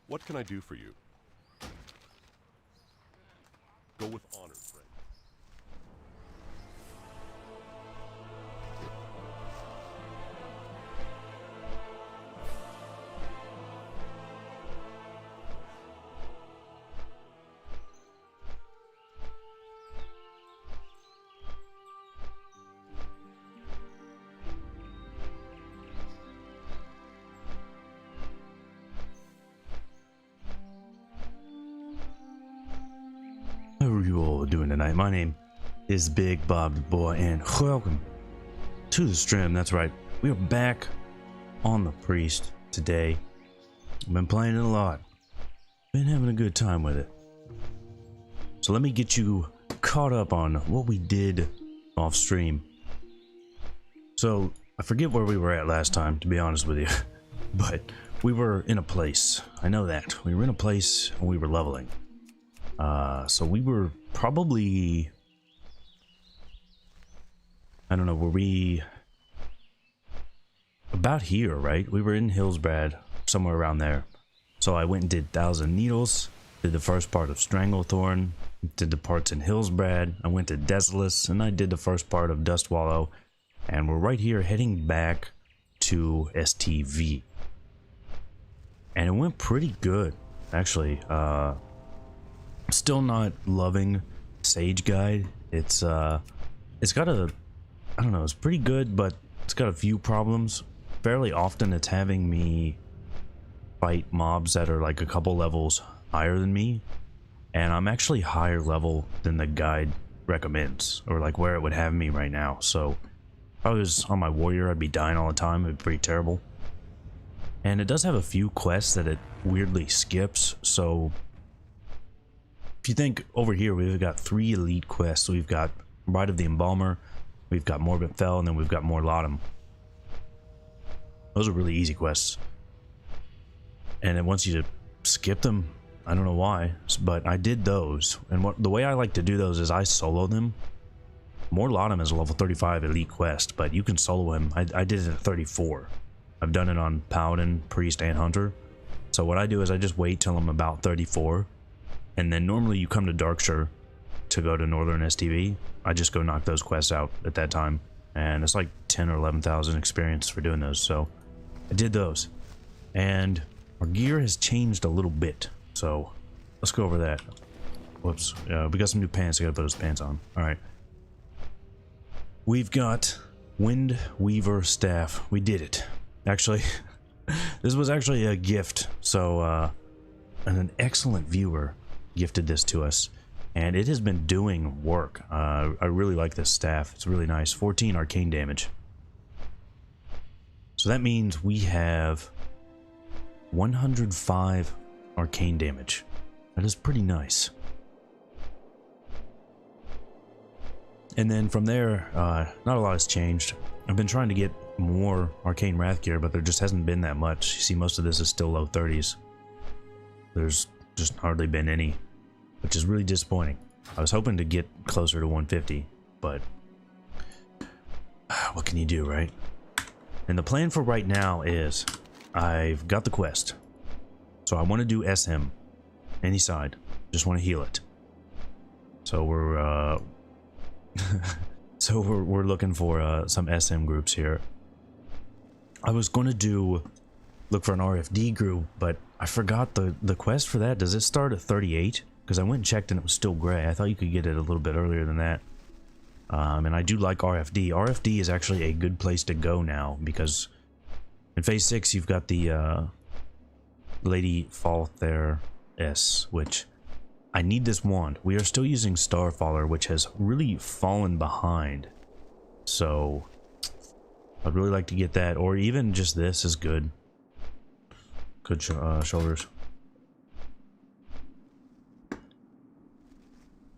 What can I do for you? Go with honor, friend. How are you all doing tonight? My name is Big Bob the Boy, and welcome to the stream. That's right, we are back on the Priest today. I've been playing it a lot, been having a good time with it. So let me get you caught up on what we did off stream. So I forget where we were at last time, to be honest with you, but we were in a place. I know that we were in a place and we were leveling. So we were probably, I don't know, were we about here, right? We were in Hillsbrad, somewhere around there. So I went and did 1,000 Needles, did the first part of Stranglethorn, did the parts in Hillsbrad, I went to Desolus, and I did the first part of Dustwallow, and we're right here heading back to STV. And it went pretty good, actually. Still not loving Sage Guide. It's got a, I don't know, it's pretty good, but it's got a few problems. Fairly often it's having me fight mobs that are like a couple levels higher than me, and I'm actually higher level than the guide recommends, or like where it would have me right now. So if I was on my warrior, I'd be dying all the time. It'd be pretty terrible. And it does have a few quests that it weirdly skips, so if you think over here, we've got 3 elite quests. We've got Bride of the Embalmer, we've got Morbid Fell, and then we've got Morlatum. Those are really easy quests. And it wants you to skip them. I don't know why, but I did those. And the way I like to do those is I solo them. Morlatum is a level 35 elite quest, but you can solo him. I did it at 34. I've done it on Paladin, Priest, and Hunter. So what I do is I just wait till I'm about 34. And then normally you come to Darkshire to go to Northern STV. I just go knock those quests out at that time. And it's like 10 or 11,000 experience for doing those. So I did those. And our gear has changed a little bit. So let's go over that. Whoops. We got some new pants. I gotta put those pants on. Alright. We've got Wind Weaver Staff. We did it. Actually, this was actually a gift. So, an excellent viewer gifted this to us, and it has been doing work. I really like this staff. It's really nice. 14 arcane damage. So that means we have 105 arcane damage. That is pretty nice. And then from there, not a lot has changed. I've been trying to get more arcane wrath gear, but there just hasn't been that much. You see, most of this is still low 30s. There's just hardly been any, which is really disappointing. I was hoping to get closer to 150, but what can you do, right? And the plan for right now is I've got the quest, so I want to do SM any side. Just want to heal it. So we're we're looking for some SM groups here. I was going to look for an RFD group, but I forgot the quest for that. Does it start at 38? Because I went and checked and it was still gray. I thought you could get it a little bit earlier than that. And I do like RFD. RFD is actually a good place to go now, because in phase 6 you've got the Lady Falthair S, which I need this wand. We are still using Starfaller, which has really fallen behind. So I'd really like to get that, or even just this is good. Good shoulders.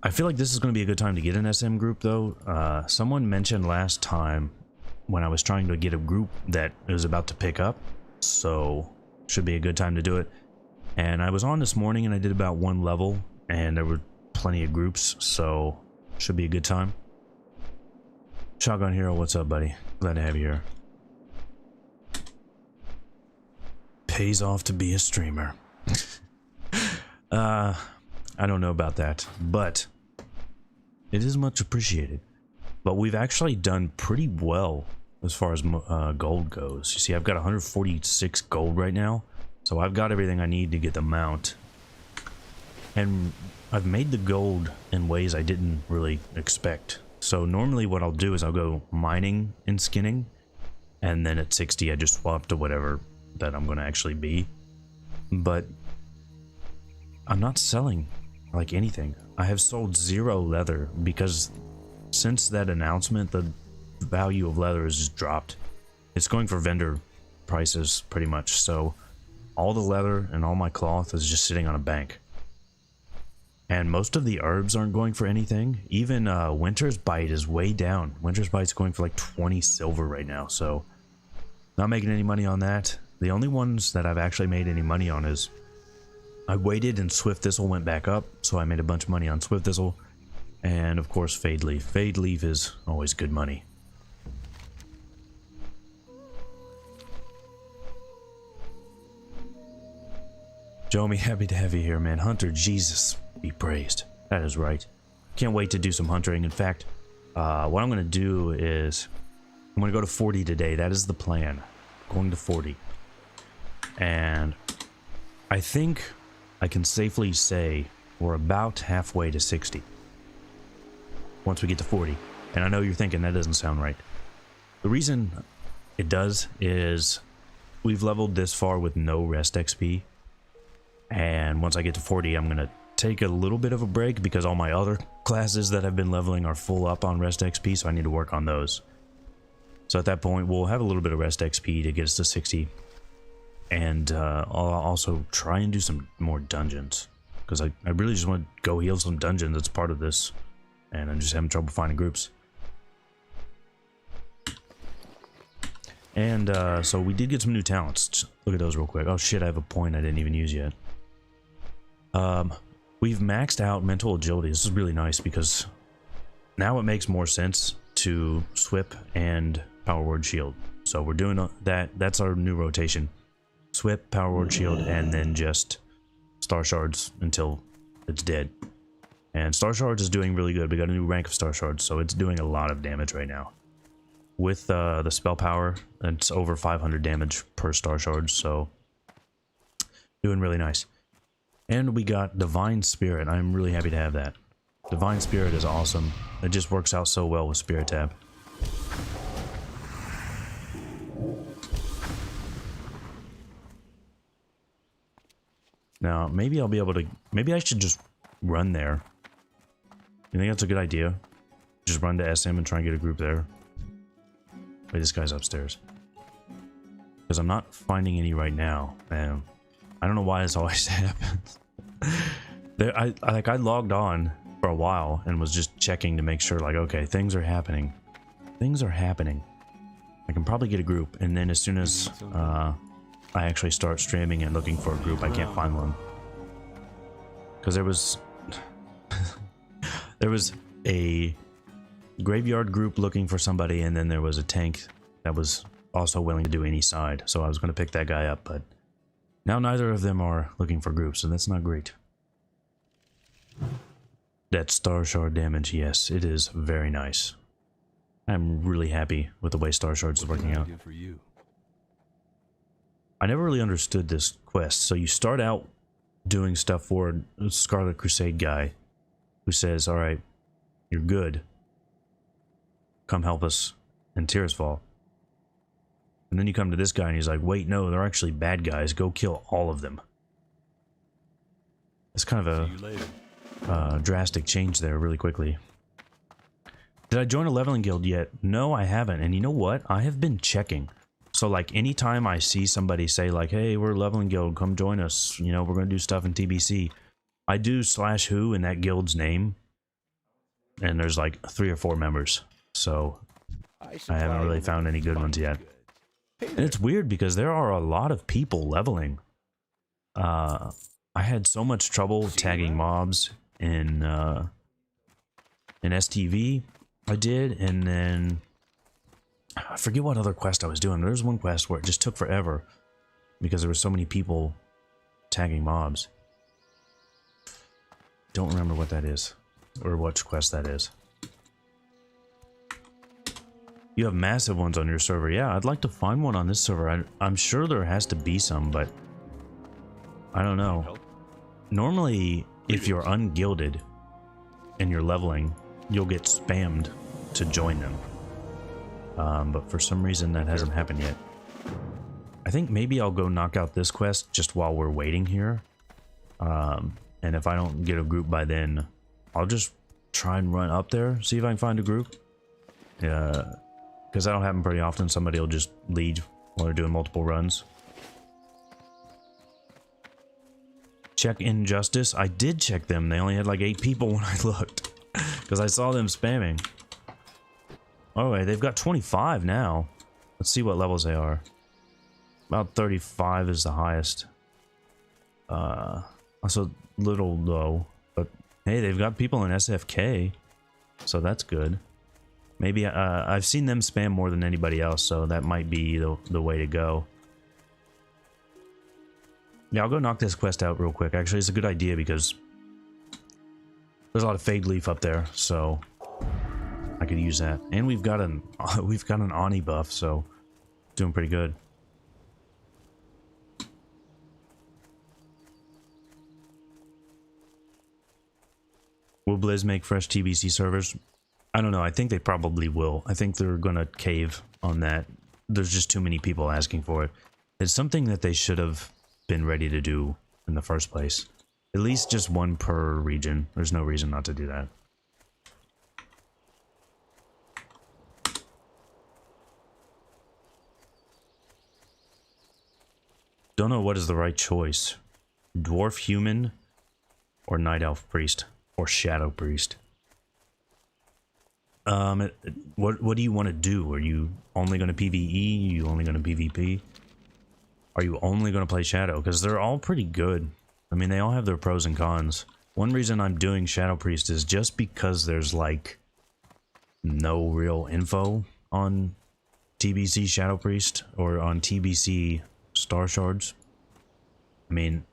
I feel like this is going to be a good time to get an SM group, though. Someone mentioned last time when I was trying to get a group that it was about to pick up, so should be a good time to do it. And I was on this morning and I did about 1 level, and there were plenty of groups, so should be a good time. Shotgun Hero, what's up, buddy? Glad to have you here. Pays off to be a streamer. I don't know about that, but it is much appreciated. But we've actually done pretty well as far as gold goes. You see, I've got 146 gold right now, so I've got everything I need to get the mount. And I've made the gold in ways I didn't really expect. So normally what I'll do is I'll go mining and skinning, and then at 60 I just swap to whatever that I'm going to actually be. But I'm not selling like anything. I have sold 0 leather because since that announcement the value of leather has just dropped. It's going for vendor prices pretty much, so all the leather and all my cloth is just sitting on a bank. And most of the herbs aren't going for anything. Even Winter's Bite is way down. Winter's Bite's going for like 20 silver right now, so not making any money on that. The only ones that I've actually made any money on is I waited and Swift Thistle went back up, so I made a bunch of money on Swift Thistle. And of course Fade Leaf. Fade Leaf is always good money. Jomi, happy to have you here, man. Hunter, Jesus be praised. That is right. Can't wait to do some huntering. In fact, what I'm going to do is I'm going to go to 40 today. That is the plan. Going to 40. And I think I can safely say we're about halfway to 60. Once we get to 40. And I know you're thinking that doesn't sound right. The reason it does is we've leveled this far with no rest XP. And once I get to 40, I'm going to take a little bit of a break because all my other classes that I've been leveling are full up on rest XP, so I need to work on those. So at that point, we'll have a little bit of rest XP to get us to 60. And I'll also try and do some more dungeons. Because I really just want to go heal some dungeons that's part of this. And I'm just having trouble finding groups. And so we did get some new talents. Just look at those real quick. Oh shit, I have a point I didn't even use yet. We've maxed out mental agility. This is really nice because now it makes more sense to SWIP and Power Word Shield. So we're doing that. That's our new rotation. SWIP, Power Word Shield, and then just Starshards until it's dead. And Starshards is doing really good. We got a new rank of Starshards, so it's doing a lot of damage right now. With the spell power, it's over 500 damage per Starshard, so doing really nice. And we got Divine Spirit. I'm really happy to have that. Divine Spirit is awesome. It just works out so well with Spirit Tab. Now, maybe I'll be able to... Maybe I should just run there. You think that's a good idea? Just run to SM and try and get a group there. Wait, this guy's upstairs. Because I'm not finding any right now, man. I don't know why this always happens. I logged on for a while and was just checking to make sure, like, okay, things are happening. Things are happening. I can probably get a group, and then as soon as I actually start streaming and looking for a group, I can't find one. Because there was... there was a graveyard group looking for somebody, and then there was a tank that was also willing to do any side, so I was going to pick that guy up, but now neither of them are looking for groups, and that's not great. That Starshard damage, yes, it is very nice. I'm really happy with the way Starshards is working out. I never really understood this quest. So you start out doing stuff for a Scarlet Crusade guy who says, alright, you're good. Come help us in Tearsfall. And then you come to this guy and he's like, wait, no, they're actually bad guys. Go kill all of them. It's kind of a drastic change there really quickly. Did I join a leveling guild yet? No, I haven't. And you know what? I have been checking. So like anytime I see somebody say like, hey, we're a leveling guild, come join us. You know, we're going to do stuff in TBC. I do /who in that guild's name. And there's like 3 or 4 members. So I haven't really found any good ones yet. And it's weird because there are a lot of people leveling. I had so much trouble tagging mobs in STV. I did, and then I forget what other quest I was doing. There was one quest where it just took forever because there were so many people tagging mobs. don't remember what that is. Or what quest that is. You have massive ones on your server. Yeah, I'd like to find one on this server. I'm sure there has to be some, but I don't know. Normally, if you're ungilded and you're leveling, you'll get spammed to join them. But for some reason that hasn't happened yet. I think maybe I'll go knock out this quest just while we're waiting here. And if I don't get a group by then, I'll just try and run up there, see if I can find a group. Yeah. Because that'll happen pretty often. Somebody will just lead while they're doing multiple runs. Check Injustice. I did check them. They only had like 8 people when I looked. Because I saw them spamming. Oh, wait, they've got 25 now. Let's see what levels they are. About 35 is the highest. Also a little low. But hey, they've got people in SFK. So that's good. Maybe I've seen them spam more than anybody else, so that might be the way to go. Yeah, I'll go knock this quest out real quick. Actually, it's a good idea because there's a lot of Fade Leaf up there, so I could use that. And we've got an Ani buff, so doing pretty good. Will Blizz make fresh TBC servers? I don't know. I think they probably will. I think they're gonna cave on that. There's just too many people asking for it. It's something that they should have been ready to do in the first place. At least just one per region. There's no reason not to do that. Don't know what is the right choice. Dwarf human or night elf priest or shadow priest. What do you want to do? Are you only going to PvE? Are you only going to PvP? Are you only going to play Shadow? Because they're all pretty good. I mean, they all have their pros and cons. One reason I'm doing Shadow Priest is just because there's like no real info on TBC Shadow Priest or on TBC Starshards. I mean,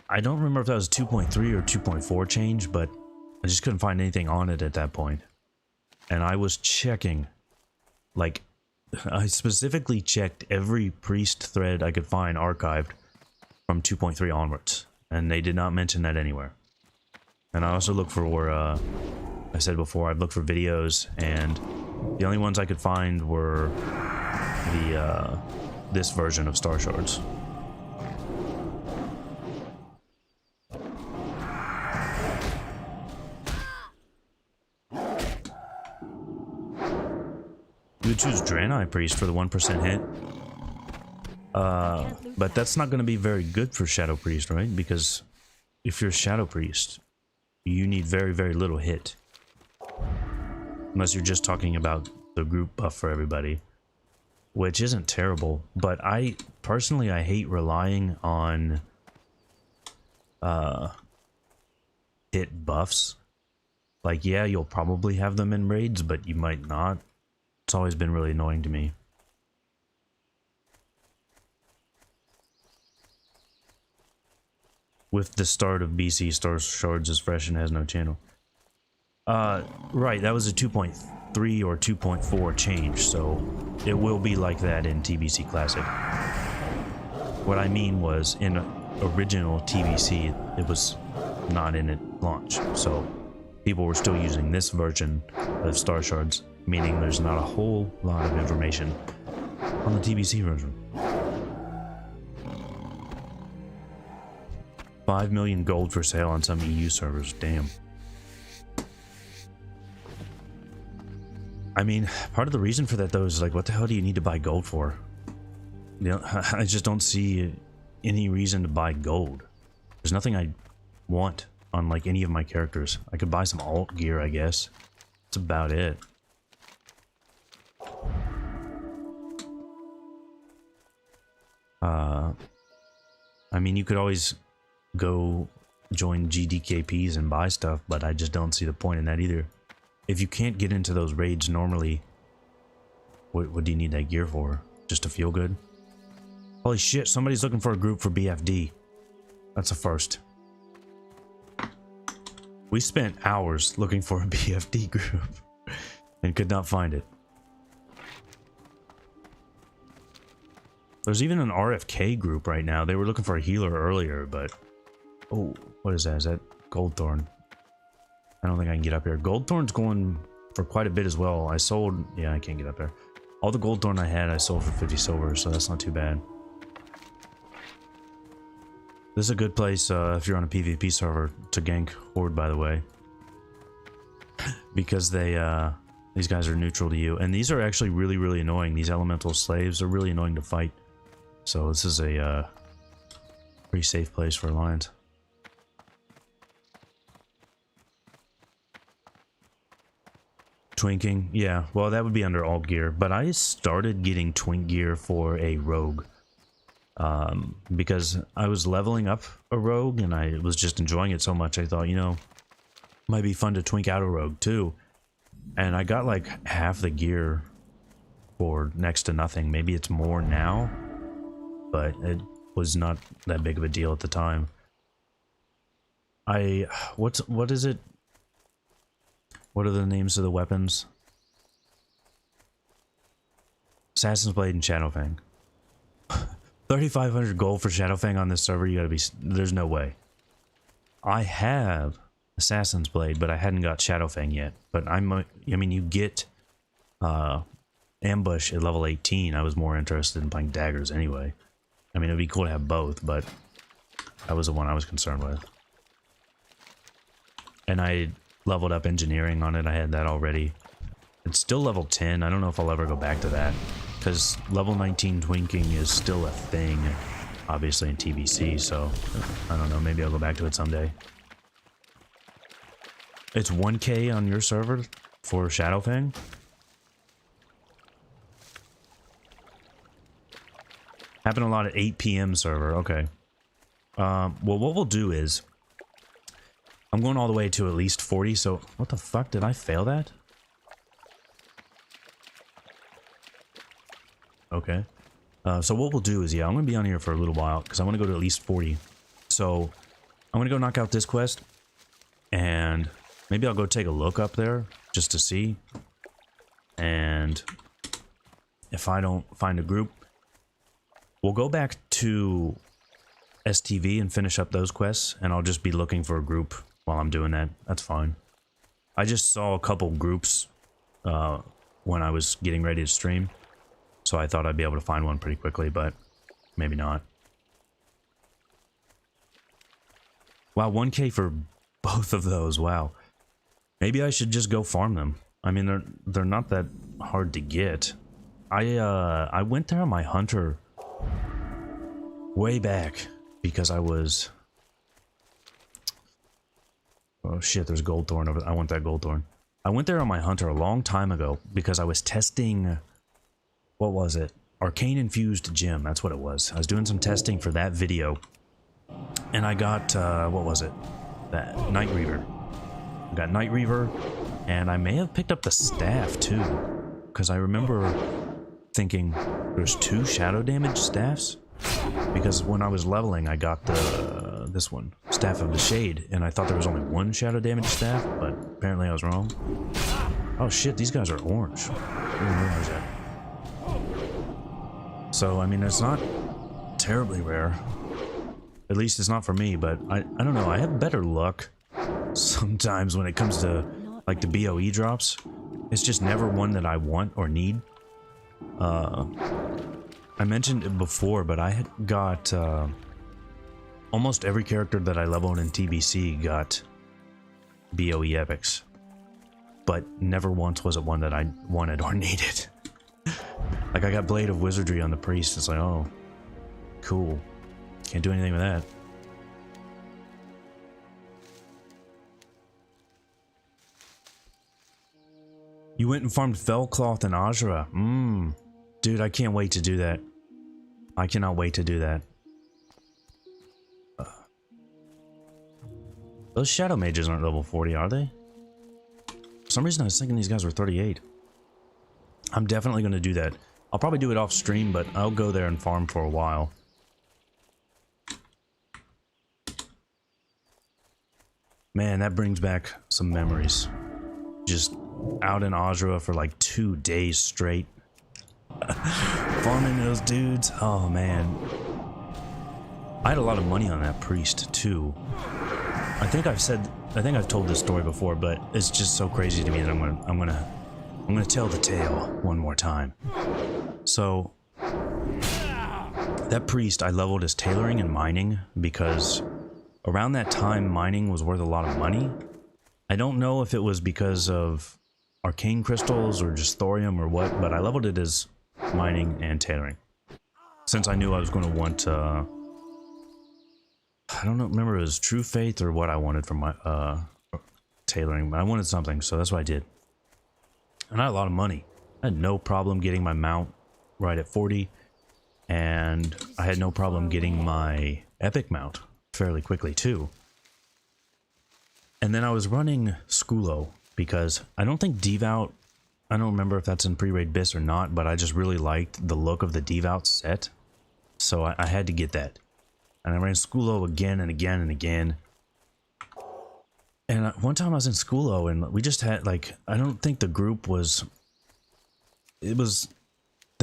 I don't remember if that was 2.3 or 2.4 change, but I just couldn't find anything on it at that point. And I was checking, like, I specifically checked every priest thread I could find archived from 2.3 onwards, and they did not mention that anywhere. And I also looked for, I said before, I've looked for videos, and the only ones I could find were the, this version of Starshards. You would choose Draenei Priest for the 1% hit. But that's not going to be very good for Shadow Priest, right? Because if you're Shadow Priest, you need very, very little hit. Unless you're just talking about the group buff for everybody. Which isn't terrible. But personally, I hate relying on hit buffs. Like, yeah, you'll probably have them in raids, but you might not. It's always been really annoying to me. With the start of BC, Starshards is fresh and has no channel. Right, that was a 2.3 or 2.4 change, so it will be like that in TBC Classic. What I mean was, in original TBC, it was not in at launch, so people were still using this version of Starshards, meaning there's not a whole lot of information on the TBC version. 5 million gold for sale on some EU servers, damn. I mean, part of the reason for that though is like, what the hell do you need to buy gold for? You know, I just don't see any reason to buy gold. There's nothing I want on like any of my characters. I could buy some alt gear, I guess. That's about it. I mean, you could always go join GDKPs and buy stuff, but I just don't see the point in that either. If you can't get into those raids normally, what do you need that gear for? Just to feel good? Holy shit, somebody's looking for a group for BFD. That's a first. We spent hours looking for a BFD group and could not find it. There's even an RFK group right now. They were looking for a healer earlier, but... Oh, what is that? Is that Goldthorn? I don't think I can get up here. Goldthorn's going for quite a bit as well. I sold... Yeah, I can't get up there. All the Goldthorn I had, I sold for 50 silver, so that's not too bad. This is a good place if you're on a PvP server to gank Horde, by the way. Because they, these guys are neutral to you. And these are actually really, really annoying. These elemental slaves are really annoying to fight. So this is a pretty safe place for Alliance. Twinking, yeah, well that would be under alt gear, but I started getting twink gear for a rogue. Because I was leveling up a rogue and I was just enjoying it so much, I thought, you know, it might be fun to twink out a rogue too. And I got like half the gear for next to nothing. Maybe it's more now, but it was not that big of a deal at the time. What is it? What are the names of the weapons? Assassin's Blade and Shadowfang. 3,500 gold for Shadowfang on this server, you gotta be... There's no way. I have Assassin's Blade, but I hadn't got Shadowfang yet. But I mean, you get Ambush at level 18. I was more interested in playing daggers anyway. I mean, it'd be cool to have both, but that was the one I was concerned with. And I leveled up engineering on it. I had that already. It's still level 10. I don't know if I'll ever go back to that. Because level 19 twinking is still a thing, obviously in TBC, so I don't know, maybe I'll go back to it someday. It's 1k on your server for Shadowfang? Happened a lot at 8 PM server, okay. Well, what we'll do is, I'm going all the way to at least 40, so what the fuck, did I fail that? Okay. So what we'll do is, yeah, I'm going to be on here for a little while, because I want to go to at least 40. So, I'm going to go knock out this quest, and maybe I'll go take a look up there, just to see. And if I don't find a group, we'll go back to STV and finish up those quests, and I'll just be looking for a group while I'm doing that. That's fine. I just saw a couple groups when I was getting ready to stream. So I thought I'd be able to find one pretty quickly, but maybe not. Wow, 1k for both of those, wow. Maybe I should just go farm them. I mean, they're not that hard to get. I went there on my hunter way back because I was... Oh shit, there's Goldthorn over there. I want that Goldthorn. I went there on my hunter a long time ago because I was testing... What was it? Arcane Infused Gem, that's what it was. I was doing some testing for that video. And I got, what was it? That Night Reaver. I got Night Reaver, and I may have picked up the staff too. Because I remember thinking, there's 2 shadow damage staffs? Because when I was leveling, I got the, this one, Staff of the Shade, and I thought there was only 1 shadow damage staff, but apparently I was wrong. Oh shit, these guys are orange. I didn't realize that. So, I mean, it's not terribly rare. At least it's not for me, but I don't know. I have better luck sometimes when it comes to, like, the BOE drops. It's just never one that I want or need. I mentioned it before, but I had got... almost every character that I leveled in TBC got BOE epics. But never once was it one that I wanted or needed. Like, I got Blade of Wizardry on the Priest. It's like, oh, cool. Can't do anything with that. You went and farmed Fellcloth and Ajra. Dude, I can't wait to do that. I cannot wait to do that. Those Shadow Mages aren't level 40, are they? For some reason I was thinking these guys were 38. I'm definitely going to do that. I'll probably do it off stream, but I'll go there and farm for a while. Man, that brings back some memories. Just out in Azra for like 2 days straight. Farming those dudes. Oh man. I had a lot of money on that priest too. I think I've told this story before, but it's just so crazy to me that I'm gonna tell the tale one more time. So that priest, I leveled his tailoring and mining because around that time mining was worth a lot of money. I don't know if it was because of arcane crystals or just thorium or what, but I leveled it as mining and tailoring. Since I knew I was going to want I don't know, remember it was True Faith or what I wanted from my tailoring, but I wanted something, so that's what I did. And I had a lot of money. I had no problem getting my mount right at 40, and I had no problem getting my epic mount fairly quickly too. And then I was running Skulo because I don't think Devout, I don't remember if that's in pre-raid BIS or not, but I just really liked the look of the Devout set, so I had to get that. And I ran Skulo again and again and again. And one time I was in Skulo and we just had like, I don't think the group was, they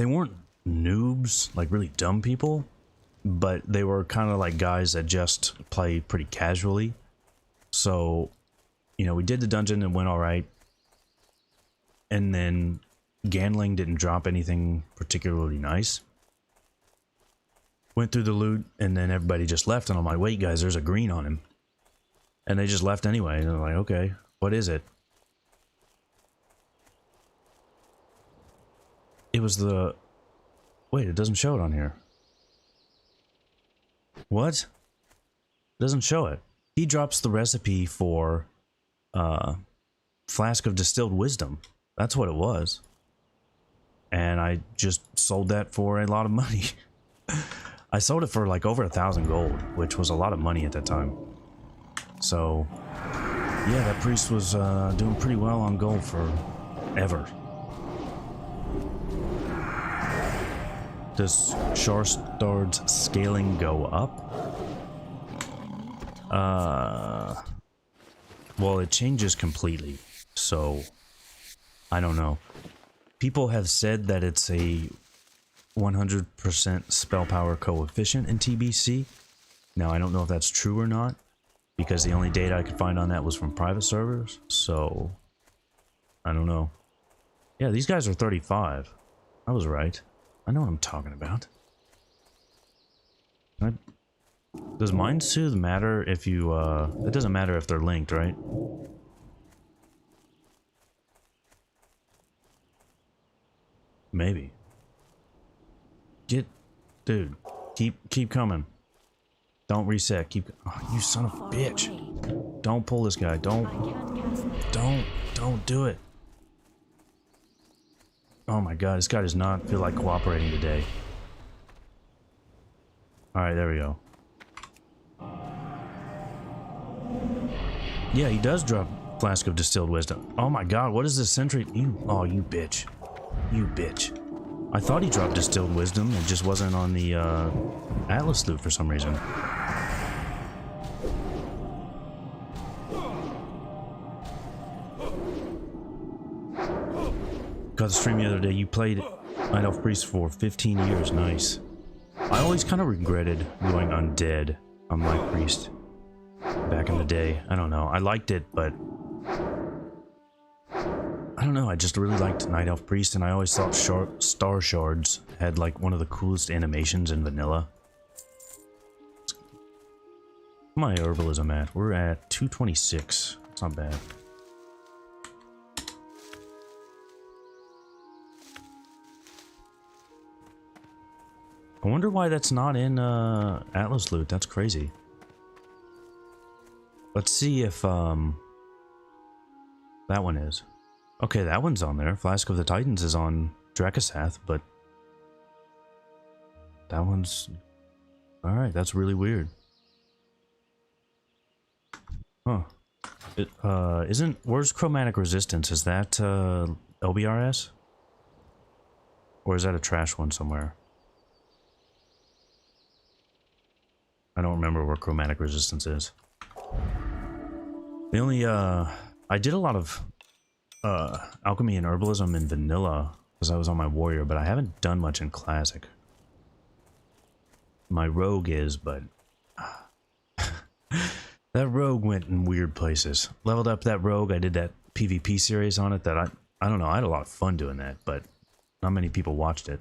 weren't noobs, like really dumb people, but they were kind of like guys that just play pretty casually. So, you know, we did the dungeon and went all right. And then Ganling didn't drop anything particularly nice. Went through the loot, and then everybody just left, and I'm like, wait, guys, there's a green on him. And they just left anyway, and I'm like, okay, what is it? It was the... Wait, it doesn't show it on here. What? It doesn't show it. He drops the recipe for Flask of Distilled Wisdom. That's what it was. And I just sold that for a lot of money. I sold it for like over 1,000 gold, which was a lot of money at that time. So, yeah, that priest was doing pretty well on gold forever. Does Starshards scaling go up? Well, it changes completely, so I don't know. People have said that it's a 100% spell power coefficient in TBC. Now, I don't know if that's true or not, because the only data I could find on that was from private servers, so I don't know. Yeah, these guys are 35. I was right. I know what I'm talking about. Does Mind Soothe matter if you, it doesn't matter if they're linked, right? Maybe. Dude, keep coming. Don't reset, oh, you son of a bitch. Don't pull this guy, don't do it. Oh my god, this guy does not feel like cooperating today. Alright, there we go. Yeah, he does drop Flask of Distilled Wisdom. Oh my god, what is this sentry? Oh, you bitch. You bitch. I thought he dropped Distilled Wisdom, it just wasn't on the Atlas loot for some reason. Got the stream the other day, you played Night Elf Priest for 15 years, nice. I always kind of regretted going undead on my Priest back in the day. I don't know, I liked it, but I don't know, I just really liked Night Elf Priest, and I always thought Starshards had like one of the coolest animations in vanilla. My herbalism at? We're at 226. It's not bad. I wonder why that's not in Atlas loot. That's crazy. Let's see if that one is. Okay, that one's on there. Flask of the Titans is on Dracasath, but that one's... Alright, that's really weird. Huh. It, where's Chromatic Resistance? Is that LBRS? Or is that a trash one somewhere? I don't remember where Chromatic Resistance is. The only I did a lot of alchemy and herbalism in vanilla because I was on my warrior, but I haven't done much in classic. My rogue is, but that rogue went in weird places. Leveled up that rogue. I did that PvP series on it that I don't know. I had a lot of fun doing that, but not many people watched it.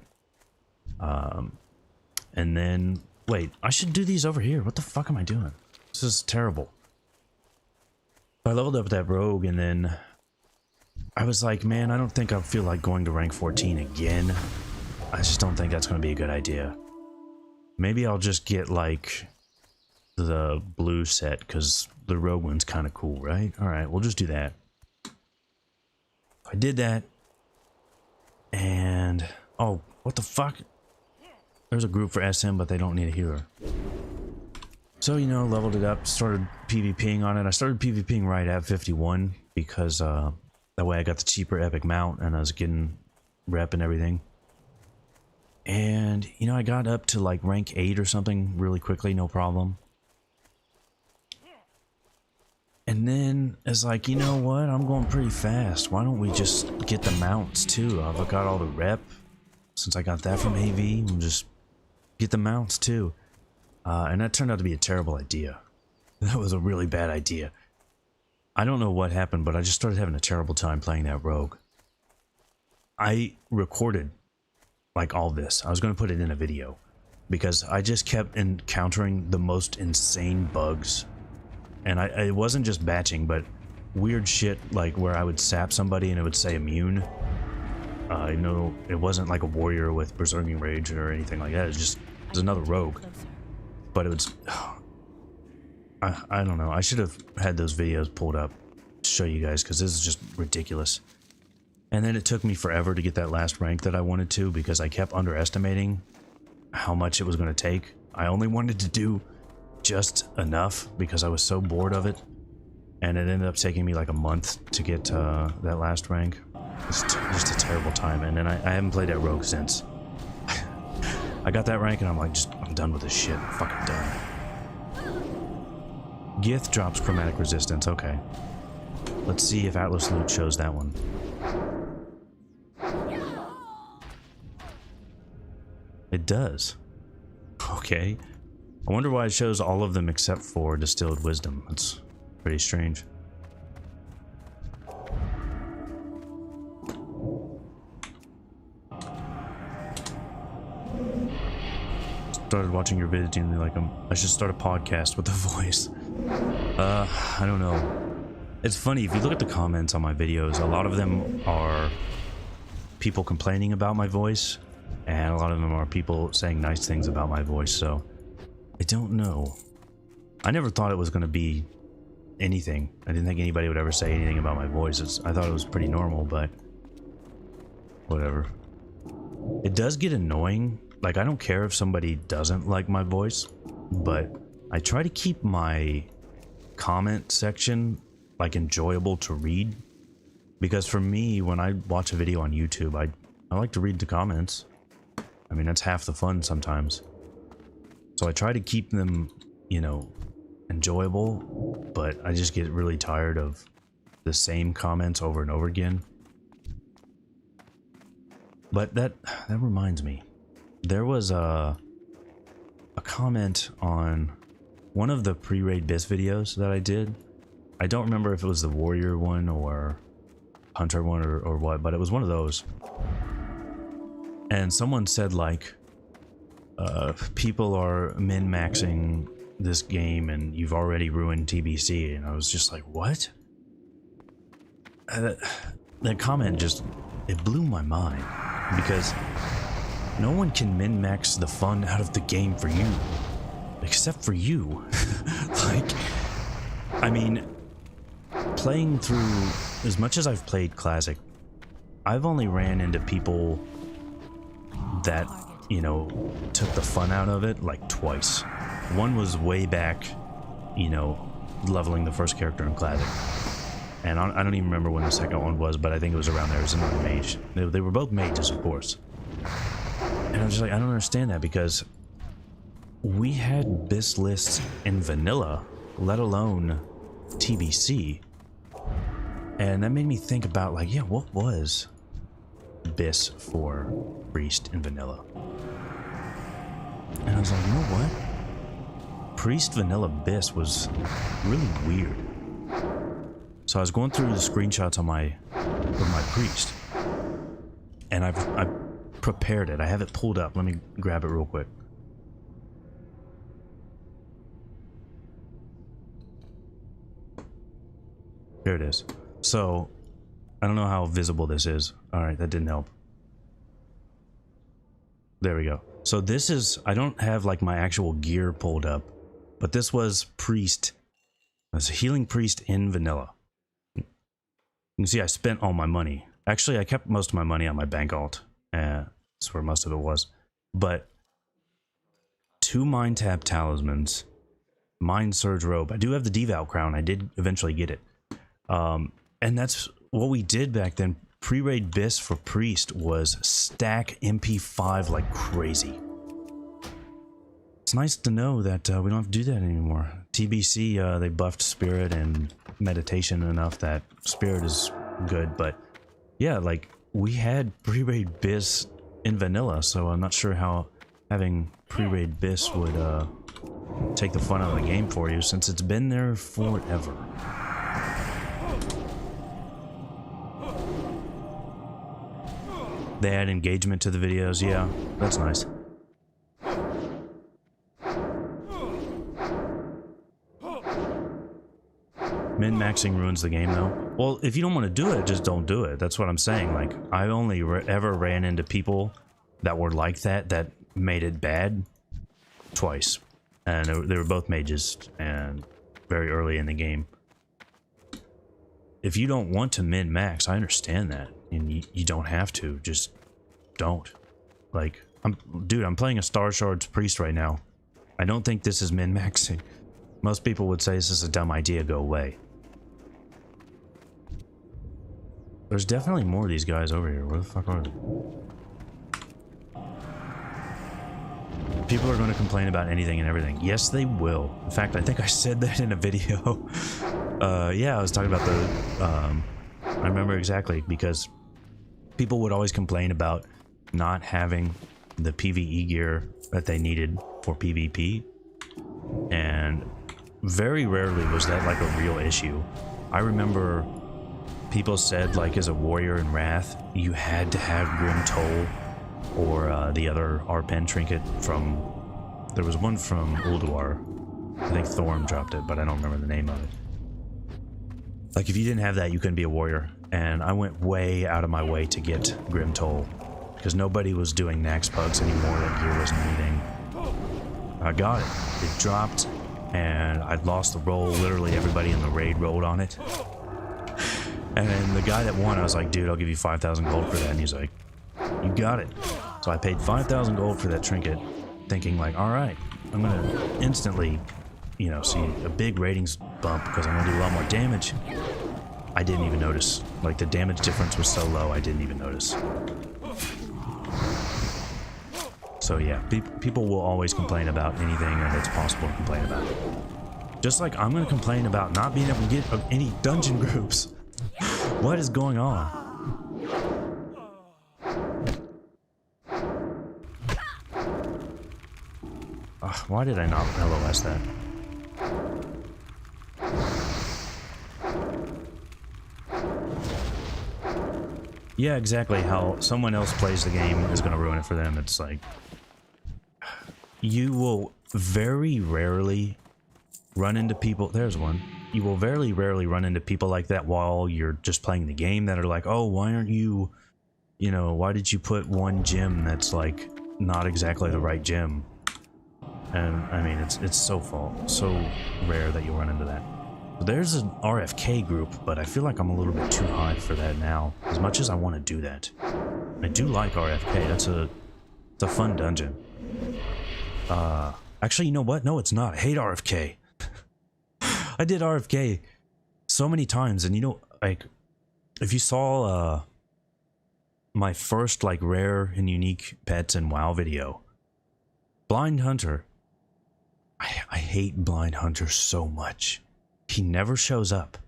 And then wait, I should do these over here. What the fuck am I doing? This is terrible. I leveled up that rogue, and then I was like, man, I don't think I feel like going to rank 14 again. I just don't think that's going to be a good idea. Maybe I'll just get like the blue set because the rogue one's kind of cool, right? All right, we'll just do that. I did that, and oh, what the fuck? There's a group for SM, but they don't need a healer. So, you know, leveled it up, started PvPing on it. I started PvPing right at 51 because that way I got the cheaper epic mount and I was getting rep and everything. And, you know, I got up to like rank 8 or something really quickly, no problem. And then it's like, you know what? I'm going pretty fast. Why don't we just get the mounts too? I've got all the rep. Since I got that from AV, we'll just get the mounts too. And that turned out to be a terrible idea. That was a really bad idea. I don't know what happened, but I just started having a terrible time playing that rogue. I recorded like all this. I was going to put it in a video because I just kept encountering the most insane bugs. And it wasn't just batching, but weird shit like where I would sap somebody and it would say immune. You know, it wasn't like a warrior with berserking rage or anything like that. It was another rogue. But it was, I don't know. I should have had those videos pulled up to show you guys because this is just ridiculous. And then it took me forever to get that last rank that I wanted to because I kept underestimating how much it was going to take. I only wanted to do just enough because I was so bored of it. And it ended up taking me like a month to get that last rank. It's just a terrible time. And then I haven't played that rogue since. I got that rank and I'm like, I'm done with this shit. I'm fucking done. Gith drops chromatic resistance. Okay. Let's see if Atlas Loot shows that one. It does. Okay. I wonder why it shows all of them except for Distilled Wisdom. That's pretty strange. Started watching your videos and like I should start a podcast with the voice. I don't know. It's funny if you look at the comments on my videos, a lot of them are people complaining about my voice and a lot of them are people saying nice things about my voice, so I don't know. I never thought it was going to be anything. I didn't think anybody would ever say anything about my voice. I thought it was pretty normal, but whatever. It does get annoying. Like, I don't care if somebody doesn't like my voice, but I try to keep my comment section, like, enjoyable to read. Because for me, when I watch a video on YouTube, I like to read the comments. I mean, that's half the fun sometimes. So I try to keep them, you know, enjoyable, but I just get really tired of the same comments over and over again. But that reminds me. There was a comment on one of the pre-raid BIS videos that I did. I don't remember if it was the warrior one or hunter one or what, but it was one of those. And someone said like, people are min-maxing this game and you've already ruined TBC. And I was just like, what? That comment just, it blew my mind because no one can min-max the fun out of the game for you, except for you. Like, I mean, playing through, as much as I've played Classic, I've only ran into people that, you know, took the fun out of it like twice. One was way back, you know, leveling the first character in Classic. And I don't even remember when the second one was, but I think it was around there. It was another mage. They were both mages, of course. And I'm just like, I don't understand that because we had BIS lists in vanilla, let alone TBC, and that made me think about like, yeah, what was BIS for Priest in vanilla? And I was like, you know what? Priest vanilla BIS was really weird. So I was going through the screenshots on my Priest, and I prepared it. I have it pulled up. Let me grab it real quick. Here it is. So I don't know how visible this is. All right, that didn't help. There we go. So this is, I don't have like my actual gear pulled up, but this was Priest. It's a healing Priest in vanilla. You can see I spent all my money. Actually, I kept most of my money on my bank alt. That's where most of it was. But 2 Mind Tab Talismans, Mind Surge Robe. I do have the Devout Crown. I did eventually get it. And that's what we did back then. Pre-raid BIS for Priest was stack MP5 like crazy. It's nice to know that we don't have to do that anymore. TBC, they buffed Spirit and Meditation enough that Spirit is good, but yeah, like we had pre-raid BIS in vanilla, so I'm not sure how having pre-raid BIS would take the fun out of the game for you, since it's been there forever. They add engagement to the videos, yeah, that's nice. Min-maxing ruins the game though. Well, if you don't want to do it, just don't do it. That's what I'm saying. Like, I only ever ran into people that were like that made it bad twice. And they were both mages and very early in the game. If you don't want to min-max, I understand that. And you don't have to, just don't. Like, dude, I'm playing a Starshards Priest right now. I don't think this is min-maxing. Most people would say this is a dumb idea, go away. There's definitely more of these guys over here. Where the fuck are they? People are going to complain about anything and everything. Yes, they will. In fact, I think I said that in a video. Yeah, I was talking about the... I remember exactly, because people would always complain about not having the PvE gear that they needed for PvP. And very rarely was that like a real issue. I remember people said, like, as a warrior in Wrath, you had to have Grim Toll or the other R-Pen trinket from... There was one from Ulduar. I think Thorm dropped it, but I don't remember the name of it. Like, if you didn't have that, you couldn't be a warrior. And I went way out of my way to get Grim Toll, because nobody was doing Nax Pugs anymore. That gear wasn't needing. I got it. It dropped, and I'd lost the roll. Literally everybody in the raid rolled on it. And then the guy that won, I was like, dude, I'll give you 5,000 gold for that. And he's like, you got it. So I paid 5,000 gold for that trinket, thinking like, all right, I'm going to instantly, you know, see a big ratings bump because I'm going to do a lot more damage. I didn't even notice. Like, the damage difference was so low, I didn't even notice. So yeah, people will always complain about anything that it's possible to complain about. Just like I'm going to complain about not being able to get any dungeon groups. What is going on? Why did I not LOS that? Yeah, exactly. How someone else plays the game is going to ruin it for them. It's like, you will very rarely run into people. There's one. You will very rarely run into people like that while you're just playing the game that are like, oh, why aren't you, you know, why did you put one gem that's like not exactly the right gem? And I mean, it's so rare that you'll run into that. There's an RFK group, but I feel like I'm a little bit too high for that now, as much as I want to do that. I do like RFK. It's a fun dungeon. Actually, you know what? No, it's not. I hate RFK. I did RFK so many times, and you know, like, if you saw my first like rare and unique pets in WoW video, Blind Hunter. I hate Blind Hunter so much. He never shows up.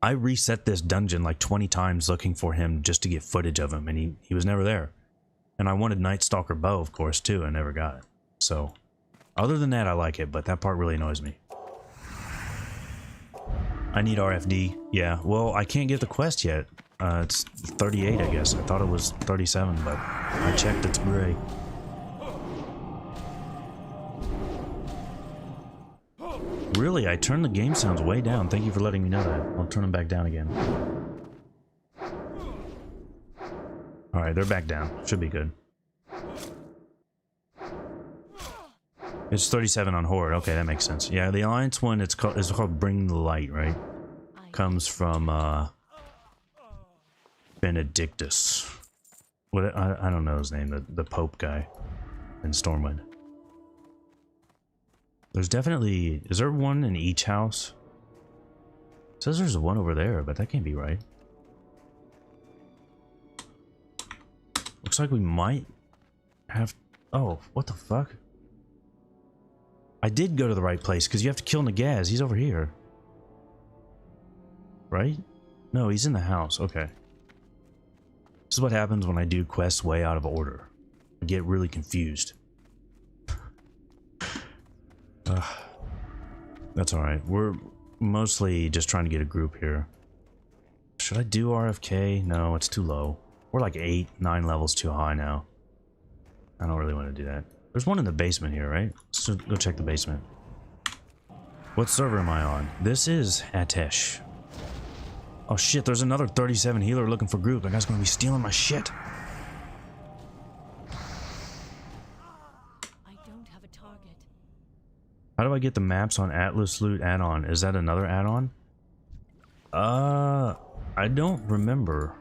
I reset this dungeon like 20 times looking for him just to get footage of him, and he was never there. And I wanted Night Stalker bow, of course, too, and never got it. So, other than that, I like it, but that part really annoys me. I need RFD. Yeah, well, I can't get the quest yet. It's 38, I guess. I thought it was 37, but I checked, it's gray. Really? I turned the game sounds way down. Thank you for letting me know that. I'll turn them back down again. Alright, they're back down. Should be good. It's 37 on Horde. Okay, that makes sense. Yeah, the Alliance one, it's called Bring the Light, right? Comes from, Benedictus. What? I don't know his name. The Pope guy in Stormwind. There's definitely... Is there one in each house? It says there's one over there, but that can't be right. Looks like we might have... Oh, what the fuck? I did go to the right place, because you have to kill Nagaz. He's over here. Right? No, he's in the house. Okay. This is what happens when I do quests way out of order. I get really confused. That's alright. We're mostly just trying to get a group here. Should I do RFK? No, it's too low. We're like 8, 9 levels too high now. I don't really want to do that. There's one in the basement here, right? Let's go check the basement. What server am I on? This is Atesh. Oh shit, there's another 37 healer looking for group. That guy's gonna be stealing my shit. How do I get the maps on Atlas Loot add-on? Is that another add-on? I don't remember.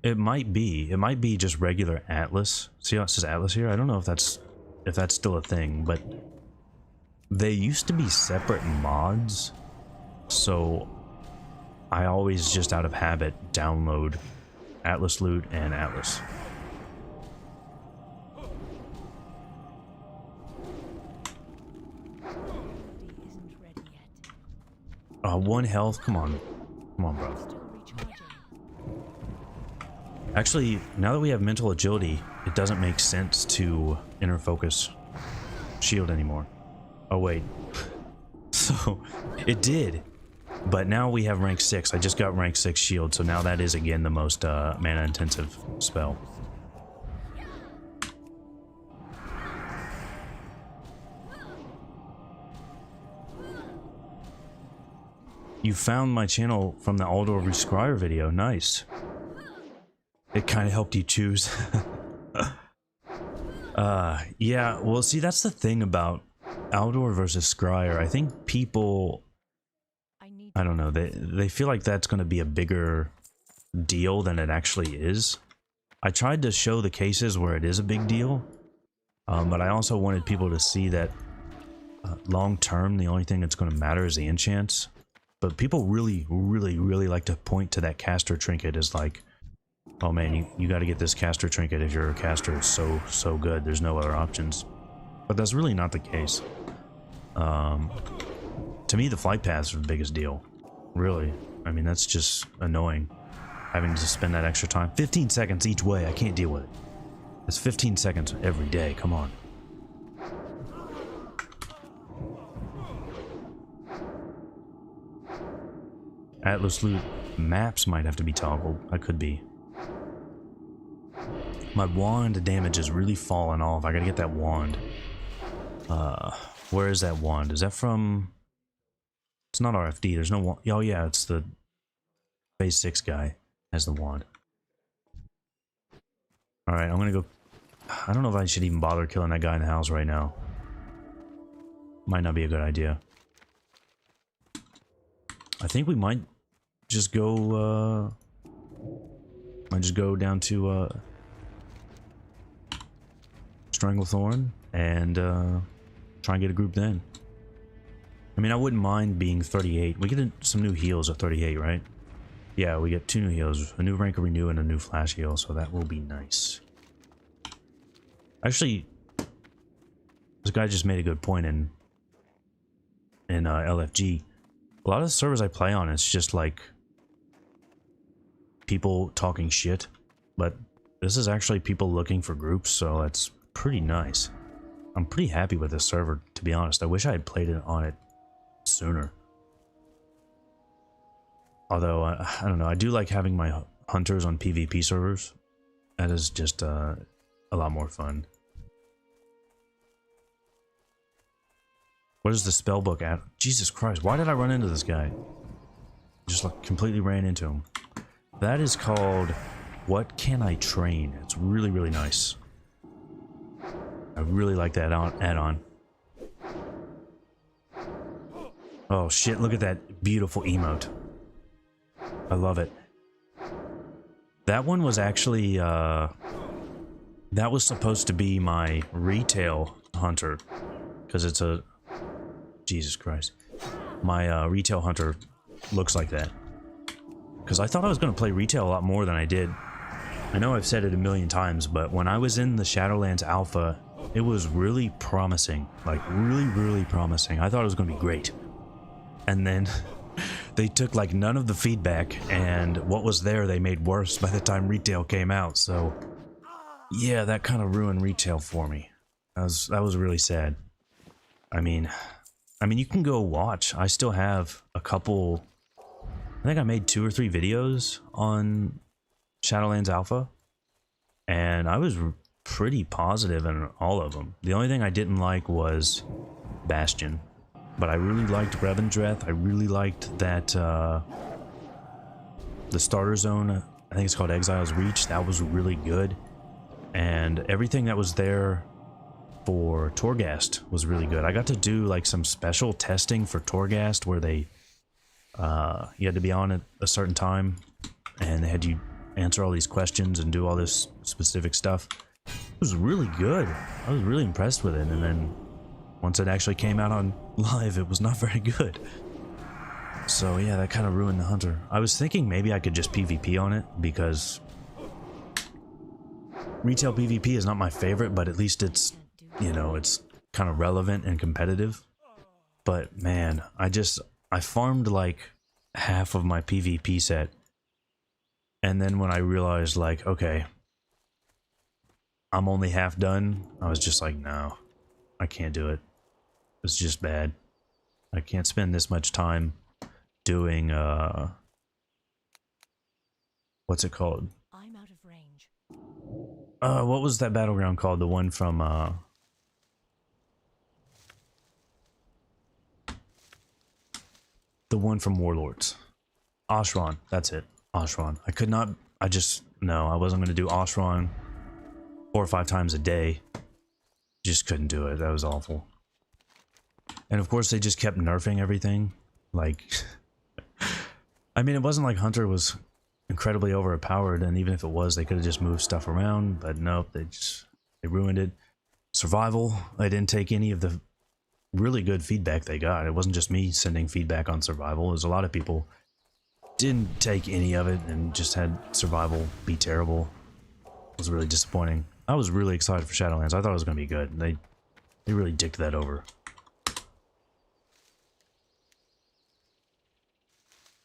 It might be. It might be just regular Atlas. See how it says Atlas here? I don't know if that's still a thing, but they used to be separate mods. So I always just out of habit download Atlas Loot and Atlas. One health. Come on. Come on, bro. Actually, now that we have mental agility, it doesn't make sense to inner focus shield anymore. Oh, wait. So, it did. But now we have rank 6. I just got rank 6 shield, so now that is again the most mana intensive spell. You found my channel from the Aldor Rescryer video. Nice. It kind of helped you choose. Yeah, well, see, that's the thing about Aldor versus Scryer. I think people... I don't know, they feel like that's going to be a bigger deal than it actually is. I tried to show the cases where it is a big deal, but I also wanted people to see that long term, the only thing that's going to matter is the enchants. But people really like to point to that caster trinket as like, oh man, you got to get this caster trinket if your caster is so good. There's no other options. But that's really not the case. To me, the flight paths are the biggest deal. Really. I mean, that's just annoying. Having to spend that extra time. 15 seconds each way. I can't deal with it. It's 15 seconds every day. Come on. Atlas Loot maps might have to be toggled. I could be. My wand damage is really falling off. I gotta get that wand. Where is that wand? Is that from... It's not RFD. There's no wand. Oh yeah, it's the phase 6 guy has the wand. Alright, I'm gonna go... I don't know if I should even bother killing that guy in the house right now. Might not be a good idea. I think we might just go, might just go down to, Stranglethorn and, try and get a group then. I mean, I wouldn't mind being 38. We get some new heals at 38, right? Yeah, we get 2 new heals, a new rank of renew and a new flash heal, so that will be nice. Actually, this guy just made a good point, and in LFG. A lot of the servers I play on, it's just like people talking shit, but this is actually people looking for groups, so it's pretty nice. I'm pretty happy with this server, to be honest. I wish I had played it on it sooner. Although, I don't know, I do like having my hunters on PvP servers. That is just a lot more fun. What is the spellbook at? Jesus Christ, why did I run into this guy? Just like completely ran into him. That is called What Can I Train? It's really, really nice. I really like that add-on. Oh shit, look at that beautiful emote. I love it. That one was actually, that was supposed to be my retail hunter. Because it's a... Jesus Christ. My retail hunter looks like that. Because I thought I was going to play retail a lot more than I did. I know I've said it a million times, but when I was in the Shadowlands Alpha, it was really promising. Like, really, really promising. I thought it was going to be great. And then they took, like, none of the feedback, and what was there they made worse by the time retail came out, so... Yeah, that kind of ruined retail for me. That was really sad. I mean, you can go watch. I still have a couple... I think I made 2 or 3 videos on Shadowlands Alpha, and I was pretty positive in all of them. The only thing I didn't like was Bastion, but I really liked Revendreth. I really liked that the starter zone, I think it's called Exile's Reach, that was really good, and everything that was there for Torghast was really good. I got to do like some special testing for Torghast where they you had to be on at a certain time, and they had you answer all these questions and do all this specific stuff. It was really good. I was really impressed with it, and then once it actually came out on live, it was not very good. So yeah, that kind of ruined the hunter. I was thinking maybe I could just PvP on it, because retail PvP is not my favorite, but at least it's, you know, it's kind of relevant and competitive. But man, I farmed like half of my PvP set, and then when I realized, like, okay, I'm only half done, I was just like, no, I can't do it. It's just bad. I can't spend this much time doing, what's it called? I'm out of range. What was that battleground called? The one from, the one from Warlords. Oshron, that's it. Oshron. I could not, no, I wasn't going to do Oshron 4 or 5 times a day. Just couldn't do it. That was awful. And of course they just kept nerfing everything. Like, I mean, it wasn't like Hunter was incredibly overpowered, and even if it was, they could have just moved stuff around, but nope, they ruined it. Survival, I didn't take any of the really good feedback they got. It wasn't just me sending feedback on survival. There's a lot of people didn't take any of it and just had survival be terrible. It was really disappointing. I was really excited for Shadowlands. I thought it was going to be good. They really dicked that over.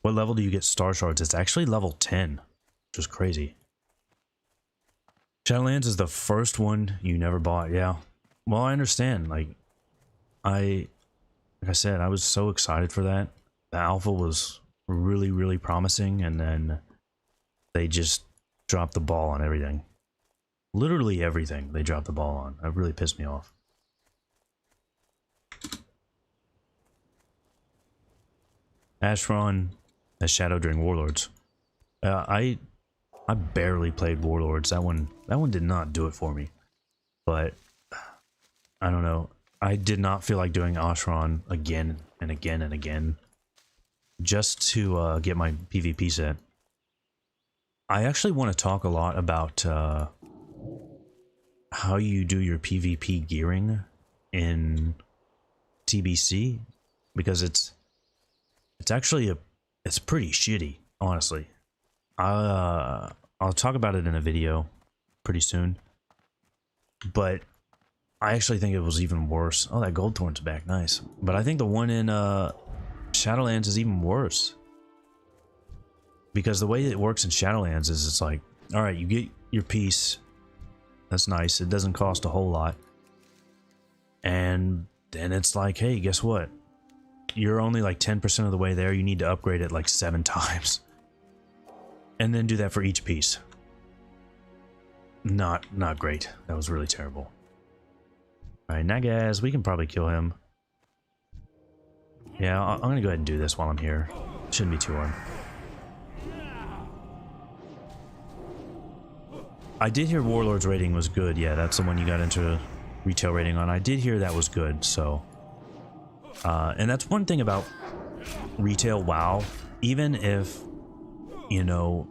What level do you get Starshards? It's actually level 10, which is crazy. Shadowlands is the first one you never bought, yeah. Well, I understand. Like I said, I was so excited for that. The alpha was really, really promising, and then they just dropped the ball on everything. Literally everything they dropped the ball on. It really pissed me off. Ashron as Shadow during Warlords. I barely played Warlords. That one did not do it for me. But I don't know. I did not feel like doing Ashron again and again and again just to get my PvP set. I actually want to talk a lot about how you do your PvP gearing in TBC, because it's actually it's pretty shitty, honestly. I'll talk about it in a video pretty soon, but I actually think it was even worse. Oh, that gold thorn's back, nice. But I think the one in Shadowlands is even worse. Because the way it works in Shadowlands is it's like, all right, you get your piece. That's nice. It doesn't cost a whole lot. And then it's like, hey, guess what? You're only like 10% of the way there. You need to upgrade it like 7 times. And then do that for each piece. Not great. That was really terrible. Alright, Nagaz, we can probably kill him. Yeah, I'm gonna go ahead and do this while I'm here. Shouldn't be too hard. I did hear Warlord's rating was good. Yeah, that's the one you got into retail rating on. I did hear that was good, so... and that's one thing about retail WoW. Even if, you know,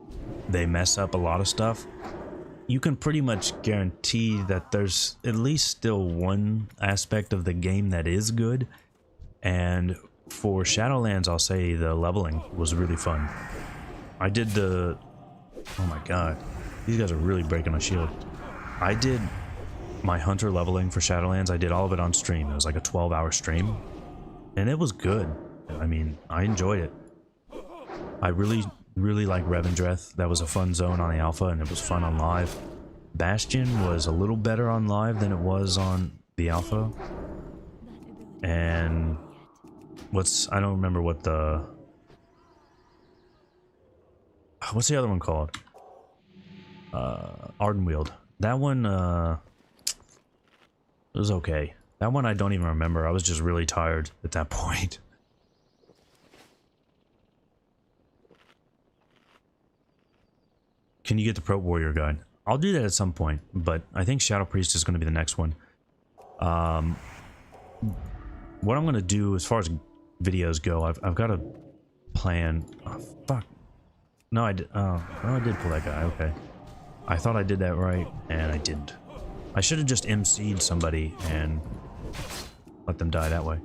they mess up a lot of stuff, you can pretty much guarantee that there's at least still one aspect of the game that is good. And for Shadowlands, I'll say the leveling was really fun. I did the... Oh my god. These guys are really breaking my shield. I did my hunter leveling for Shadowlands. I did all of it on stream. It was like a 12-hour stream. And it was good. I mean, I enjoyed it. I really like Revendreth. That was a fun zone on the alpha, and it was fun on live. Bastion was a little better on live than it was on the alpha. And I don't remember what the... What's the other one called? Ardenweald. That one, it was okay. That one I don't even remember. I was just really tired at that point. Can you get the Pro Warrior guide? I'll do that at some point, but I think Shadow Priest is going to be the next one. What I'm going to do as far as videos go, I've got a plan. Oh, fuck. No, I did. Oh, I did pull that guy. Okay. I thought I did that right, and I didn't. I should have just MC'd somebody and let them die that way.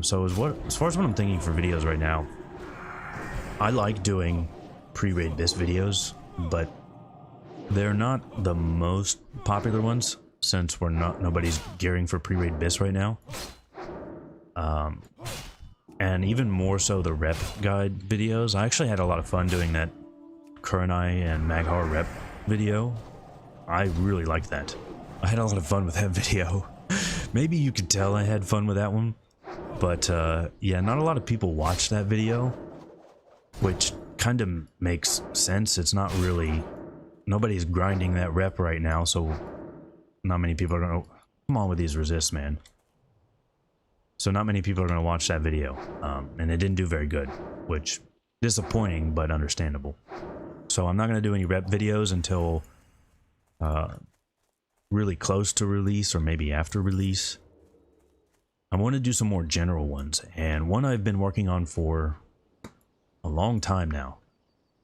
So as far as what I'm thinking for videos right now, I like doing pre-raid BIS videos, but they're not the most popular ones since nobody's gearing for pre-raid BIS right now. And even more so the rep guide videos. I actually had a lot of fun doing that Kurenai and Maghar rep video. I really liked that. I had a lot of fun with that video. Maybe you could tell I had fun with that one. But yeah, not a lot of people watch that video, which kind of makes sense. It's not really... Nobody's grinding that rep right now, so not many people are gonna... Come on with these resists, man. So not many people are gonna watch that video. And it didn't do very good, which... disappointing, but understandable. So I'm not gonna do any rep videos until... really close to release, or maybe after release. I want to do some more general ones, and one I've been working on for a long time now.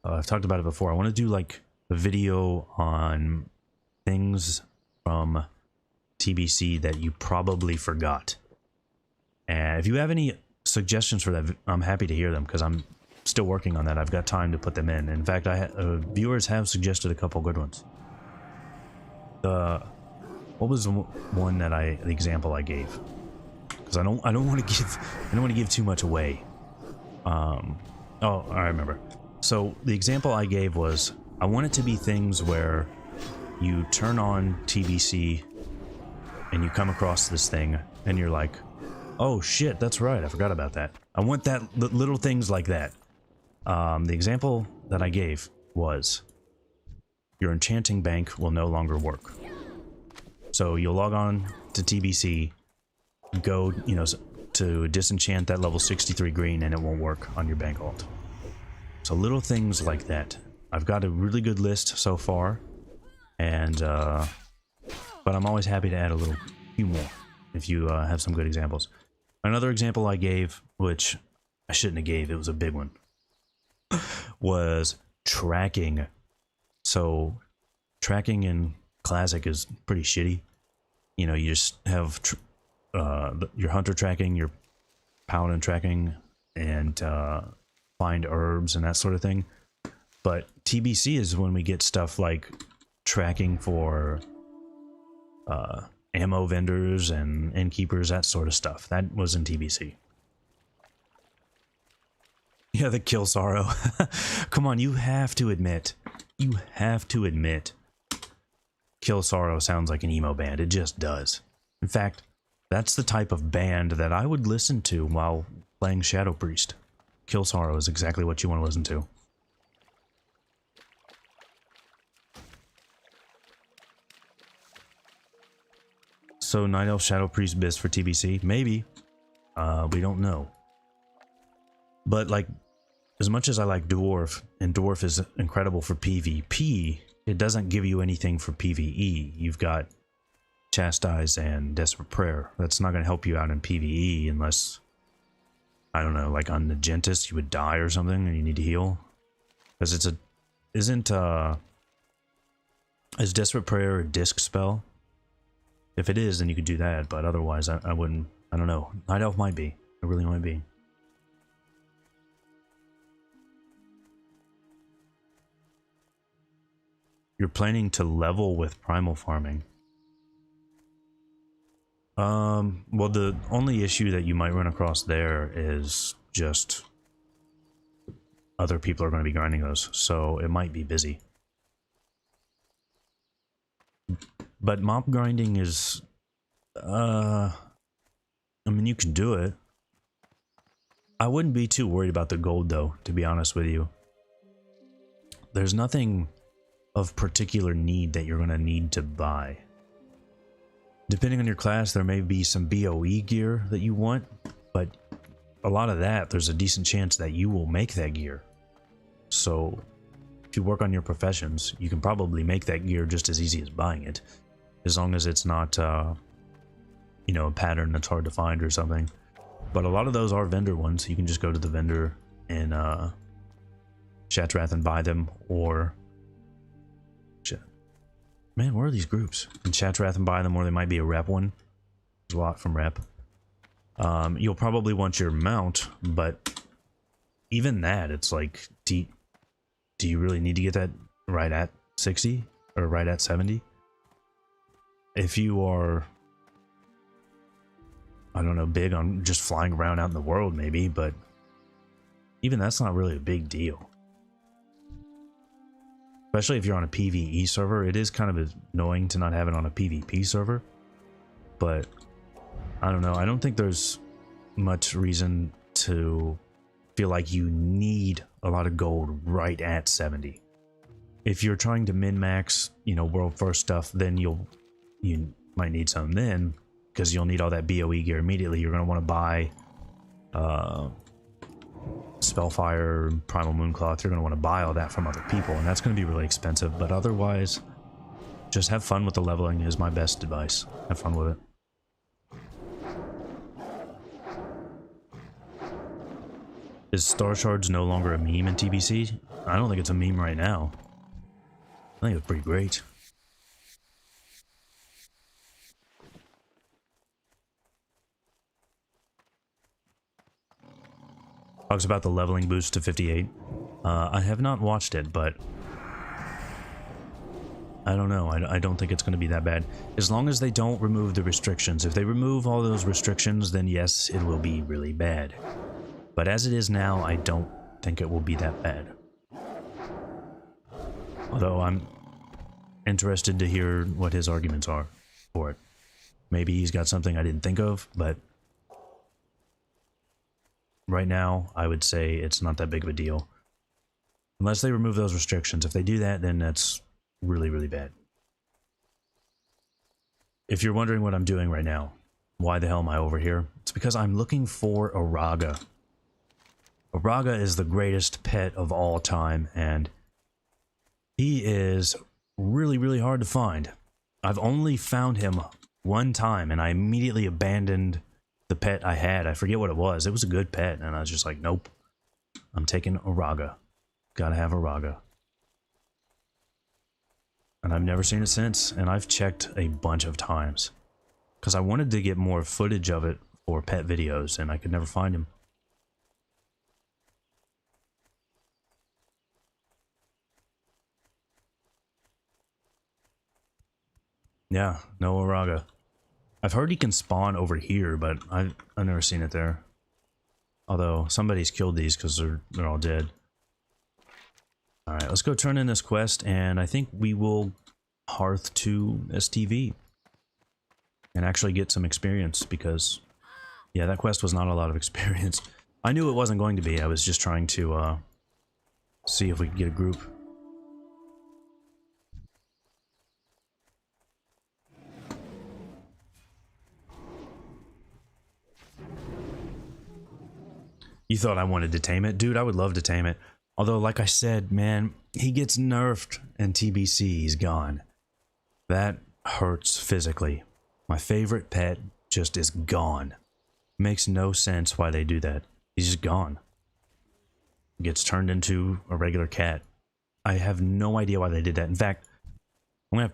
I've talked about it before. I want to do like a video on things from TBC that you probably forgot. And if you have any suggestions for that, I'm happy to hear them, because I'm still working on that. I've got time to put them in. In fact, viewers have suggested a couple good ones. What was the one that the example I gave? Because I don't want to give too much away. Oh, I remember. So the example I gave was, I want it to be things where you turn on TBC and you come across this thing and you're like, oh shit, that's right, I forgot about that. I want that little things like that. The example that I gave was, your enchanting bank will no longer work. So you'll log on to TBC, go, you know, to disenchant that level 63 green, and it won't work on your bank alt. So little things like that. I've got a really good list so far, and but I'm always happy to add a few more if you have some good examples. Another example I gave, which I shouldn't have gave, it was a big one, was tracking. So tracking in Classic is pretty shitty. You know, you just have your hunter tracking, your paladin tracking, and find herbs and that sort of thing. But TBC is when we get stuff like tracking for ammo vendors and innkeepers, that sort of stuff. That was in TBC. Yeah, the kill sorrow. Come on, you have to admit. You have to admit. Kill sorrow sounds like an emo band. It just does. In fact, that's the type of band that I would listen to while playing Shadow Priest. Kill sorrow is exactly what you want to listen to. So Night Elf Shadow Priest Blizz for TBC? Maybe. We don't know. But like, as much as I like Dwarf, and Dwarf is incredible for PvP, it doesn't give you anything for PvE. You've got Chastise and Desperate Prayer. That's not going to help you out in PvE unless, I don't know, like on Nagentis you would die or something and you need to heal. Because it's a, is Desperate Prayer a disc spell? If it is, then you could do that, but otherwise I wouldn't, I don't know. Night Elf might be. It really might be. You're planning to level with primal farming. Well, the only issue that you might run across there is just other people are going to be grinding those, so it might be busy. But mob grinding is, I mean, you can do it. I wouldn't be too worried about the gold, though, to be honest with you. There's nothing of particular need that you're going to need to buy. Depending on your class, there may be some BOE gear that you want, but a lot of that, there's a decent chance that you will make that gear. So, if you work on your professions, you can probably make that gear just as easy as buying it. As long as it's not, you know, a pattern that's hard to find or something. But a lot of those are vendor ones. You can just go to the vendor in Shattrath and buy them, or... Man, where are these groups? In Shattrath and buy them, or they might be a rep one. There's a lot from rep. You'll probably want your mount, but even that, it's like, do you really need to get that right at 60 or right at 70? If you are, I don't know, big on just flying around out in the world, maybe, but even that's not really a big deal. Especially if you're on a PvE server, it is kind of annoying to not have it on a PvP server. But, I don't know, I don't think there's much reason to feel like you need a lot of gold right at 70. If you're trying to min-max, you know, world first stuff, then you might need some then, because you'll need all that BOE gear immediately. You're going to want to buy Spellfire, Primal Mooncloth. You're going to want to buy all that from other people, and that's going to be really expensive. But otherwise, just have fun with the leveling is my best advice. Have fun with it. Is Starshards no longer a meme in TBC? I don't think it's a meme right now. I think it's pretty great. Talks about the leveling boost to 58. I have not watched it, but I don't know. I don't think it's going to be that bad. As long as they don't remove the restrictions. If they remove all those restrictions, then yes, it will be really bad. But as it is now, I don't think it will be that bad. Although I'm interested to hear what his arguments are for it. Maybe he's got something I didn't think of, but right now, I would say it's not that big of a deal. Unless they remove those restrictions. If they do that, then that's really, really bad. If you're wondering what I'm doing right now, why the hell am I over here? It's because I'm looking for Araga. Araga is the greatest pet of all time, and he is really, really hard to find. I've only found him one time, and I immediately abandoned the pet I had. I forget what it was. It was a good pet, and I was just like, nope. I'm taking Araga. Gotta have Araga. And I've never seen it since, and I've checked a bunch of times. Because I wanted to get more footage of it for pet videos, and I could never find him. Yeah, no Araga. I've heard he can spawn over here, but I've never seen it there. Although somebody's killed these because they're all dead. All right, let's go turn in this quest, and I think we will hearth to STV and actually get some experience because, yeah, that quest was not a lot of experience. I knew it wasn't going to be. I was just trying to see if we could get a group. You thought I wanted to tame it? Dude, I would love to tame it. Although, like I said, man, he gets nerfed and TBC, he's gone. That hurts physically. My favorite pet just is gone. Makes no sense why they do that. He's just gone. Gets turned into a regular cat. I have no idea why they did that. In fact, I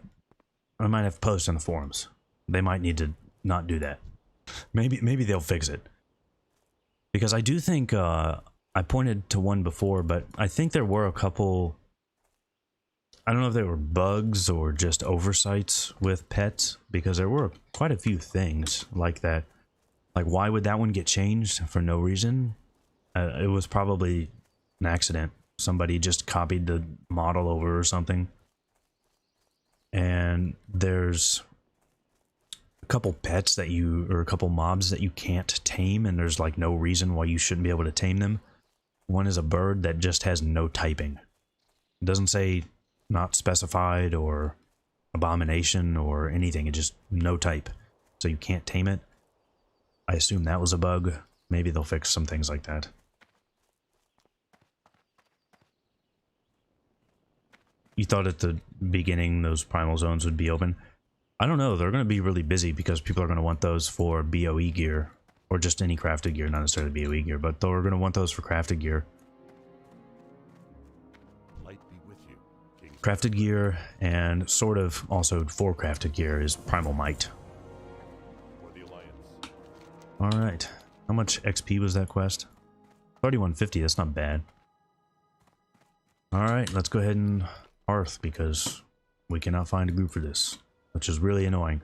might have to post on the forums. They might need to not do that. Maybe they'll fix it. Because I do think, I pointed to one before, but I think there were a couple, I don't know if they were bugs or just oversights with pets, because there were quite a few things like that. Like, why would that one get changed for no reason? It was probably an accident. Somebody just copied the model over or something. And there's a couple pets that or a couple mobs that you can't tame, and there's like no reason why you shouldn't be able to tame them. One is a bird that just has no typing. It doesn't say not specified or abomination or anything. It just no type. So you can't tame it. I assume that was a bug. Maybe they'll fix some things like that. You thought at the beginning those primal zones would be open? I don't know. They're going to be really busy because people are going to want those for BOE gear. Or just any crafted gear, not necessarily BOE gear, but they're going to want those for crafted gear. Light be with you, King. Crafted gear, and sort of also for crafted gear, is Primal Might. For the Alliance. Alright. How much XP was that quest? 3150, that's not bad. Alright, let's go ahead and hearth, because we cannot find a group for this, which is really annoying.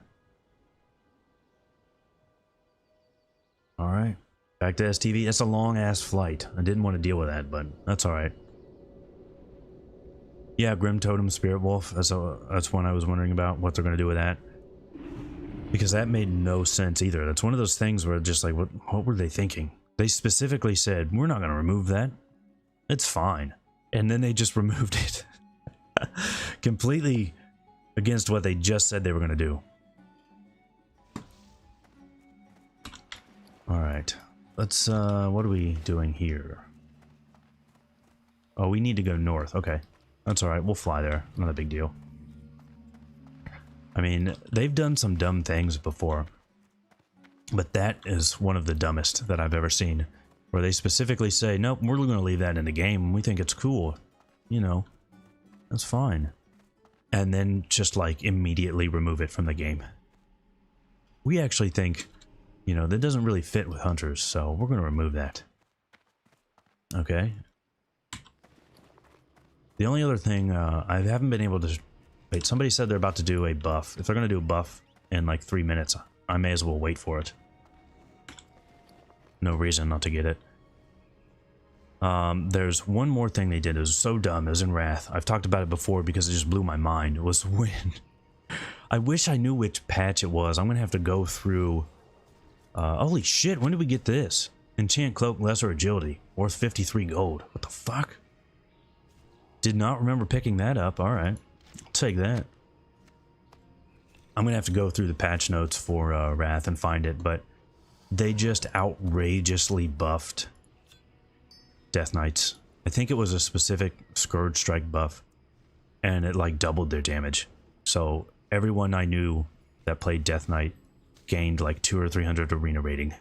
Alright, back to STV. That's a long-ass flight. I didn't want to deal with that, but that's alright. Yeah, Grim Totem, Spirit Wolf. That's one I was wondering about, what they're going to do with that. Because that made no sense either. That's one of those things where just like, what were they thinking? They specifically said, we're not going to remove that. It's fine. And then they just removed it. Completely against what they just said they were going to do. Alright, let's, what are we doing here? Oh, we need to go north. Okay, that's alright, we'll fly there. Not a big deal. I mean, they've done some dumb things before. But that is one of the dumbest that I've ever seen. Where they specifically say, nope, we're going to leave that in the game. We think it's cool. You know, that's fine. And then just, like, immediately remove it from the game. We actually think, you know, that doesn't really fit with hunters, so we're going to remove that. Okay. The only other thing, I haven't been able to... Wait, somebody said they're about to do a buff. If they're going to do a buff in like 3 minutes, I may as well wait for it. No reason not to get it. There's one more thing they did. It was so dumb. It was in Wrath. I've talked about it before because it just blew my mind. It was when... I wish I knew which patch it was. I'm going to have to go through... holy shit, when did we get this? Enchant Cloak, Lesser Agility. Worth 53 gold. What the fuck? Did not remember picking that up. Alright. I'll take that. I'm going to have to go through the patch notes for Wrath and find it, but they just outrageously buffed Death Knights. I think it was a specific Scourge Strike buff, and it like doubled their damage. So everyone I knew that played Death Knight gained like 200 or 300 arena rating.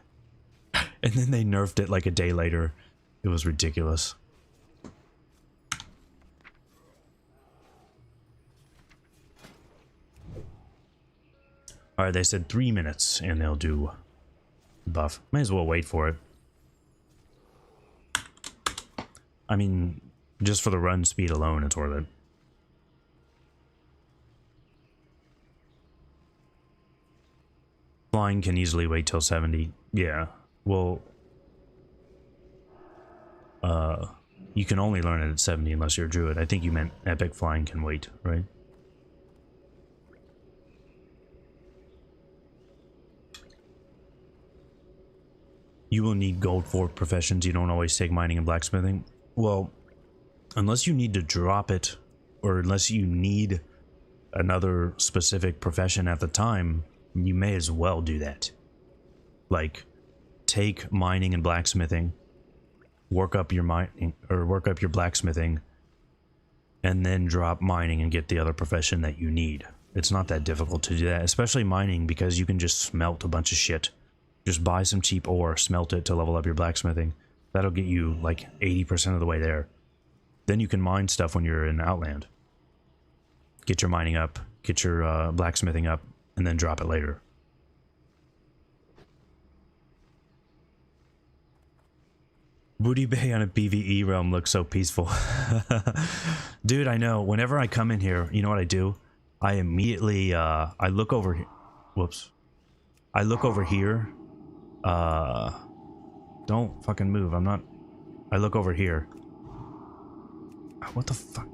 And then they nerfed it like a day later. It was ridiculous. Alright, they said 3 minutes and they'll do buff. May as well wait for it. I mean, just for the run speed alone, it's worth it. flying can easily wait till 70. Yeah. Well, you can only learn it at 70 unless you're a druid. I think you meant epic flying can wait, right? You will need gold for professions. You don't always take mining and blacksmithing. Well, unless you need to drop it, or unless you need another specific profession at the time, you may as well do that. Like, take mining and blacksmithing, work up your mining, or work up your blacksmithing, and then drop mining and get the other profession that you need. It's not that difficult to do that, especially mining, because you can just smelt a bunch of shit. Just buy some cheap ore, smelt it to level up your blacksmithing. That'll get you like 80% of the way there. Then you can mine stuff when you're in Outland. Get your mining up, get your blacksmithing up, and then drop it later. Booty Bay on a PvE realm looks so peaceful. Dude, I know. Whenever I come in here, you know what I do? I immediately, I look over here. Whoops. I look over here. Don't fucking move. I'm not... I look over here. What the fuck?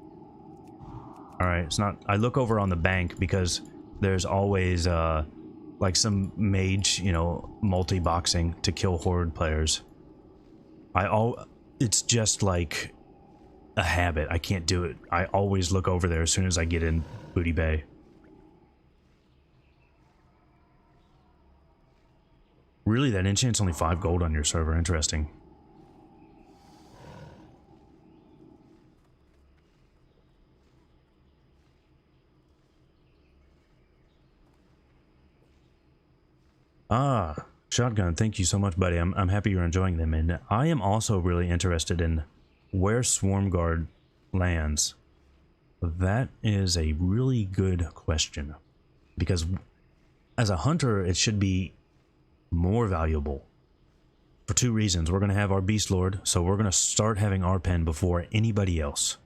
Alright, it's not... I look over on the bank because there's always, like some mage, you know, multi-boxing to kill horde players. It's just like a habit. I can't do it. I always look over there as soon as I get in Booty Bay. Really, that enchant's only 5 gold on your server. Interesting. Ah, Shotgun, thank you so much, buddy. I'm happy you're enjoying them, and I am also really interested in where Swarmguard lands. That is a really good question, because as a hunter, it should be more valuable for 2 reasons. We're going to have our Beast Lord, so we're going to start having our pen before anybody else,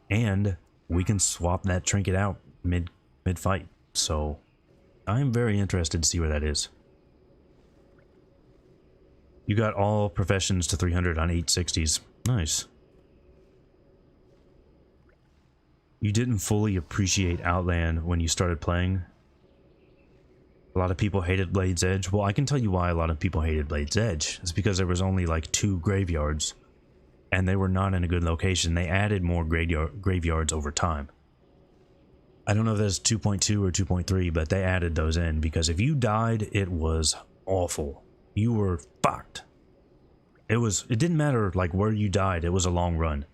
and we can swap that trinket out mid-fight. So I am very interested to see where that is. You got all professions to 300 on 860s. Nice. You didn't fully appreciate Outland when you started playing. A lot of people hated Blade's Edge. Well, I can tell you why a lot of people hated Blade's Edge. It's because there was only like 2 graveyards, and they were not in a good location. They added more graveyards over time. I don't know if that's 2.2 or 2.3, but they added those in, because if you died, it was awful. You were fucked. It didn't matter like where you died, it was a long run.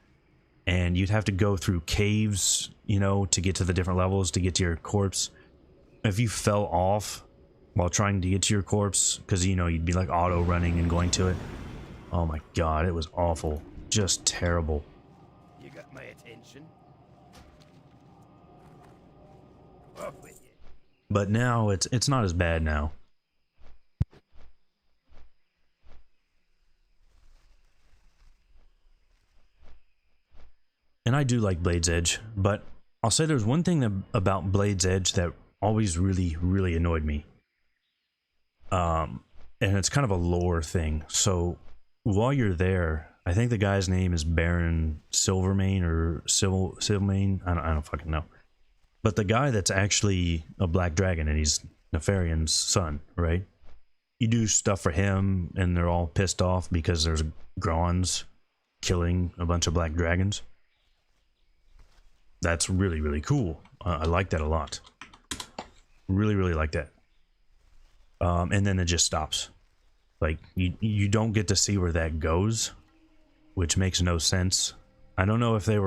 And you'd have to go through caves, you know, to get to the different levels, to get to your corpse. If you fell off while trying to get to your corpse, because, you know, you'd be like auto running and going to it. Oh my god, it was awful. Just terrible. You got my attention. Off with you. But now it's not as bad now. And I do like Blade's Edge, but I'll say there's one thing about Blade's Edge that always really annoyed me. And it's kind of a lore thing. So while you're there, I think the guy's name is Baron Silvermane or Silvermane. I don't fucking know. But the guy that's actually a black dragon, and he's Nefarian's son, right? You do stuff for him, and they're all pissed off because there's Grons killing a bunch of black dragons. That's really cool. I like that a lot. Really like that. And then it just stops. Like, you don't get to see where that goes, which makes no sense. I don't know if they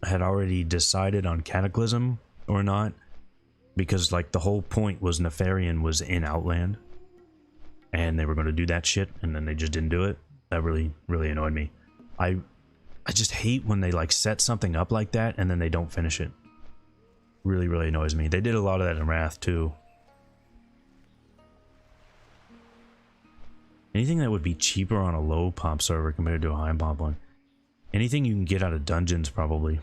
had already decided on Cataclysm or not, because like the whole point was Nefarian was in Outland, and they were going to do that shit, and then they just didn't do it. That really annoyed me. I just hate when they like set something up like that and then they don't finish it. Really annoys me. They did a lot of that in Wrath too. Anything that would be cheaper on a low pop server compared to a high pop one. Anything you can get out of dungeons, probably.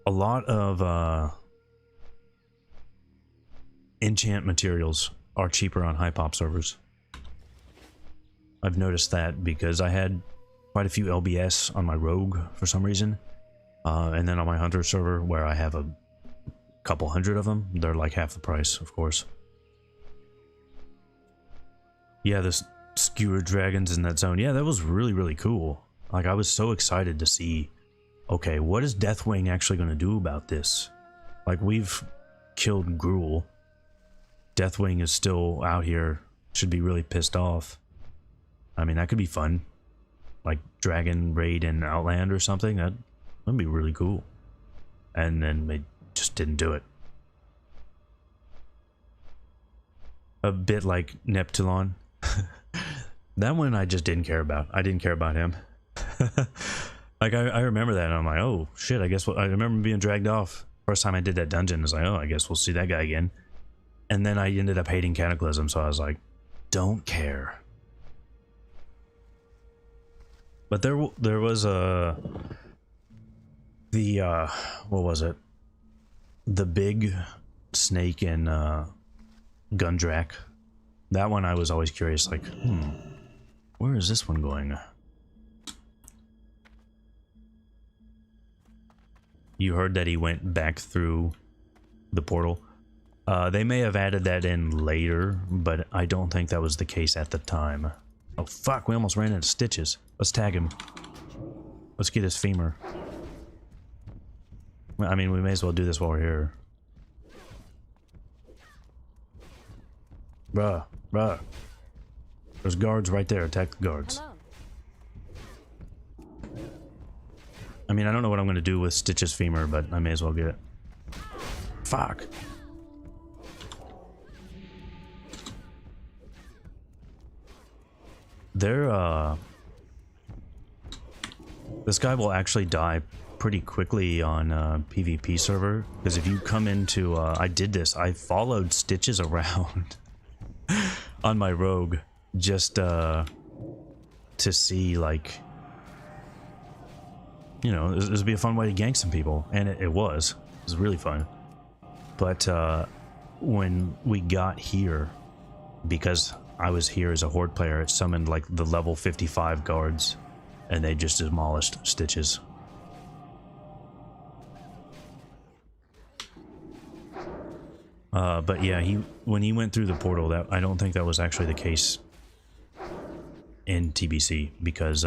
a lot of enchant materials are cheaper on high pop servers. I've noticed that because I had quite a few LBS on my rogue for some reason, and then on my hunter server where I have a couple hundred of them, they're like half the price, of course. Yeah, this skewer dragons in that zone, yeah, that was really, really cool. Like, I was so excited to see, okay, what is Deathwing actually going to do about this? Like, we've killed Gruul. Deathwing is still out here, should be really pissed off. I mean, that could be fun. Like, Dragon Raid in Outland or something, that'd be really cool. And then they just didn't do it. A bit like Neptulon. That one I just didn't care about. I didn't care about him. Like, I remember that, and I'm like, oh, shit, I guess I remember being dragged off. First time I did that dungeon, I was like, oh, I guess we'll see that guy again. And then I ended up hating Cataclysm, so I was like, don't care. But there was what was it? The big snake in Gundrak. That one I was always curious, like, where is this one going? You heard that he went back through the portal. They may have added that in later, but I don't think that was the case at the time. Oh fuck, we almost ran into Stitches. Let's tag him. Let's get his femur. I mean, we may as well do this while we're here. Bruh. There's guards right there. Attack the guards. Hello. I mean, I don't know what I'm going to do with Stitch's femur, but I may as well get it. Fuck. This guy will actually die pretty quickly on PvP server, because if you come into I did this, I followed Stitches around on my rogue just to see, like, you know, this would be a fun way to gank some people, and it was really fun. But when we got here, because I was here as a horde player, it summoned like the level 55 guards, and they just demolished Stitches. But yeah, when he went through the portal, that I don't think that was actually the case in TBC, because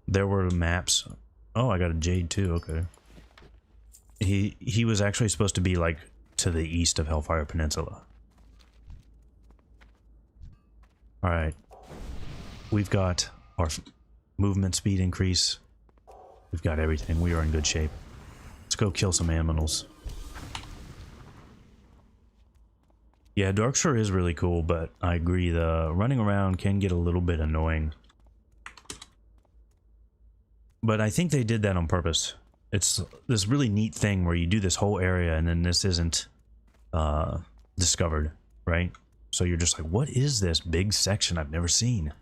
there were maps. Oh, I got a Jade too. Okay. He was actually supposed to be like to the east of Hellfire Peninsula. All right, we've got our movement speed increase. We've got everything. We are in good shape. Let's go kill some aminals. Yeah, Darkshore is really cool, but I agree, the running around can get a little bit annoying. But I think they did that on purpose. It's this really neat thing where you do this whole area and then this isn't discovered, right? So you're just like, what is this big section I've never seen?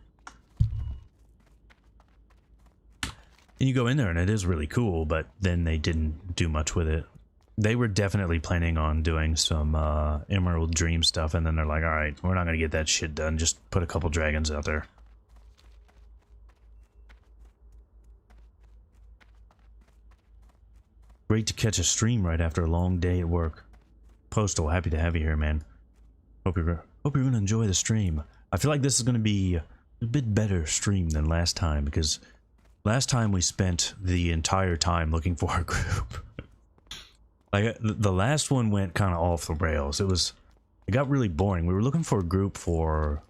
And you go in there and it is really cool, but then they didn't do much with it. They were definitely planning on doing some Emerald Dream stuff, and then they're like, alright, we're not going to get that shit done, just put a couple dragons out there. Great to catch a stream right after a long day at work. Postal, happy to have you here, man. Hope you're going to enjoy the stream. I feel like this is going to be a bit better stream than last time, because last time we spent the entire time looking for a group. Like, the last one went kind of off the rails. It got really boring. We were looking for a group for...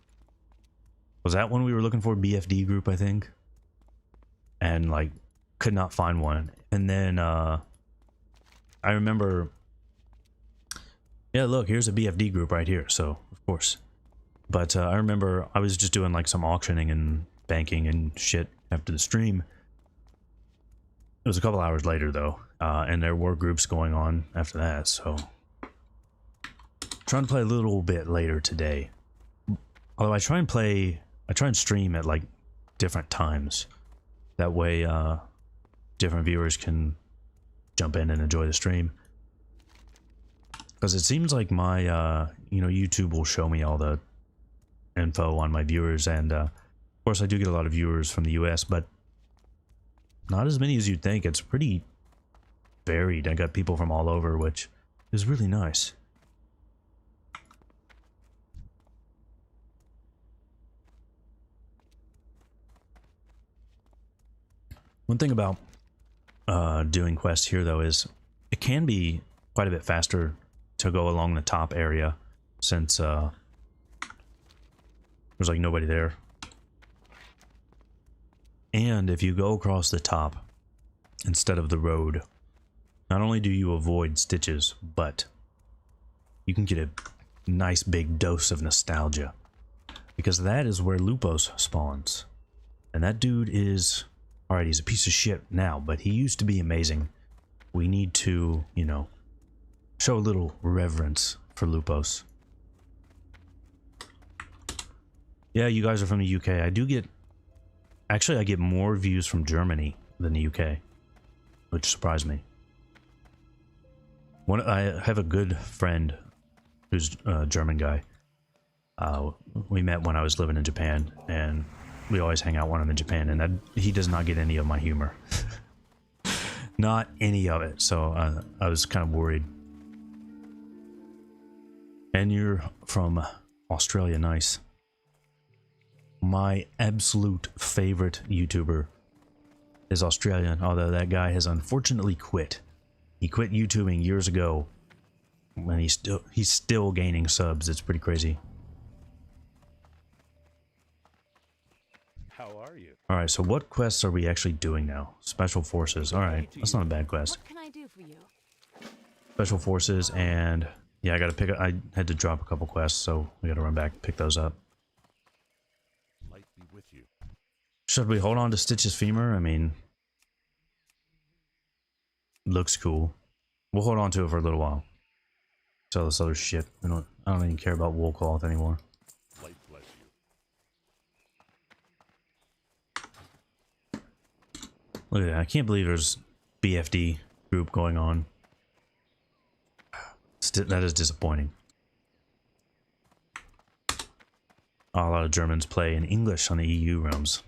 Was that when we were looking for a BFD group, I think? And, like, could not find one. And then, I remember... Yeah, look, here's a BFD group right here, so, of course. But, I remember I was just doing, like, some auctioning and banking and shit after the stream. It was a couple hours later, though. And there were groups going on after that, so trying to play a little bit later today. Although I try and stream at like different times. That way different viewers can jump in and enjoy the stream. Because it seems like my, you know, YouTube will show me all the info on my viewers, and of course I do get a lot of viewers from the US, but not as many as you'd think. It's pretty varied. I got people from all over, which is really nice. One thing about doing quests here, though, is it can be quite a bit faster to go along the top area, since there's like nobody there. And if you go across the top instead of the road, not only do you avoid stitches, but you can get a nice big dose of nostalgia, because that is where Lupos spawns. And that dude is, alright, he's a piece of shit now, but he used to be amazing. We need to, you know, show a little reverence for Lupos. Yeah, you guys are from the UK. I do get, actually I get more views from Germany than the UK, which surprised me. I have a good friend who's a German guy. We met when I was living in Japan, and we always hang out when I'm in Japan, and he does not get any of my humor. Not any of it, so I was kind of worried. And you're from Australia, nice. My absolute favorite YouTuber is Australian, although that guy has unfortunately quit. He quit YouTubing years ago, and he's still gaining subs. It's pretty crazy. How are you? All right, so what quests are we actually doing now? Special Forces. All right, that's not a bad quest. What can I do for you? Special Forces, and yeah, I got to pick up. I had to drop a couple quests, so we got to run back and pick those up. Light be with you. Should we hold on to Stitch's femur? I mean, looks cool. We'll hold on to it for a little while. Sell this other shit. I don't even care about wool cloth anymore. Light bless you. Look at that. I can't believe there's BFD group going on. That is disappointing. A lot of Germans play in English on the EU realms.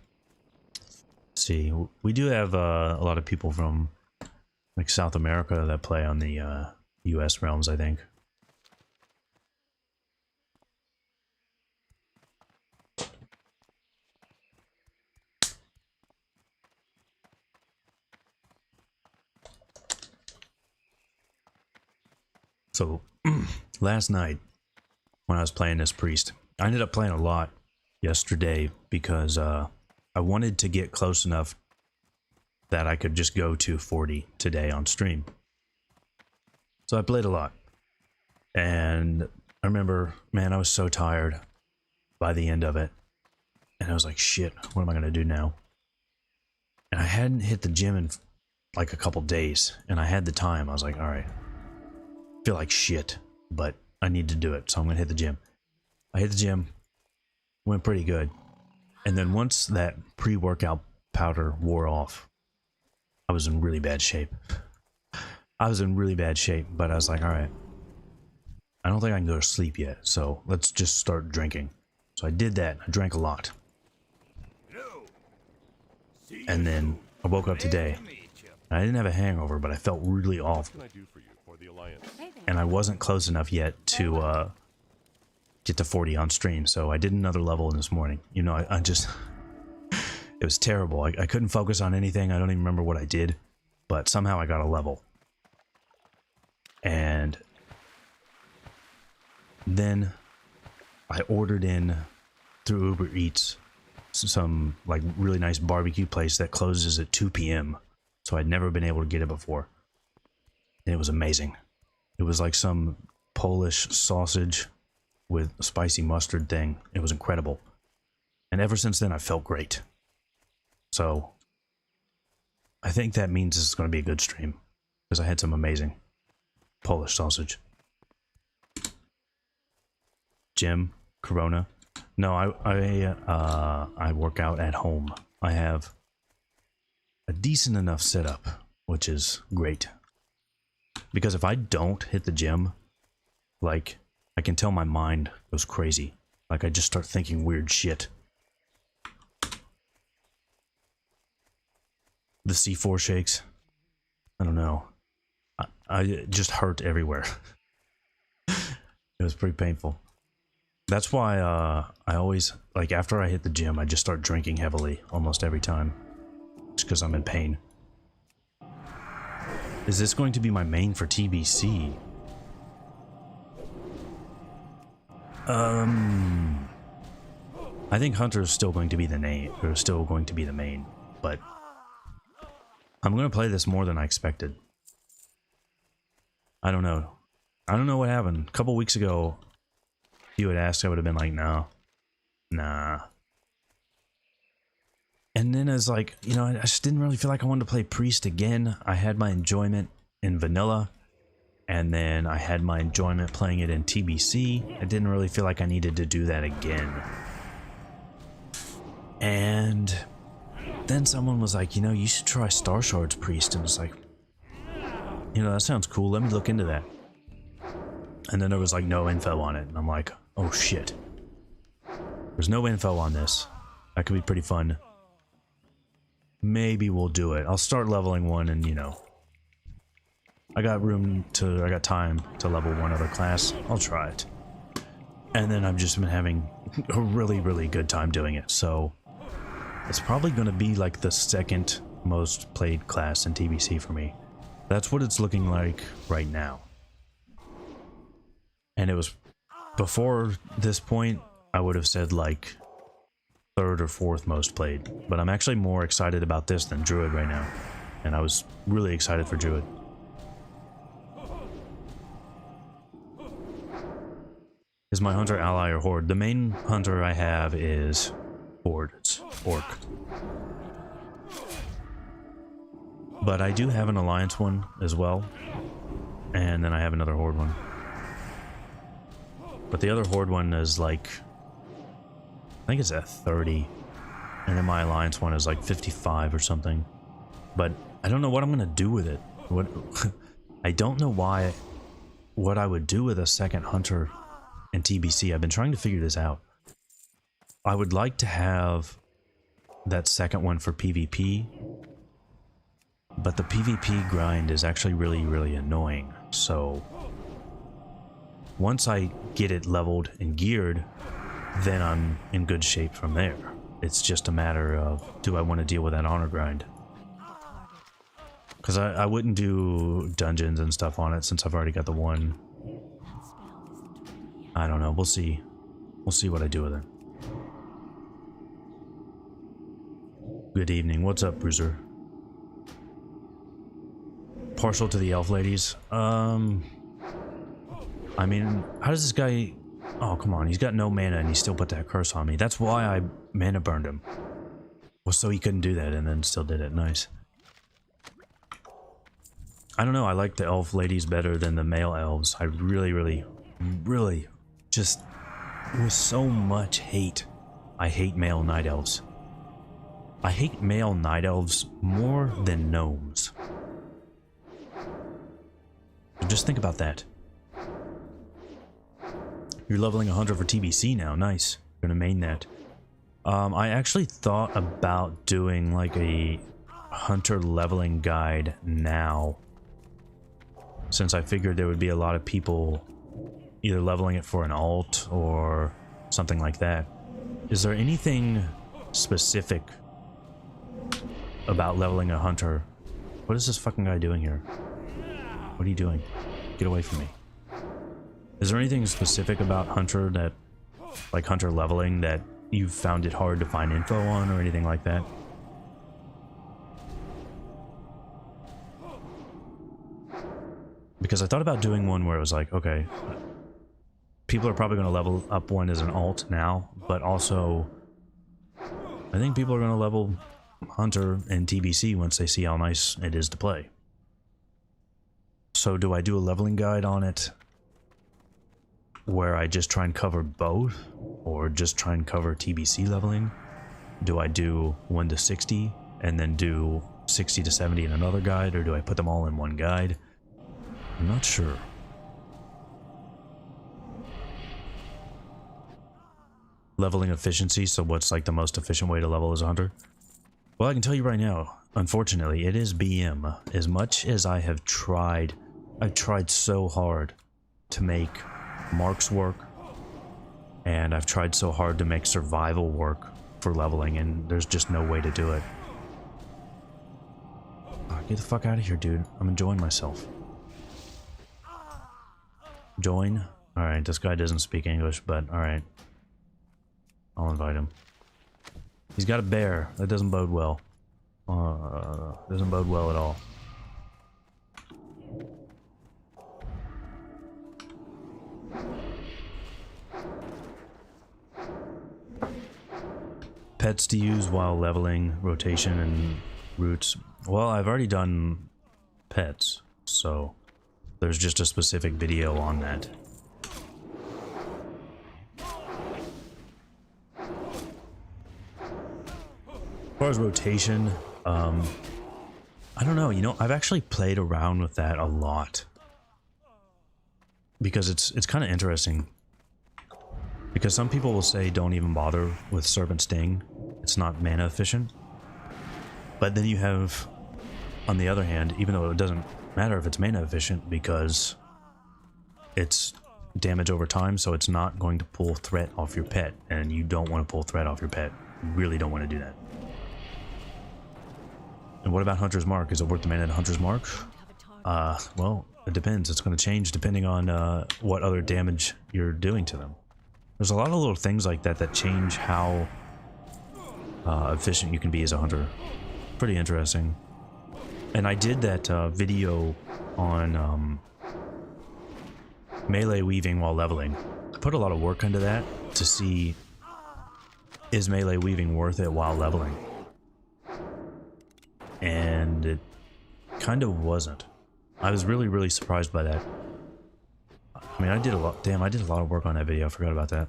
Let's see, we do have a lot of people from like South America that play on the US realms, I think. So, last night, when I was playing this priest, I ended up playing a lot yesterday because I wanted to get close enough that I could just go to 40 today on stream. So I played a lot. And I remember, man, I was so tired by the end of it. And I was like, shit, what am I going to do now? And I hadn't hit the gym in like a couple days. And I had the time. I was like, all right. Feel like shit, but I need to do it, so I'm gonna hit the gym. I hit the gym, went pretty good, and then once that pre-workout powder wore off, I was in really bad shape. I was in really bad shape, but I was like, all right, I don't think I can go to sleep yet, so let's just start drinking. So I did that. I drank a lot, and then I woke up today. I didn't have a hangover, but I felt really off. What can I do for you or the Alliance? And I wasn't close enough yet to get to 40 on stream, so I did another level this morning. You know, I just... It was terrible. I couldn't focus on anything. I don't even remember what I did, but somehow I got a level. And then I ordered in through Uber Eats some like really nice barbecue place that closes at 2 p.m. So I'd never been able to get it before. And it was amazing. It was like some Polish sausage with a spicy mustard thing. It was incredible. And ever since then, I felt great. So I think that means it's going to be a good stream, because I had some amazing Polish sausage. Gym, Corona. No, I work out at home. I have a decent enough setup, which is great. because if I don't hit the gym, like, I can tell my mind goes crazy. Like, I just start thinking weird shit. The C4 shakes. I don't know. I just hurt everywhere. It was pretty painful. That's why I always, like, after I hit the gym, I just start drinking heavily almost every time. Just because I'm in pain. Is this going to be my main for TBC? I think Hunter is still going to be the name, or still going to be the main, but I'm going to play this more than I expected. I don't know. I don't know what happened. A couple weeks ago, if you had asked, I would have been like, no. Nah. And then it's like, you know, I just didn't really feel like I wanted to play Priest again. I had my enjoyment in Vanilla, and then I had my enjoyment playing it in TBC. I didn't really feel like I needed to do that again. And then someone was like, you know, you should try Starshards Priest. And it's like, you know, that sounds cool. Let me look into that. And then there was like no info on it. And I'm like, oh shit. There's no info on this. That could be pretty fun. Maybe we'll do it. I'll start leveling one and, you know, I got time to level one other class. I'll try it. And then I've just been having a really, really good time doing it. So it's probably going to be like the second most played class in TBC for me. That's what it's looking like right now. And it was before this point, I would have said like third or fourth most played. But I'm actually more excited about this than Druid right now. And I was really excited for Druid. Is my hunter ally or horde? The main hunter I have is horde. It's orc. But I do have an alliance one as well. And then I have another horde one. But the other horde one is like, I think it's at 30. And then my alliance one is like 55 or something. But I don't know what I'm going to do with it. I don't know what I would do with a second hunter in TBC. I've been trying to figure this out. I would like to have that second one for PvP. But the PvP grind is actually really, really annoying. So once I get it leveled and geared, then I'm in good shape from there. It's just a matter of, do I want to deal with that honor grind? Because I wouldn't do dungeons and stuff on it since I've already got the one. I don't know. We'll see. We'll see what I do with it. Good evening. What's up, Bruiser? Partial to the elf ladies. I mean, how does this guy... Oh, come on. He's got no mana and he still put that curse on me. That's why I mana burned him. Well, so he couldn't do that and then still did it. Nice. I don't know. I like the elf ladies better than the male elves. I really, really, really just... with so much hate. I hate male night elves. I hate male night elves more than gnomes. Just think about that. You're leveling 100 for TBC now. Nice. You're gonna main that. I actually thought about doing like a hunter leveling guide now, since I figured there would be a lot of people either leveling it for an alt or something like that. Is there anything specific about leveling a hunter? What is this fucking guy doing here? What are you doing? Get away from me. Is there anything specific about hunter that, like hunter leveling, that you've found it hard to find info on or anything like that? Because I thought about doing one where it was like, okay, people are probably going to level up one as an alt now, but also I think people are going to level hunter in TBC once they see how nice it is to play. So do I do a leveling guide on it where I just try and cover both, or just try and cover TBC leveling? Do I do 1 to 60 and then do 60 to 70 in another guide, or do I put them all in one guide? I'm not sure. Leveling efficiency, so what's like the most efficient way to level as a hunter? Well, I can tell you right now, unfortunately, it is BM. As much as I've tried so hard to make marks work, and I've tried so hard to make survival work for leveling, and there's just no way to do it. Oh, get the fuck out of here, dude. I'm enjoying myself. Join? Alright, this guy doesn't speak English, but alright. I'll invite him. He's got a bear. That doesn't bode well. Doesn't bode well at all. Pets to use while leveling, rotation, and roots. Well, I've already done pets, so there's just a specific video on that. As far as rotation, I don't know, you know, I've actually played around with that a lot. Because it's kind of interesting. Because some people will say don't even bother with Serpent Sting. It's not mana efficient. But then you have, on the other hand, even though it doesn't matter if it's mana efficient because it's damage over time, so it's not going to pull threat off your pet. And you don't want to pull threat off your pet. You really don't want to do that. And what about Hunter's Mark? Is it worth the mana in Hunter's Mark? Well, it depends. It's going to change depending on what other damage you're doing to them. There's a lot of little things like that that change how efficient you can be as a hunter. Pretty interesting. And I did that video on melee weaving while leveling. I put a lot of work into that to see, is melee weaving worth it while leveling? And it kind of wasn't. I was really, really surprised by that. I mean, I did a lot. Damn, I did a lot of work on that video. I forgot about that.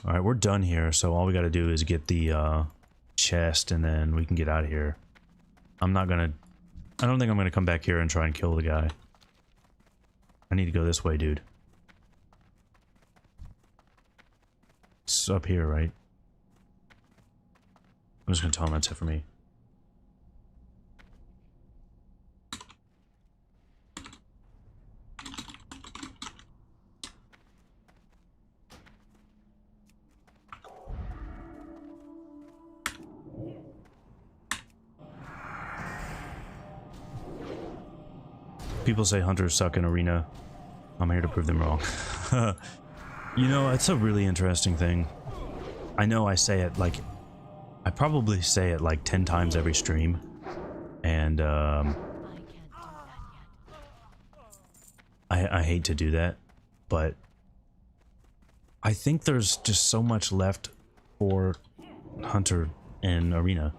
Alright, we're done here, so all we gotta do is get the chest, and then we can get out of here. I don't think I'm gonna come back here and try and kill the guy. I need to go this way, dude. It's up here, right? I'm just gonna tell him that's it for me. People say hunters suck in arena. I'm here to prove them wrong. You know, it's a really interesting thing. I know I say it like... I probably say it like 10 times every stream. And, I hate to do that. But... I think there's just so much left for hunter in arena.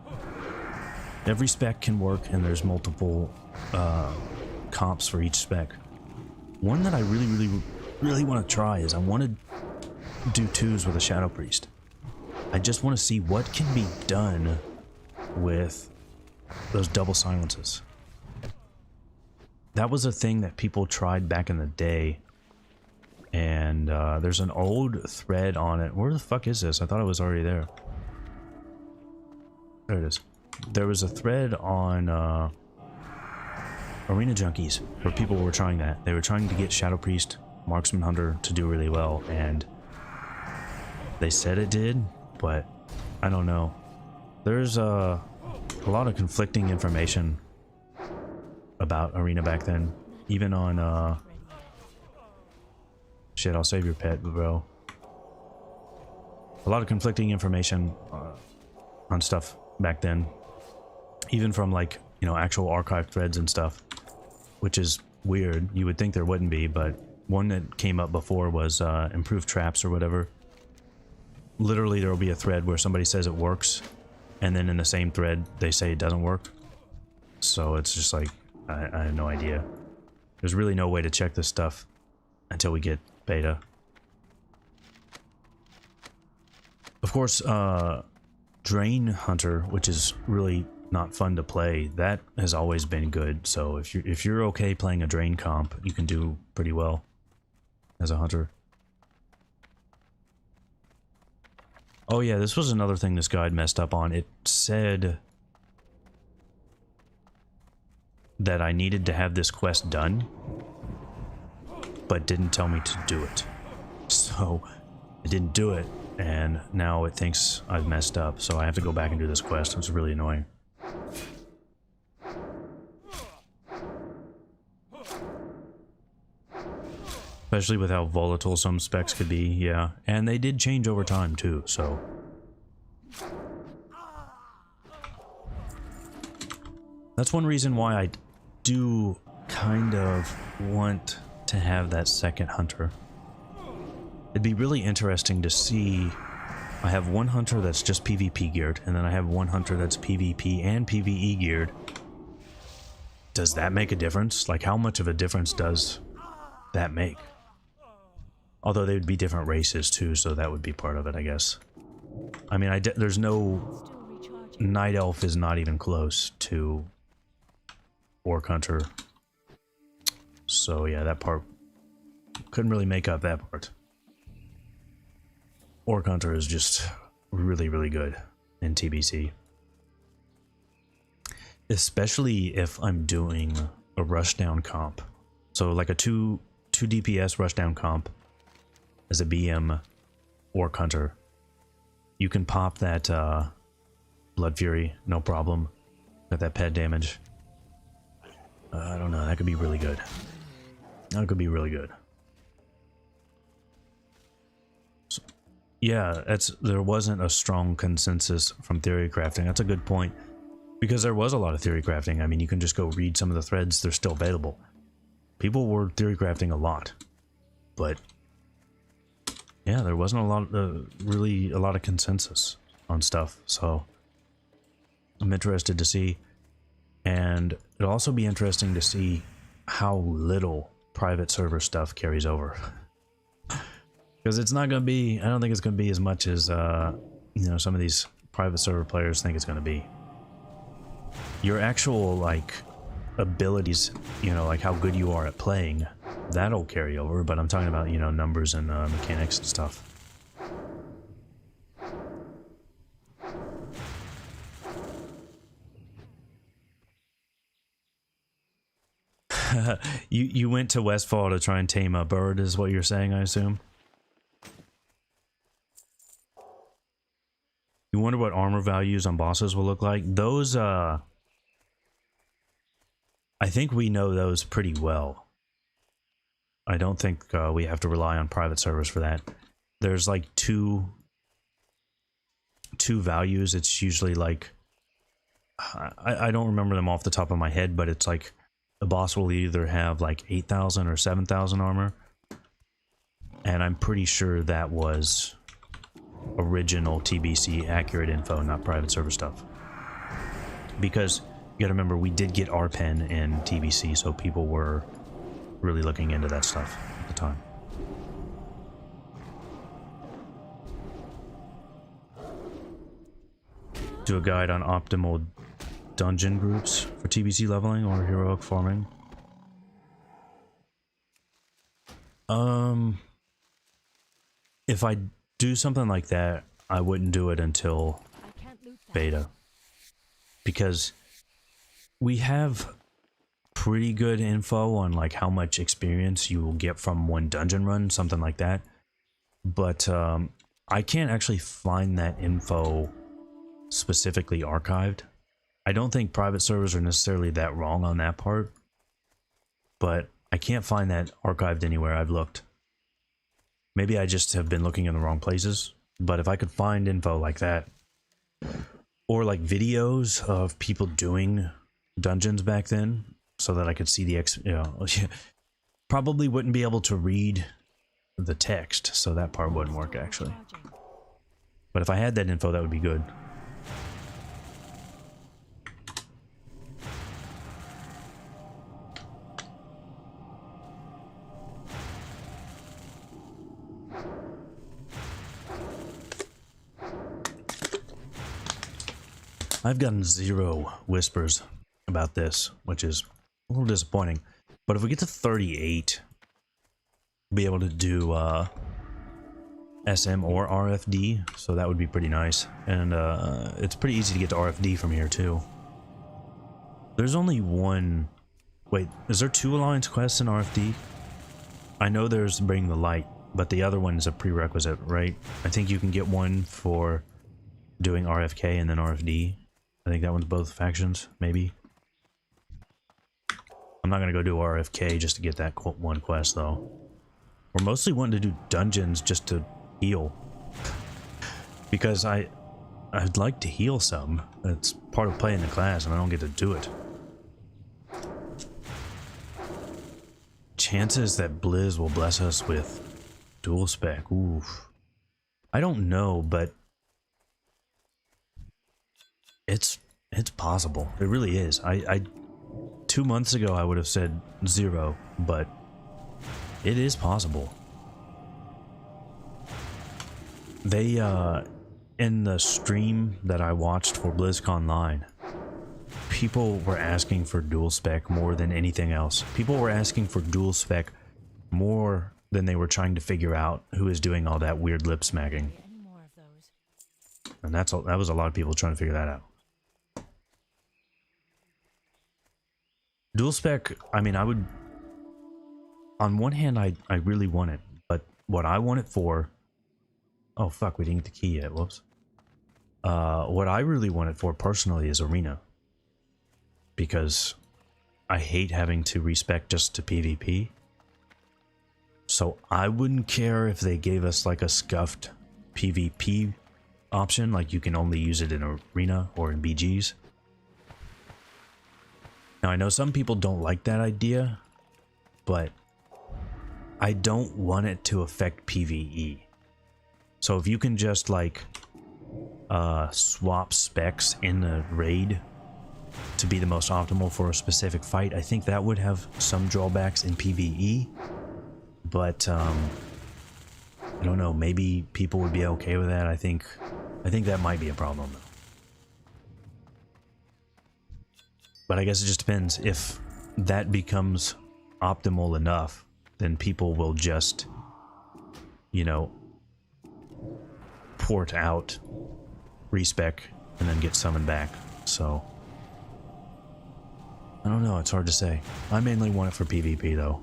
Every spec can work, and there's multiple, comps for each spec. One that I really want to try is I want to do twos with a Shadow Priest. I just want to see what can be done with those double silences. That was a thing that people tried back in the day, and there's an old thread on it. Where the fuck is this? I thought it was already there. There it is. There was a thread on Arena Junkies where people were trying that. They were trying to get Shadow Priest, Marksman Hunter to do really well, and they said it did, but I don't know. There's a lot of conflicting information about Arena back then. Even on, shit, I'll save your pet, bro. A lot of conflicting information on stuff back then. Even from, like, you know, actual archive threads and stuff. Which is weird. You would think there wouldn't be, but one that came up before was improved traps or whatever. Literally, there will be a thread where somebody says it works, and then in the same thread, they say it doesn't work. So it's just like, I have no idea. There's really no way to check this stuff until we get beta. Of course, Drain Hunter, which is really not fun to play, that has always been good. So if you're okay playing a drain comp, you can do pretty well as a hunter. Oh yeah, this was another thing this guide messed up on. It said that I needed to have this quest done, but didn't tell me to do it. So I didn't do it, and now it thinks I've messed up, so I have to go back and do this quest, which is really annoying. Especially with how volatile some specs could be, yeah. And they did change over time too, so. That's one reason why I do kind of want to have that second hunter. It'd be really interesting to see. I have one hunter that's just PvP geared, and then I have one hunter that's PvP and PvE geared. Does that make a difference? Like, how much of a difference does that make? Although they would be different races too, so that would be part of it, I guess. I mean, there's no... Night Elf is not even close to Orc Hunter. So yeah, that part... Couldn't really make up that part. Orc Hunter is just really, really good in TBC. Especially if I'm doing a rushdown comp. So like a 2 DPS rushdown comp as a BM Orc Hunter. You can pop that Blood Fury, no problem. Got that pet damage. I don't know, that could be really good. That could be really good. So, yeah, there wasn't a strong consensus from theory crafting. That's a good point. Because there was a lot of theory crafting. I mean, you can just go read some of the threads, they're still available. People were theory crafting a lot. But yeah, there wasn't a lot, really a lot of consensus on stuff, so I'm interested to see. And it'll also be interesting to see how little private server stuff carries over. Because it's not going to be, I don't think it's going to be as much as, you know, some of these private server players think it's going to be. Your actual, like, abilities, you know, like how good you are at playing, that'll carry over, but I'm talking about, you know, numbers and mechanics and stuff. You went to Westfall to try and tame a bird, is what you're saying, I assume? You wonder what armor values on bosses will look like? Those, I think we know those pretty well. I don't think we have to rely on private servers for that. There's like two values. It's usually like, I don't remember them off the top of my head, but it's like the boss will either have like 8,000 or 7,000 armor. And I'm pretty sure that was original TBC accurate info, not private server stuff. Because you gotta remember, we did get RPen in TBC, so people were really looking into that stuff at the time. Do a guide on optimal dungeon groups for TBC leveling or heroic farming. If I do something like that, I wouldn't do it until beta. Because we have pretty good info on like how much experience you will get from one dungeon run, something like that. But I can't actually find that info specifically archived. I don't think private servers are necessarily that wrong on that part, but I can't find that archived anywhere I've looked. Maybe I just have been looking in the wrong places, but if I could find info like that, or like videos of people doing dungeons back then, so that I could see the probably wouldn't be able to read the text, so that part wouldn't work actually. But if I had that info, that would be good. I've gotten 0 whispers about this, which is a little disappointing. But if we get to 38, we'll be able to do SM or RFD, so that would be pretty nice. And it's pretty easy to get to RFD from here too. There's only one... Wait, is there 2 Alliance quests in RFD? I know there's Bring the Light, but the other one is a prerequisite, right? I think you can get one for doing RFK and then RFD. I think that one's both factions, maybe. I'm not gonna go do RFK just to get that one quest though. We're mostly wanting to do dungeons just to heal. Because I'd like to heal some. It's part of playing the class and I don't get to do it. Chances that Blizz will bless us with dual spec. Oof. I don't know, but it's possible. It really is. I 2 months ago I would have said 0, but it is possible. They in the stream that I watched for BlizzConline, people were asking for dual spec more than anything else. People were asking for dual spec more than they were trying to figure out who is doing all that weird lip smacking. And that was a lot of people trying to figure that out. Dual spec, I mean, I would... On one hand, I really want it, but what I want it for... Oh, fuck, we didn't get the key yet, whoops. What I really want it for, personally, is Arena. Because I hate having to respec just to PvP. So I wouldn't care if they gave us like a scuffed PvP option, like you can only use it in Arena or in BGs. Now I know some people don't like that idea, but I don't want it to affect PvE. So if you can just like swap specs in the raid to be the most optimal for a specific fight, I think that would have some drawbacks in PvE. But I don't know, maybe people would be okay with that. I think that might be a problem though. But I guess it just depends. If that becomes optimal enough, then people will just, you know, port out, respec, and then get summoned back. So I don't know, it's hard to say. I mainly want it for PvP though.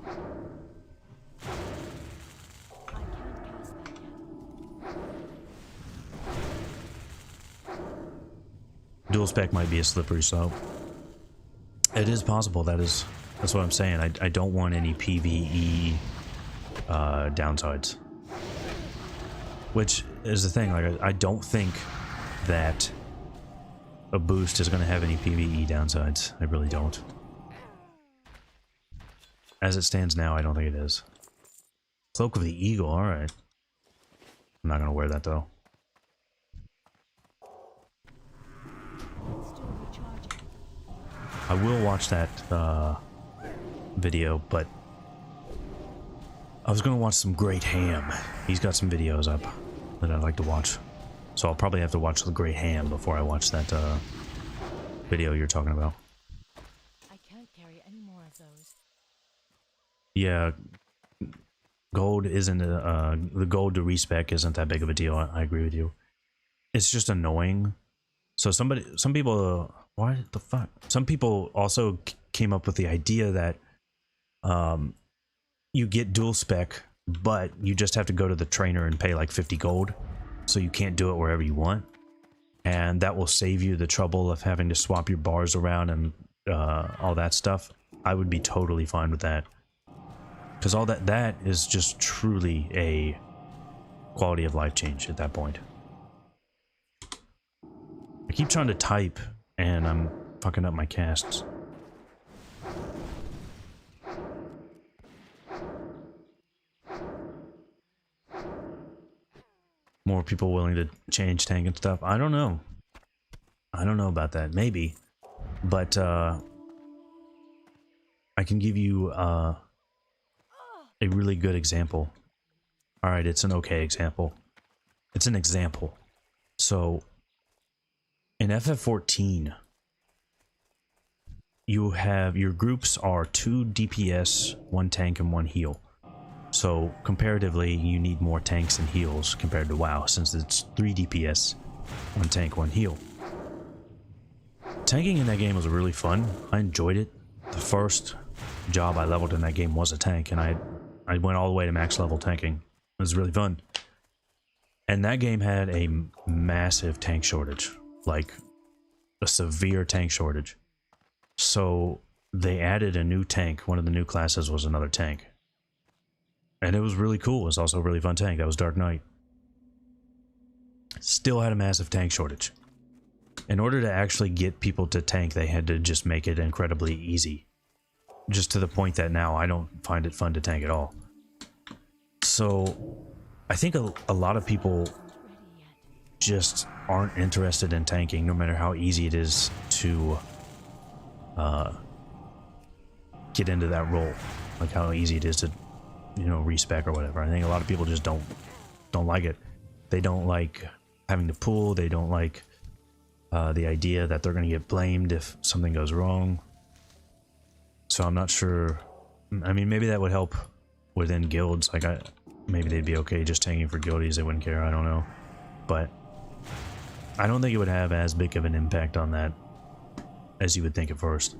Dual spec might be a slippery slope. It is possible. That's what I'm saying. I don't want any PvE downsides. Which is the thing. Like I don't think that a boost is going to have any PvE downsides. I really don't. As it stands now, I don't think it is. Cloak of the Eagle. All right. I'm not going to wear that though. I will watch that video, but I was going to watch some Great Ham. He's got some videos up that I'd like to watch. So I'll probably have to watch the Great Ham before I watch that video you're talking about. I can't carry any more of those. Yeah, gold isn't the gold to respec isn't that big of a deal. I agree with you. It's just annoying. So some people, what the fuck? Some people also came up with the idea that you get dual spec, but you just have to go to the trainer and pay like 50 gold, so you can't do it wherever you want, and that will save you the trouble of having to swap your bars around and all that stuff. I would be totally fine with that, because all that is just truly a quality of life change at that point. I keep trying to type and I'm fucking up my casts. More people willing to change tank and stuff. I don't know. I don't know about that. Maybe. But I can give you a really good example. Alright, it's an okay example. It's an example. So In FF14, you have your groups are 2 DPS, 1 tank, and 1 heal. So comparatively, you need more tanks and heals compared to WoW, since it's 3 DPS, 1 tank, 1 heal. Tanking in that game was really fun. I enjoyed it. The first job I leveled in that game was a tank, and I went all the way to max level tanking. It was really fun. And that game had a massive tank shortage, like a severe tank shortage. So they added a new tank. One of the new classes was another tank. And it was really cool. It was also a really fun tank. That was Dark Knight. Still had a massive tank shortage. In order to actually get people to tank, they had to just make it incredibly easy. Just to the point that now I don't find it fun to tank at all. So I think a lot of people just aren't interested in tanking, no matter how easy it is to get into that role. Like how easy it is to, you know, respec or whatever. I think a lot of people just don't like it. They don't like having to pull. They don't like the idea that they're going to get blamed if something goes wrong. So I'm not sure. I mean, maybe that would help within guilds. Like, maybe they'd be okay just tanking for guildies. They wouldn't care. I don't know. But I don't think it would have as big of an impact on that as you would think at first.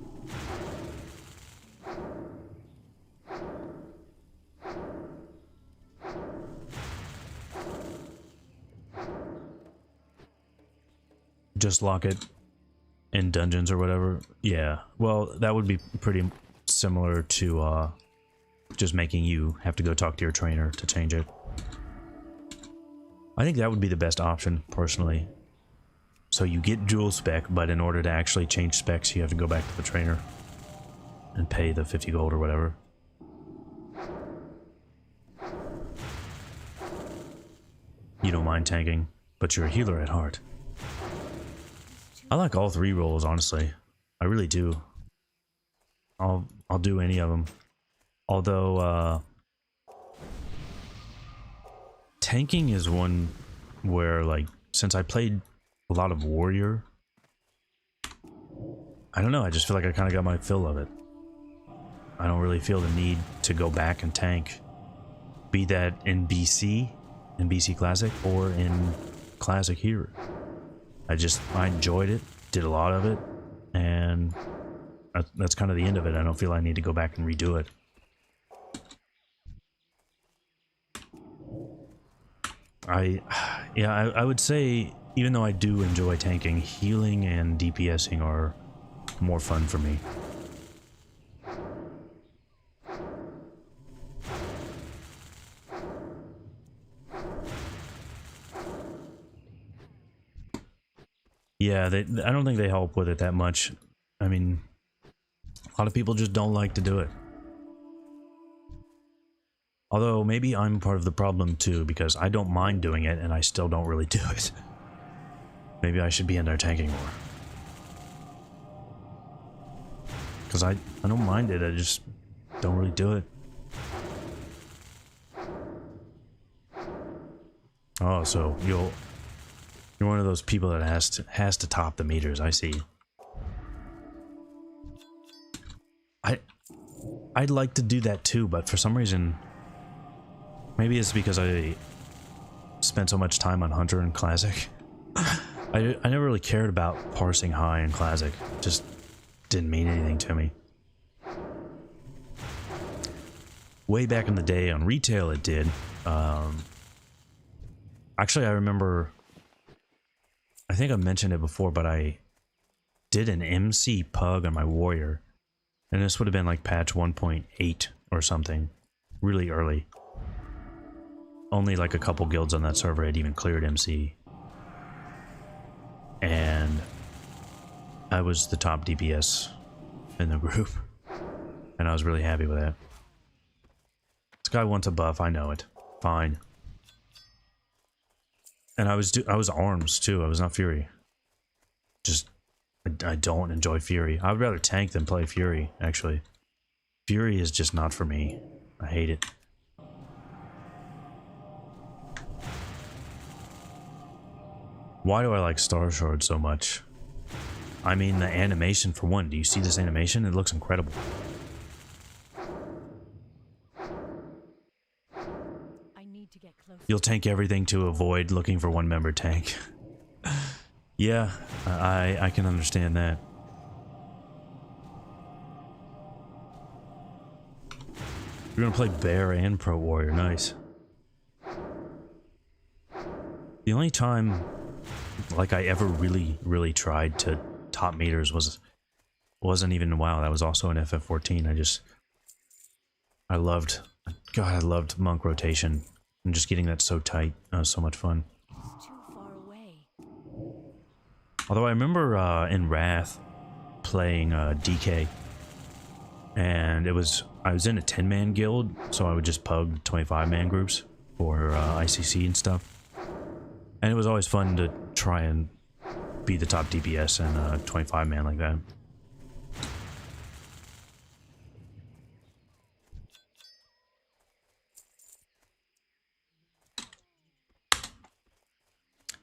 Just lock it in dungeons or whatever. Yeah, well, that would be pretty similar to just making you have to go talk to your trainer to change it. I think that would be the best option, personally. So you get dual spec, but in order to actually change specs, you have to go back to the trainer and pay the 50 gold or whatever. You don't mind tanking, but you're a healer at heart. I like all 3 roles, honestly. I really do. I'll do any of them. Although, tanking is one where, like, since I played a lot of warrior, I don't know, I just feel like I kind of got my fill of it. I don't really feel the need to go back and tank. Be that in BC Classic, or in Classic here. I enjoyed it, did a lot of it, and that's kind of the end of it. I don't feel I need to go back and redo it. I would say, even though I do enjoy tanking, healing and DPSing are more fun for me. Yeah, I don't think they help with it that much. I mean, a lot of people just don't like to do it. Although, maybe I'm part of the problem too, because I don't mind doing it, and I still don't really do it. Maybe I should be in there tanking more. Because I don't mind it, I just don't really do it. Oh, so you're one of those people that has to top the meters, I see. I'd like to do that too, but for some reason, maybe it's because I spent so much time on Hunter in Classic. I never really cared about parsing high in Classic. Just didn't mean anything to me. Way back in the day on retail it did. Actually, I remember, I think I mentioned it before, but I did an MC pug on my warrior. And this would have been like patch 1.8 or something. Really early. Only like a couple guilds on that server had even cleared MC. And I was the top DPS in the group. And I was really happy with that. This guy wants a buff, I know it. Fine. And I was arms too, I was not Fury. Just, I don't enjoy Fury. I would rather tank than play Fury, actually. Fury is just not for me. I hate it. Why do I like Starshards so much? I mean, the animation for one. Do you see this animation? It looks incredible. I need to get closer. You'll tank everything to avoid looking for one member tank. Yeah, I can understand that. You're gonna play Bear and Pro Warrior, nice. The only time like I ever really tried to top meters wasn't even in WoW. That was also in FF14. I loved monk rotation and just getting that so tight. That was so much fun. It's too far away. Although I remember in Wrath playing DK, and I was in a 10-man guild, so I would just pug 25-man groups for ICC and stuff. And it was always fun to try and be the top DPS in a 25-man like that.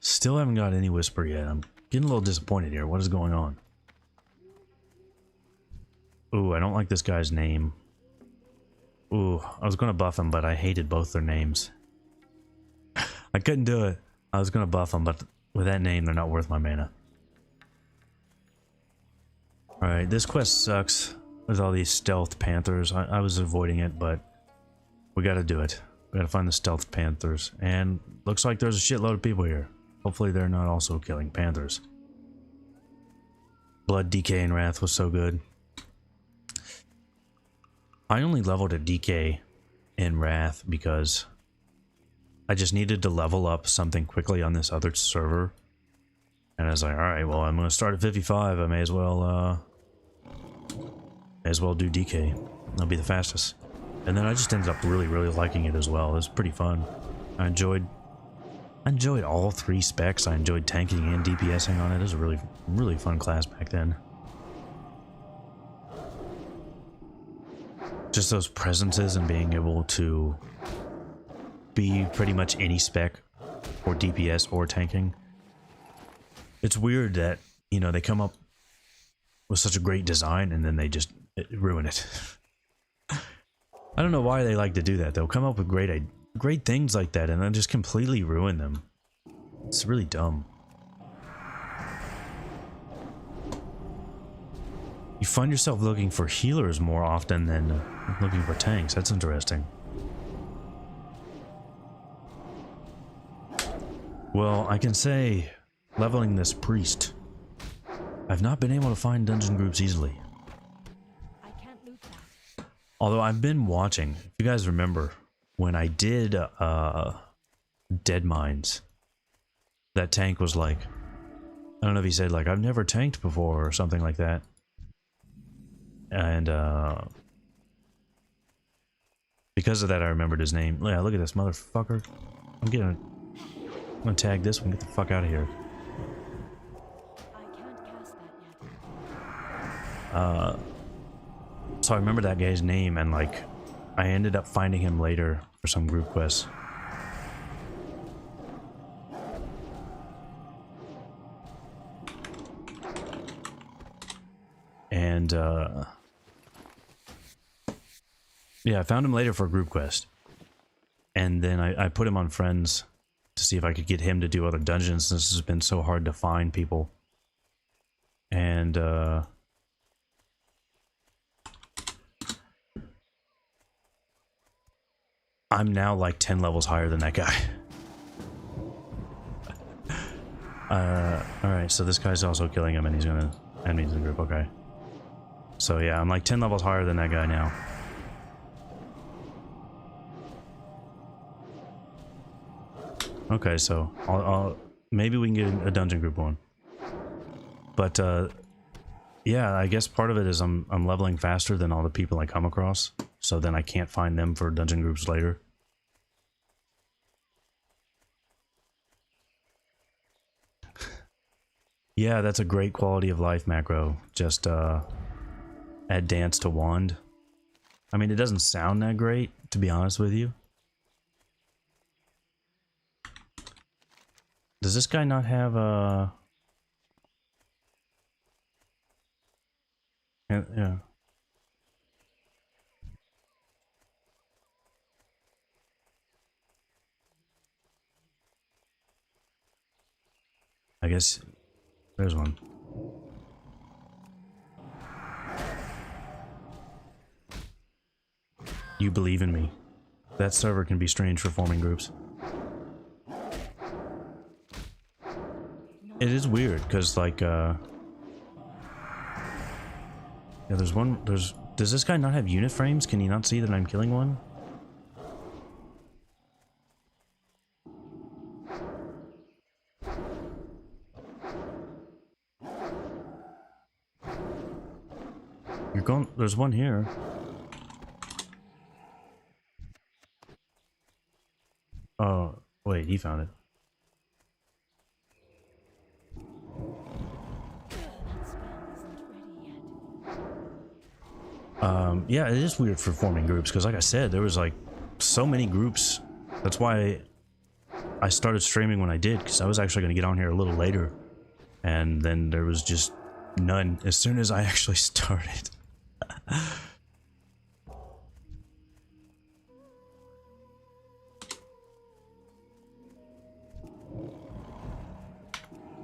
Still haven't got any whisper yet. I'm getting a little disappointed here. What is going on? Ooh, I don't like this guy's name. Ooh, I was gonna buff him, but I hated both their names. I couldn't do it. I was gonna buff them, but with that name, they're not worth my mana. Alright, this quest sucks with all these stealth panthers. I was avoiding it, but we gotta do it. We gotta find the stealth panthers. And looks like there's a shitload of people here. Hopefully they're not also killing panthers. Blood DK and Wrath was so good. I only leveled a DK in Wrath because I just needed to level up something quickly on this other server. And I was like, alright, well, I'm going to start at 55. I may as well do DK. That'll be the fastest. And then I just ended up really liking it as well. It was pretty fun. I enjoyed all three specs. I enjoyed tanking and DPSing on it. It was a really fun class back then. Just those presences and being able to be pretty much any spec for DPS or tanking. It's weird that, you know, they come up with such a great design and then they just ruin it. I don't know why they like to do that. They'll come up with great things like that and then just completely ruin them. It's really dumb. You find yourself looking for healers more often than looking for tanks. That's interesting. Well, I can say, leveling this priest, I've not been able to find dungeon groups easily. I can't loot that. Although I've been watching, if you guys remember, when I did Dead Mines, that tank was like, I don't know if he said like, I've never tanked before or something like that. And because of that, I remembered his name. Yeah, look at this motherfucker. I'm gonna tag this one. Get the fuck out of here. I can't cast that yet. So I remember that guy's name, and like, I ended up finding him later for some group quests. And yeah, I found him later for a group quest. And then I put him on friends to see if I could get him to do other dungeons. This has been so hard to find people. And I'm now like 10 levels higher than that guy. Alright, so this guy's also killing him and he's gonna end me in the group, okay. So yeah, I'm like 10 levels higher than that guy now. Okay, so I'll maybe we can get a dungeon group going. But yeah, I guess part of it is I'm leveling faster than all the people I come across, so then I can't find them for dungeon groups later. Yeah, that's a great quality of life macro. Just add dance to wand. I mean, it doesn't sound that great, to be honest with you. Does this guy not have a... Yeah. I guess there's one. You believe in me. That server can be strange for forming groups. It is weird because, like, yeah, there's one. Does this guy not have unit frames? Can he not see that I'm killing one? You're going. There's one here. Oh, wait, he found it. That spell isn't ready yet. Yeah, it is weird for forming groups because, like I said, there was like so many groups. That's why I started streaming when I did, because I was actually going to get on here a little later, and then there was just none as soon as I actually started.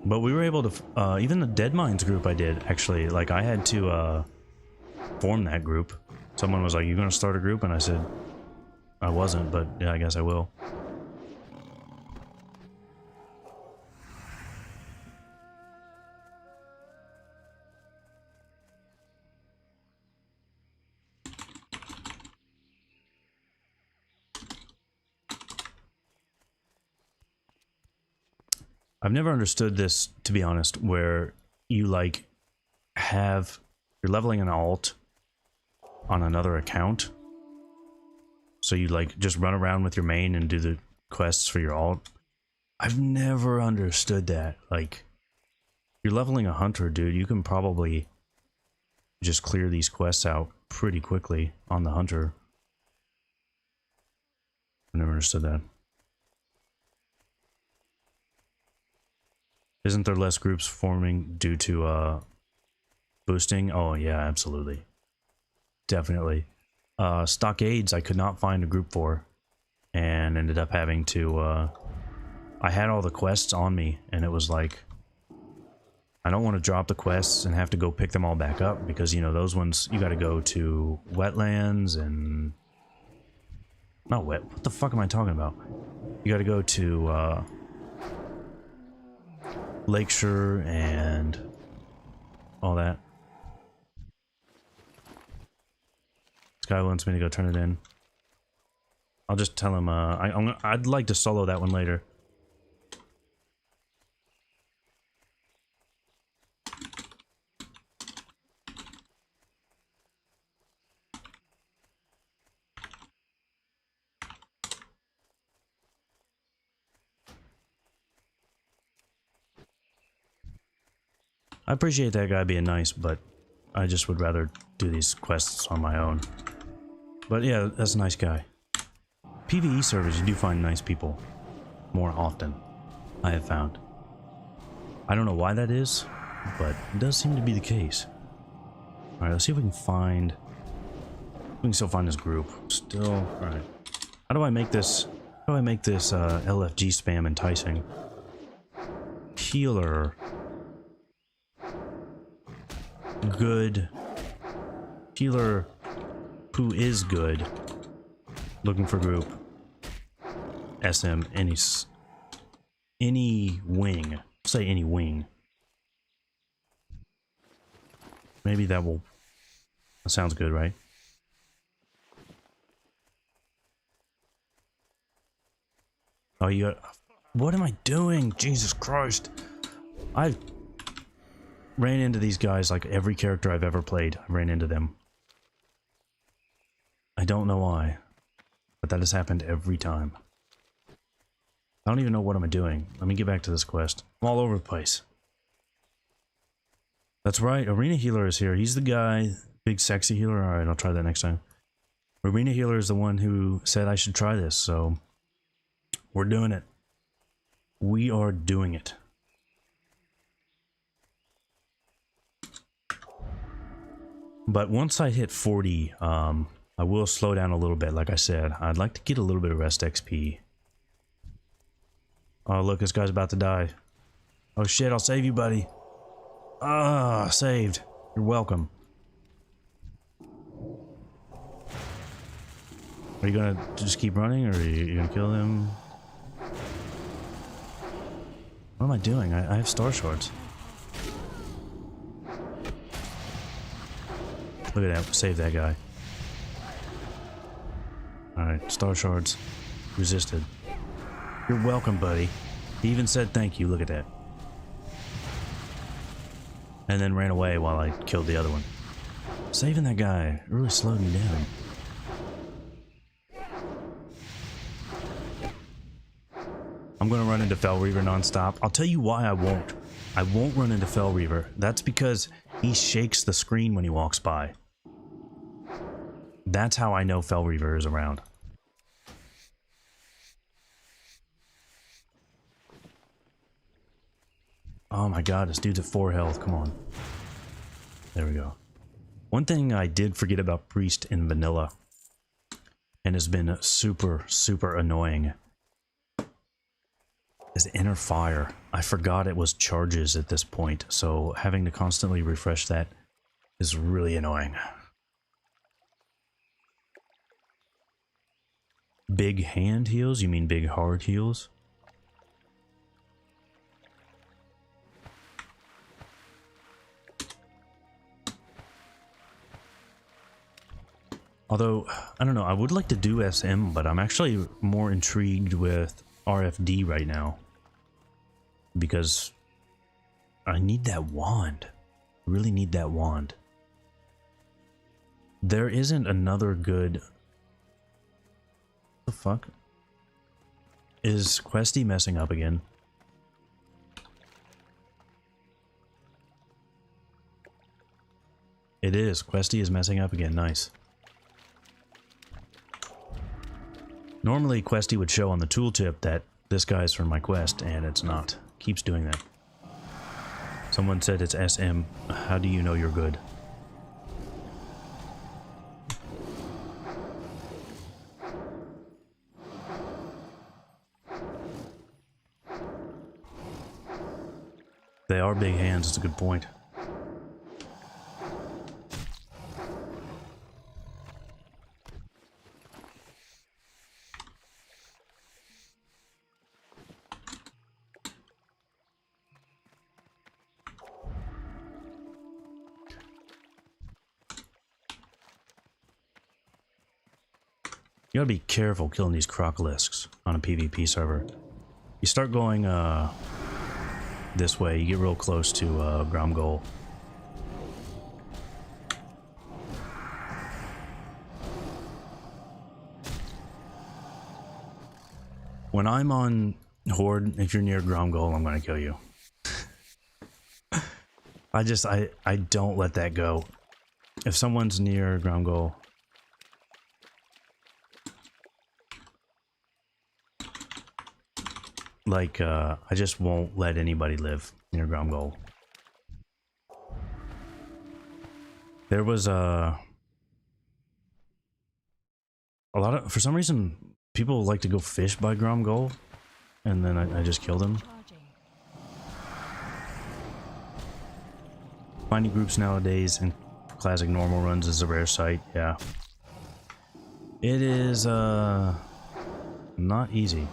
But we were able to, even the Dead Minds group I did, actually, like, I had to, form that group. Someone was like, "You gonna start a group?" And I said, I wasn't, but yeah, I guess I will. I've never understood this, to be honest, where you, like, you're leveling an alt on another account. So you, like, just run around with your main and do the quests for your alt. I've never understood that. Like, you're leveling a hunter, dude. You can probably just clear these quests out pretty quickly on the hunter. I never understood that. Isn't there less groups forming due to boosting? Oh yeah, absolutely. Definitely. Stockades I could not find a group for, and ended up having to I had all the quests on me, and it was like, I don't want to drop the quests and have to go pick them all back up, because, you know, those ones you got to go to wetlands and not wet. What the fuck am I talking about? You got to go to Lakeshore and all that. This guy wants me to go turn it in. I'll just tell him I'd like to solo that one later. I appreciate that guy being nice, but I just would rather do these quests on my own. But yeah, that's a nice guy. PvE servers, you do find nice people more often, I have found. I don't know why that is, but it does seem to be the case. Alright, let's see if we can find... We can still find this group. Still... Alright. How do I make this... How do I make this LFG spam enticing? Healer... Good healer who is good. Looking for group. SM any wing. Say any wing. Maybe that will. That sounds good, right? Oh, you got. What am I doing? Jesus Christ! I ran into these guys like every character I've ever played. I ran into them. I don't know why, but that has happened every time. I don't even know what I'm doing. Let me get back to this quest. I'm all over the place. That's right, Arena Healer is here. He's the guy, big sexy healer. Alright, I'll try that next time. Arena Healer is the one who said I should try this, so we're doing it. We are doing it. But once I hit 40, I will slow down a little bit. Like I said, I'd like to get a little bit of rest XP. Oh, look, this guy's about to die. Oh shit, I'll save you, buddy. Ah, saved. You're welcome. Are you gonna just keep running, or are you gonna kill him? What am I doing? I have Starshards. Look at that. Save that guy. Alright, Starshards. Resisted. You're welcome, buddy. He even said thank you. Look at that. And then ran away while I killed the other one. Saving that guy really slowed me down. I'm gonna run into Fel Reaver nonstop. I'll tell you why I won't. I won't run into Fel Reaver. That's because he shakes the screen when he walks by. That's how I know Fel Reaver is around. Oh my god, this dude's at 4 health. Come on. There we go. One thing I did forget about Priest in vanilla, and has been super, super annoying, is Inner Fire. I forgot it was charges at this point, so having to constantly refresh that is really annoying. Big hand heals? You mean big hard heals? Although, I don't know, I would like to do SM, but I'm actually more intrigued with RFD right now. Because I need that wand. I really need that wand. There isn't another good... What the fuck? Is Questy messing up again? It is. Questy is messing up again. Nice. Normally, Questy would show on the tooltip that this guy's from my quest, and it's not. Keeps doing that. Someone said it's SM. How do you know you're good? They are big hands, it's a good point. You gotta be careful killing these crocolisks on a PvP server. You start going this way, you get real close to Gromgol. When I'm on Horde, if you're near Gromgol, I'm gonna kill you. I don't let that go. If someone's near Gromgol, like, I just won't let anybody live near Gromgol. There was a lot of, for some reason, people like to go fish by Gromgol, and then I just kill them. Finding groups nowadays in classic normal runs is a rare sight, yeah. It is, not easy.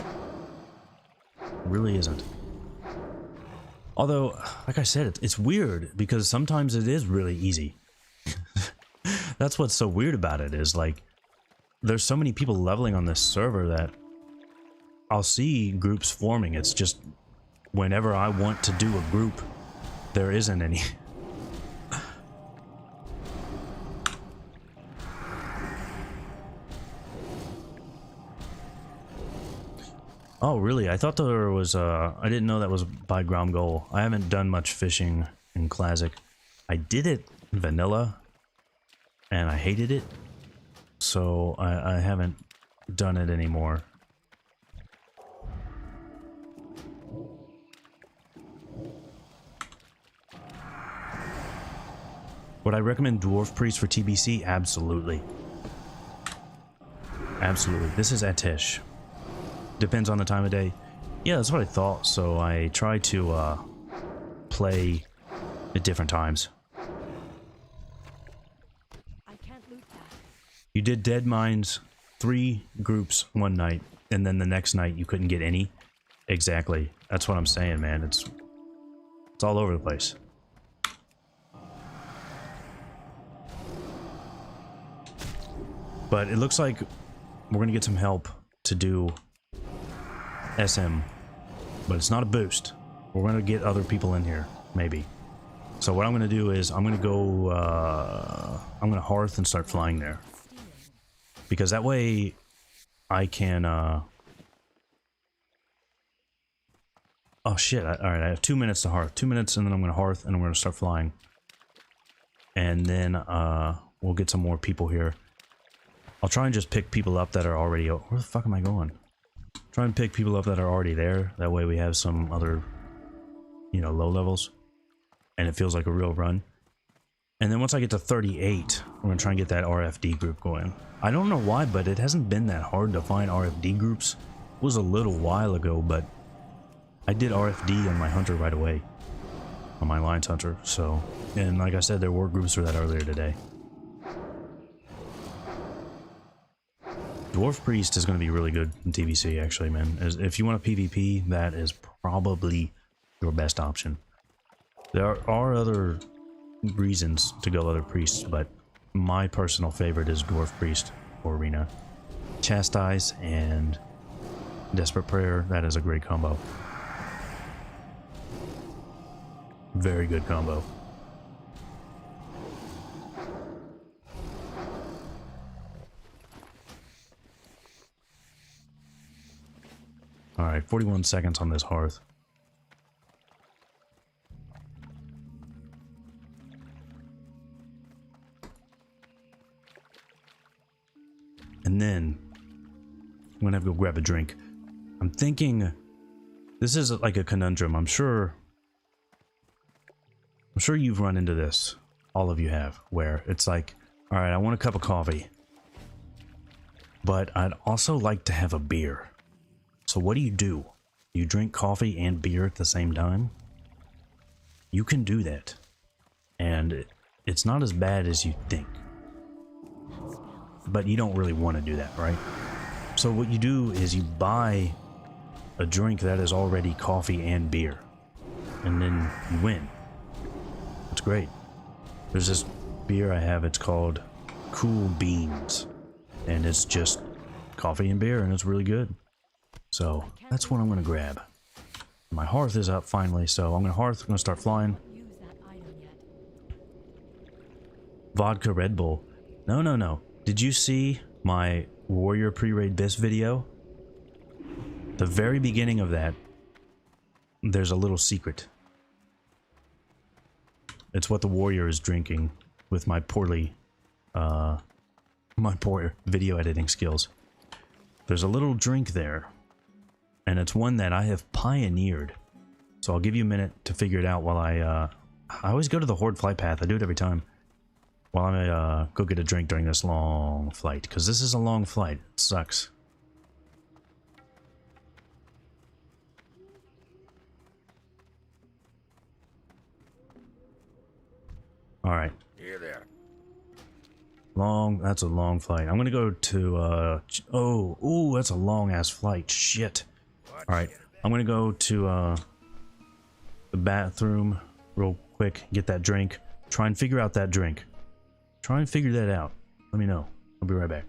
Really isn't. Although, like I said, it's weird because sometimes it is really easy. That's what's so weird about it, is like there's so many people leveling on this server that I'll see groups forming. It's just whenever I want to do a group, there isn't any. Oh, really? I thought there was, I didn't know that was by Gromgol. I haven't done much fishing in Classic. I did it in Vanilla, and I hated it, so I haven't done it anymore. Would I recommend Dwarf Priest for TBC? Absolutely. Absolutely. This is Atesh. Depends on the time of day. Yeah, that's what I thought. So I try to play at different times. I can't loot that. You did Dead Mines 3 groups one night, and then the next night you couldn't get any. Exactly. That's what I'm saying, man. It's all over the place. But it looks like we're gonna get some help to do SM, but it's not a boost. We're gonna get other people in here, maybe. So what I'm gonna do is I'm gonna go. I'm gonna Hearth and start flying there, because that way I can. Oh shit! All right, I have 2 minutes to Hearth. 2 minutes, and then I'm gonna Hearth, and I'm gonna start flying, and then we'll get some more people here. I'll try and just pick people up that are already... Where the fuck am I going? Try and pick people up that are already there. That way we have some other, you know, low levels. And it feels like a real run. And then once I get to 38, we're going to try and get that RFD group going. I don't know why, but it hasn't been that hard to find RFD groups. It was a little while ago, but I did RFD on my Hunter right away. On my Alliance Hunter, so... And like I said, there were groups for that earlier today. Dwarf Priest is going to be really good in TBC, actually, man. If you want a PvP, that is probably your best option. There are other reasons to go other priests, but my personal favorite is Dwarf Priest for Arena. Chastise and Desperate Prayer, that is a great combo. Very good combo. Alright, 41 seconds on this Hearth. And then I'm gonna have to go grab a drink. I'm thinking this is like a conundrum. I'm sure you've run into this. All of you have, where it's like, alright, I want a cup of coffee, but I'd also like to have a beer. So what do? You drink coffee and beer at the same time? You can do that. And it's not as bad as you think. But you don't really want to do that, right? So what you do is you buy a drink that is already coffee and beer. And then you win. It's great. There's this beer I have, it's called Cool Beans. And it's just coffee and beer, and it's really good. So that's what I'm gonna grab. My Hearth is up finally, so I'm gonna Hearth, I'm gonna start flying. Use that item yet. Vodka Red Bull. No. Did you see my Warrior pre-raid Biss video? The very beginning of that, there's a little secret. It's what the Warrior is drinking with my poor video editing skills. There's a little drink there. And it's one that I have pioneered. So I'll give you a minute to figure it out while I always go to the Horde flight path. I do it every time. While I go get a drink during this long flight. Because this is a long flight. It sucks. Alright. Here there. That's a long flight. I'm gonna go to, oh, that's a long ass flight. Shit. Alright, I'm gonna go to, the bathroom real quick, get that drink. Try and figure out that drink. Try and figure that out. Let me know. I'll be right back.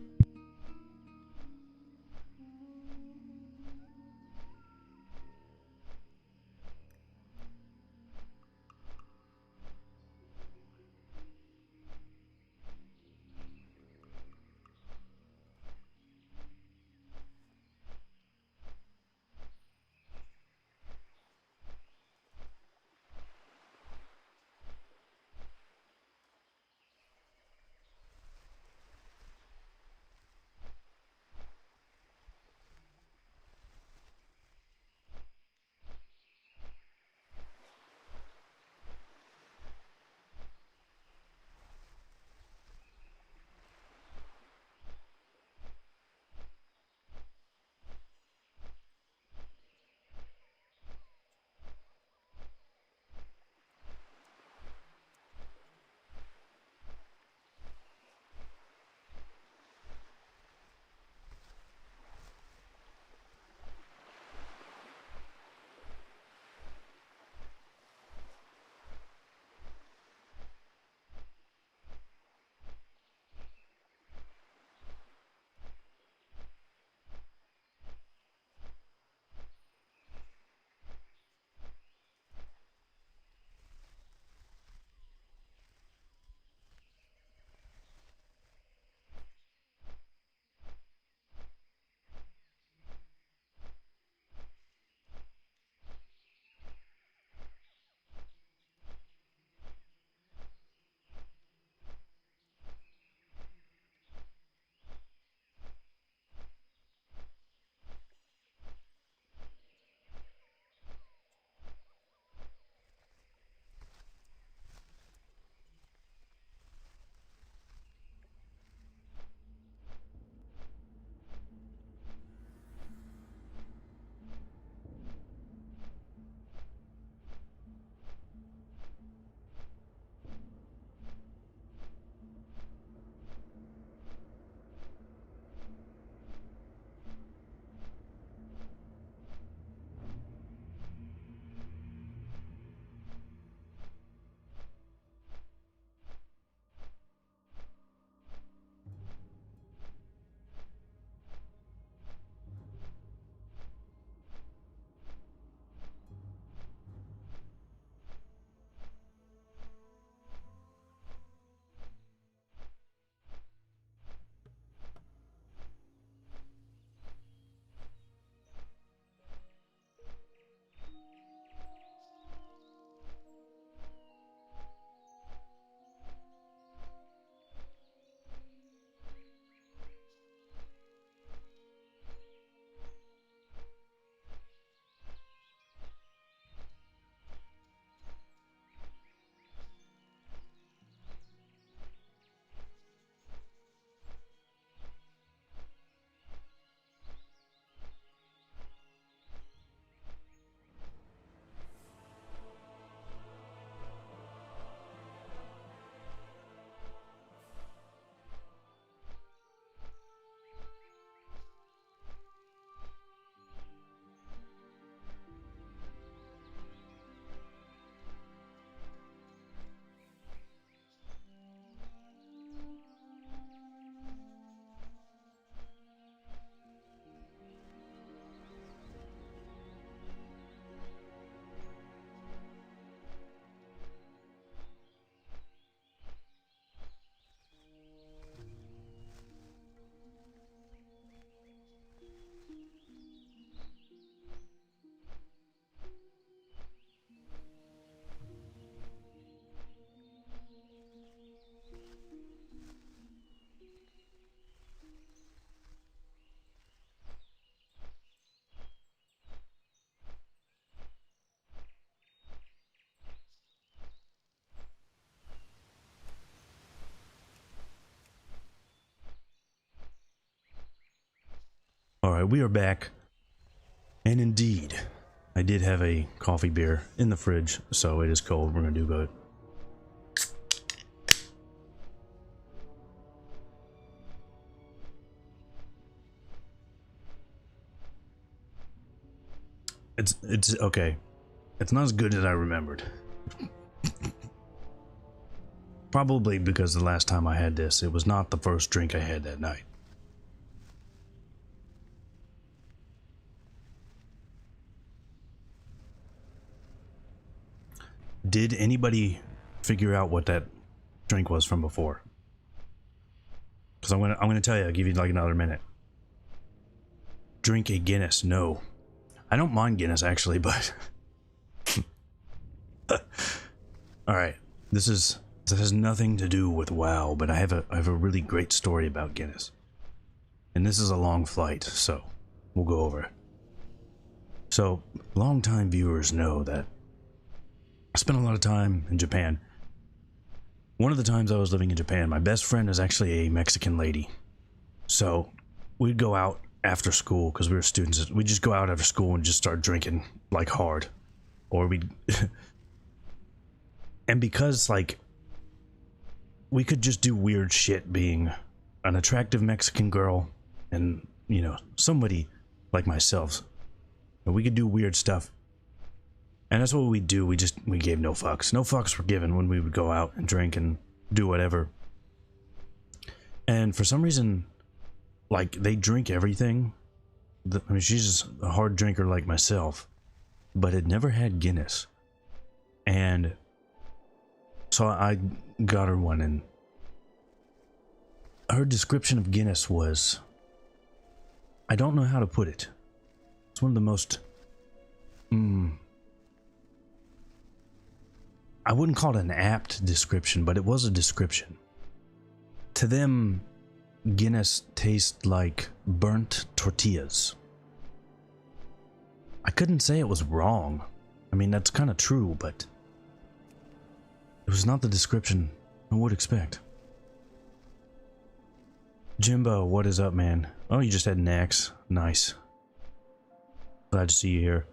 Alright, we are back. And indeed, I did have a coffee beer in the fridge, so it is cold. We're gonna do good. It's okay. It's not as good as I remembered. Probably because the last time I had this, it was not the first drink I had that night. Did anybody figure out what that drink was from before? Because I'm gonna tell you. I'll give you like another minute. Drink a Guinness. No, I don't mind Guinness actually, but all right. This has nothing to do with WoW, but I have a really great story about Guinness, and this is a long flight, so we'll go over. So, longtime viewers know that I spent a lot of time in Japan. One of the times I was living in Japan, my best friend is actually a Mexican lady. So we'd go out after school because we were students. We'd just go out after school and just start drinking like hard. Or we'd... and because like we could just do weird shit being an attractive Mexican girl and, you know, somebody like myself. We could do weird stuff. And that's what we do. We gave no fucks. No fucks were given when we would go out and drink and do whatever. And for some reason, like, they drink everything. I mean, she's just a hard drinker like myself, but had never had Guinness. And so I got her one, and her description of Guinness was, I don't know how to put it. It's one of the most... I wouldn't call it an apt description, but it was a description. To them, Guinness tastes like burnt tortillas. I couldn't say it was wrong. I mean, that's kind of true, but it was not the description I would expect. Jimbo, what is up, man? Oh, you just had an axe. Nice. Glad to see you here.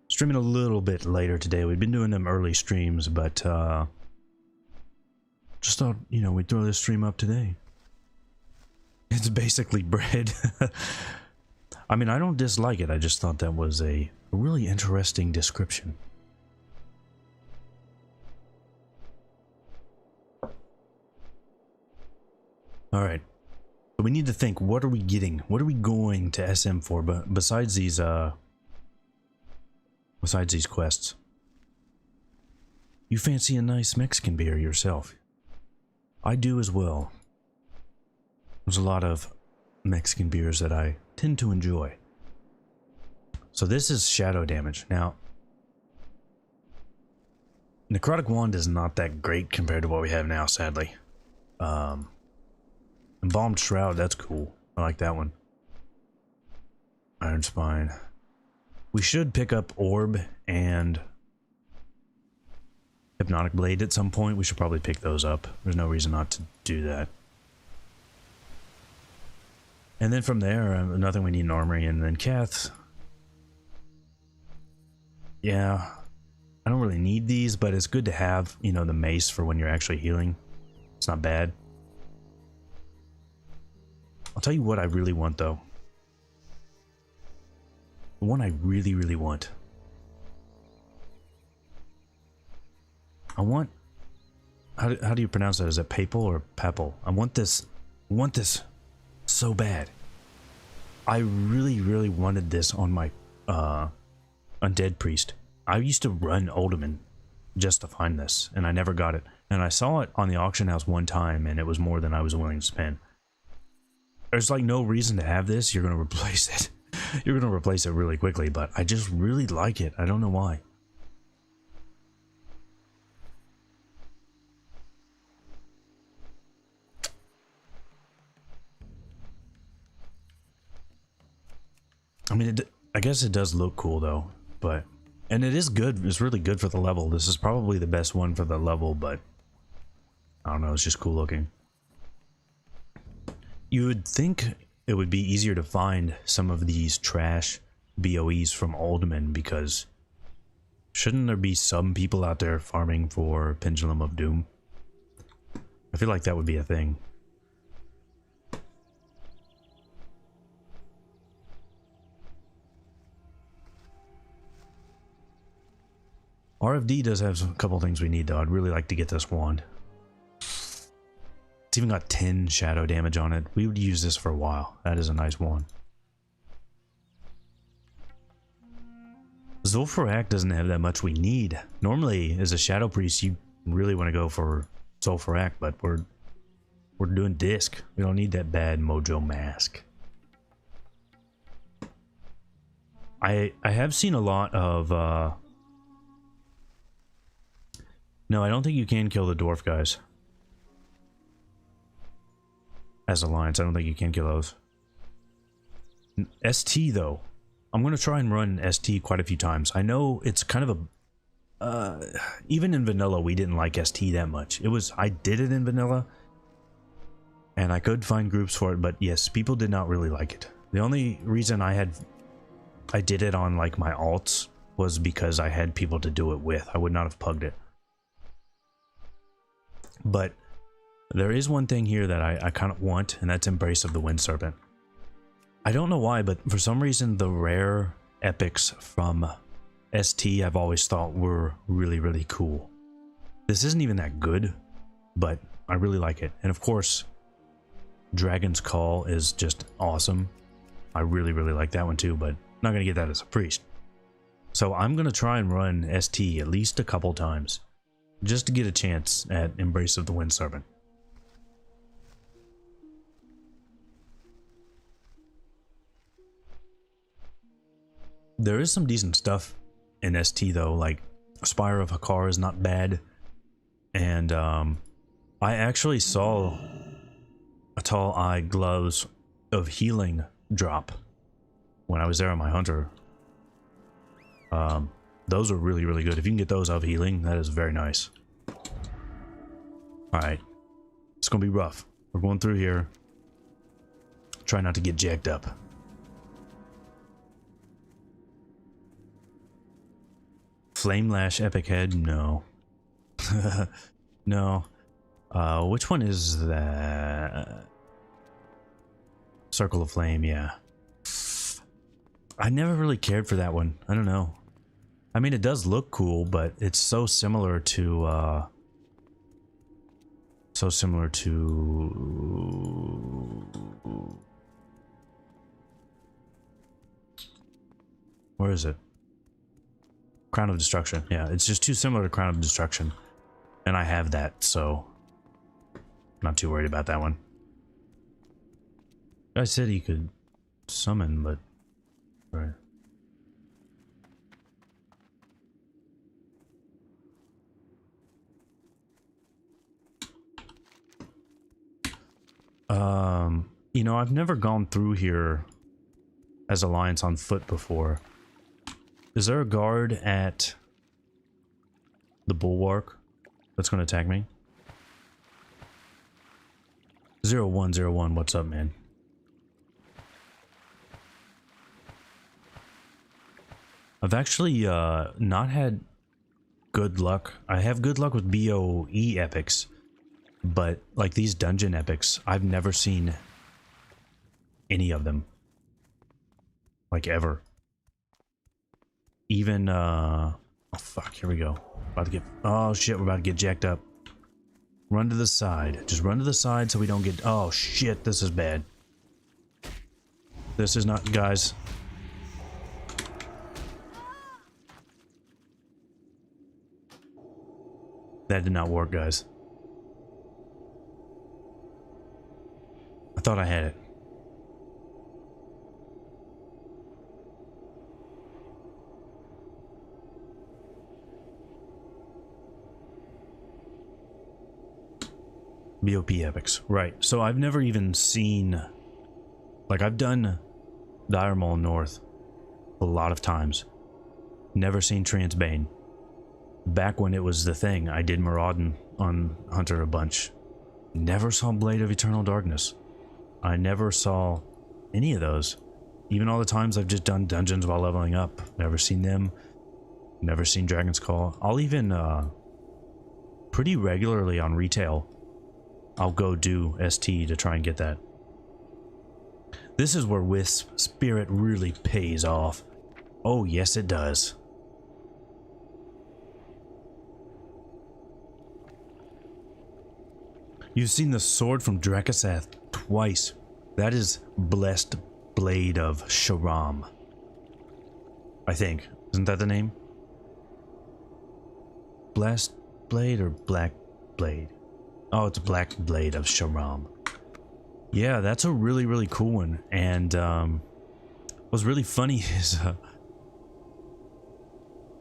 Streaming a little bit later today. We've been doing them early streams, but just thought, you know, we'd throw this stream up today. It's basically bread. I mean, I don't dislike it. I just thought that was a really interesting description. Alright. So we need to think, what are we getting? What are we going to SM for? But besides these quests. You fancy a nice Mexican beer yourself? I do as well. There's a lot of Mexican beers that I tend to enjoy. So this is shadow damage. Now, Necrotic Wand is not that great compared to what we have now, sadly. Embalmed Shroud, that's cool. I like that one. Iron Spine. We should pick up Orb and Hypnotic Blade at some point. We should probably pick those up. There's no reason not to do that. And then from there, nothing we need an armory, and then Kath. Yeah, I don't really need these, but it's good to have, you know, the mace for when you're actually healing. It's not bad. I'll tell you what I really want, though. The one I really, really want. I want... How do you pronounce that? Is it papal or papal? I want this so bad. I really, really wanted this on my Undead Priest. I used to run Uldaman just to find this, and I never got it. And I saw it on the auction house one time, and it was more than I was willing to spend. There's like no reason to have this. You're going to replace it. You're going to replace it really quickly, but I just really like it. I don't know why. I mean, I guess it does look cool though, but... And it is good. It's really good for the level. This is probably the best one for the level, but... I don't know, it's just cool looking. You would think it would be easier to find some of these trash BOEs from Oldman, because shouldn't there be some people out there farming for Pendulum of Doom? I feel like that would be a thing. RFD does have a couple things we need though. I'd really like to get this wand. It's even got 10 shadow damage on it. We would use this for a while. That is a nice wand. Zul'Farrak doesn't have that much we need. Normally, as a Shadow Priest, you really want to go for Zul'Farrak, but we're doing Disc. We don't need that bad Mojo Mask. I have seen a lot of... No, I don't think you can kill the dwarf guys. As Alliance, I don't think you can kill those. ST, though. I'm going to try and run ST quite a few times. I know it's kind of a... even in vanilla, we didn't like ST that much. I did it in vanilla, and I could find groups for it, but yes, people did not really like it. The only reason I did it on like my alts was because I had people to do it with. I would not have pugged it. But there is one thing here that I kind of want, and that's Embrace of the Wind Serpent. I don't know why, but for some reason the rare epics from ST I've always thought were really, really cool. This isn't even that good, but I really like it. And of course, Dragon's Call is just awesome. I really, really like that one too, but I'm not going to get that as a priest. So I'm going to try and run ST at least a couple times, just to get a chance at Embrace of the Wind Serpent. There is some decent stuff in ST though, like Spire of Hakar is not bad, and I actually saw a Tall Eye Gloves of Healing drop when I was there on my Hunter. Those are really, really good. If you can get those of healing, that is very nice. Alright. It's gonna be rough. We're going through here. Try not to get jacked up. Flame Lash Epic Head? No. No. Which one is that? Circle of Flame, yeah. I never really cared for that one. I don't know. I mean, it does look cool, but it's so similar to, where is it? Crown of Destruction. Yeah, it's just too similar to Crown of Destruction. And I have that, so not too worried about that one. I said he could summon, but... Right. You know, I've never gone through here as Alliance on foot before. Is there a guard at the Bulwark that's going to attack me? 0101, what's up, man? I've actually not had good luck. I have good luck with BOE epics, but like these dungeon epics, I've never seen any of them. Like ever. Even oh fuck, here we go. About to get, oh shit, we're about to get jacked up. Run to the side. Just run to the side so we don't get, oh shit, this is bad. This is not, guys. That did not work, guys. I thought I had it. BOP epics, right. So I've never even seen, like I've done Dire Maul North a lot of times. Never seen Transbane. Back when it was the thing, I did Maraudon on Hunter a bunch. Never saw Blade of Eternal Darkness. I never saw any of those. Even all the times I've just done dungeons while leveling up. Never seen them. Never seen Dragon's Call. I'll even, pretty regularly on retail, I'll go do ST to try and get that. This is where Wisp Spirit really pays off. Oh, yes it does. You've seen the sword from Drakasath twice. That is Blessed Blade of Sharam. I think. Isn't that the name? Blessed Blade or Black Blade? Oh, it's Black Blade of Sharam. Yeah, that's a really, really cool one. And what's really funny is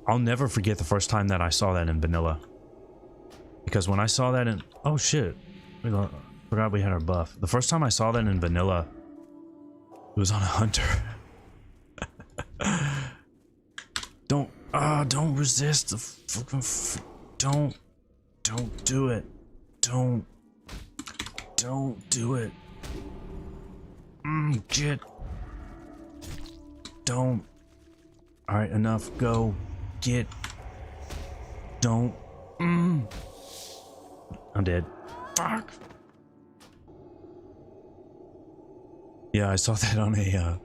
I'll never forget the first time that I saw that in vanilla. Because when I saw that in... Oh, shit. We forgot we had our buff. The first time I saw that in vanilla, it was on a hunter. Don't resist the fucking... Don't do it. Don't do it. Get. Don't. Alright, enough. Go. Get. Don't. I'm dead. Fuck. Yeah, I saw that on a,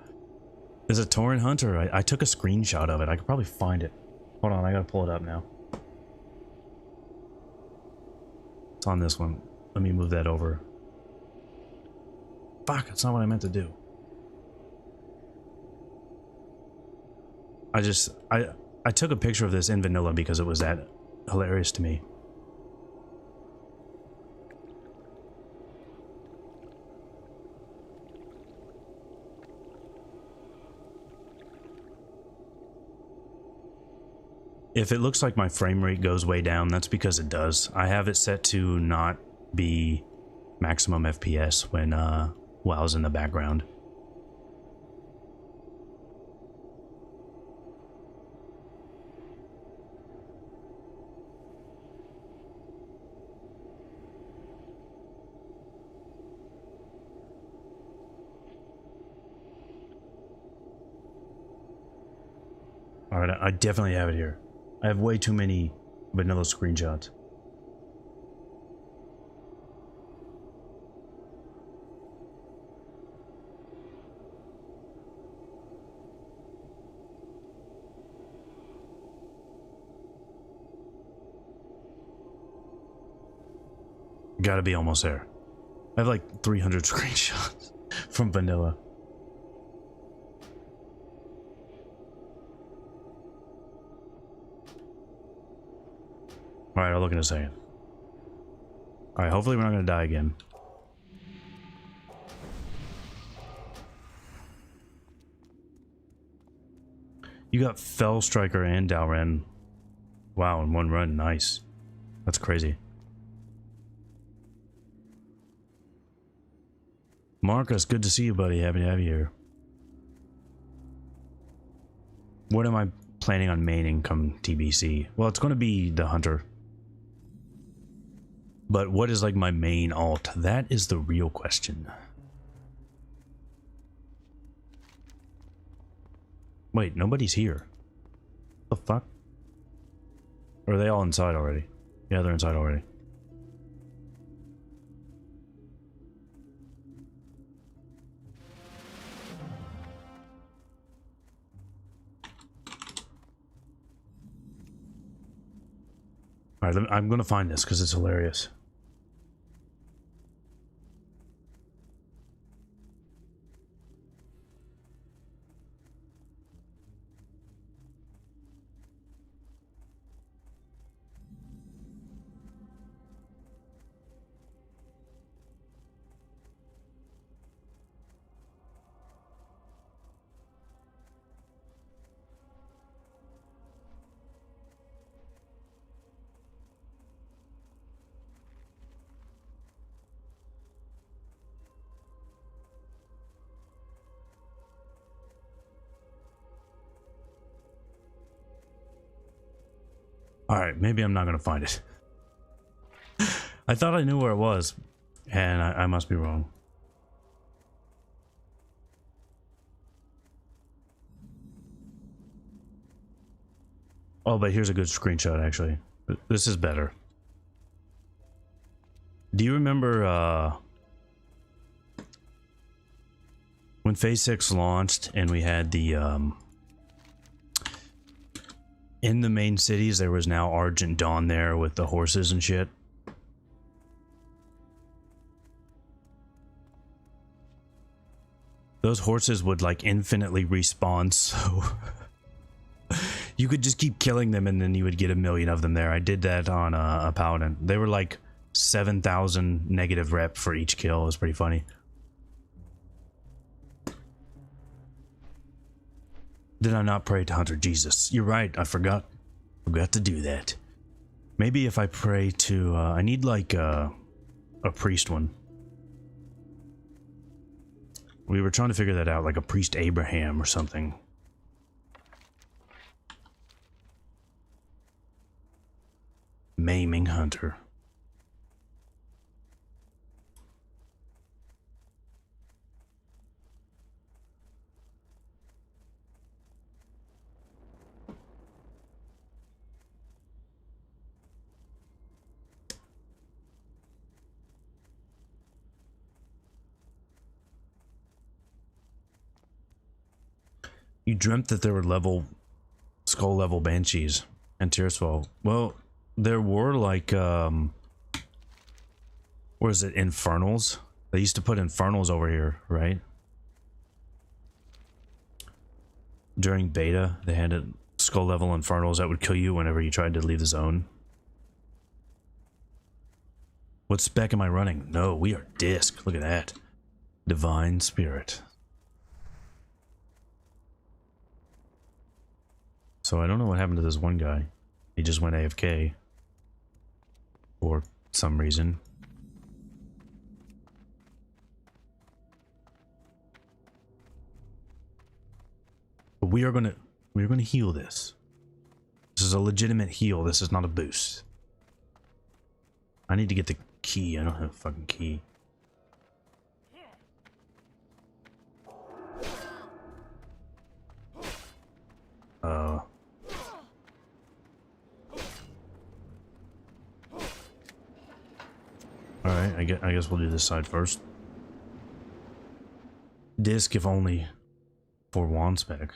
there's a Tauren Hunter. I took a screenshot of it. I could probably find it. Hold on, I gotta pull it up now. It's on this one. Let me move that over. Fuck, that's not what I meant to do. I took a picture of this in vanilla because it was that hilarious to me. If it looks like my frame rate goes way down, that's because it does. I have it set to not be maximum FPS when WoW's in the background. Alright, I definitely have it here. I have way too many vanilla screenshots. Gotta be almost there. I have like 300 screenshots from vanilla. Alright, I'll look in a second. Alright, hopefully we're not gonna die again. You got Fell Striker and Dalren. Wow, in one run, nice. That's crazy. Marcus, good to see you, buddy. Happy to have you here. What am I planning on maining come TBC? Well, it's going to be the Hunter. But what is like my main alt? That is the real question. Wait, nobody's here. The fuck? Or are they all inside already? Yeah, they're inside already. Alright, I'm gonna find this because it's hilarious. Alright, maybe I'm not gonna find it. I thought I knew where it was, and I must be wrong. Oh, but here's a good screenshot, actually. This is better. Do you remember when Phase 6 launched and we had the in the main cities there was now Argent Dawn there with the horses and shit? Those horses would like infinitely respawn, so you could just keep killing them and then you would get 1,000,000 of them there. I did that on a paladin. They were like 7,000 negative rep for each kill. It was pretty funny. Did I not pray to Hunter Jesus? You're right, I forgot to do that. Maybe if I pray to I need like a priest one. We were trying to figure that out, like a priest Abraham or something. Maiming Hunter. You dreamt that there were skull level banshees and Tearsfall. Well, there were like what is it, infernals? They used to put infernals over here, right? During beta, they had skull level infernals that would kill you whenever you tried to leave the zone. What spec am I running? No, we are disc. Look at that. Divine Spirit. So I don't know what happened to this one guy. He just went AFK. For some reason. But we're gonna heal this. This is a legitimate heal. This is not a boost. I need to get the key. I don't have a fucking key. Alright, I guess we'll do this side first. Disc, if only for wand spec.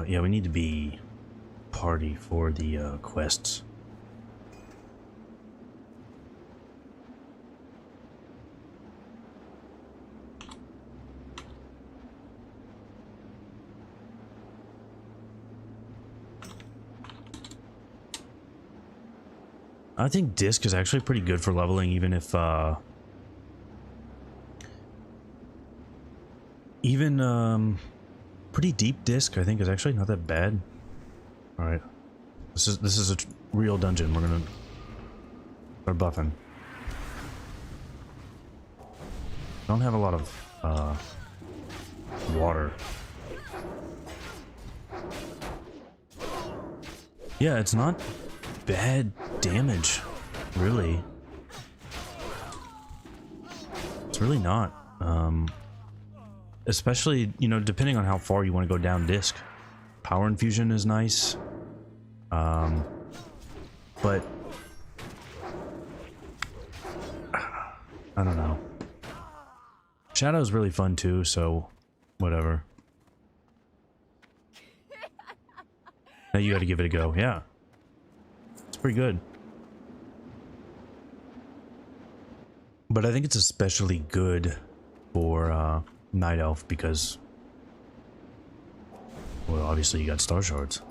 Yeah, we need to be party for the quests. I think disc is actually pretty good for leveling, even if pretty deep disc I think is actually not that bad. All right, this is a real dungeon. We're gonna start buffing. Don't have a lot of water. Yeah, it's not bad damage, really. It's really not. Especially, you know, depending on how far you want to go down disc. Power infusion is nice. But I don't know. Shadow's really fun too, so whatever. Now you got to give it a go. Yeah. It's pretty good. But I think it's especially good for Night Elf because, well, obviously you got Starshards.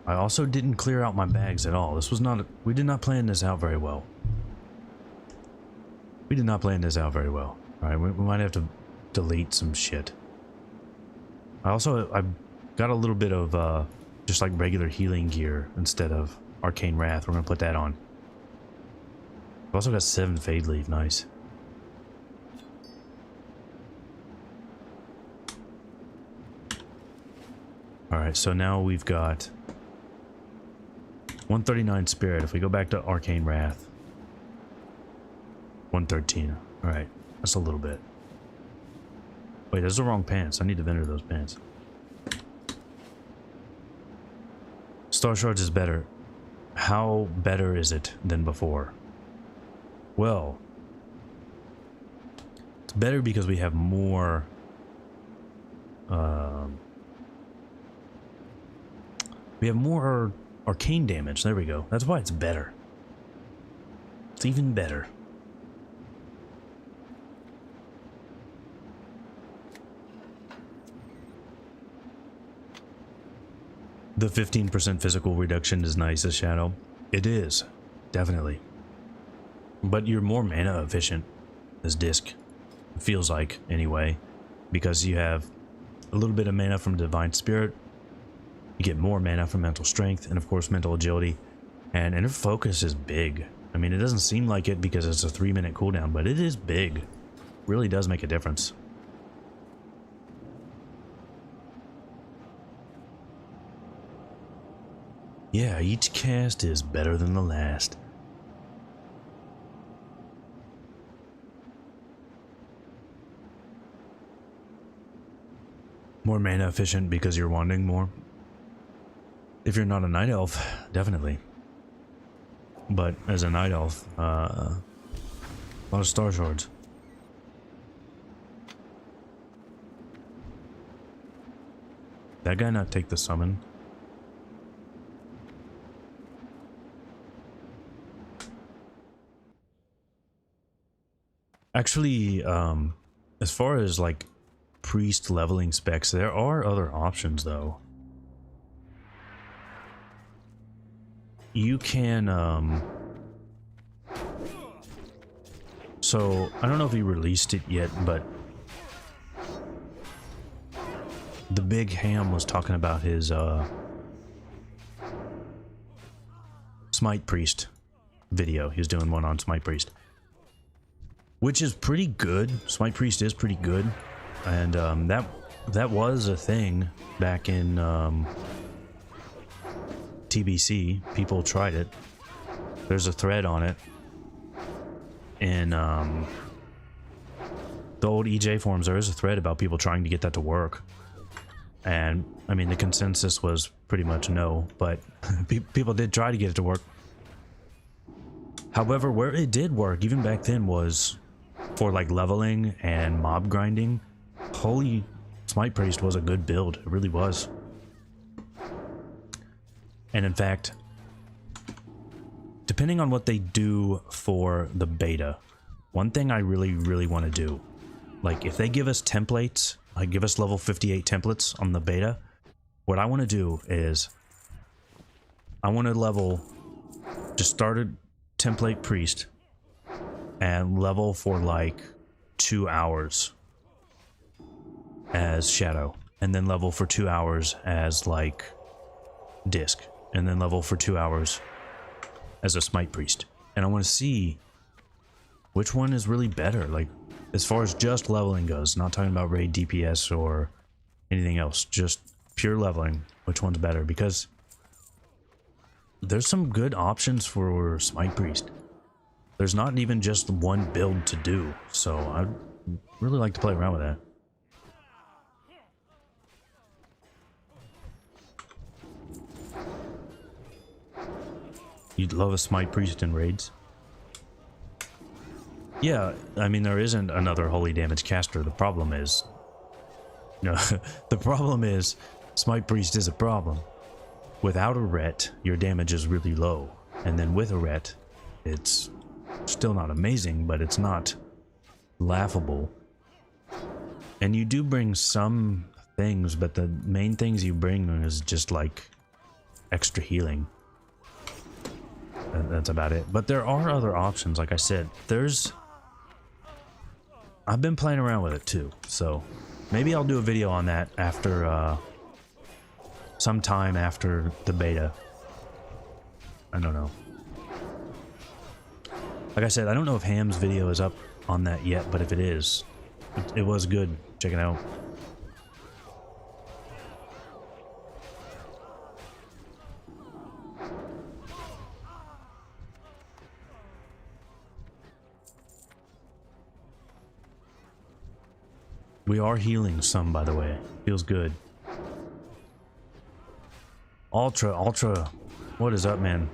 I also didn't clear out my bags at all. This was not, we did not plan this out very well. We did not plan this out very well. Alright, we might have to delete some shit. I got a little bit of just like regular healing gear instead of Arcane Wrath. We're gonna put that on. I've also got 7 Fade Leaf, nice. Alright, so now we've got 139 spirit. If we go back to Arcane Wrath, 113. Alright, that's a little bit. Wait, those are the wrong pants. I need to vendor those pants. Starshards is better. How better is it than before? Well, it's better because we have more arcane damage. There we go. That's why it's better. It's even better. The 15% physical reduction is nice as Shadow. It is, definitely. But you're more mana efficient as Disc. It feels like, anyway. Because you have a little bit of mana from Divine Spirit. You get more mana from Mental Strength, and of course Mental Agility. And Inner Focus is big. I mean, it doesn't seem like it because it's a 3-minute cooldown, but it is big. Really does make a difference. Yeah, each cast is better than the last. More mana efficient because you're wanting more. If you're not a Night Elf, definitely. But as a Night Elf, a lot of Starshards. That guy not take the summon? Actually, as far as like priest leveling specs, there are other options though. You can, so I don't know if he released it yet, but the Big Ham was talking about his, Smite Priest video. He was doing one on Smite Priest, which is pretty good. Smite Priest is pretty good, and that was a thing back in TBC. People tried it. There's a thread on it in the old EJ forums. There is a thread about people trying to get that to work, and I mean the consensus was pretty much no, but people did try to get it to work. However, where it did work even back then was for like leveling and mob grinding. Holy Smite Priest was a good build. It really was. And in fact, depending on what they do for the beta, one thing I really want to do, like if they give us templates, like give us level 58 templates on the beta, what I want to do is I want to level, just start a template priest and level for like 2 hours as Shadow, and then level for 2 hours as like Disc, and then level for 2 hours as a Smite Priest. And I want to see which one is really better, like as far as just leveling goes, not talking about raid DPS or anything else, just pure leveling, which one's better, because there's some good options for Smite Priest. There's not even just one build to do, so I'd really like to play around with that. You'd love a Smite Priest in raids? Yeah, I mean, there isn't another holy damage caster. The problem is... No, the problem is Smite Priest is a problem. Without a ret, your damage is really low. And then with a ret, it's still not amazing, but it's not laughable. And you do bring some things, but the main things you bring is just like extra healing. That's about it. But there are other options, like I said. I've been playing around with it too, so maybe I'll do a video on that after sometime after the beta. I don't know. Like I said, I don't know if Ham's video is up on that yet, but if it is, it was good. Check it out. We are healing some, by the way. Feels good. Ultra. What is up, man?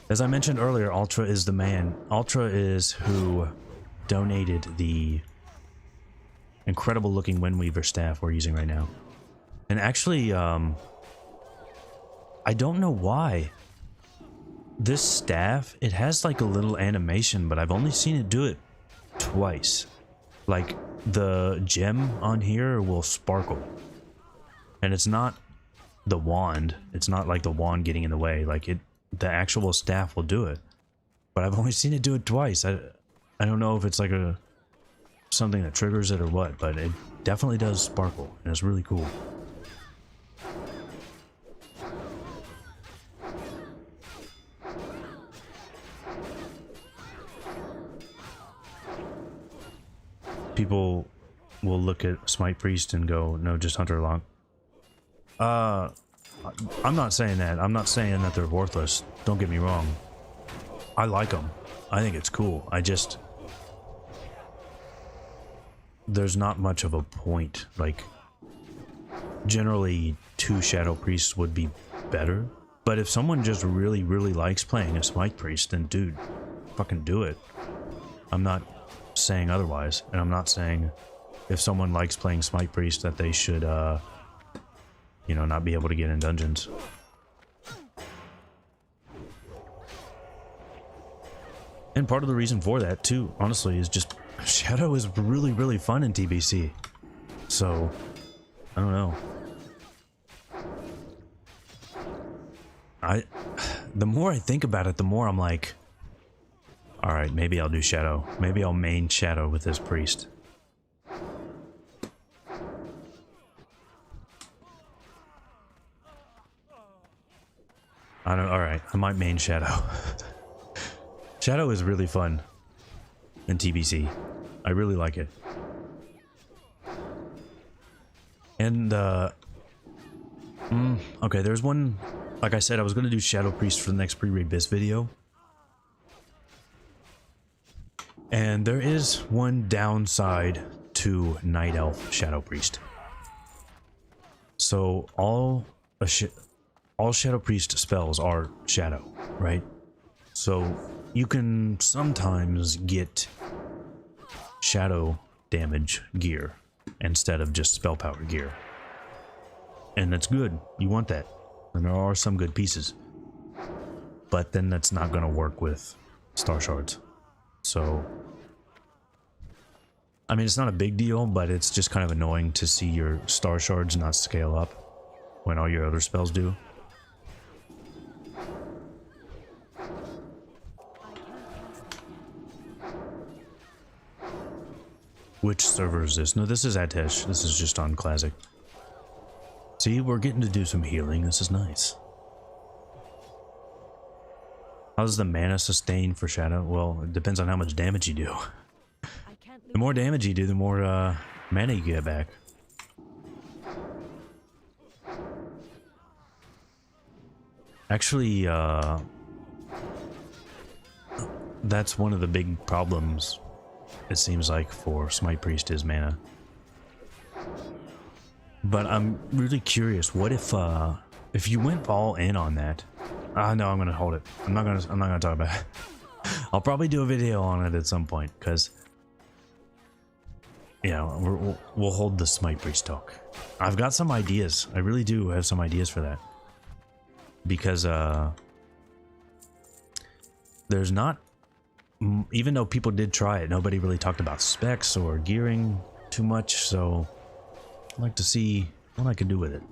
As I mentioned earlier, Ultra is the man. Ultra is who donated the incredible looking Windweaver staff we're using right now. And actually, I don't know why. This staff, it has like a little animation, but I've only seen it do it twice. Like, the gem on here will sparkle. And it's not the wand. It's not like the wand getting in the way. Like, the actual staff will do it. But I've only seen it do it twice. I don't know if it's like something that triggers it or what, but it definitely does sparkle, and it's really cool. People will look at Smite Priest and go, no, just Hunter Long. I'm not saying that. I'm not saying that they're worthless. Don't get me wrong. I like them. I think it's cool. There's not much of a point. Like, generally, 2 Shadow Priests would be better. But if someone just really, really likes playing a Smite Priest, then dude, fucking do it. I'm not saying otherwise. And I'm not saying if someone likes playing Smite Priest that they should, you know, not be able to get in dungeons. And part of the reason for that, too, honestly, is just Shadow is really, really fun in TBC. So, I don't know. The more I think about it, the more I'm like, alright, maybe I'll do Shadow. Maybe I'll main Shadow with this priest. Alright, I might main Shadow. Shadow is really fun in TBC. I really like it. And, okay, there's one... Like I said, I was going to do Shadow Priest for the next pre-raid Blizz video. And there is one downside to Night Elf Shadow Priest. So, all Shadow Priest spells are Shadow, right? So, you can sometimes get Shadow damage gear instead of just spell power gear. And that's good. You want that. And there are some good pieces. But then that's not going to work with Starshards. So, I mean, it's not a big deal, but it's just kind of annoying to see your Starshards not scale up when all your other spells do. Which server is this? No, this is Atesh. This is just on Classic. See, we're getting to do some healing. This is nice. How's the mana sustain for Shadow? Well, it depends on how much damage you do. The more damage you do, the more mana you get back. Actually, that's one of the big problems, it seems like, for Smite Priest is mana. But I'm really curious, what if you went all in on that? No, I'm gonna hold it. I'm not gonna talk about it. I'll probably do a video on it at some point, because, you know, we'll hold the Smite Priest talk. I've got some ideas. I really do have some ideas for that. Because, there's not, even though people did try it, nobody really talked about specs or gearing too much, so I'd like to see what I can do with it.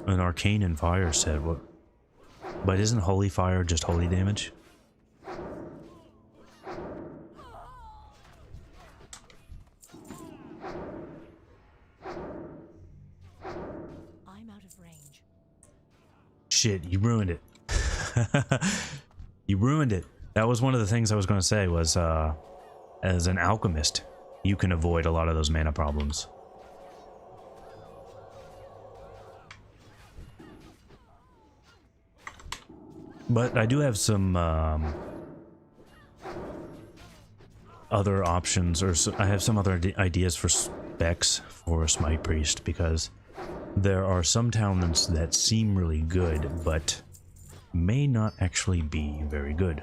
An Arcane and Fire said, what? But isn't Holy Fire just holy damage? I'm out of range. Shit, you ruined it. You ruined it. That was one of the things I was going to say was, as an alchemist, you can avoid a lot of those mana problems. But I do have some, other options, or I have some other ideas for specs for Smite Priest, because there are some talents that seem really good, but may not actually be very good.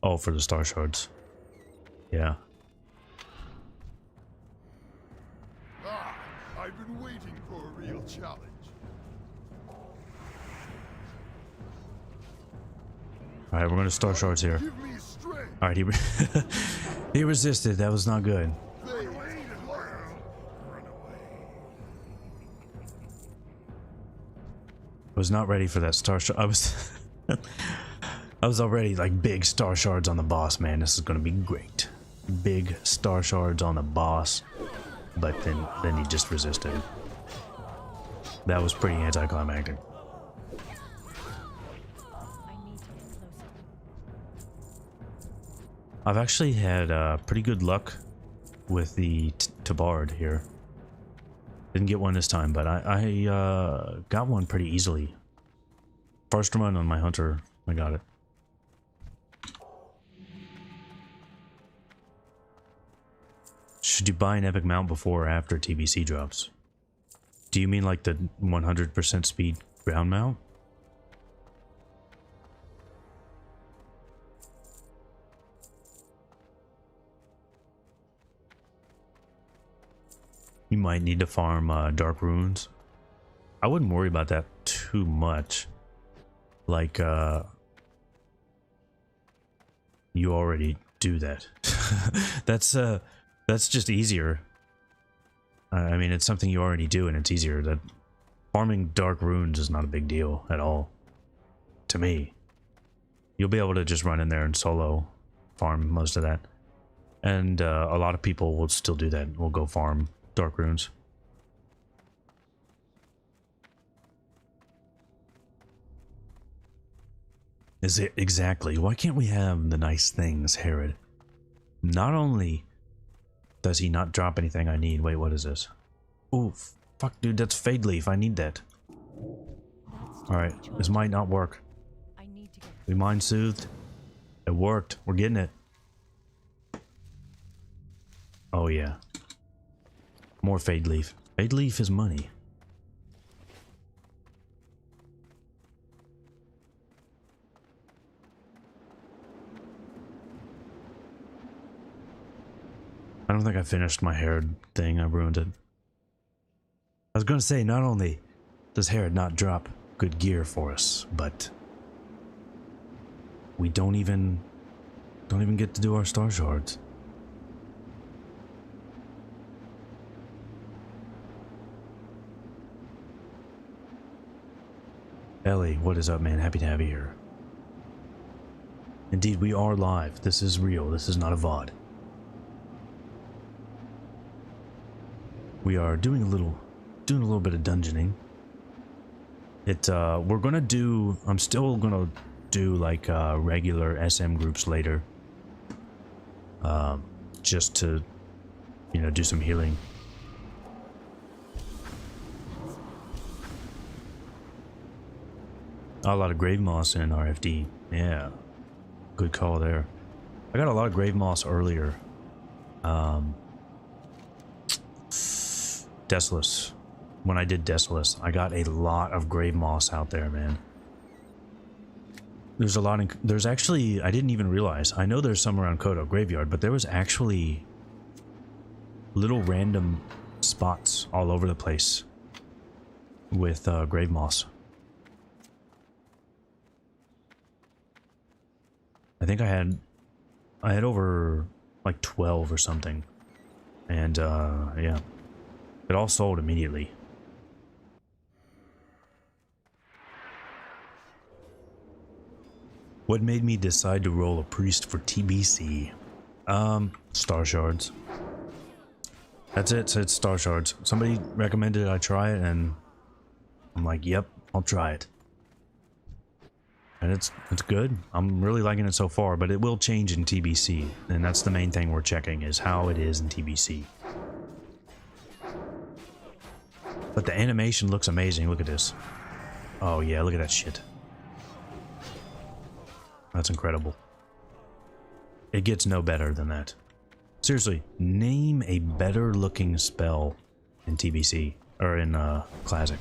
Oh, for the Starshards. Yeah. I've been waiting for a real challenge. Alright, we're going to Starshards here. Give me strength. Alright, he resisted. That was not good. Was not ready for that Starshard. I was already like big Starshards on the boss, man. This is gonna be great. Big Starshards on the boss, but then he just resisted. That was pretty anticlimactic. I've actually had pretty good luck with the Tabard here. Didn't get one this time, but I got one pretty easily. First run on my hunter, I got it. Should you buy an epic mount before or after TBC drops? Do you mean like the 100% speed ground mount? You might need to farm dark runes. I wouldn't worry about that too much. Like, you already do that. That's just easier. I mean, it's something you already do, and it's easier. That farming dark runes is not a big deal at all. To me, you'll be able to just run in there and solo farm most of that, and a lot of people will still do that. Will go farm dark runes. Is it exactly? Why can't we have the nice things, Herod? Not only does he not drop anything I need. Wait, what is this? Oh, fuck, dude, that's Fade Leaf. I need that. Alright, this might not work. We mind soothed. It worked. We're getting it. Oh, yeah. More Fade Leaf. Fade Leaf is money. I don't think I finished my Herod thing. I ruined it. I was going to say, not only does Herod not drop good gear for us, but we don't even get to do our Starshards. Ellie, what is up, man? Happy to have you here. Indeed, we are live. This is real. This is not a VOD. We are doing a little bit of dungeoning. We're gonna do. I'm still gonna do like regular SM groups later. Just to, you know, do some healing. A lot of grave moss in RFD. Yeah, good call there. I got a lot of grave moss earlier. Desolus. When I did Desolus, I got a lot of grave moss out there, man. There's a lot in, there's actually, I didn't even realize. I know there's some around Kodo Graveyard, but there was actually little random spots all over the place with grave moss. I think I had over like 12 or something. And yeah. It all sold immediately. What made me decide to roll a priest for TBC? Starshards. That's it, so it's Starshards. Somebody recommended I try it, and I'm like, yep, I'll try it. And it's good. I'm really liking it so far, but it will change in TBC, and that's the main thing we're checking, is how it is in TBC. But the animation looks amazing. Look at this. Oh yeah, look at that shit. That's incredible. It gets no better than that. Seriously, name a better looking spell in TBC, or in Classic.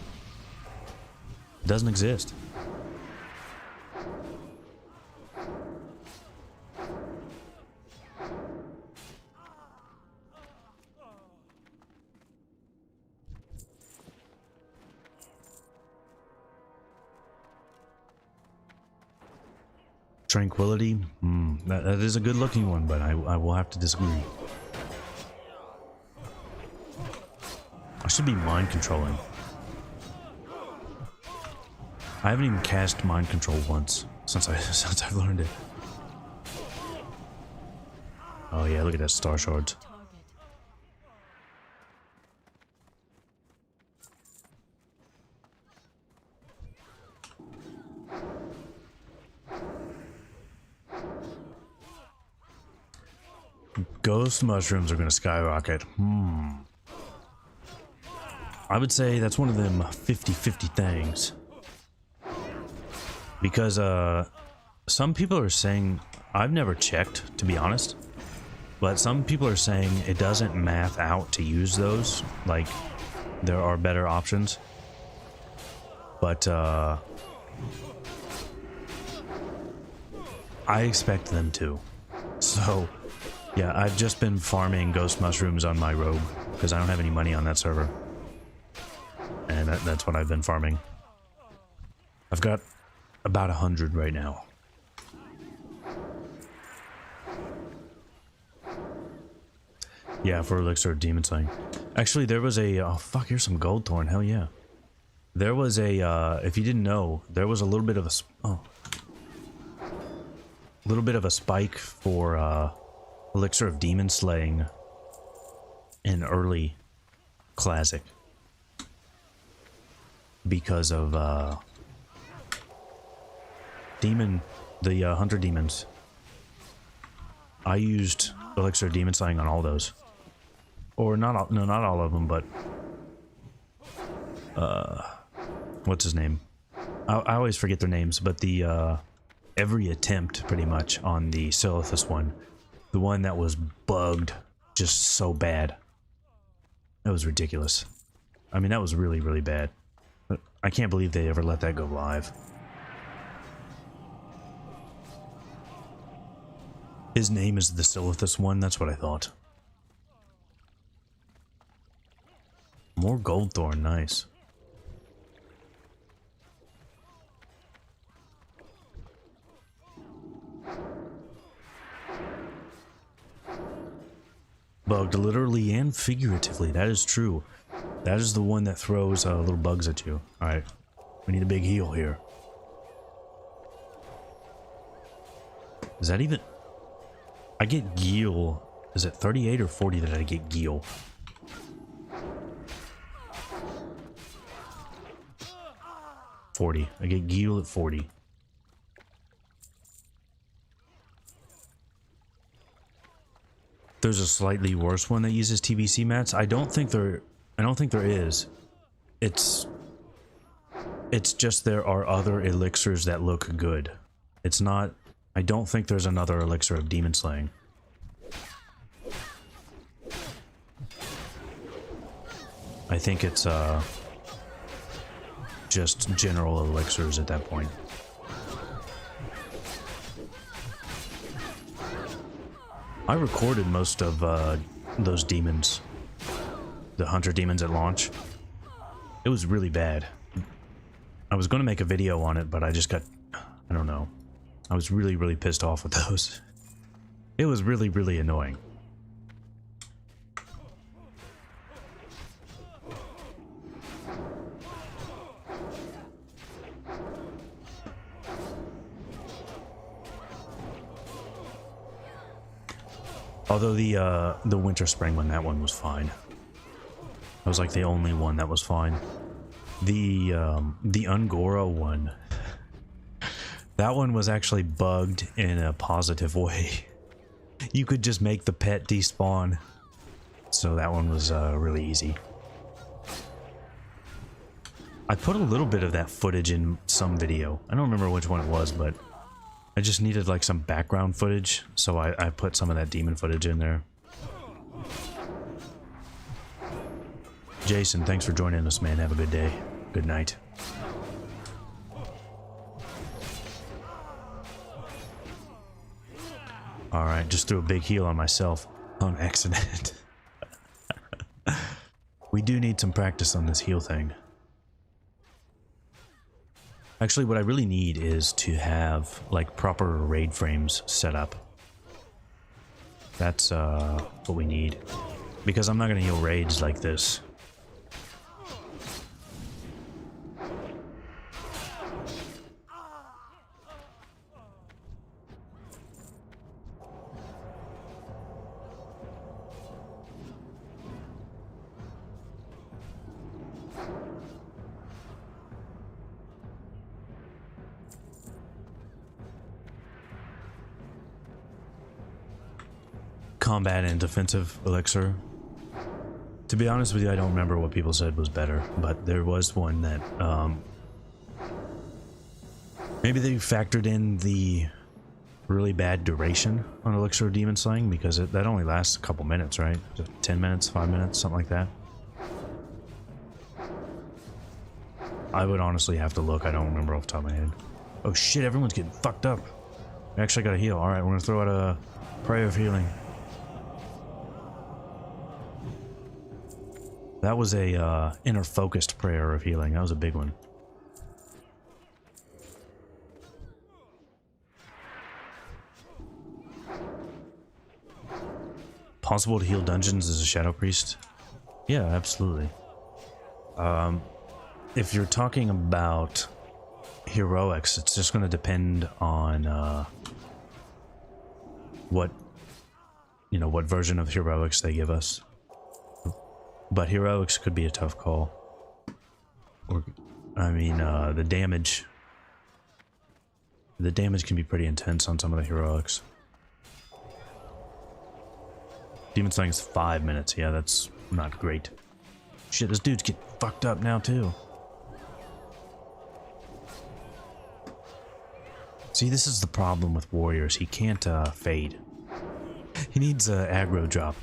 It doesn't exist. Tranquility? That is a good looking one, but I will have to disagree. I should be mind controlling. I haven't even cast mind control once since I've learned it. Oh yeah, look at that Starshards. Target. Ghost mushrooms are gonna skyrocket. I would say that's one of them 50-50 things. Because some people are saying, I've never checked to be honest, but some people are saying it doesn't math out to use those, like there are better options. But I expect them to. So yeah, I've just been farming ghost mushrooms on my rogue because I don't have any money on that server. And that's what I've been farming. I've got about 100 right now. Yeah, for Elixir of Demon Slaying. Actually, there was a... oh, fuck, here's some gold thorn. Hell yeah. There was a... if you didn't know, there was a little bit of a... oh. A little bit of a spike for Elixir of Demon Slaying in early Classic. Because of the hunter demons. I used Elixir Demon Slaying on all those, or not all, no, not all of them, but what's his name? I always forget their names, but the every attempt pretty much on the Silithus one, the one that was bugged just so bad. That was ridiculous. I mean, that was really, really bad. But I can't believe they ever let that go live. His name is the Silithus one, that's what I thought. More gold thorn, nice. Bugged literally and figuratively, that is true. That is the one that throws little bugs at you. Alright, we need a big heal here. Is that even... I get Geel. Is it 38 or 40 that I get Geel? $40. I get Geel at 40. There's a slightly worse one that uses TBC mats. I don't think there is. It's just there are other elixirs that look good. It's not... I don't think there's another elixir of demon slaying. I think it's just general elixirs at that point. I recorded most of those demons, the hunter demons at launch. It was really bad. I was going to make a video on it, but I just got, I don't know. I was really, really pissed off with those. It was really, really annoying. Although the winter spring one, that one was fine. That was like the only one that was fine. The Ungora one, that one was actually bugged in a positive way. You could just make the pet despawn. So that one was really easy. I put a little bit of that footage in some video. I don't remember which one it was, but I just needed like some background footage, so I put some of that demon footage in there. Jason, thanks for joining us, man. Have a good day. Good night. Alright, just threw a big heal on myself on accident. We do need some practice on this heal thing. Actually, what I really need is to have like proper raid frames set up. That's what we need. Because I'm not going to heal raids like this. Combat and defensive elixir. To be honest with you, I don't remember what people said was better, but there was one that maybe they factored in the really bad duration on elixir demon slaying, because that only lasts a couple minutes, right? 10 minutes, 5 minutes, something like that. I would honestly have to look. I don't remember off the top of my head. Oh shit, everyone's getting fucked up. I actually got a heal. Alright, we're gonna throw out a prayer of healing. That was a inner focused prayer of healing. That was a big one. Possible to heal dungeons as a Shadow Priest? Yeah, absolutely. If you're talking about heroics, it's just going to depend on what version of heroics they give us. But heroics could be a tough call. Or, I mean, the damage can be pretty intense on some of the heroics. Demon Slaying is 5 minutes. Yeah, that's not great. Shit, this dude's getting fucked up now too. See, this is the problem with warriors. He can't fade. He needs an aggro drop.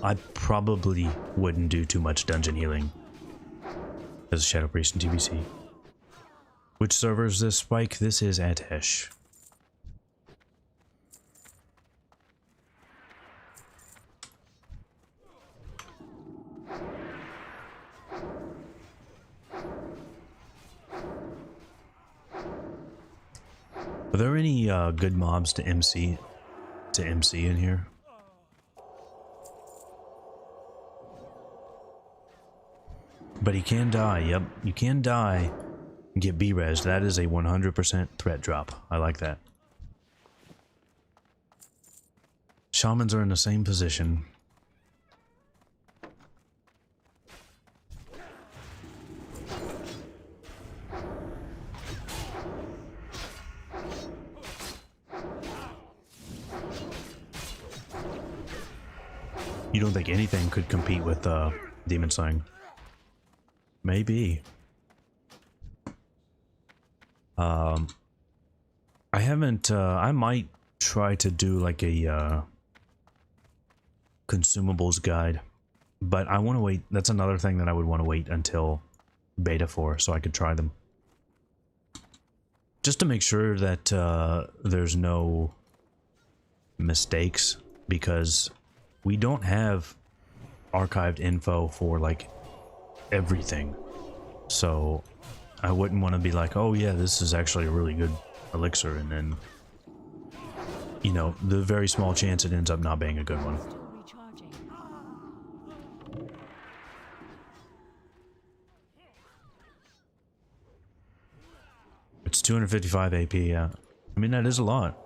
I probably wouldn't do too much dungeon healing as a Shadow Priest in TBC. Which server is this, Spike? This is Atesh. Are there any good mobs to MC in here? But he can die, yep. You can die and get B-res. That is a 100% threat drop. I like that. Shamans are in the same position. You don't think anything could compete with Demon Slaying? Maybe. I haven't, I might try to do like a consumables guide, but I want to wait. That's another thing that I would want to wait until beta for, so I could try them. Just to make sure that there's no mistakes, because we don't have archived info for like everything. So I wouldn't want to be like, oh yeah, this is actually a really good elixir, and then, you know, the very small chance it ends up not being a good one. Recharging. It's 255 AP, yeah. I mean, that is a lot.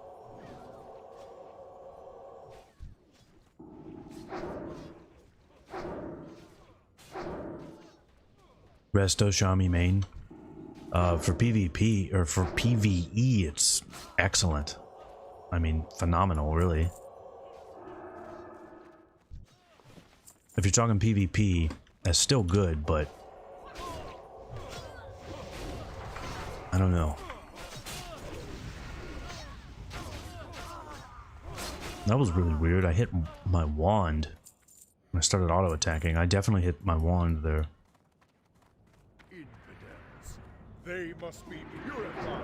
Resto Shami main. For PvP, or for PvE, it's excellent. I mean, phenomenal, really. If you're talking PvP, as still good, but I don't know. That was really weird. I hit my wand when I started auto attacking. I definitely hit my wand there. Infidels. They must be purified.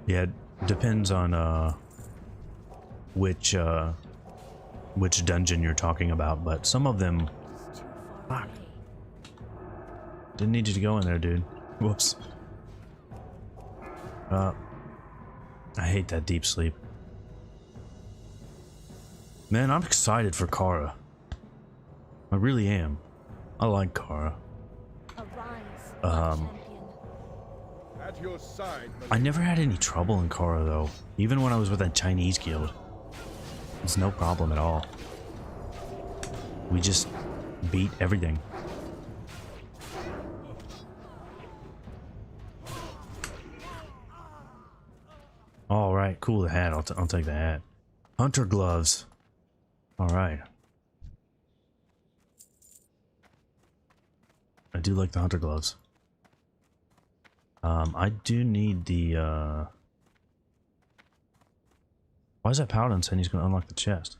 Yeah, it depends on which dungeon you're talking about, but some of them. It's too far Fuck. away. Didn't need you to go in there, dude. Whoops. I hate that deep sleep. Man, I'm excited for Kara. I really am. I like Kara. Arise, Um, champion. At your side, I never had any trouble in Kara though. Even when I was with that Chinese guild. It's no problem at all. We just beat everything. All right, cool. The hat. I'll take the hat. Hunter gloves. All right. I do like the hunter gloves. I do need the. Why is that paladin saying he's going to unlock the chest?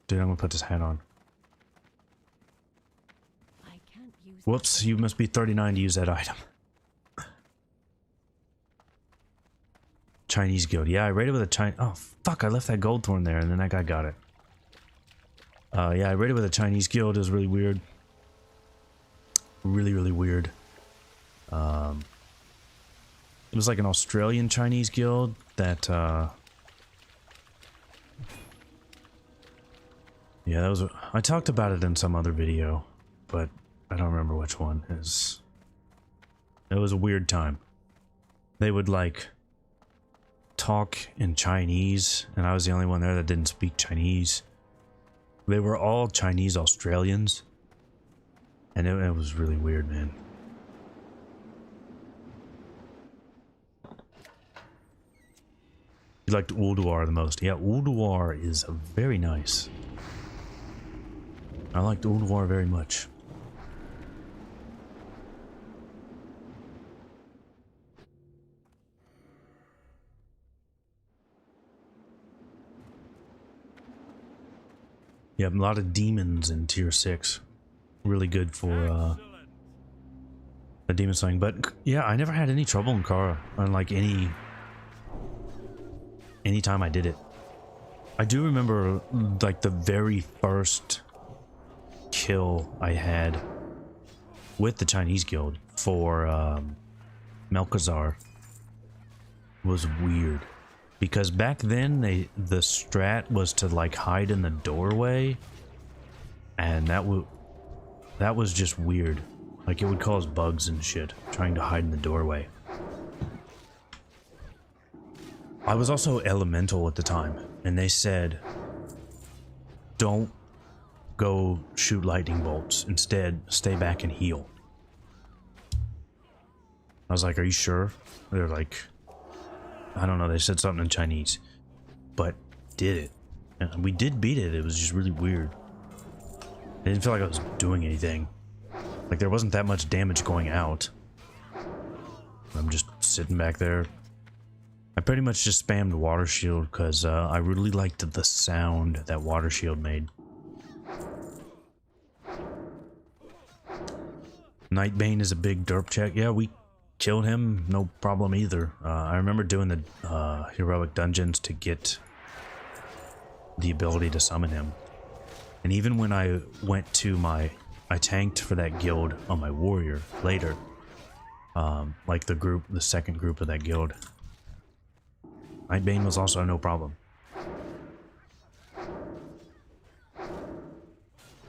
Dude, I'm going to put this hat on. I can't use Whoops, you must be 39 to use that item. Chinese guild. Yeah, I raided with a Chinese. Oh, fuck, I left that gold thorn there and then that guy got it. Yeah, I raided with a Chinese guild. It was really weird. Really, really weird. It was like an Australian Chinese guild that, yeah, that was. I talked about it in some other video, but I don't remember which one. It was a weird time. They would like talk in Chinese, and I was the only one there that didn't speak Chinese. They were all Chinese Australians, and it was really weird, man. You liked Ulduar the most. Yeah, Ulduar is very nice. I liked Ulduar very much. Yeah, a lot of demons in tier 6. Really good for the demon slaying. But yeah, I never had any trouble in Kara. Unlike any time I did it. I do remember like the very first kill I had with the Chinese guild for Melkazar was weird. Because back then the strat was to like hide in the doorway, and that was just weird. Like it would cause bugs and shit trying to hide in the doorway. I was also elemental at the time, and they said don't go shoot lightning bolts. Instead, stay back and heal. I was like, are you sure? They're like, I don't know, they said something in Chinese, but did it. And we did beat it. It was just really weird. I didn't feel like I was doing anything. Like there wasn't that much damage going out. I'm just sitting back there. I pretty much just spammed water shield because I really liked the sound that water shield made. Nightbane is a big derp check. Yeah, we killed him, no problem either. I remember doing the heroic dungeons to get the ability to summon him. And even when I went to I tanked for that guild on my warrior later. Like the second group of that guild. Nightbane was also no problem.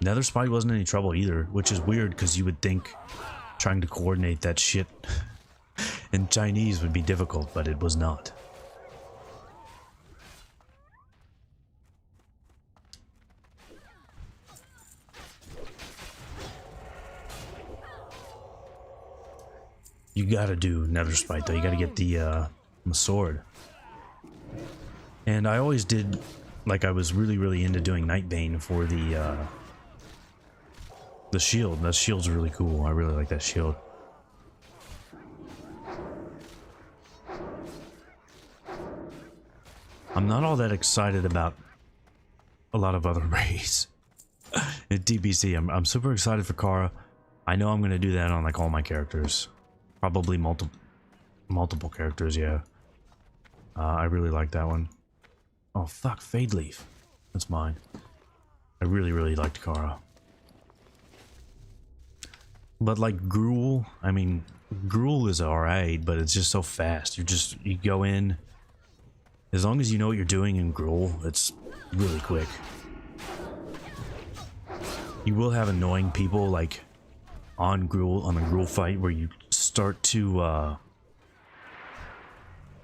Nether Spite wasn't any trouble either, which is weird because you would think trying to coordinate that shit in Chinese would be difficult, but it was not. You gotta do Nether Spite though. You gotta get the my sword. And I always did, like, I was really into doing Nightbane for the shield. That shield's really cool. I really like that shield. I'm not all that excited about a lot of other raids at TBC. I'm super excited for Kara. I know I'm gonna do that on like all my characters, probably multiple characters. Yeah, I really like that one. Oh fuck, Fade Leaf, that's mine. I really liked Kara. But like Gruul, I mean, Gruul is alright, but it's just so fast. You go in. As long as you know what you're doing in Gruul, it's really quick. You will have annoying people like on Gruul, on the Gruul fight, where you start to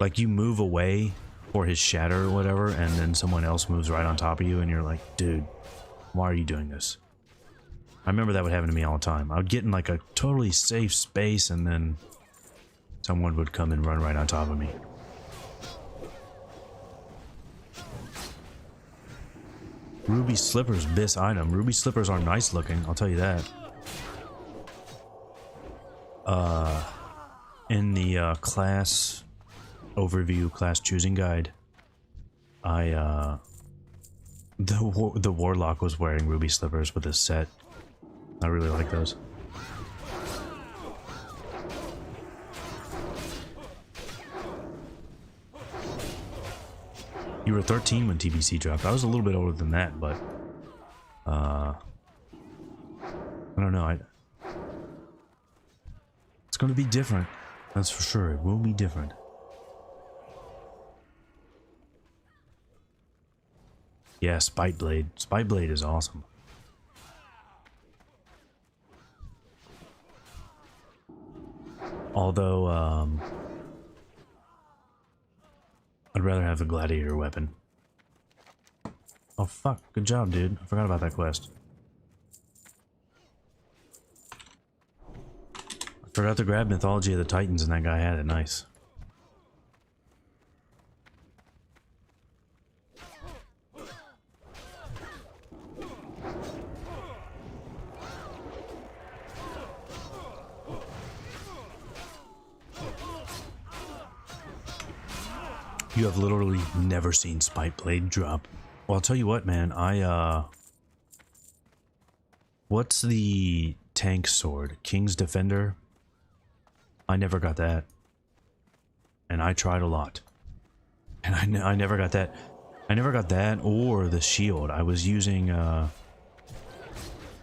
like you move away for his shatter or whatever, and then someone else moves right on top of you, and you're like, dude, why are you doing this? I remember that would happen to me all the time. I would get in like a totally safe space, and then someone would come and run right on top of me. Ruby slippers, BIS item. Ruby slippers are nice looking, I'll tell you that. In the class overview, class choosing guide, the warlock was wearing ruby slippers with his set. I really like those. You were 13 when TBC dropped. I was a little bit older than that, but I don't know. It's going to be different. That's for sure. It will be different. Yeah, Spite Blade. Spite Blade is awesome. Although, I'd rather have a gladiator weapon. Oh fuck, good job, dude. I forgot about that quest. I forgot to grab Mythology of the Titans and that guy had it. Nice. You have literally never seen Spite Blade drop. Well, I'll tell you what, man. What's the tank sword? King's Defender? I never got that. And I tried a lot. And I never got that. I never got that or the shield. I was using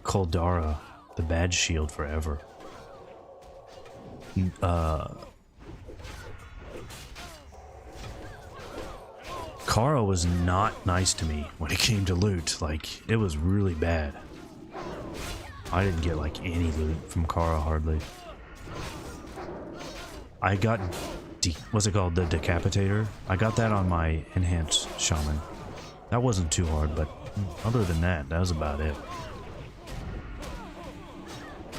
Kuldara, the badge shield, forever. Kara was not nice to me when it came to loot. Like, it was really bad. I didn't get like any loot from Kara hardly. I got what's it called? The Decapitator. I got that on my enhanced shaman. That wasn't too hard, but other than that, that was about it.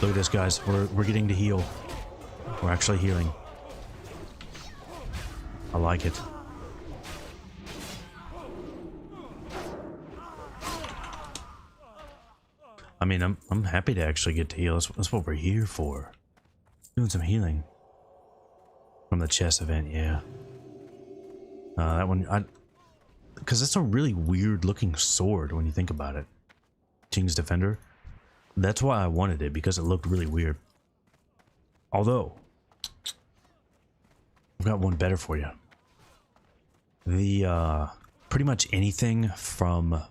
Look at this, guys. We're getting to heal. We're actually healing. I like it. I mean, I'm happy to actually get to heal. That's what we're here for. Doing some healing. From the chess event, yeah. That one, because it's a really weird looking sword when you think about it. King's Defender. That's why I wanted it, because it looked really weird. Although, I've got one better for you. The, pretty much anything from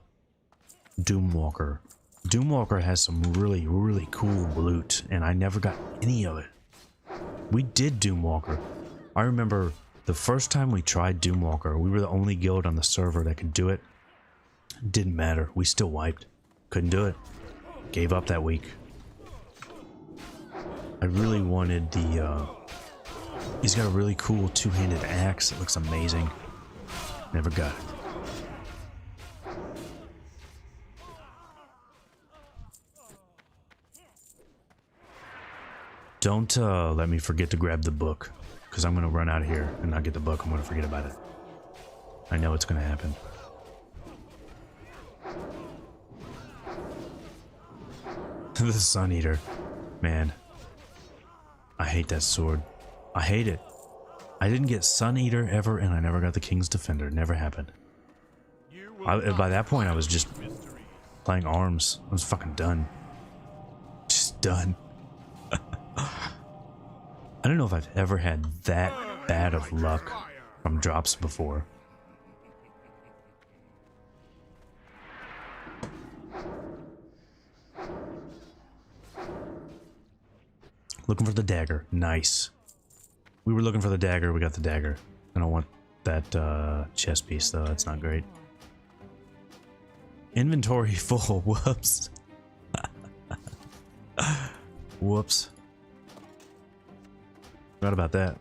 Doomwalker. Doomwalker has some really cool loot, and I never got any of it. We did Doomwalker. I remember the first time we tried Doomwalker, we were the only guild on the server that could do it. Didn't matter. We still wiped. Couldn't do it. Gave up that week. I really wanted the, he's got a really cool two-handed axe. It looks amazing. Never got it. Don't let me forget to grab the book, because I'm gonna run out of here and not get the book. I'm gonna forget about it. I know it's gonna happen. The Sun Eater. Man. I hate that sword. I hate it. I didn't get Sun Eater ever, and I never got the King's Defender. Never happened. By that point, I was just playing arms. I was fucking done. Just done. I don't know if I've ever had that bad of luck from drops before. Looking for the dagger. Nice. We were looking for the dagger. We got the dagger. I don't want that chest piece, though. That's not great. Inventory full. Whoops. Whoops. Forgot about that.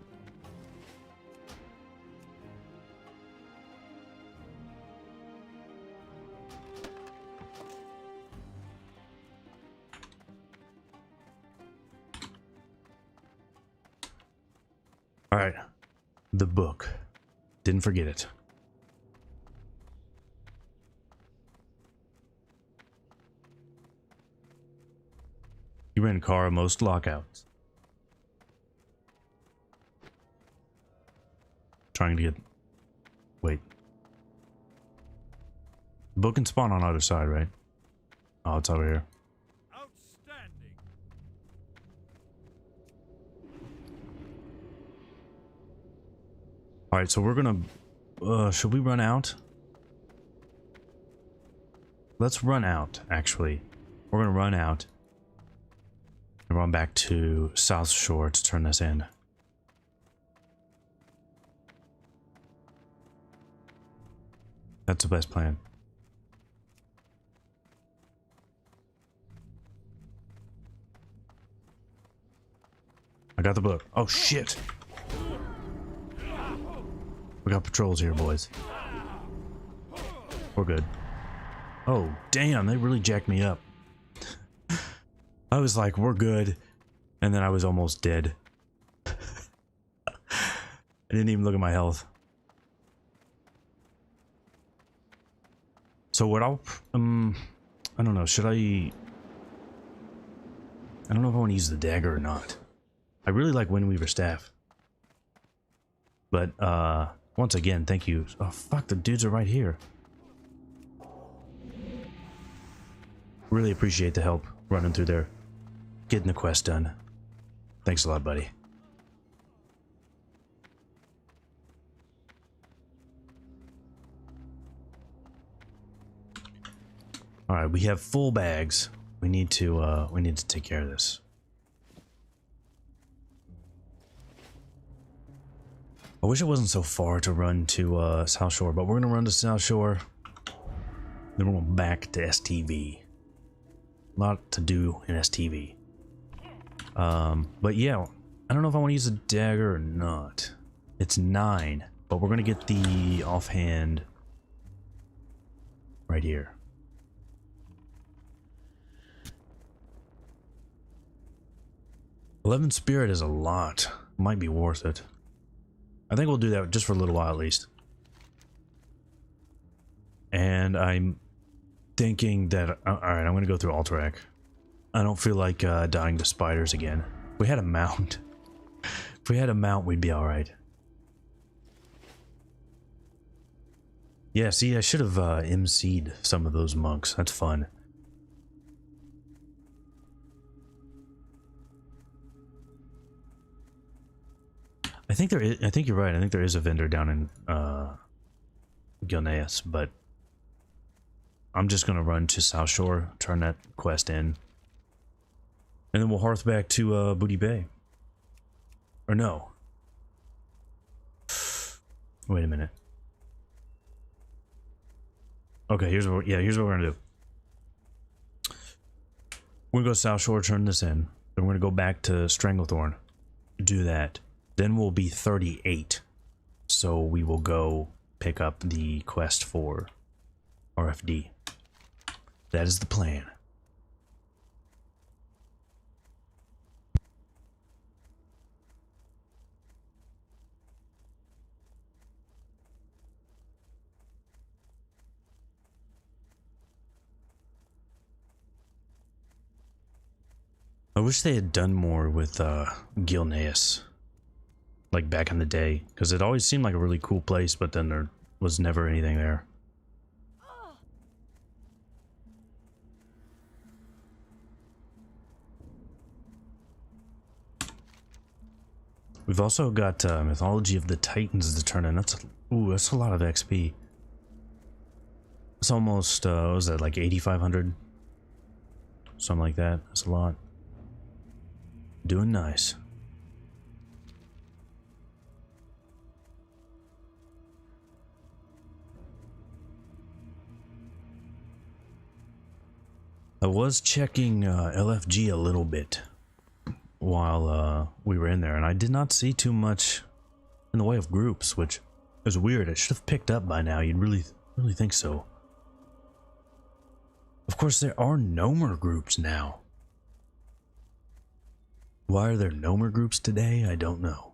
All right, the book. Didn't forget it. You ran car most lockouts. Trying to get... Wait. Book can spawn on either side, right? Oh, it's over here. Outstanding. Alright, so we're gonna... should we run out? Let's run out, actually. We're gonna run out. And run back to South Shore to turn this in. That's the best plan. I got the book. Oh shit! We got patrols here, boys. We're good. Oh, damn, they really jacked me up. I was like, we're good. And then I was almost dead. I didn't even look at my health. So what I'll... I don't know, should I don't know if I want to use the dagger or not. I really like Windweaver Staff. But, once again, thank you. Oh, fuck, the dudes are right here. Really appreciate the help running through there. Getting the quest done. Thanks a lot, buddy. Alright, we have full bags. We need to take care of this. I wish it wasn't so far to run to South Shore, but we're gonna run to South Shore. Then we're going back to STV. A lot to do in STV. But yeah, I don't know if I want to use a dagger or not. It's 9, but we're gonna get the offhand right here. 11 spirit is a lot. Might be worth it. I think we'll do that just for a little while at least. And I'm thinking that... Alright, I'm going to go through Alterac. I don't feel like dying to spiders again. If we had a mount. If we had a mount, we'd be alright. Yeah, see, I should have MC'd some of those monks. That's fun. I think there is, I think you're right. I think there is a vendor down in Gilneas, but I'm just gonna run to South Shore, turn that quest in, and then we'll hearth back to Booty Bay. Or no. Wait a minute. Okay, here's what here's what we're gonna do. We're gonna go to South Shore, turn this in. Then we're gonna go back to Stranglethorn, do that. Then we'll be 38. So we will go pick up the quest for RFD. That is the plan. I wish they had done more with Gilneas, like back in the day, because it always seemed like a really cool place, but then there was never anything there. We've also got Mythology of the Titans to turn in. That's a lot of XP. It's almost what was that, like 8,500, something like that. That's a lot. Doing nice. I was checking LFG a little bit while we were in there, and I did not see too much in the way of groups, which is weird. It should have picked up by now. You'd really think so. Of course, there are no more groups now. Why are there no more groups today? I don't know.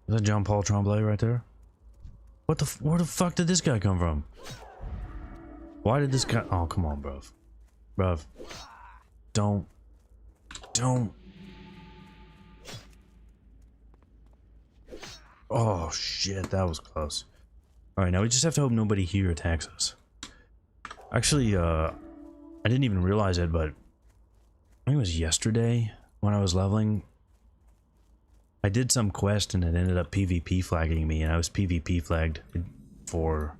Is that John Paul Tremblay right there? Where the fuck did this guy come from? Why did this guy? Oh, come on, bruv. Bruv. Don't. Oh, shit, that was close. Alright, now we just have to hope nobody here attacks us. Actually, I didn't even realize it, but I think it was yesterday when I was leveling. I did some quest and it ended up PvP flagging me, and I was PvP flagged for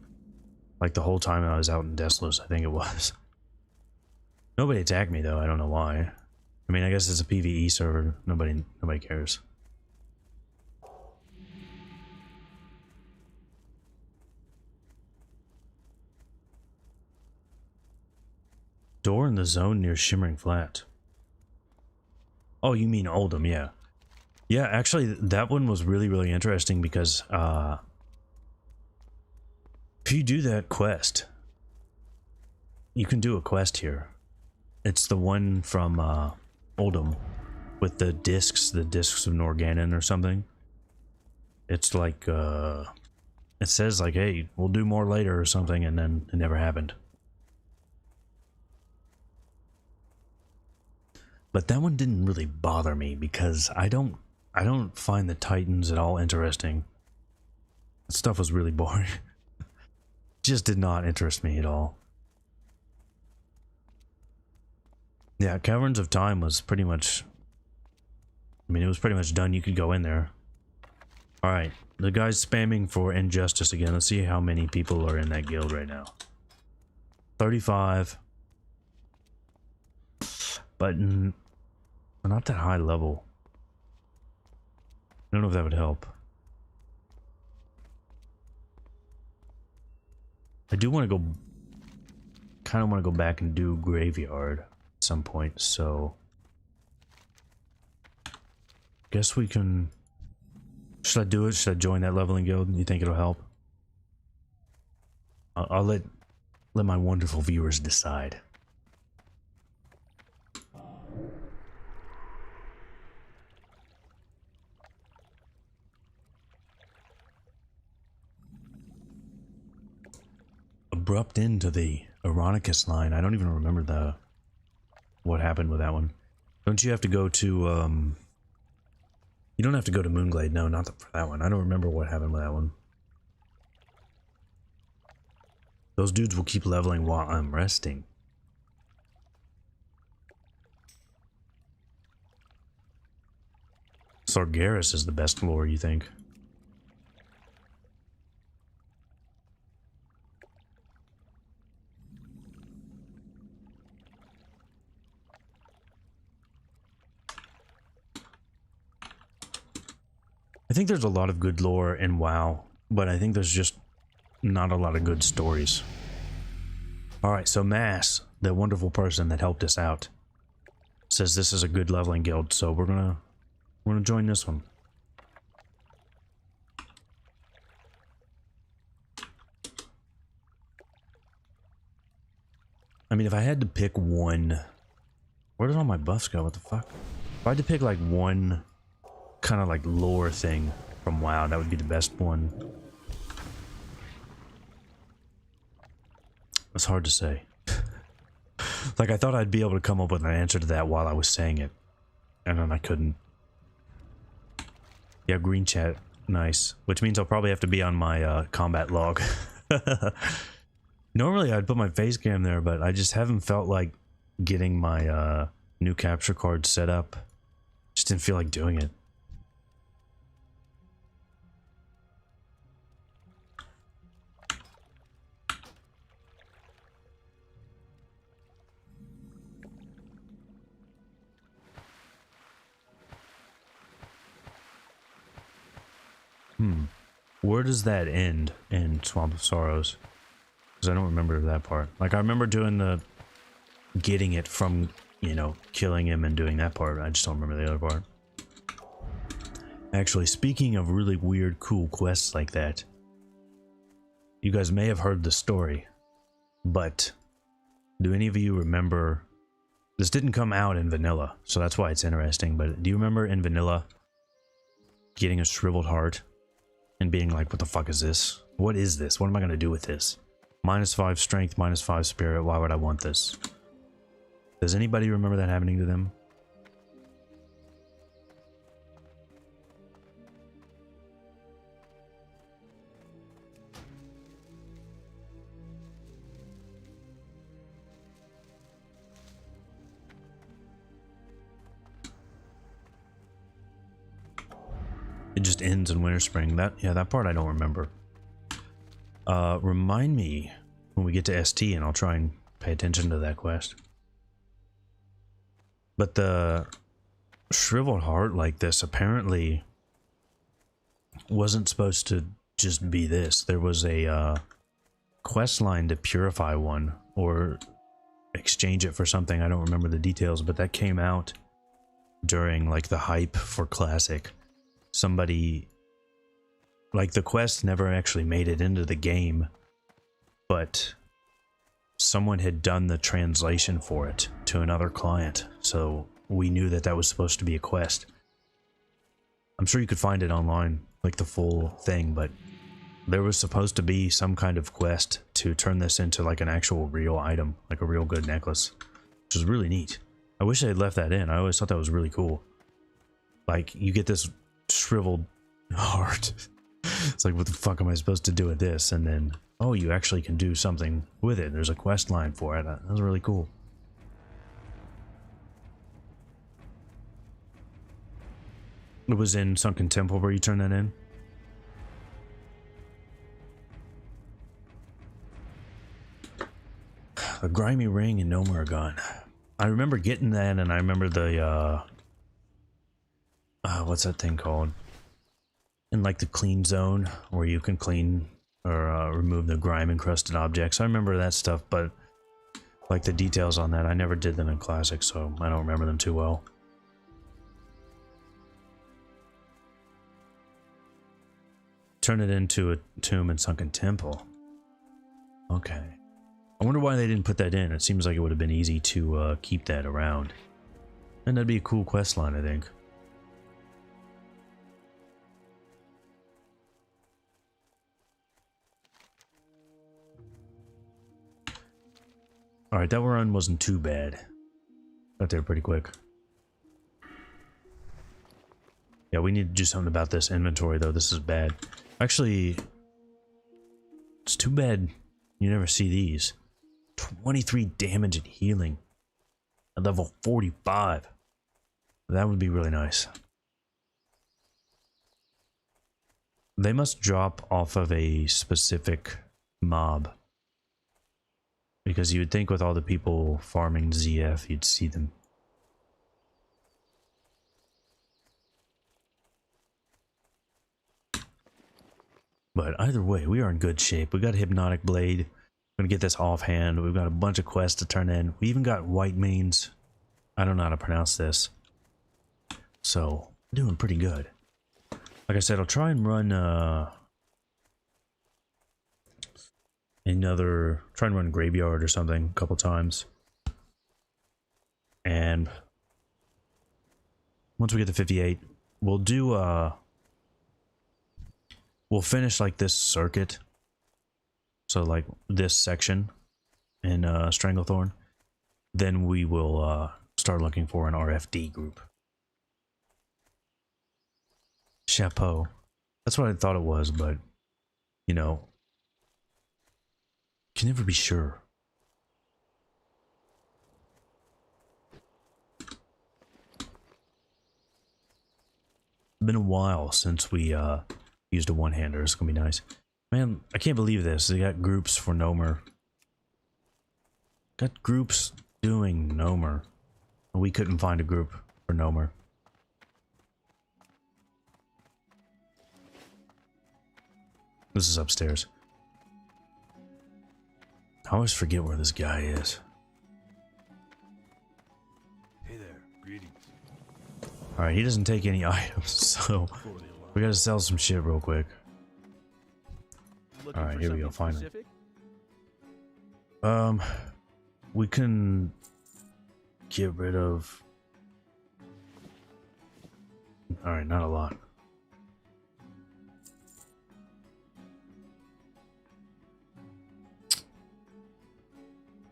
like the whole time I was out in Desolus, I think it was. Nobody attacked me though, I don't know why. I mean, I guess it's a PvE server, nobody cares. Door in the zone near Shimmering Flat. Oh, you mean Oldham, yeah. Yeah, actually, that one was really interesting because if you do that quest, you can do a quest here. It's the one from Oldham with the discs of Norgannon or something. It's like, it says like, hey, we'll do more later or something, and then it never happened. But that one didn't really bother me because I don't find the Titans at all interesting. That stuff was really boring. Just did not interest me at all. Yeah, Caverns of Time was pretty much... I mean, it was pretty much done. You could go in there. Alright, the guy's spamming for Injustice again. Let's see how many people are in that guild right now. 35. But not that high level. I don't know if that would help. I do want to go... kind of want to go back and do Graveyard at some point, so... guess we can... should I do it? Should I join that leveling guild? You think it'll help? I'll let my wonderful viewers decide. Abrupt end to the Ironicus line. I don't even remember what happened with that one. Don't you have to go to you don't have to go to Moonglade. No, not for that one. I don't remember what happened with that one. Those dudes will keep leveling while I'm resting. Sargeras is the best lore, you think? I think there's a lot of good lore in WoW, but I think there's just not a lot of good stories. Alright, so Mass, the wonderful person that helped us out, says this is a good leveling guild, so we're gonna join this one. I mean, if I had to pick one... where did all my buffs go? What the fuck? If I had to pick like one kind of like lore thing from WoW, that would be the best one. It's hard to say. Like, I thought I'd be able to come up with an answer to that while I was saying it, and then I couldn't. Yeah, green chat, nice. Which means I'll probably have to be on my combat log. Normally I'd put my face cam there, but I just haven't felt like getting my new capture card set up. Just didn't feel like doing it. Where does that end in Swamp of Sorrows? Because I don't remember that part. Like, I remember doing the getting it from, you know, killing him and doing that part. I just don't remember the other part. Actually, speaking of really weird, cool quests like that, you guys may have heard the story, but do any of you remember... This didn't come out in vanilla, so that's why it's interesting, but do you remember in vanilla getting a shriveled heart and being like, what the fuck is this? What is this? What am I going to do with this? -5 strength, -5 spirit. Why would I want this? Does anybody remember that happening to them? It just ends in Winter Spring. That part I don't remember. Remind me when we get to ST and I'll try and pay attention to that quest. But the shriveled heart like this apparently wasn't supposed to just be this. There was a quest line to purify one or exchange it for something. I don't remember the details, but that came out during like the hype for Classic. Somebody, like, the quest never actually made it into the game, but someone had done the translation for it to another client, so we knew that that was supposed to be a quest. I'm sure you could find it online, like the full thing, but there was supposed to be some kind of quest to turn this into like an actual real item, like a real good necklace, which is really neat. I wish they had left that in. I always thought that was really cool. Like, you get this shriveled heart. It's like, what the fuck am I supposed to do with this? And then, oh, you actually can do something with it. There's a quest line for it. That was really cool. It was in Sunken Temple where you turn that in. A grimy ring and no more gun. I remember getting that, and I remember the what's that thing called? In like the clean zone, where you can clean or remove the grime encrusted objects. I remember that stuff, but like the details on that, I never did them in Classic, so I don't remember them too well. Turn it into a tomb in Sunken Temple. Okay. I wonder why they didn't put that in. It seems like it would have been easy to keep that around. And that'd be a cool quest line, I think. Alright, that run wasn't too bad. Got there pretty quick. Yeah, we need to do something about this inventory, though. This is bad. Actually, it's too bad you never see these. 23 damage and healing at level 45. That would be really nice. They must drop off of a specific mob, because you would think with all the people farming ZF, you'd see them. But either way, we are in good shape. We got a Hypnotic Blade. We're gonna get this offhand. We've got a bunch of quests to turn in. We even got White Means. I don't know how to pronounce this. So, doing pretty good. Like I said, I'll try and run try and run Graveyard or something a couple times. And once we get to 58, we'll do we'll finish like this circuit. So like this section in Stranglethorn. Then we will start looking for an RFD group. Chapeau. That's what I thought it was, but you know, can never be sure. Been a while since we used a one-hander. It's gonna be nice. Man, I can't believe this. They got groups for Nomer. Got groups doing Nomer. We couldn't find a group for Nomer. This is upstairs. I always forget where this guy is. Hey there, greetings. Alright, he doesn't take any items, so we gotta sell some shit real quick. Looking Alright, for here we go, something finally. specific? We can get rid of... Alright, not a lot.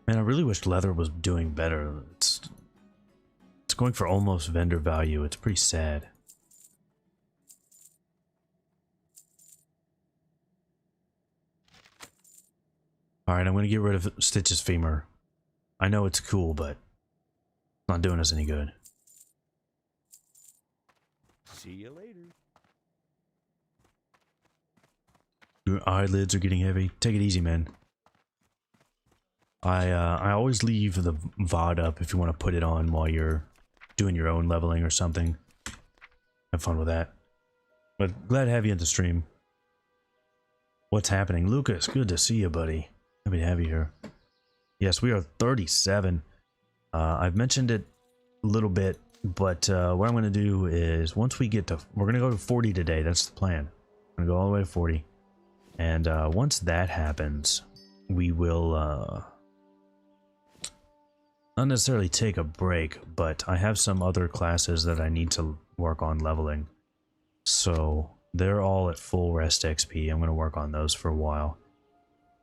Man, I really wish leather was doing better. It's going for almost vendor value. It's pretty sad. Alright, I'm gonna get rid of Stitch's femur. I know it's cool, but it's not doing us any good. See you later. Your eyelids are getting heavy. Take it easy, man. I always leave the VOD up if you want to put it on while you're doing your own leveling or something. Have fun with that. But glad to have you at the stream. What's happening? Lucas, good to see you, buddy. Happy to have you here. Yes, we are 37. I've mentioned it a little bit, but what I'm going to do is once we get to... We're going to go to 40 today. That's the plan. I'm going to go all the way to 40. And once that happens, we will... not necessarily take a break, but I have some other classes that I need to work on leveling. So they're all at full rest XP. I'm going to work on those for a while.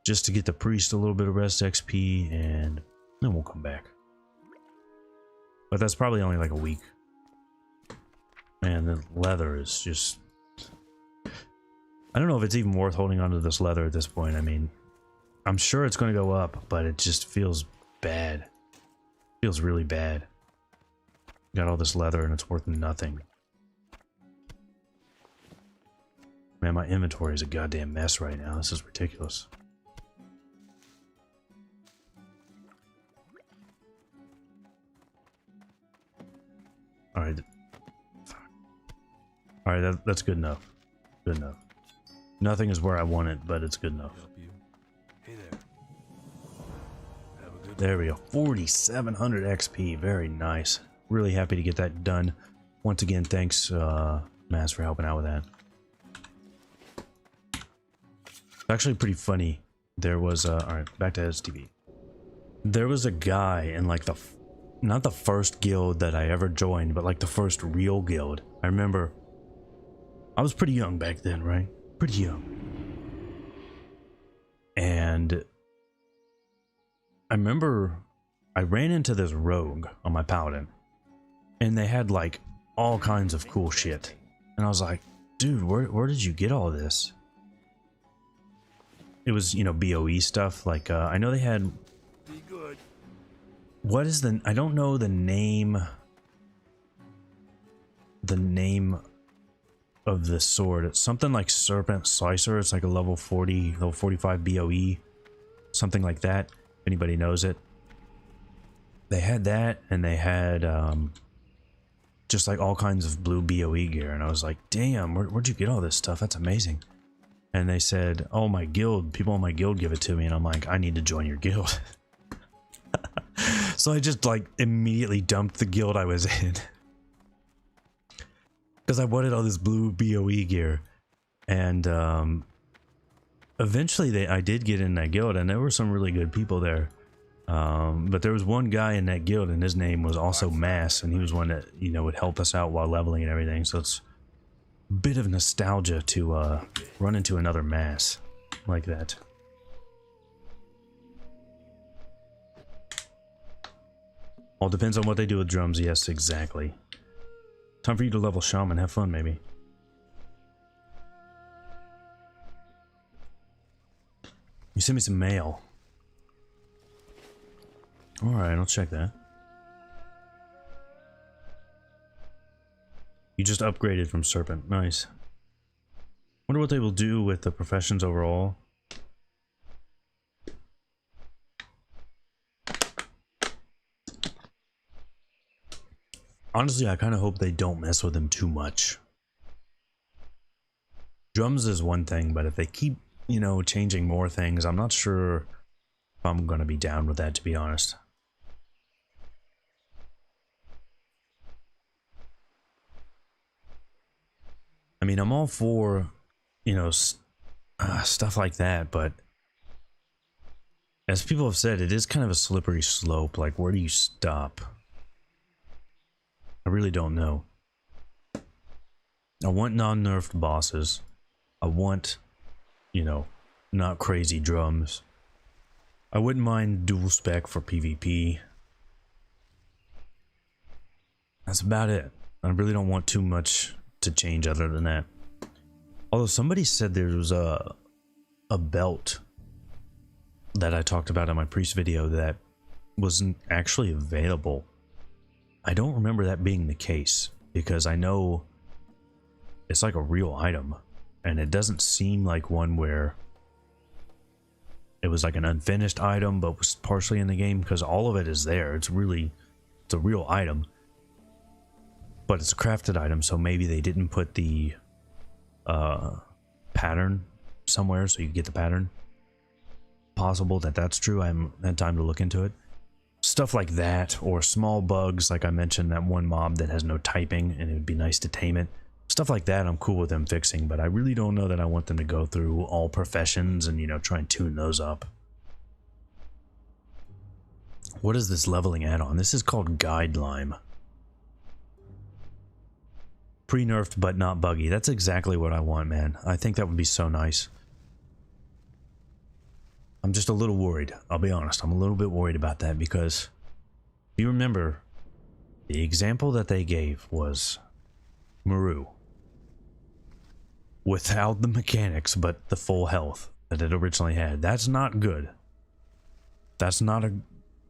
Just to get the priest a little bit of rest XP, and then we'll come back. But that's probably only like a week. Man, the leather is just... I don't know if it's even worth holding onto this leather at this point. I mean, I'm sure it's going to go up, but it just feels bad. Feels really bad. Got all this leather and it's worth nothing. Man, my inventory is a goddamn mess right now. This is ridiculous. Alright. Alright, that's good enough. Good enough. Nothing is where I want it, but it's good enough. Hey there. Have a good There we go. 4,700 XP. Very nice. Really happy to get that done. Once again, thanks, Mass, for helping out with that. It's actually pretty funny. There was, alright, back to STV. There was a guy in like the... Not the first guild that I ever joined, but like the first real guild. I remember... I was pretty young back then, right? Pretty young. And... I remember I ran into this rogue on my paladin. And they had like all kinds of cool shit. And I was like, dude, where did you get all this? It was, you know, BOE stuff. Like, I know they had... Be good. What is the... I don't know the name... The name of the sword. It's something like Serpent Slicer. It's like a level 40, level 45 BOE. Something like that. If anybody knows it. They had that, and they had just like all kinds of blue BOE gear. And I was like, damn, where'd you get all this stuff? That's amazing. And they said, oh, my guild, people in my guild give it to me. And I'm like, I need to join your guild. So I just like immediately dumped the guild I was in. Because I wanted all this blue BOE gear. And eventually I did get in that guild, and there were some really good people there. But there was one guy in that guild, and his name was also Mass, and he was one that, you know, would help us out while leveling and everything. So it's bit of nostalgia to run into another mass like that. All depends on what they do with drums. Yes, exactly. Time for you to level shaman. Have fun, maybe. You sent me some mail. Alright, I'll check that. You just upgraded from Serpent. Nice. Wonder what they will do with the professions overall. Honestly, I kind of hope they don't mess with him too much. Drums is one thing, but if they keep, you know, changing more things, I'm not sure if I'm gonna be down with that, to be honest. I mean, I'm all for, you know, stuff like that, but as people have said, it is kind of a slippery slope. Like, where do you stop? I really don't know. I want non-nerfed bosses. I want, you know, not crazy drums. I wouldn't mind dual spec for PvP. That's about it. I really don't want too much to change other than that. Although somebody said there was a belt that I talked about in my priest video that wasn't actually available. I don't remember that being the case, because I know it's like a real item, and it doesn't seem like one where it was like an unfinished item but was partially in the game, because all of it is there. It's a real item, but it's a crafted item, so maybe they didn't put the pattern somewhere so you get the pattern. Possible that that's true. I haven't had time to look into it. Stuff like that, or small bugs, like I mentioned, that one mob that has no typing, and it would be nice to tame it. Stuff like that I'm cool with them fixing, but I really don't know that I want them to go through all professions and, you know, try and tune those up. What is this leveling add-on? This is called Guide Lime. Pre-nerfed but not buggy. That's exactly what I want, man. I think that would be so nice. I'm just a little worried. I'll be honest. I'm a little bit worried about that, because if you remember, the example that they gave was Maru. Without the mechanics, but the full health that it originally had. That's not good. That's not a...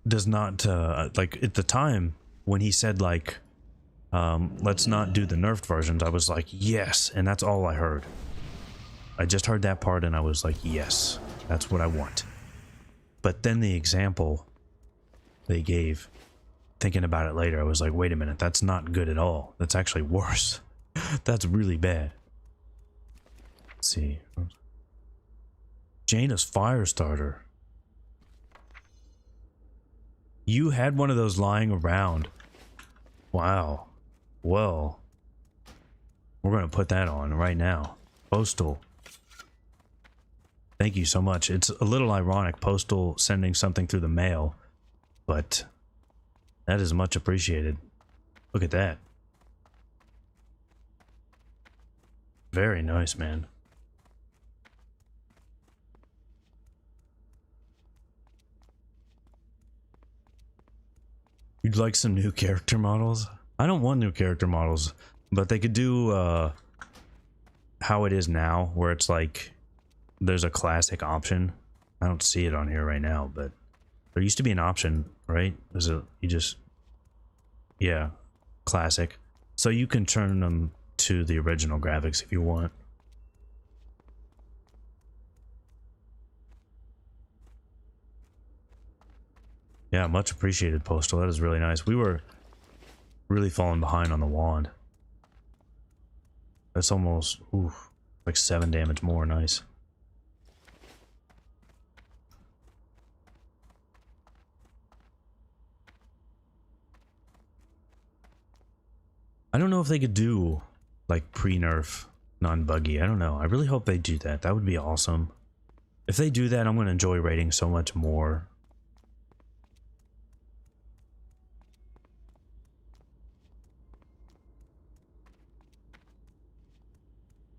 Does not, like, at the time, when he said, like, let's not do the nerfed versions, I was like, yes, and that's all I heard. I just heard that part and I was like, yes, that's what I want. But then the example they gave, thinking about it later, I was like, wait a minute, that's not good at all. That's actually worse. That's really bad. Let's see. Jaina's Firestarter. You had one of those lying around. Wow. Well, we're going to put that on right now. Postal. Thank you so much. It's a little ironic, Postal sending something through the mail, but that is much appreciated. Look at that. Very nice, man. You'd like some new character models? I don't want new character models, but they could do how it is now, where it's like there's a classic option. I don't see it on here right now, but there used to be an option, right? Yeah, classic. So you can turn them to the original graphics if you want. Yeah, much appreciated, Postal. That is really nice. We were really falling behind on the wand. That's almost, oof, like 7 damage more. Nice. I don't know if they could do like pre-nerf non-buggy. I don't know. I really hope they do that. That would be awesome. If they do that, I'm going to enjoy raiding so much more.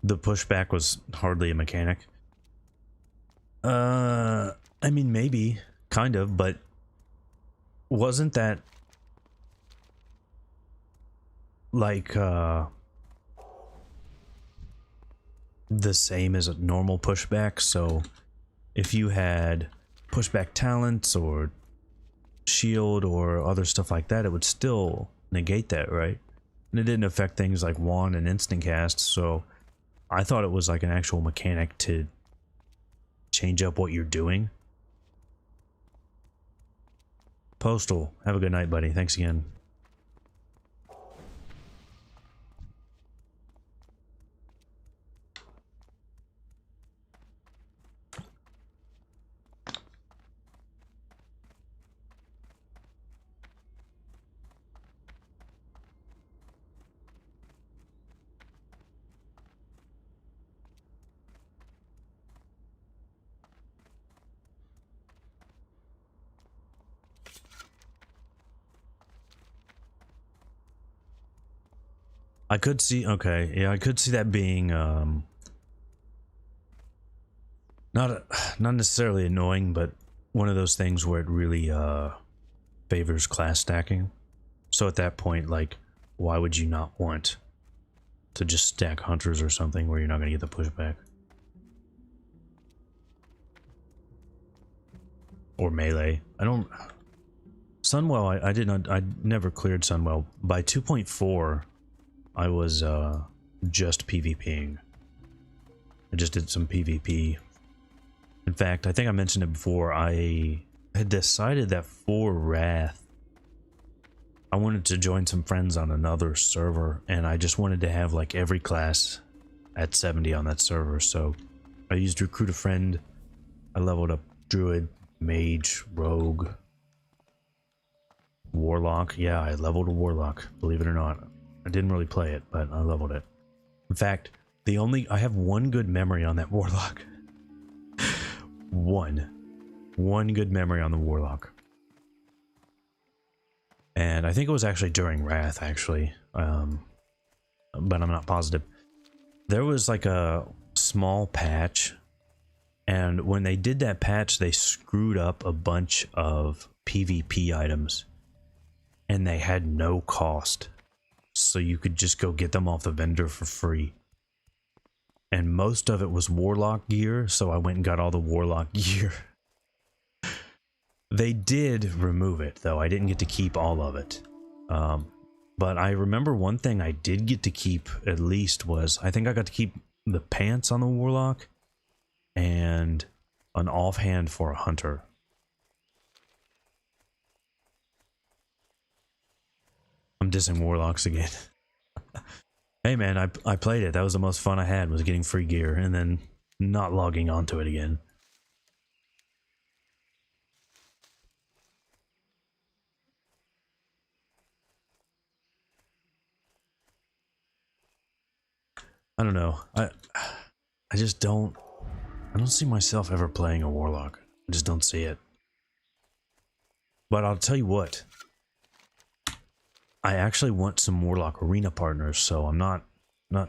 the pushback was hardly a mechanic. I mean, maybe, kind of, but wasn't that like the same as a normal pushback? So if you had pushback talents or shield or other stuff like that, it would still negate that, right? And it didn't affect things like wand and instant cast, so I thought it was like an actual mechanic to change up what you're doing. Postal, have a good night, buddy. Thanks again. I could see, okay, yeah, I could see that being not necessarily annoying, but one of those things where it really favors class stacking. So at that point, like, why would you not want to just stack hunters or something where you're not going to get the pushback? Or melee. I don't... Sunwell, I never cleared Sunwell. By 2.4... I was just PvPing. I just did some PvP. In fact, I think I mentioned it before, I had decided that for Wrath, I wanted to join some friends on another server, and I just wanted to have like every class at 70 on that server. So I used Recruit a Friend, I leveled up Druid, Mage, Rogue, Warlock. Yeah, I leveled a Warlock, believe it or not. I didn't really play it, but I leveled it. In fact, I have one good memory on that Warlock. One good memory on the Warlock. And I think it was actually during Wrath, actually. But I'm not positive. There was like a small patch, and when they did that patch, they screwed up a bunch of PvP items, and they had no cost. So you could just go get them off the vendor for free. And most of it was Warlock gear, so I went and got all the Warlock gear. They did remove it, though. I didn't get to keep all of it. But I remember one thing I did get to keep, at least, was... I think I got to keep the pants on the Warlock and an offhand for a Hunter. I'm dissing Warlocks again. Hey man, I played it. That was the most fun I had, was getting free gear and then not logging onto it again. I don't know. I just don't... I don't see myself ever playing a Warlock. I just don't see it. But I'll tell you what. I actually want some Warlock arena partners, so I'm not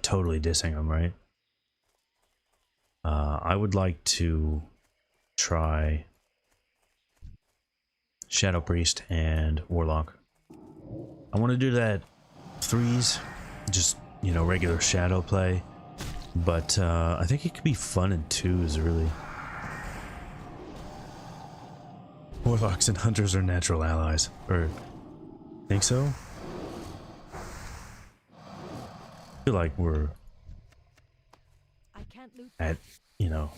totally dissing them, right? I would like to try Shadow Priest and Warlock. I want to do that threes, just, you know, regular Shadow play. But I think it could be fun in twos, really. Warlocks and Hunters are natural allies. Or, think so? I feel like we're at, you know,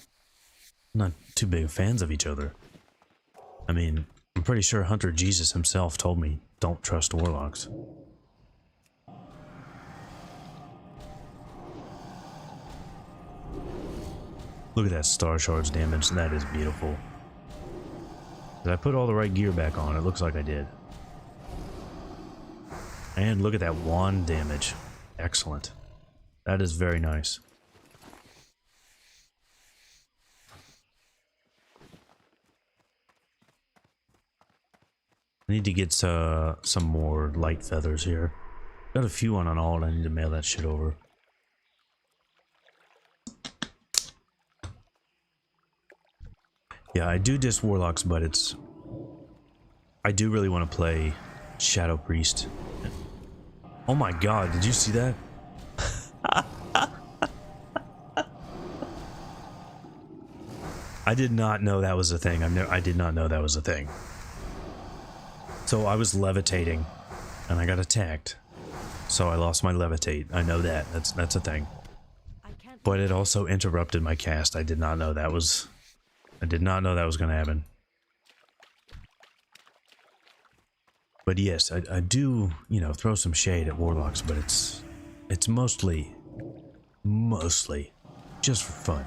not too big fans of each other. I mean, I'm pretty sure Hunter Jesus himself told me, don't trust Warlocks. Look at that Starshards damage, that is beautiful. Did I put all the right gear back on? It looks like I did. And look at that wand damage. Excellent. That is very nice. I need to get some more light feathers here. Got a few on alt, I need to mail that shit over. Yeah, I do diss warlocks, but it's... I do really want to play Shadow Priest. Oh my god, did you see that? I did not know that was a thing. I did not know that was a thing. So I was levitating, and I got attacked. So I lost my levitate. I know that. That's a thing. But it also interrupted my cast. I did not know that was... I did not know that was going to happen. But yes, I do, you know, throw some shade at warlocks, but it's mostly just for fun.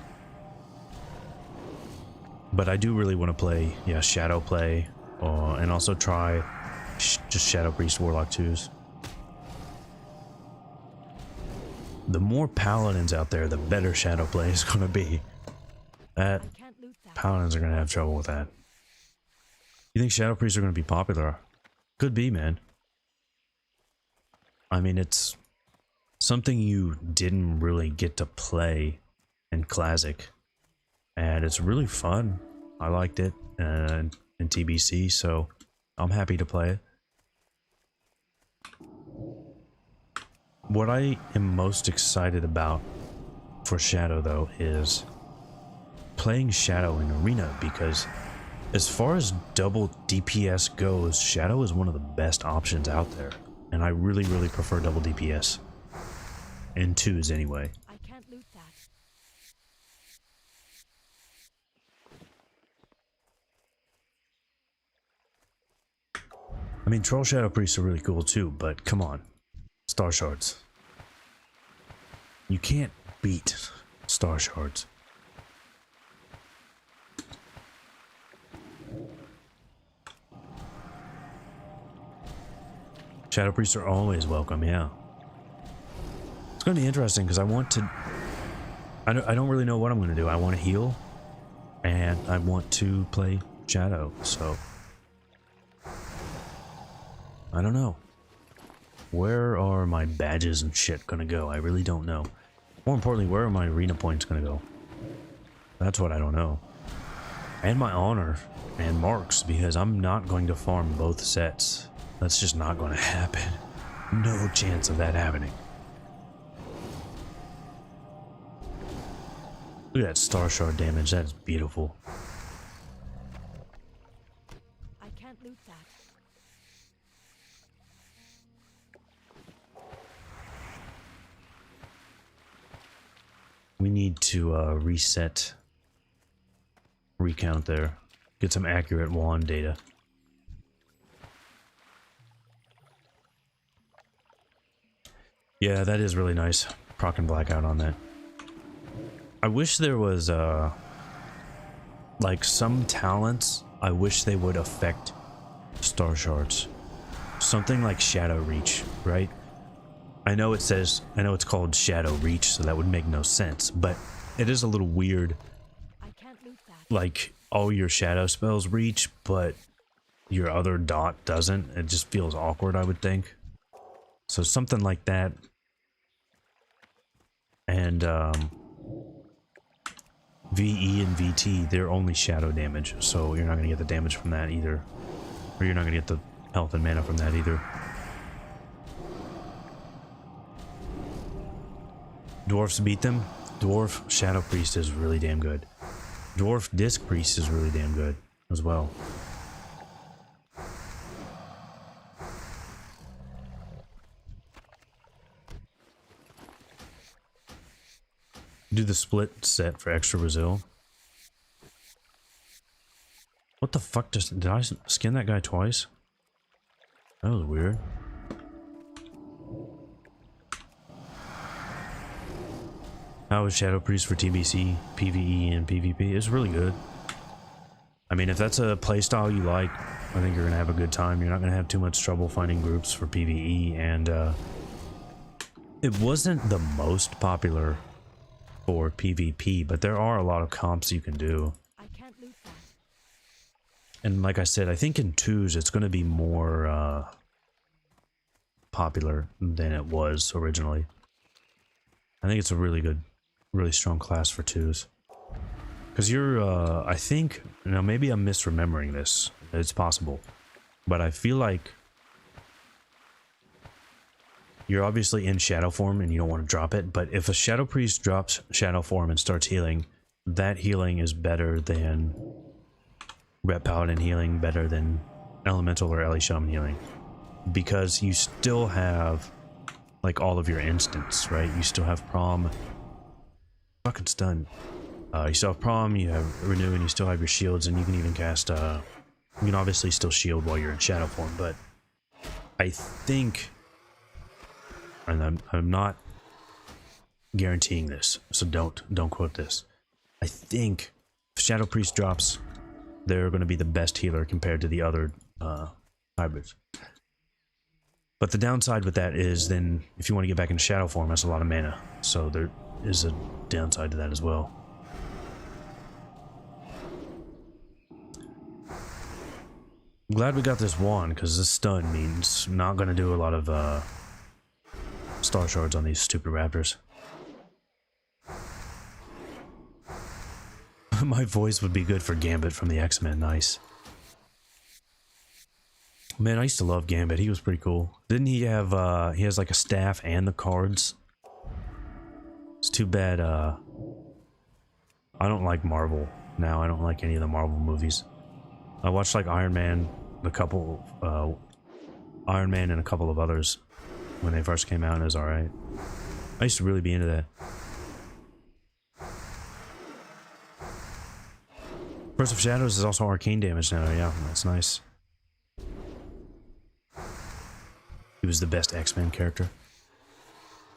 But I do really want to play, yeah, Shadow play, and also try just Shadow Priest Warlock 2s. The more Paladins out there, the better Shadow play is going to be. Paladins are going to have trouble with that. You think Shadow Priests are going to be popular? Could be, man. I mean, it's something you didn't really get to play in Classic. And it's really fun. I liked it in TBC, so I'm happy to play it. What I am most excited about for Shadow, though, is playing Shadow in Arena, because as far as double DPS goes, Shadow is one of the best options out there. And I really, really prefer double DPS. In 2s, anyway. I can't loot that. I mean, Troll Shadow Priests are really cool too, but come on. Starshards. You can't beat Starshards. Shadow Priests are always welcome, yeah. It's going to be interesting because I want to... I don't really know what I'm going to do. I want to heal, and I want to play Shadow, so... I don't know. Where are my badges and shit going to go? I really don't know. More importantly, where are my arena points going to go? That's what I don't know. And my honor and marks, because I'm not going to farm both sets. That's just not going to happen. No chance of that happening. Look at that Starshard damage. That is beautiful. I can't loot that. We need to reset, recount there, get some accurate wand data. Yeah, that is really nice. Proc and blackout on that. I wish there was like some talents. I wish they would affect Starshards. Something like Shadow Reach, right? I know it's called Shadow Reach, so that would make no sense, but it is a little weird. I can't loot that. Like, all your shadow spells reach, but your other dot doesn't. It just feels awkward, I would think. So something like that. And VE and VT, they're only shadow damage, so you're not going to get the damage from that either. Or you're not going to get the health and mana from that either. Dwarfs beat them. Dwarf Shadow Priest is really damn good. Dwarf Disc Priest is really damn good as well. Do the split set for extra Brazil. What the fuck? Did I skin that guy twice? That was weird. How is Shadow Priest for TBC, PvE, and PvP? It's really good. I mean, if that's a playstyle you like, I think you're going to have a good time. You're not going to have too much trouble finding groups for PvE, and it wasn't the most popular for PvP, but there are a lot of comps you can do. I can't loot that. And like I said, I think in 2s it's going to be more popular than it was originally. I think it's a really good, really strong class for 2s. Because you're, I think, now maybe I'm misremembering this. It's possible. But I feel like you're obviously in shadow form and you don't want to drop it. But if a shadow priest drops shadow form and starts healing, that healing is better than Ret Paladin healing, better than Elemental or Ellie Shaman healing. Because you still have, like, all of your instants, right? You still have Prom. Fucking stun. You still have Prom, you have Renew, and you still have your shields, and you can even cast, you can obviously still shield while you're in shadow form, but I think, and I'm not guaranteeing this, so don't quote this. I think if Shadow Priest drops, they're going to be the best healer compared to the other hybrids. But the downside with that is then, if you want to get back into shadow form, that's a lot of mana, so there is a downside to that as well. I'm glad we got this wand, because this stun means not going to do a lot of Starshards on these stupid raptors. My voice would be good for Gambit from the X-Men, nice. Man, I used to love Gambit, he was pretty cool. Didn't he have, he has like a staff and the cards? It's too bad, I don't like Marvel now, I don't like any of the Marvel movies. I watched like Iron Man, Iron Man and a couple of others when they first came out, and it was alright. I used to really be into that. Curse of Shadows is also arcane damage now, yeah, that's nice. He was the best X-Men character.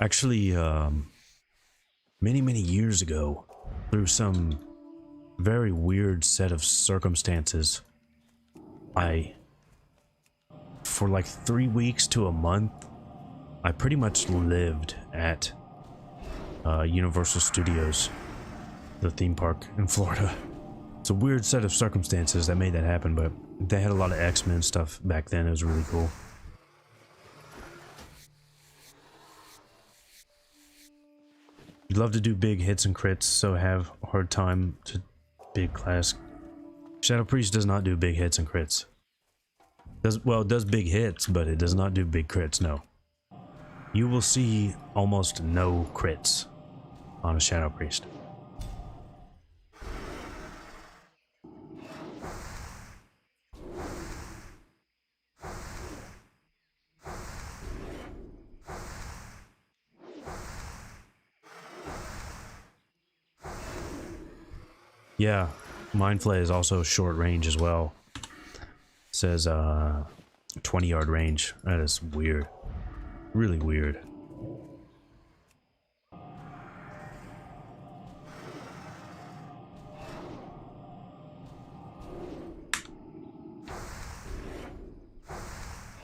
Actually, many years ago, through some very weird set of circumstances, for like 3 weeks to a month, I pretty much lived at Universal Studios, the theme park in Florida. It's a weird set of circumstances that made that happen, but they had a lot of X-Men stuff back then. It was really cool. You'd love to do big hits and crits, so have a hard time to big class. Shadow Priest does not do big hits and crits. It does big hits, but it does not do big crits, no. You will see almost no crits on a Shadow Priest. Yeah, Mind Flay is also short range as well. It says 20-yard range. That is weird. Really weird.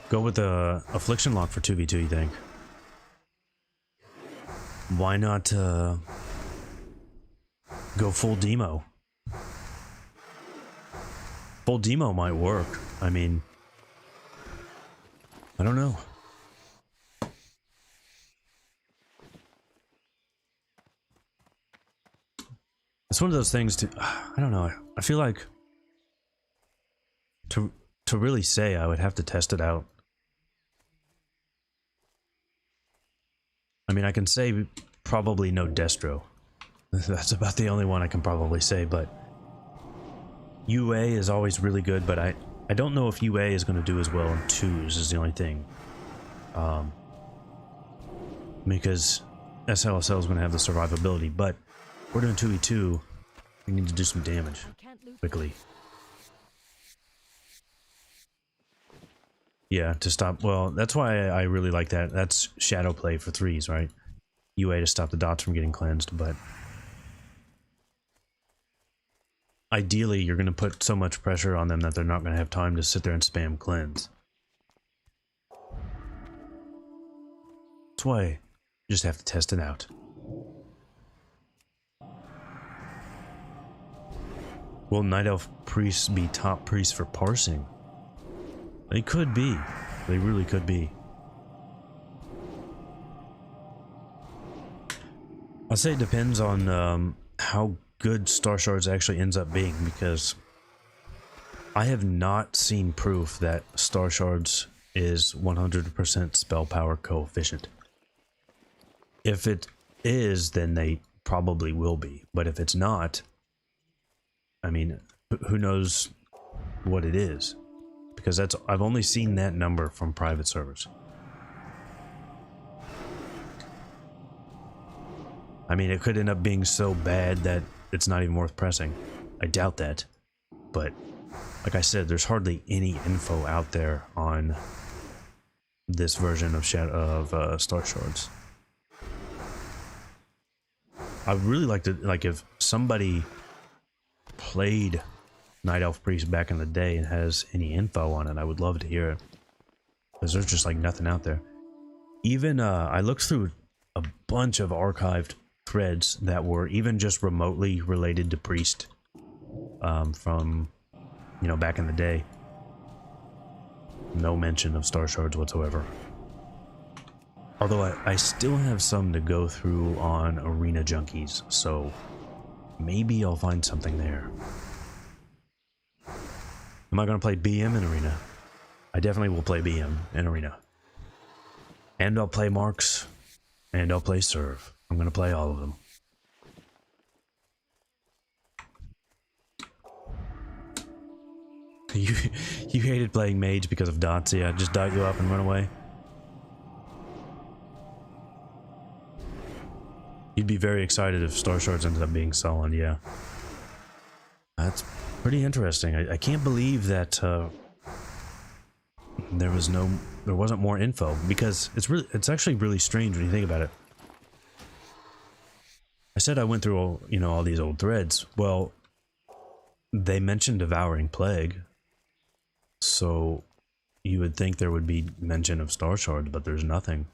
Go with the Affliction Lock for 2v2, you think? Why not go full demo? Full demo might work. I mean, I don't know. It's one of those things to, I don't know. I feel like to really say, I would have to test it out. I mean, I can say probably no Destro. That's about the only one I can probably say, but UA is always really good, but I don't know if UA is going to do as well in 2s is the only thing. Because SLSL is going to have the survivability, but we're doing 2v2, we need to do some damage quickly. Yeah, to stop, well, that's why I really like that. That's shadow play for 3s, right? UA to stop the dots from getting cleansed, but ideally, you're going to put so much pressure on them that they're not going to have time to sit there and spam cleanse. That's why you just have to test it out. Will Night Elf priests be top priests for parsing? They could be. They really could be. I'd say it depends on how good Starshards actually ends up being, because I have not seen proof that Starshards is 100% spell power coefficient. If it is, then they probably will be. But if it's not, I mean, who knows what it is? Because I've only seen that number from private servers. I mean, it could end up being so bad that it's not even worth pressing. I doubt that. But like I said, there's hardly any info out there on this version of Starshards. I would really like to, like, if somebody played Night Elf Priest back in the day and has any info on it, I would love to hear it. Because there's just like nothing out there. Even, I looked through a bunch of archived threads that were even just remotely related to Priest from, you know, back in the day. No mention of Starshards whatsoever. Although I still have some to go through on Arena Junkies, so maybe I'll find something there. Am I going to play BM in Arena? I definitely will play BM in Arena. And I'll play Marks, and I'll play Serve. I'm going to play all of them. You hated playing Mage because of dots, yeah? Just dot you up and run away? You'd be very excited if Starshards ended up being sullen, yeah. That's pretty interesting. I can't believe that there wasn't more info, because it's actually really strange when you think about it. I said I went through all these old threads. Well, they mentioned Devouring Plague, so you would think there would be mention of Starshards, but there's nothing.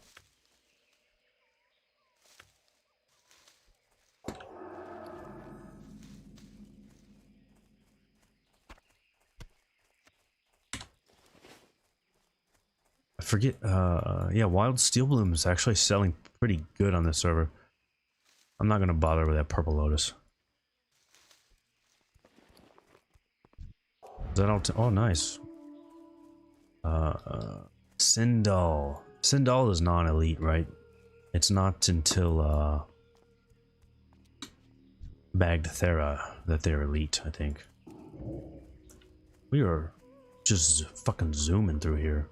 I forget, yeah, Wild Steel Bloom is actually selling pretty good on this server. I'm not going to bother with that Purple Lotus. Is that all? Oh, nice. Sindal. Sindal is non-elite, right? It's not until, Bagdthera that they're elite, I think. We are just fucking zooming through here.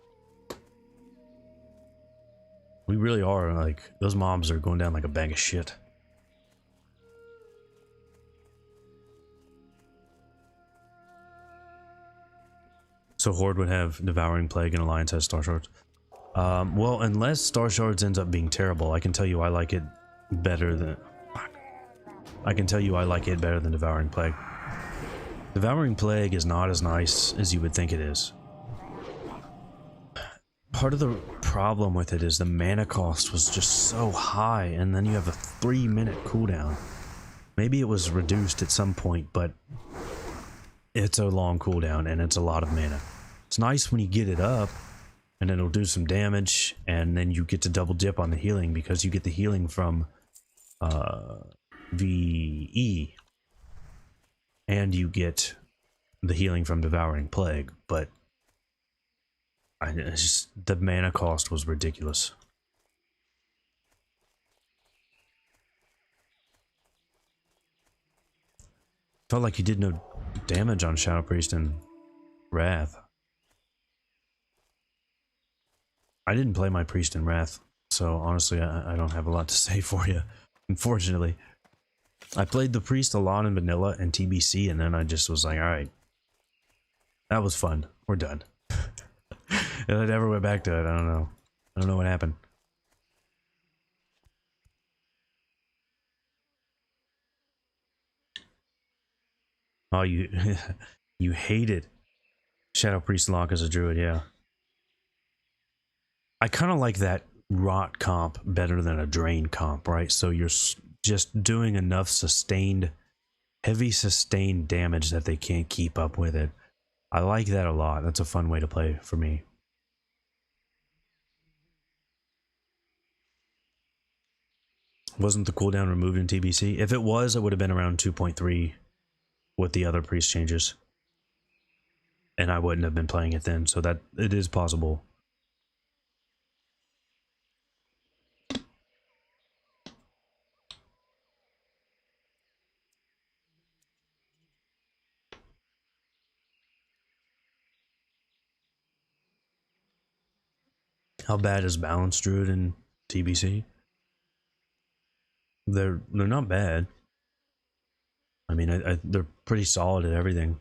We really are, like, those mobs are going down like a bag of shit. So Horde would have Devouring Plague and Alliance has Starshards. Well, unless Starshards ends up being terrible, I can tell you I like it better than... I can tell you I like it better than Devouring Plague. Devouring Plague is not as nice as you would think it is. Part of the problem with it is the mana cost was just so high, and then you have a 3-minute cooldown. Maybe it was reduced at some point, but it's a long cooldown and it's a lot of mana. It's nice when you get it up and it'll do some damage, and then you get to double dip on the healing because you get the healing from VE and you get the healing from Devouring Plague, but it's just, the mana cost was ridiculous. Felt like you did no damage on Shadow Priest and Wrath. I didn't play my Priest in Wrath, so honestly I don't have a lot to say for you, unfortunately. I played the Priest a lot in Vanilla and TBC, and then I just was like, alright, that was fun, we're done. And I never went back to it. I don't know. I don't know what happened. Oh, you you hated Shadow Priest Lock as a druid, yeah. I kind of like that rot comp better than a drain comp, right? So you're just doing enough heavy sustained damage that they can't keep up with it. I like that a lot. That's a fun way to play for me. Wasn't the cooldown removed in TBC? If it was, it would have been around 2.3 with the other priest changes. And I wouldn't have been playing it then, so that it is possible. How bad is Balanced Druid in TBC? They're not bad. I mean, they're pretty solid at everything.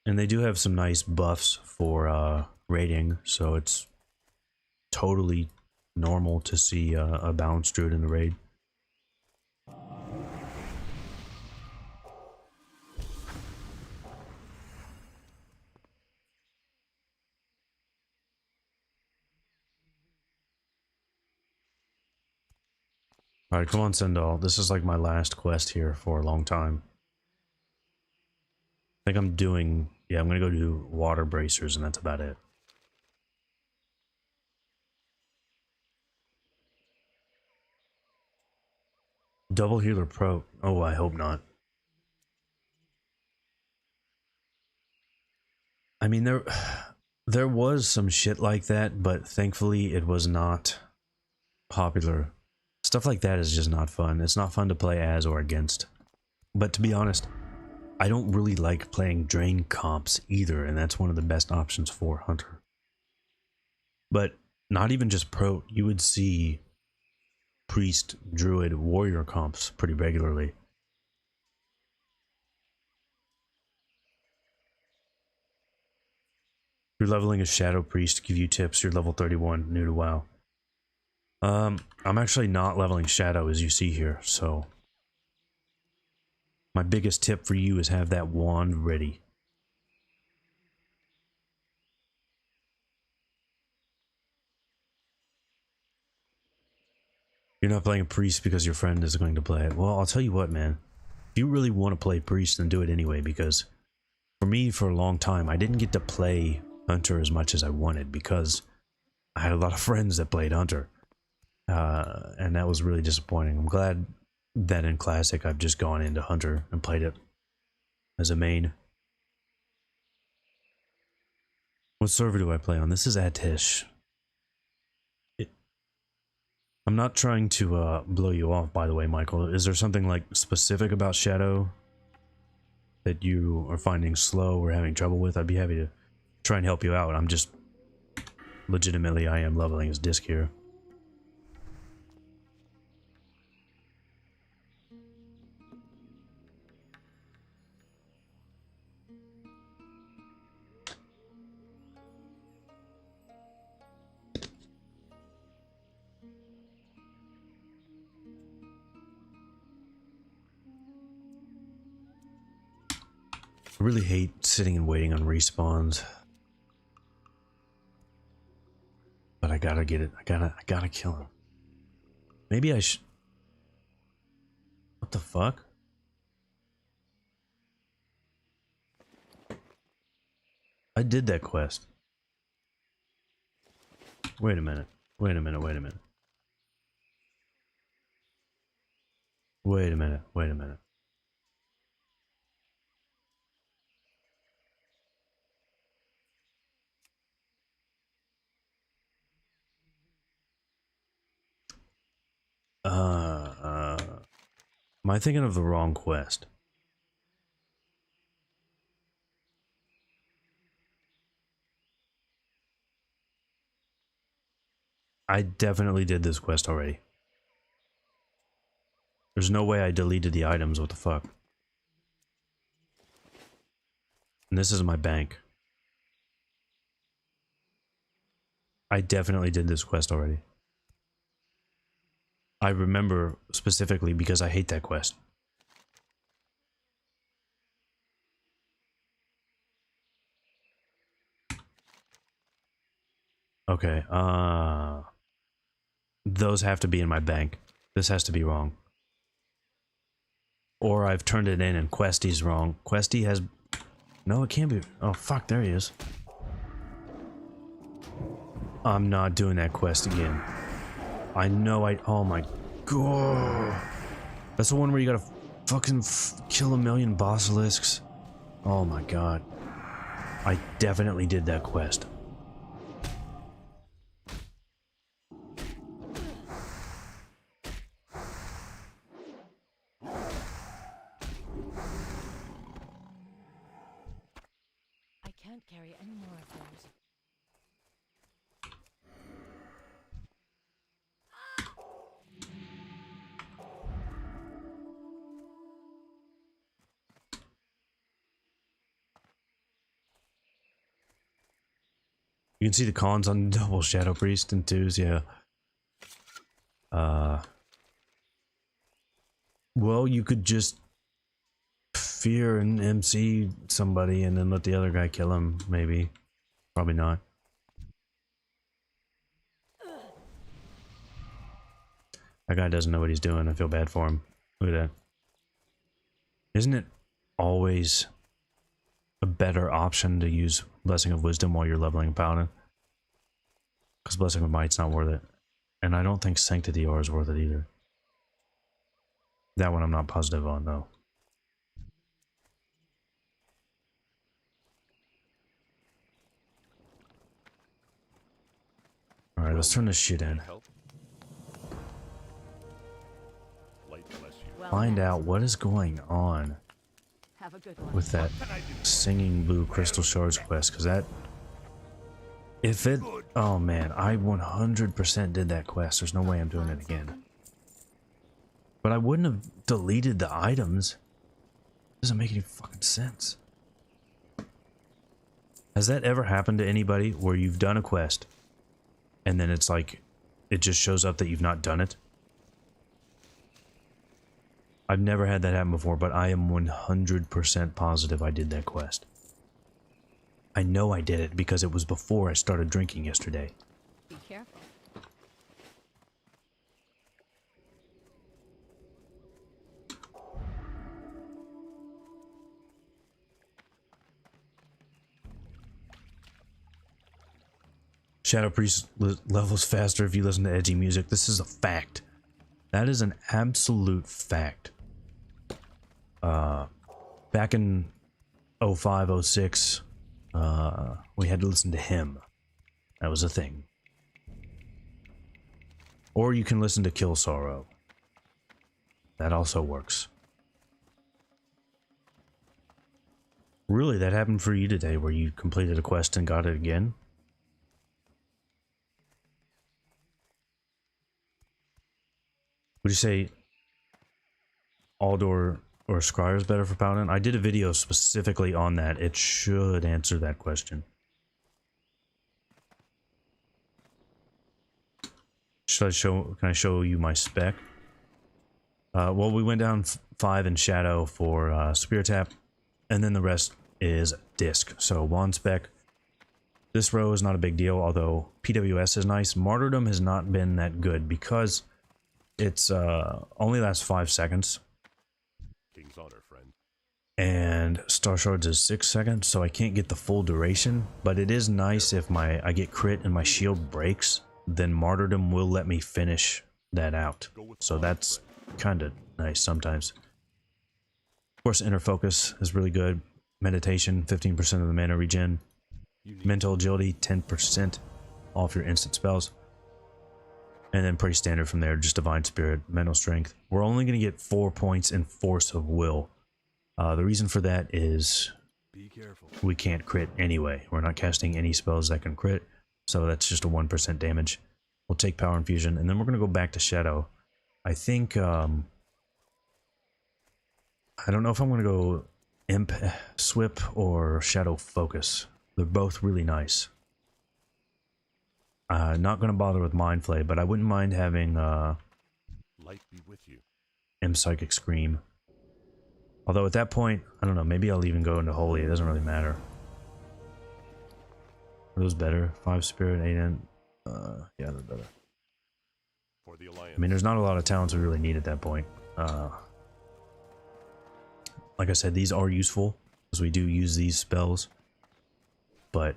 And they do have some nice buffs for raiding, so it's totally normal to see a Balanced Druid in the raid. Alright, come on, Sendal. This is like my last quest here for a long time. I think I'm doing... Yeah, I'm gonna go do water bracers and that's about it. Double healer pro. Oh, I hope not. I mean, there was some shit like that, but thankfully it was not popular. Stuff like that is just not fun. It's not fun to play as or against. But to be honest, I don't really like playing Drain comps either, and that's one of the best options for Hunter. But not even just pro, you would see Priest, Druid, Warrior comps pretty regularly. You're leveling a Shadow Priest to give you tips. You're level 31, new to WoW. I'm actually not leveling Shadow as you see here, so... My biggest tip for you is have that wand ready. You're not playing a Priest because your friend is going to play it. Well, I'll tell you what, man. If you really want to play Priest, then do it anyway, because... For me, for a long time, I didn't get to play Hunter as much as I wanted, because I had a lot of friends that played Hunter. And that was really disappointing. I'm glad that in Classic I've just gone into Hunter and played it as a main. What server do I play on? This is Atish. I'm not trying to blow you off, by the way, Michael. Is there something like specific about Shadow that you are finding slow or having trouble with? I'd be happy to try and help you out. I'm just legitimately, I am leveling his disc here. I really hate sitting and waiting on respawns. But I gotta get it. I gotta kill him. Maybe I should... What the fuck? I did that quest. Wait a minute. Wait a minute, wait a minute. Wait a minute, wait a minute. Am I thinking of the wrong quest? I definitely did this quest already. There's no way I deleted the items, what the fuck? And this is my bank. I definitely did this quest already. I remember specifically because I hate that quest. Okay, those have to be in my bank. This has to be wrong. Or I've turned it in and Questy's wrong. Questy has... No, it can't be... Oh, fuck, there he is. I'm not doing that quest again. I know I... Oh my... go. That's the one where you gotta fucking kill a million basilisks. Oh my god. I definitely did that quest. I can't carry any more of those. You can see the cons on double Shadow Priest and twos, yeah. Well, you could just fear and MC somebody and then let the other guy kill him, maybe. Probably not. That guy doesn't know what he's doing. I feel bad for him. Look at that. Isn't it always a better option to use Blessing of Wisdom while you're leveling Paladin? Because Blessing of Might's not worth it. And I don't think Sanctity R is worth it either. That one I'm not positive on, though. Alright, let's turn this shit in. Help. Light bless you. Well Find met. out what is going on Have a good one. with that singing blue crystal shards quest, because that... If it... Oh man, I 100% did that quest. There's no way I'm doing it again. But I wouldn't have deleted the items. Doesn't make any fucking sense. Has that ever happened to anybody where you've done a quest and then it's like it just shows up that you've not done it? I've never had that happen before, but I am 100% positive I did that quest. I know I did it because it was before I started drinking yesterday. Be careful. Shadow Priest levels faster if you listen to edgy music. This is a fact. That is an absolute fact. Back in 05, 06, we had to listen to him. That was a thing. Or you can listen to Kill Sorrow. That also works. Really, that happened for you today where you completed a quest and got it again? Would you say Aldor or Scryer is better for Paladin? I did a video specifically on that. It should answer that question. Should I show? Can I show you my spec? Well, we went down 5 in Shadow for Spear Tap, and then the rest is Disc. So Wand spec. This row is not a big deal, although PWS is nice. Martyrdom has not been that good because it's only lasts 5 seconds. King's honor, friend. And Starshards is 6 seconds, so I can't get the full duration. But it is nice if I get crit and my shield breaks, then Martyrdom will let me finish that out. So that's kind of nice sometimes. Of course, Inner Focus is really good. Meditation, 15% of the mana regen. Mental Agility, 10% off your instant spells. And then pretty standard from there, just Divine Spirit, Mental Strength. We're only going to get 4 points in Force of Will. The reason for that is Be careful. we can't crit anyway. We're not casting any spells that can crit, so that's just a 1% damage. We'll take Power Infusion, and then we're going to go back to Shadow. I think, I don't know if I'm going to go Imp Swip or Shadow Focus. They're both really nice. Not going to bother with Mind Flay, but I wouldn't mind having Light be with you. Imp Psychic Scream. Although at that point, I don't know, maybe I'll even go into Holy. It doesn't really matter. Are those better? 5 Spirit, 8 Int. Yeah, they're better. For the Alliance. I mean, there's not a lot of talents we really need at that point. Like I said, these are useful, because we do use these spells. But,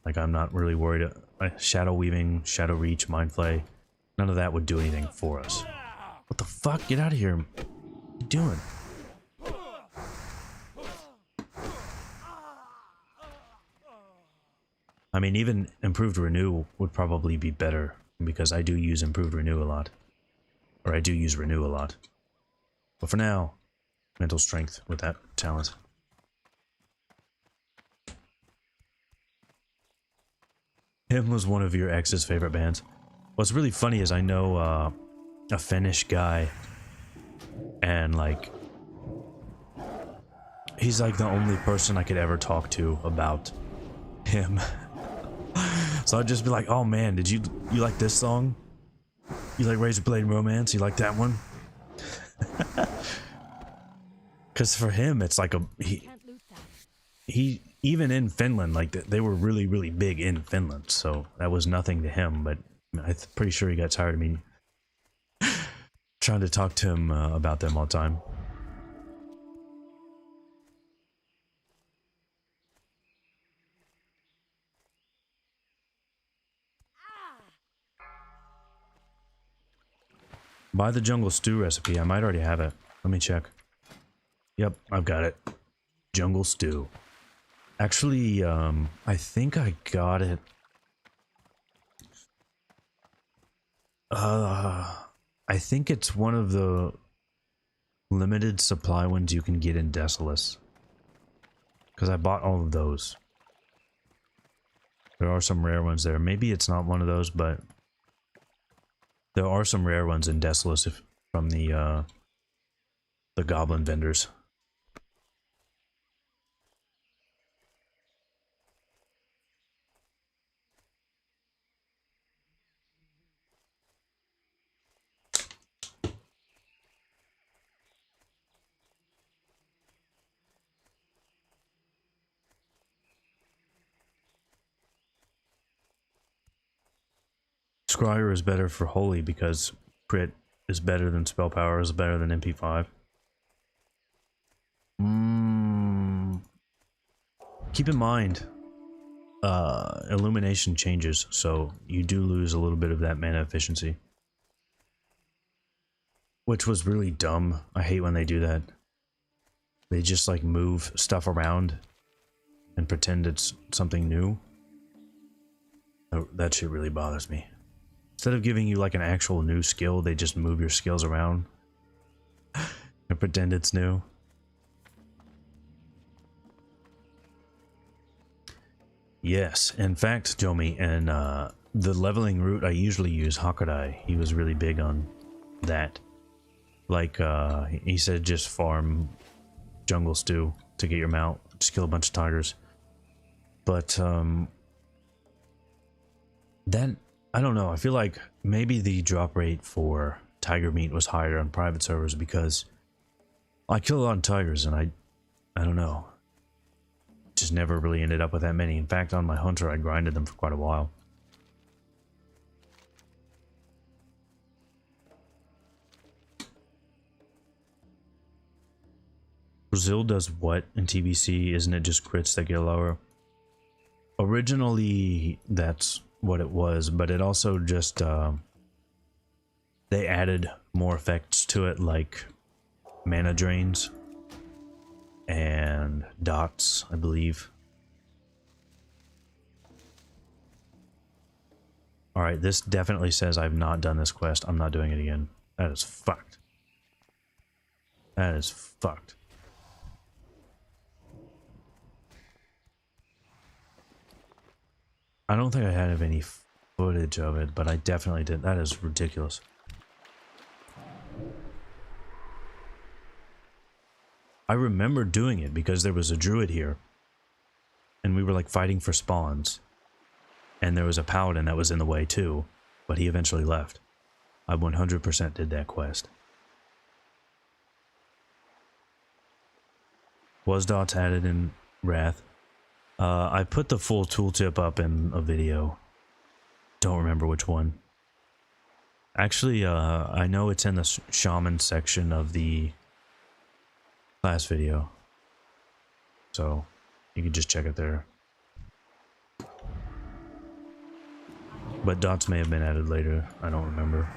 like, I'm not really worried. Shadow Weaving, Shadow Reach, Mind Flay, none of that would do anything for us. What the fuck? Get out of here. What you doing? I mean, even improved renew would probably be better because I do use improved renew a lot. Or I do use renew a lot. But for now, mental strength with that talent. Him was one of your ex's favorite bands. What's really funny is I know a Finnish guy, and like he's like the only person I could ever talk to about him. So I'd just be like, oh man, did you like this song? You like Razor Blade Romance? You like that one? Because for him it's like he even in Finland, like they were really big in Finland, so that was nothing to him, but I'm pretty sure he got tired of me trying to talk to him about them all the time. Buy the jungle stew recipe. I might already have it. Let me check. Yep, I've got it. Jungle stew. Actually, I think I got it. I think it's one of the limited supply ones you can get in Desolace. Because I bought all of those. There are some rare ones there. Maybe it's not one of those, but there are some rare ones in Desolace from the goblin vendors. Scryer is better for Holy because crit is better than spell power, is better than MP5. Keep in mind, illumination changes, so you do lose a little bit of that mana efficiency. Which was really dumb. I hate when they do that. They just like move stuff around and pretend it's something new. That shit really bothers me. Instead of giving you like an actual new skill, they just move your skills around and pretend it's new. Yes, in fact, Jomi, and the leveling route I usually use, Hakurai, he was really big on that. Like, he said just farm jungle stew to get your mount, just kill a bunch of tigers. But, that, I don't know, I feel like maybe the drop rate for tiger meat was higher on private servers because I kill a lot of tigers and I don't know. Just never really ended up with that many. In fact, on my hunter, I grinded them for quite a while. Brazil does what in TBC? Isn't it just crits that get lower? Originally, that's what it was, but it also just they added more effects to it, like mana drains and dots, I believe. Alright, this definitely says I've not done this quest. I'm not doing it again. That is fucked. That is fucked. I don't think I had any footage of it, but I definitely did. That is ridiculous. I remember doing it because there was a druid here. And we were like fighting for spawns. And there was a paladin that was in the way too, but he eventually left. I 100% did that quest. Was dots added in Wrath? I put the full tooltip up in a video. Don't remember which one. Actually, I know it's in the shaman section of the last video. So, you can just check it there. But dots may have been added later. I don't remember.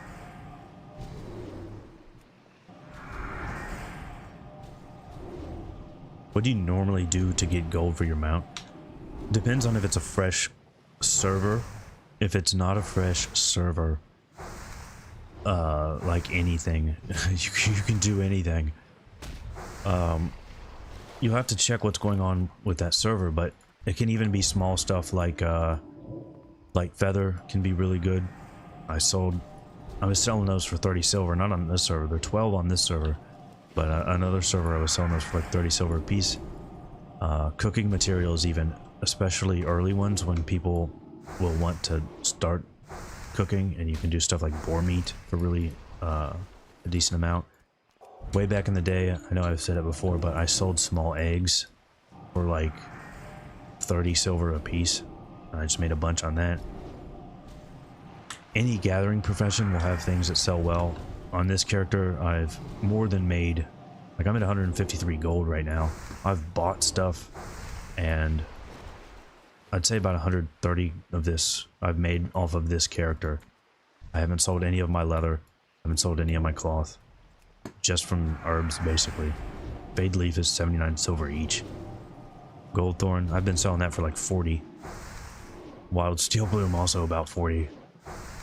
What do you normally do to get gold for your mount? Depends on if it's a fresh server. If it's not a fresh server, like anything, you can do anything. You have to check what's going on with that server, but it can even be small stuff like feather can be really good. I was selling those for 30 silver, not on this server. They're 12 on this server, but another server I was selling those for like 30 silver a piece. Cooking materials even, especially early ones when people will want to start cooking, and you can do stuff like boar meat for really a decent amount. Way back in the day, I know I've said it before, but I sold small eggs for like 30 silver a piece. And I just made a bunch on that. Any gathering profession will have things that sell well. On this character, I've more than made, like I'm at 153 gold right now. I've bought stuff, and I'd say about 130 of this I've made off of this character. I haven't sold any of my leather. I haven't sold any of my cloth. Just from herbs, basically. Fade leaf is 79 silver each. Gold thorn, I've been selling that for like 40. Wild steel bloom also about 40.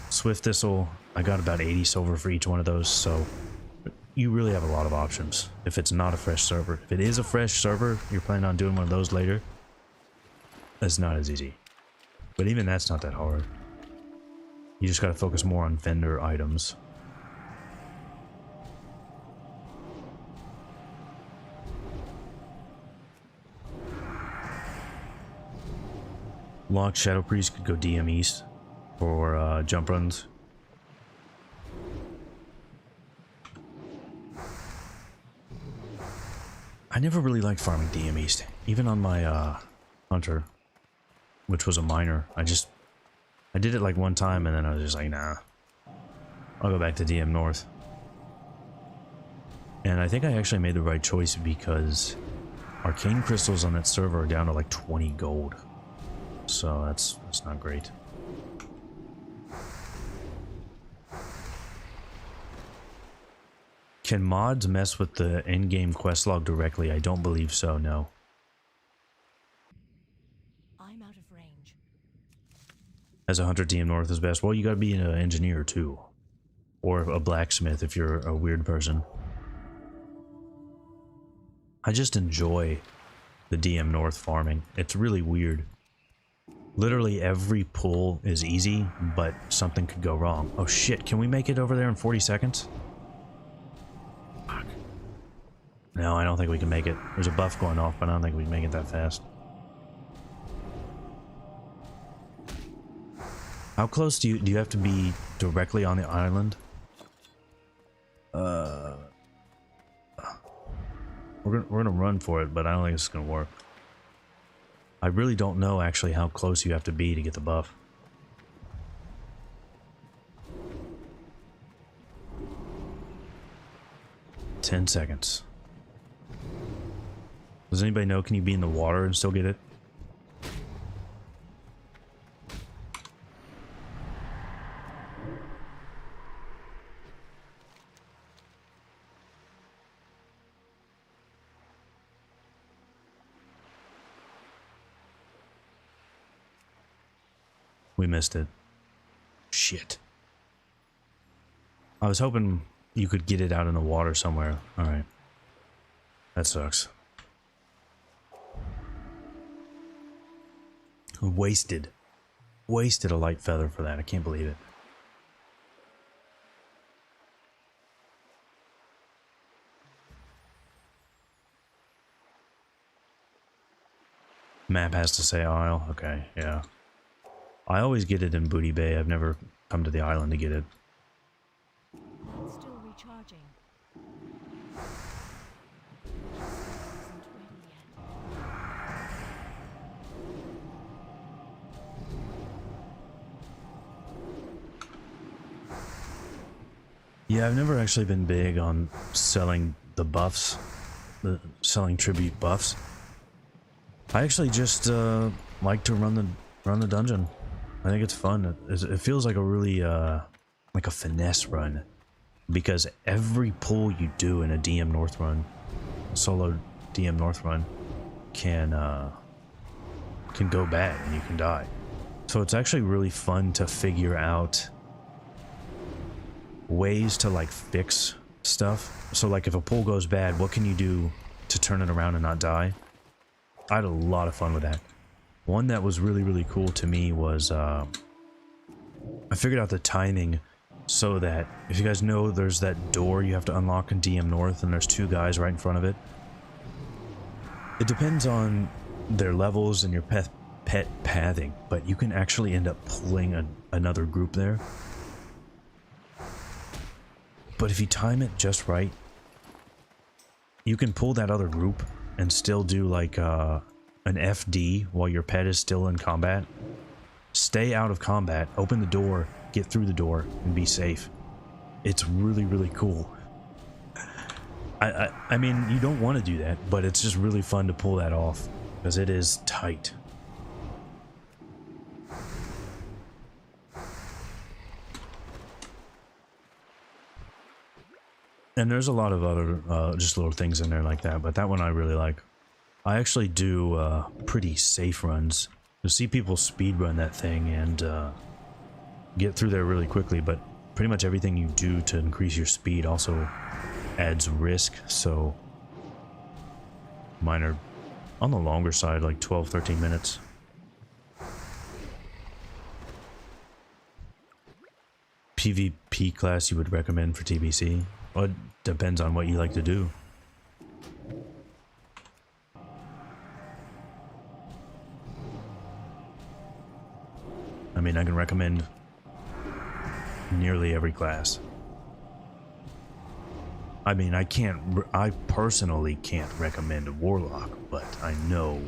Swift thistle, I got about 80 silver for each one of those, so you really have a lot of options if it's not a fresh server. If it is a fresh server, you're planning on doing one of those later, that's not as easy. But even that's not that hard. You just gotta focus more on vendor items. Locked Shadow Priest could go DM East for jump runs. I never really liked farming DM East. Even on my Hunter, which was a minor, I did it like one time and then I was just like, nah. I'll go back to DM North. And I think I actually made the right choice because arcane crystals on that server are down to like 20 gold. So that's not great. Can mods mess with the in-game quest log directly? I don't believe so, no. I'm out of range. As a hunter, DM North is best. Well, you gotta be an engineer too. Or a blacksmith if you're a weird person. I just enjoy the DM North farming. It's really weird. Literally every pull is easy, but something could go wrong. Oh shit, can we make it over there in 40 seconds? Fuck. No, I don't think we can make it. There's a buff going off, but I don't think we can make it that fast. How close do you have to be directly on the island? We're gonna run for it, but I don't think it's gonna work. I really don't know actually how close you have to be to get the buff. $10 seconds. Does anybody know, can you be in the water and still get it? We missed it. Shit. I was hoping you could get it out in the water somewhere. Alright. That sucks. Wasted. Wasted a light feather for that. I can't believe it. Map has to say Isle. Okay, yeah. I always get it in Booty Bay. I've never come to the island to get it. Still recharging. Isn't ready yet. Yeah, I've never actually been big on selling the buffs, selling tribute buffs. I actually just like to run the dungeon. I think it's fun. It feels like a really like a finesse run, because every pull you do in a DM North run, solo DM North run, can go bad and you can die. So it's actually really fun to figure out ways to like fix stuff. So like if a pull goes bad, what can you do to turn it around and not die? I had a lot of fun with that. One that was really, really cool to me was I figured out the timing so that if you guys know there's that door you have to unlock in DM North and there's two guys right in front of it. It depends on their levels and your pet pathing, but you can actually end up pulling another group there. But if you time it just right, you can pull that other group and still do like an FD while your pet is still in combat. Stay out of combat, open the door, get through the door, and be safe. It's really, really cool. I mean, you don't want to do that, but it's just really fun to pull that off, because it is tight. And there's a lot of other just little things in there like that, but that one I really like. I actually do pretty safe runs. You'll see people speed run that thing and get through there really quickly, but pretty much everything you do to increase your speed also adds risk, so mine are on the longer side, like 12-13 minutes. PvP class you would recommend for TBC? Well, it depends on what you like to do. I mean, I can recommend nearly every class. I mean, I personally can't recommend a Warlock, but I know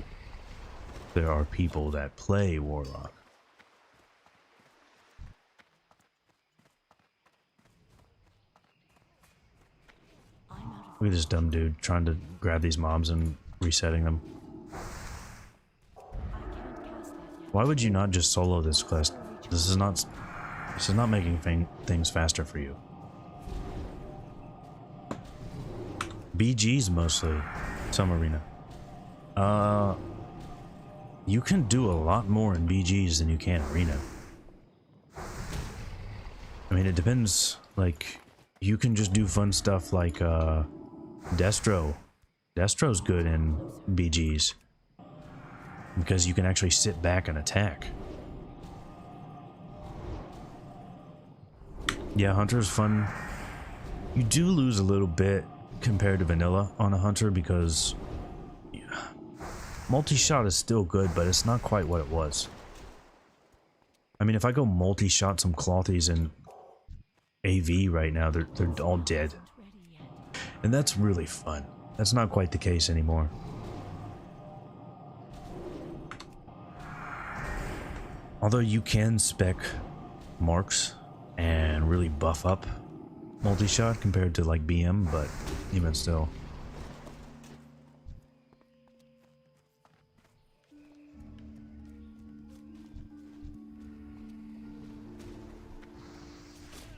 there are people that play Warlock. Look at this dumb dude trying to grab these mobs and resetting them. Why would you not just solo this class? This is not making things faster for you. BG's mostly some arena. You can do a lot more in BG's than you can arena. I mean, it depends. Like, you can just do fun stuff like Destro. Destro's good in BG's because you can actually sit back and attack. Yeah, Hunter's fun. You do lose a little bit compared to vanilla on a Hunter because multi-shot is still good, but it's not quite what it was. I mean, if I go multi-shot some Clothies in AV right now, they're all dead. And that's really fun. That's not quite the case anymore. Although you can spec marks and really buff up multi-shot compared to like BM, but even still.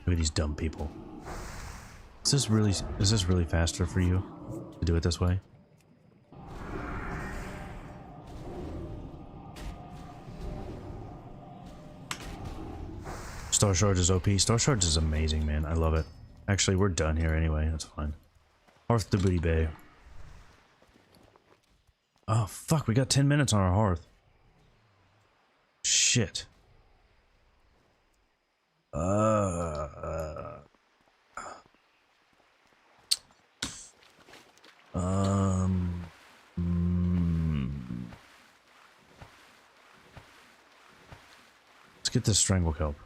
Look at these dumb people. Is this really faster for you to do it this way? Starshards is OP. Starshards is amazing, man. I love it. Actually, we're done here anyway. That's fine. Hearth to Booty Bay. Oh, fuck. We got 10 minutes on our hearth. Shit. Let's get this strangle kelp.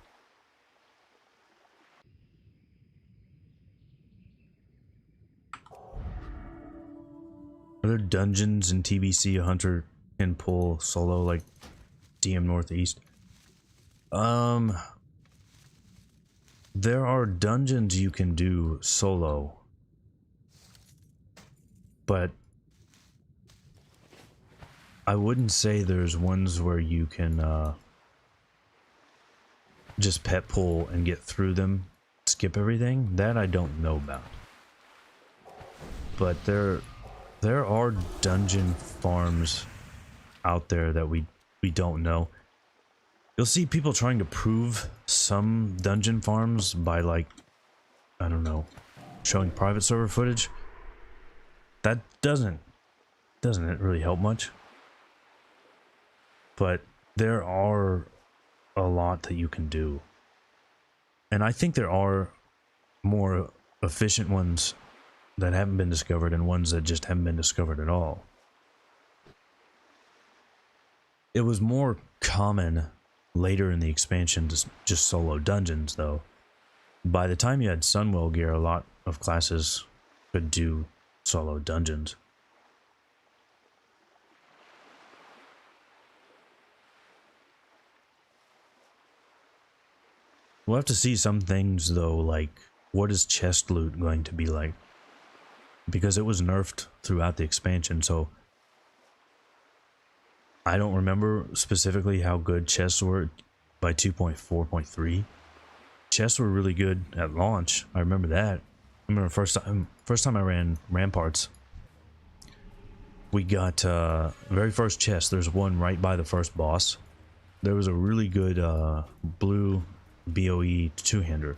Are there dungeons in TBC a hunter can pull solo like DM Northeast? There are dungeons you can do solo, but I wouldn't say there's ones where you can just pet pull and get through them, skip everything. That I don't know about. But There are dungeon farms out there that we don't know. You'll see people trying to prove some dungeon farms by, like, I don't know, showing private server footage. That doesn't it really help much? But there are a lot that you can do. And I think there are more efficient ones that haven't been discovered and ones that just haven't been discovered at all. It was more common later in the expansion to just solo dungeons, though. By the time you had Sunwell gear, a lot of classes could do solo dungeons. We'll have to see some things, though, like what is chest loot going to be like? Because it was nerfed throughout the expansion, so I don't remember specifically how good chests were by 2.4.3. Chests were really good at launch. I remember that. I remember first time I ran Ramparts, we got very first chest. There's one right by the first boss. There was a really good blue BOE two-hander,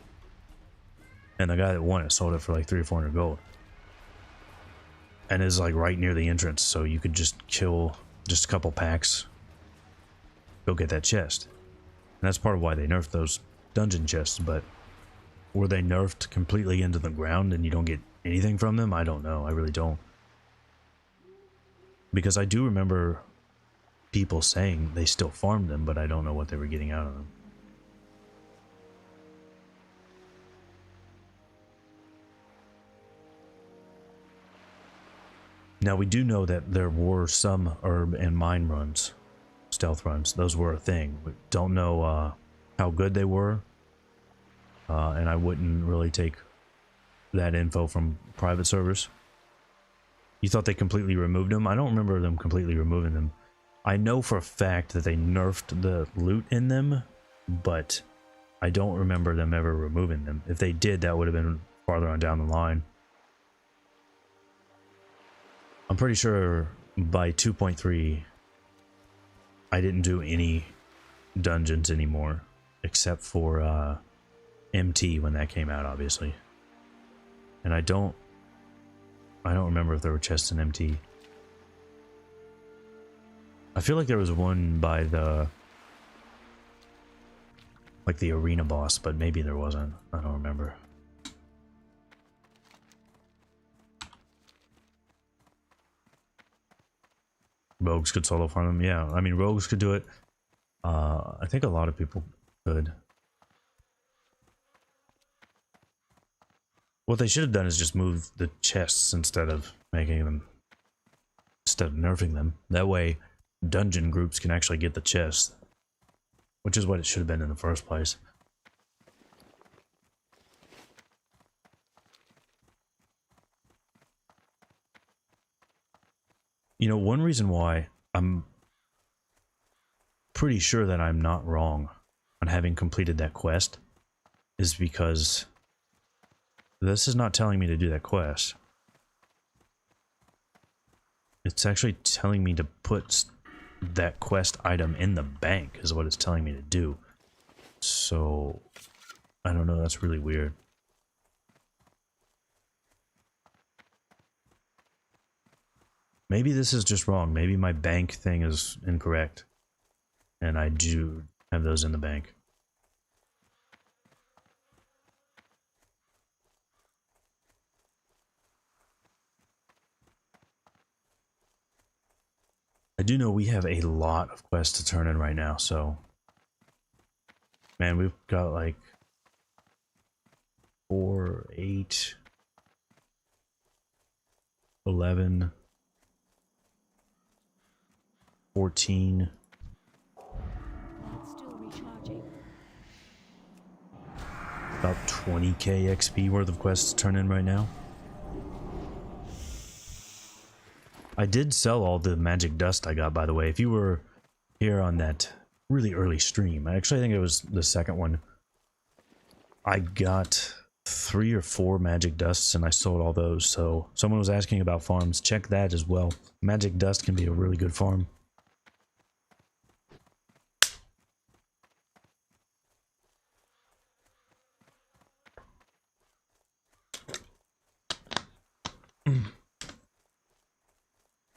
and the guy that won it sold it for like 300 or 400 gold. And it's like right near the entrance, so you could just kill just a couple packs, go get that chest. And that's part of why they nerfed those dungeon chests. But were they nerfed completely into the ground and you don't get anything from them? I don't know. I really don't. Because I do remember people saying they still farmed them, but I don't know what they were getting out of them. Now, we do know that there were some herb and mine runs, stealth runs. Those were a thing. We don't know how good they were, and I wouldn't really take that info from private servers. You thought they completely removed them? I don't remember them completely removing them. I know for a fact that they nerfed the loot in them, but I don't remember them ever removing them. If they did, that would have been farther on down the line. I'm pretty sure by 2.3, I didn't do any dungeons anymore, except for MT when that came out, obviously. And I don't remember if there were chests in MT. I feel like there was one by the, like the arena boss, but maybe there wasn't. I don't remember. Rogues could solo farm them. Yeah, I mean, rogues could do it. I think a lot of people could. What they should have done is just move the chests instead of nerfing them. That way, dungeon groups can actually get the chests, which is what it should have been in the first place. You know, one reason why I'm pretty sure that I'm not wrong on having completed that quest is because this is not telling me to do that quest. It's actually telling me to put that quest item in the bank is what it's telling me to do. So, I don't know, that's really weird. Maybe this is just wrong. Maybe my bank thing is incorrect. And I do have those in the bank. I do know we have a lot of quests to turn in right now, so... Man, we've got like 4, 8, 11, 14. Still recharging. About 20k XP worth of quests to turn in right now. I did sell all the magic dust I got, by the way. If you were here on that really early stream, I think it was the second one, I got 3 or 4 magic dusts and I sold all those. So someone was asking about farms. Check that as well. Magic dust can be a really good farm.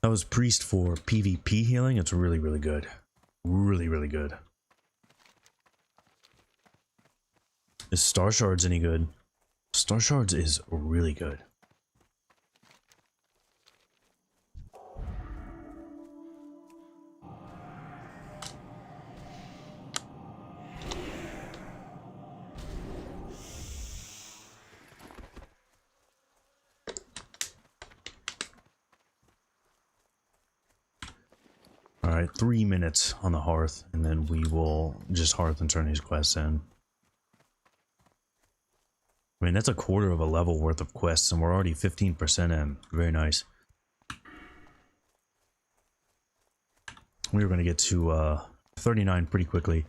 That was priest for PvP healing. It's really, really good. Really, really good. Is Starshards any good? Starshards is really good. Alright, 3 minutes on the hearth, and then we will just hearth and turn these quests in. I mean, that's a quarter of a level worth of quests, and we're already 15% in. Very nice. We were going to get to 39 pretty quickly.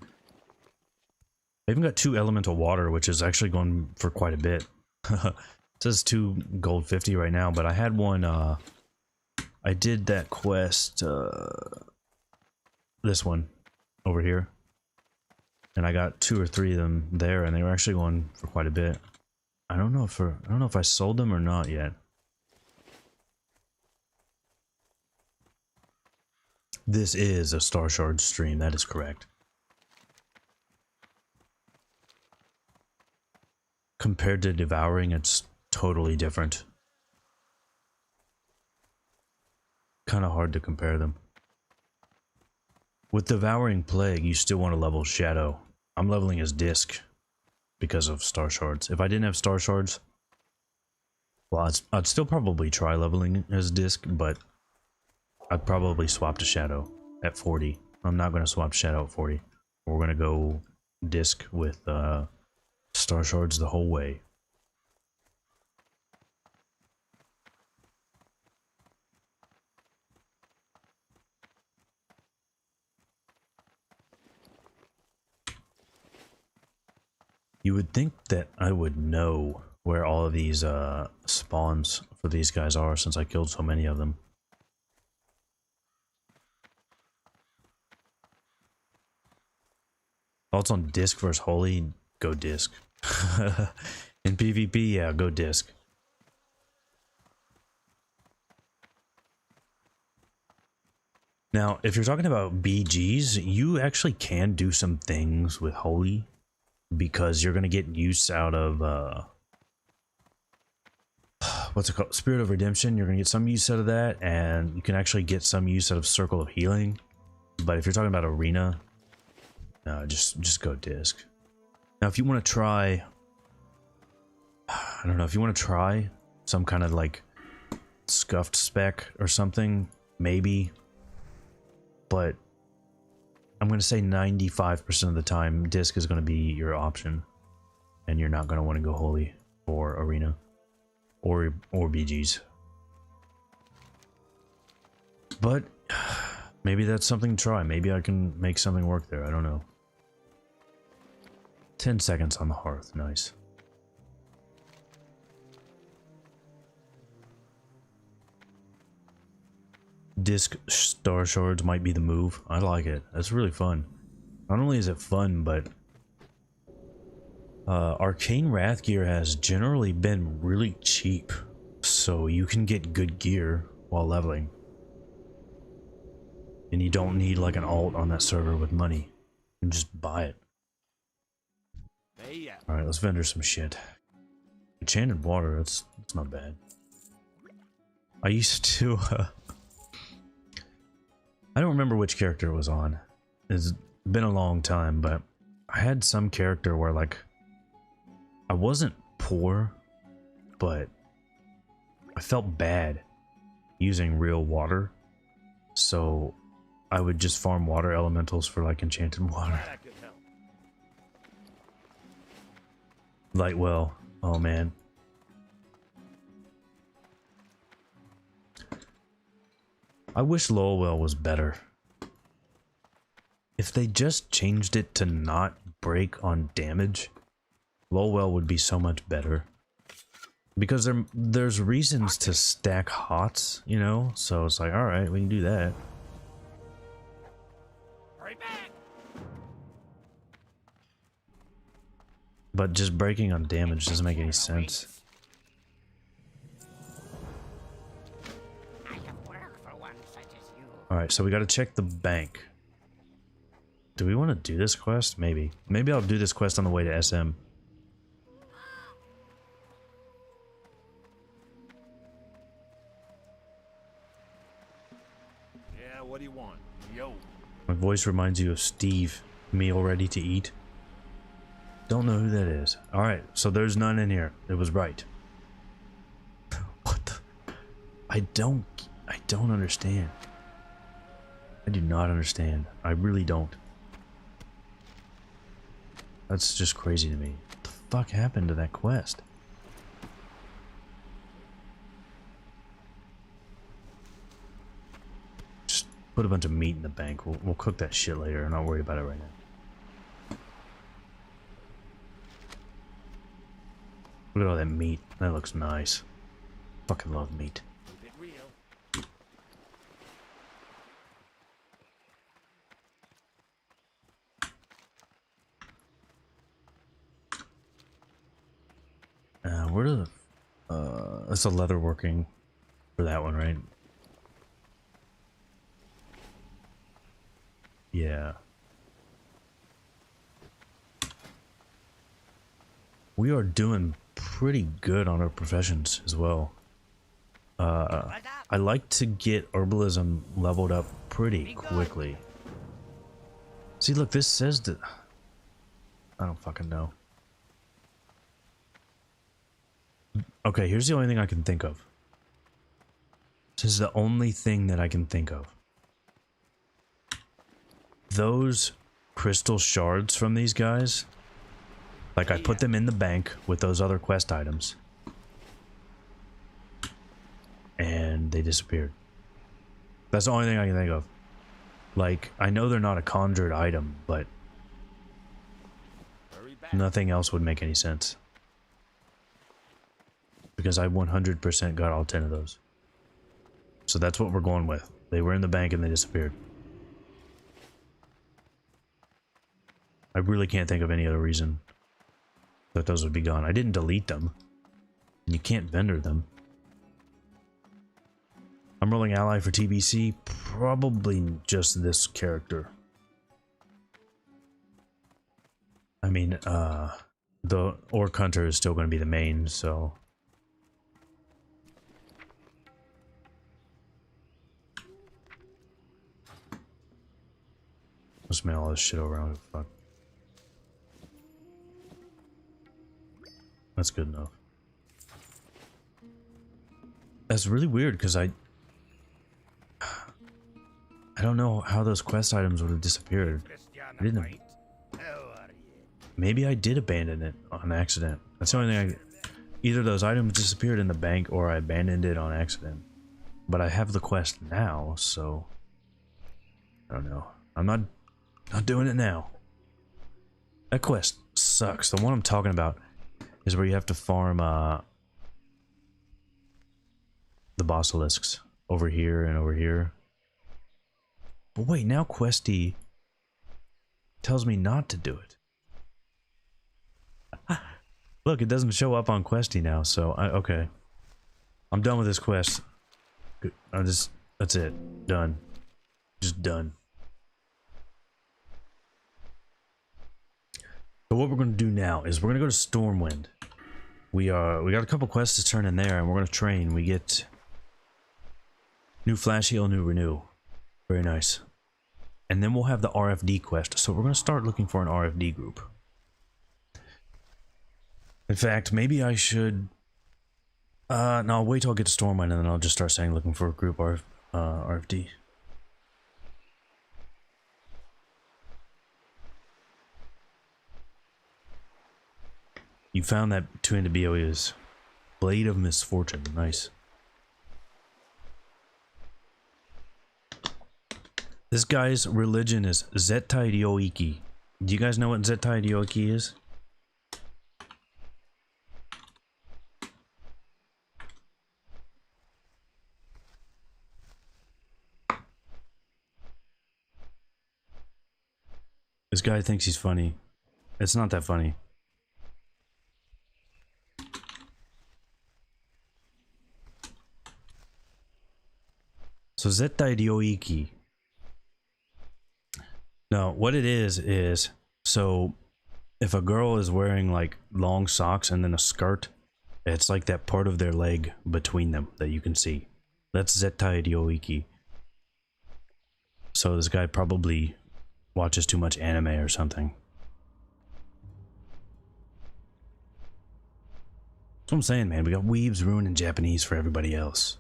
I even got 2 elemental water, which is actually going for quite a bit. It says 2 gold 50 right now, but I had one, I did that quest, this one over here, and I got 2 or 3 of them there, and they were actually going for quite a bit. I don't know if I sold them or not yet. This is a Starshards stream, that is correct. Compared to Devouring, it's totally different. Kind of hard to compare them. With Devouring Plague, you still want to level Shadow. I'm leveling as Disc because of Starshards. If I didn't have Starshards, well, I'd still probably try leveling as Disc, but I'd probably swap to Shadow at 40. I'm not going to swap Shadow at 40. We're going to go Disc with Starshards the whole way. You would think that I would know where all of these spawns for these guys are since I killed so many of them. Thoughts on Disc versus Holy? Go Disc. In PvP, yeah, go Disc. Now, if you're talking about BGs, you actually can do some things with Holy, because you're going to get use out of what's it called, Spirit of Redemption. You're going to get some use out of that, and you can actually get some use out of Circle of Healing. But if you're talking about Arena, no, just go Disc. Now if you want to try, I don't know, if you want to try some kind of like scuffed spec or something, maybe, but I'm going to say 95% of the time, Disc is going to be your option, and you're not going to want to go Holy or Arena or BGs. But maybe that's something to try. Maybe I can make something work there. I don't know. 10 seconds on the hearth. Nice. Disc Starshards might be the move. I like it. That's really fun. Not only is it fun, but Arcane Wrath gear has generally been really cheap, so you can get good gear while leveling. And you don't need like an alt on that server with money. You can just buy it. Hey, Alright, let's vendor some shit. Enchanted water, that's not bad. I used to I don't remember which character it was on. It's been a long time, but I had some character where like I wasn't poor, but I felt bad using real water. So I would just farm water elementals for like enchanted water. that could help. Light well. Oh man. I wish Lowell was better. If they just changed it to not break on damage, Lowell would be so much better. Because there's reasons to stack hots, you know? So it's like, alright, we can do that. But just breaking on damage doesn't make any sense. Alright, so we gotta check the bank. Do we want to do this quest? Maybe. Maybe I'll do this quest on the way to SM. Yeah, what do you want? Yo. My voice reminds you of Steve. Meal ready to eat. Don't know who that is. Alright, so there's none in here. It was right. What the? I don't understand. I do not understand. I really don't. That's just crazy to me. What the fuck happened to that quest? Just put a bunch of meat in the bank. We'll cook that shit later and not worry about it right now. Look at all that meat. That looks nice. Fucking love meat. Keep it real. Where do the... that's a leather working for that one, right? Yeah. We are doing pretty good on our professions as well. I like to get herbalism leveled up pretty quickly. See, look, this says that... I don't fucking know. Okay, here's the only thing I can think of. This is the only thing that I can think of. Those crystal shards from these guys, like I put them in the bank with those other quest items, and they disappeared. That's the only thing I can think of. Like, I know they're not a conjured item, but nothing else would make any sense. Because I 100% got all 10 of those. So that's what we're going with. They were in the bank and they disappeared. I really can't think of any other reason that those would be gone. I didn't delete them. You can't vendor them. I'm rolling ally for TBC. Probably just this character. I mean, the Orc Hunter is still going to be the main, so... Let's mail all this shit around. Fuck. That's good enough. That's really weird because I don't know how those quest items would have disappeared. I didn't. Maybe I did abandon it on accident. That's the only thing either those items disappeared in the bank or I abandoned it on accident. But I have the quest now, so I don't know. I'm not doing it now. That quest sucks. The one I'm talking about is where you have to farm the basilisks over here and over here. But wait, now Questy tells me not to do it. Look, it doesn't show up on Questy now, so okay. I'm done with this quest. That's it. Done. Just done. So what we're going to do now is we're going to go to Stormwind. We got a couple quests to turn in there, and we're going to train. We get new Flash Heal, new Renew. Very nice. And then we'll have the RFD quest. So we're going to start looking for an RFD group. In fact, maybe I should... no, I'll wait till I get to Stormwind, and then I'll just start saying looking for a group RFD. You found that 2 into BOE's Blade of Misfortune. Nice. This guy's religion is Zetai Ryoiki. Do you guys know what Zetai Ryoiki is? This guy thinks he's funny. It's not that funny. So Zettai Ryoiki. No, what it is so if a girl is wearing like long socks and then a skirt, it's like that part of their leg between them that you can see. That's Zettai Ryoiki. So this guy probably watches too much anime or something. That's what I'm saying, man. We got weebs ruining Japanese for everybody else.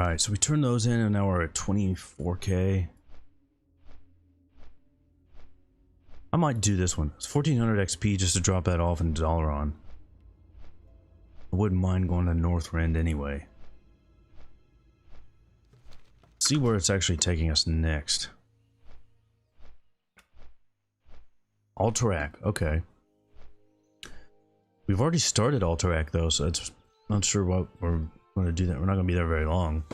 Alright, so we turned those in and now we're at 24k. I might do this one. It's 1400 XP just to drop that off in Dalaran. I wouldn't mind going to Northrend anyway. See where it's actually taking us next. Alterac, okay. We've already started Alterac though, so it's not sure what we're going to do. That we're not going to be there very long.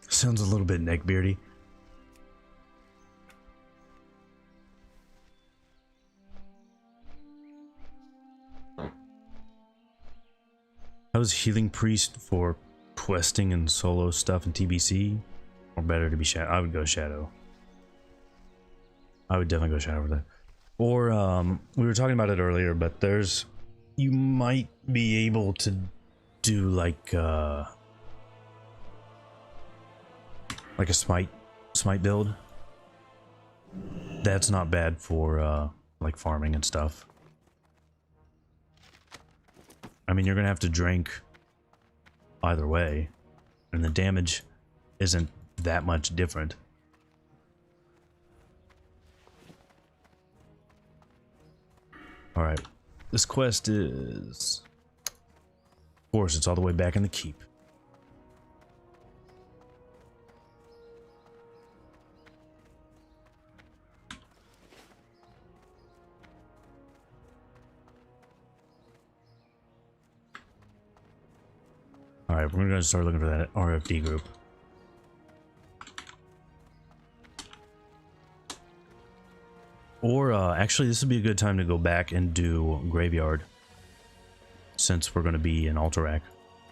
Sounds a little bit neckbeardy. How's Healing Priest for questing and solo stuff in TBC? Or better to be Shadow? I would go Shadow. I would definitely go Shadow for that. Or, we were talking about it earlier, but there's... You might be able to do like a Smite build. That's not bad for, like farming and stuff. I mean, you're gonna have to drink either way, and the damage isn't that much different. Alright, this quest is... Of course, it's all the way back in the keep. Alright, we're gonna start looking for that RFD group. Or, actually, this would be a good time to go back and do Graveyard. Since we're gonna be in Alterac.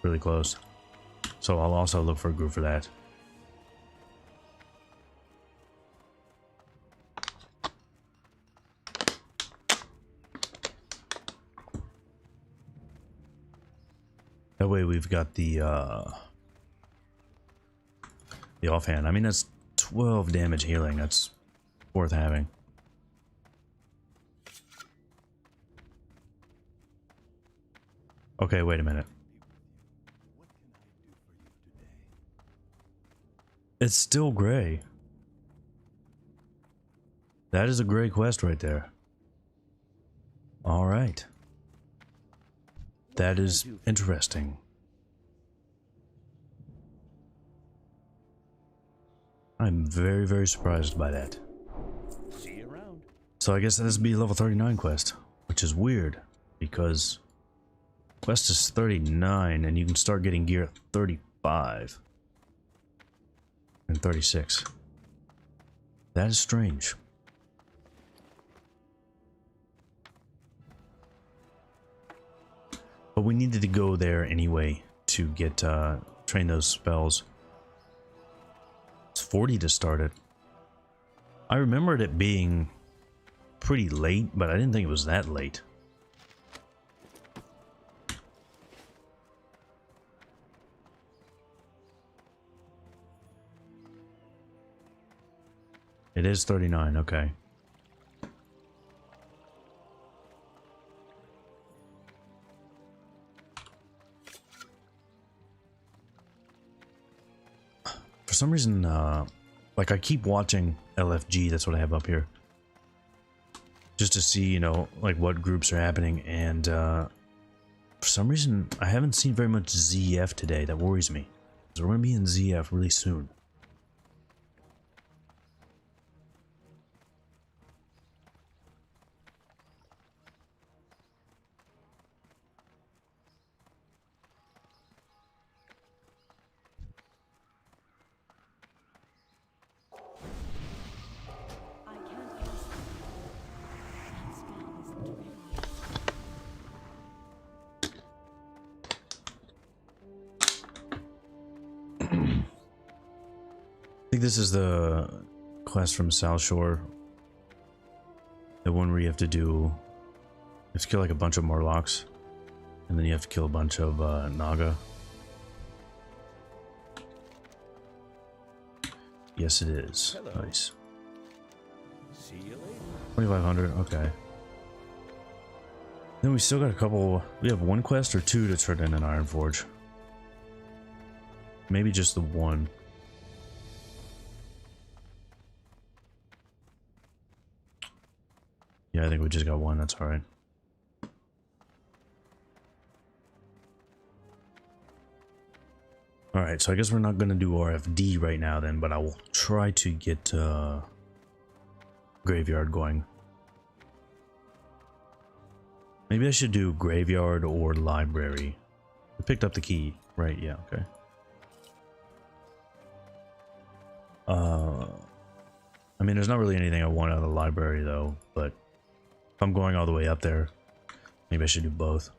Really close. So I'll also look for a group for that. That way we've got the offhand. I mean, that's 12 damage healing. That's worth having. Okay, wait a minute. It's still gray. That is a gray quest right there. All right. That is interesting. I'm very, very surprised by that. See you around. So I guess this would be a level 39 quest, which is weird because quest is 39 and you can start getting gear at 35 and 36. That is strange. But we needed to go there anyway to get train those spells. It's 40 to start it. I remembered it being pretty late, but I didn't think it was that late. It is 39, okay. For some reason, like I keep watching LFG, that's what I have up here. Just to see, you know, like what groups are happening, and for some reason, I haven't seen very much ZF today. That worries me. So we're gonna be in ZF really soon. think this is the quest from South Shore. The one where you have to do... You have to kill like a bunch of Morlocks. And then you have to kill a bunch of Naga. Yes, it is. Hello. Nice. See you later. 2,500, okay. Then we still got a couple... We have one quest or two to turn in an Iron Forge. Maybe just the one. Yeah, I think we just got one, that's alright. Alright, so I guess we're not gonna do RFD right now then, but I will try to get Graveyard going. Maybe I should do Graveyard or Library. I picked up the key, right? Yeah, okay. I mean, there's not really anything I want out of the library though, but if I'm going all the way up there, maybe I should do both.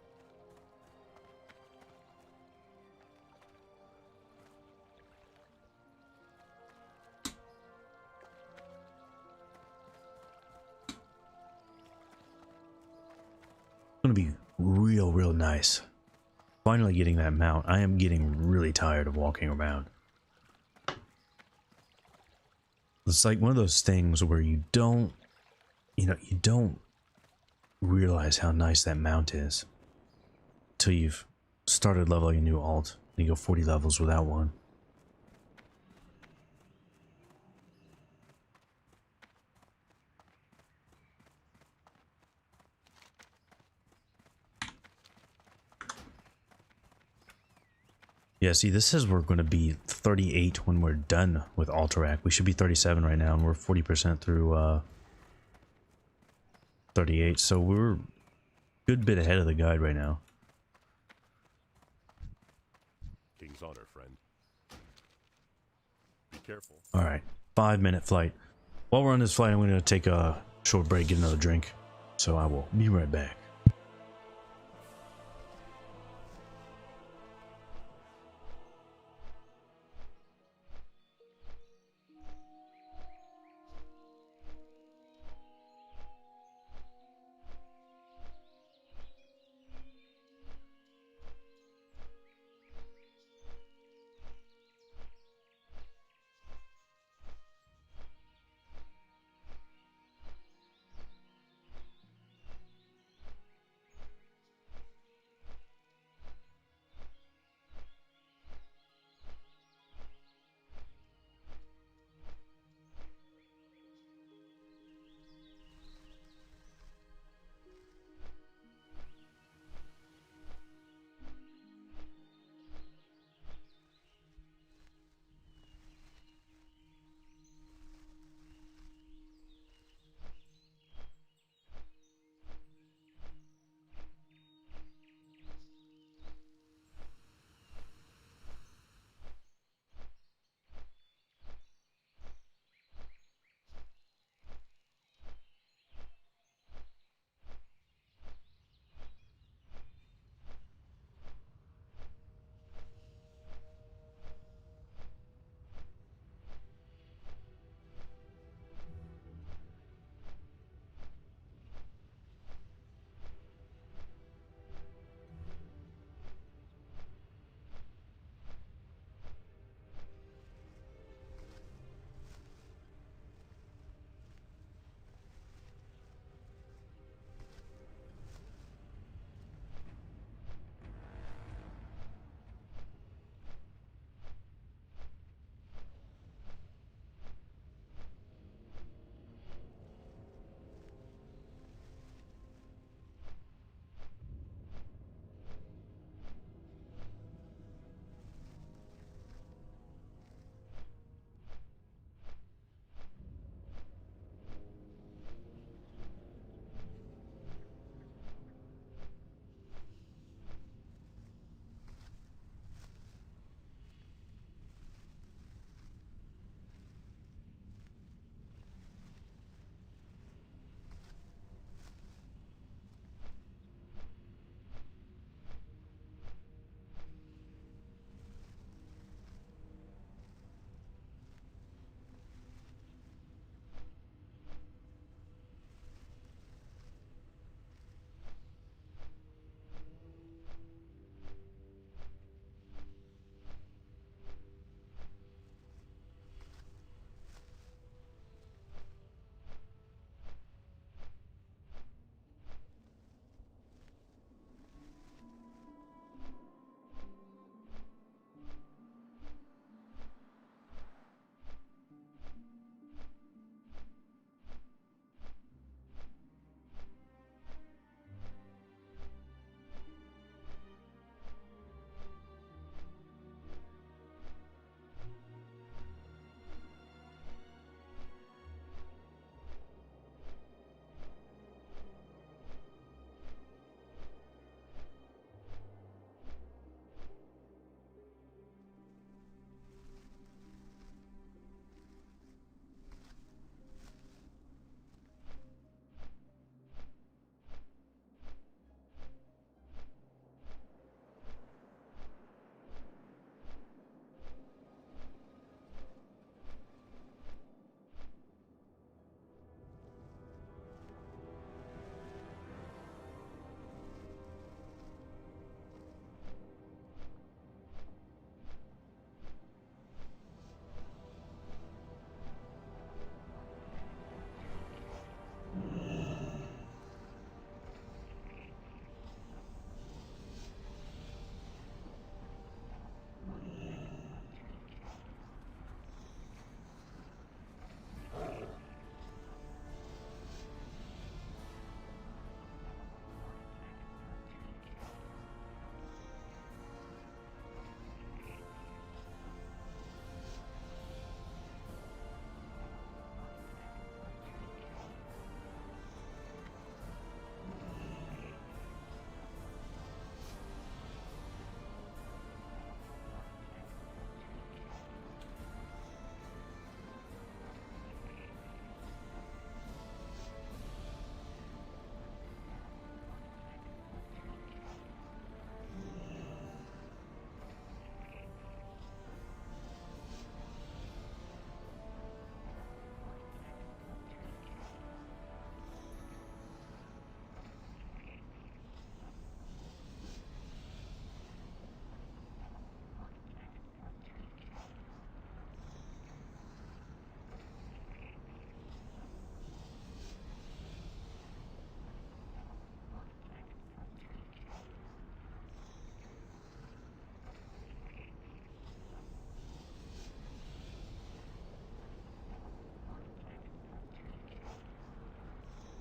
It's gonna be real nice. Finally getting that mount. I am getting really tired of walking around. It's like one of those things where you don't, you don't realize how nice that mount is till you've started leveling a new alt and you go 40 levels without one. Yeah, see, this says we're going to be 38 when we're done with Alterac. We should be 37 right now, and we're 40% through 38, so we're a good bit ahead of the guide right now. King's honor, friend. Be careful. Alright, 5-minute flight. While we're on this flight, I'm going to take a short break, get another drink, so I will be right back.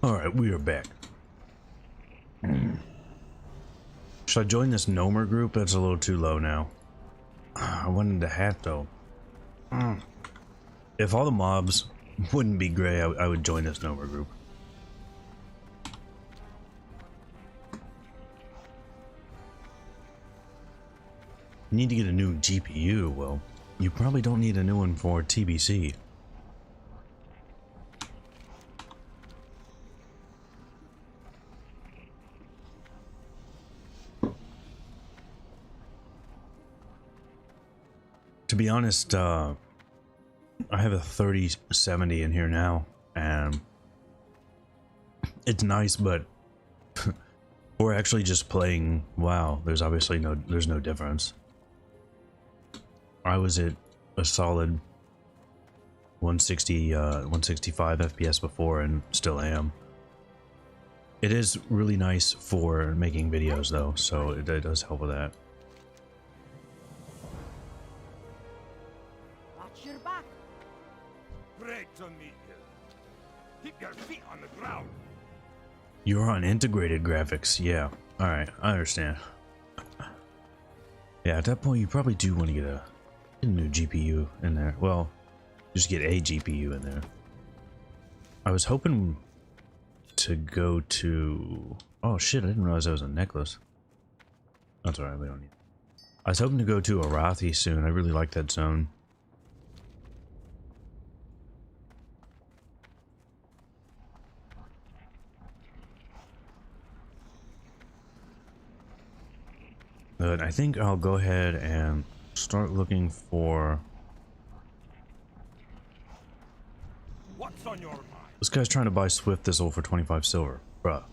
Alright, we are back. Should I join this Gnomer group? That's a little too low now. I wanted a hat though. If all the mobs wouldn't be gray, I would join this Gnomer group. Need to get a new GPU. Well, you probably don't need a new one for TBC. To be honest, I have a 3070 in here now, and it's nice, but we're actually just playing WoW. There's obviously no difference. I was at a solid 160, 165 FPS before, and still am. It is really nice for making videos, though, so it does help with that. Watch your back. Great to meet you. Keep your feet on the ground. You're on integrated graphics, yeah. Alright, I understand. Yeah, at that point you probably do want to get a new GPU in there. Well, just get a GPU in there. I was hoping to go to... Oh shit, I didn't realize that was a necklace. That's alright, we don't need it. I was hoping to go to Arathi soon. I really like that zone. But I think I'll go ahead and start looking for... What's on your mind? This guy's trying to buy Swift Thistle for 25 silver. Bruh.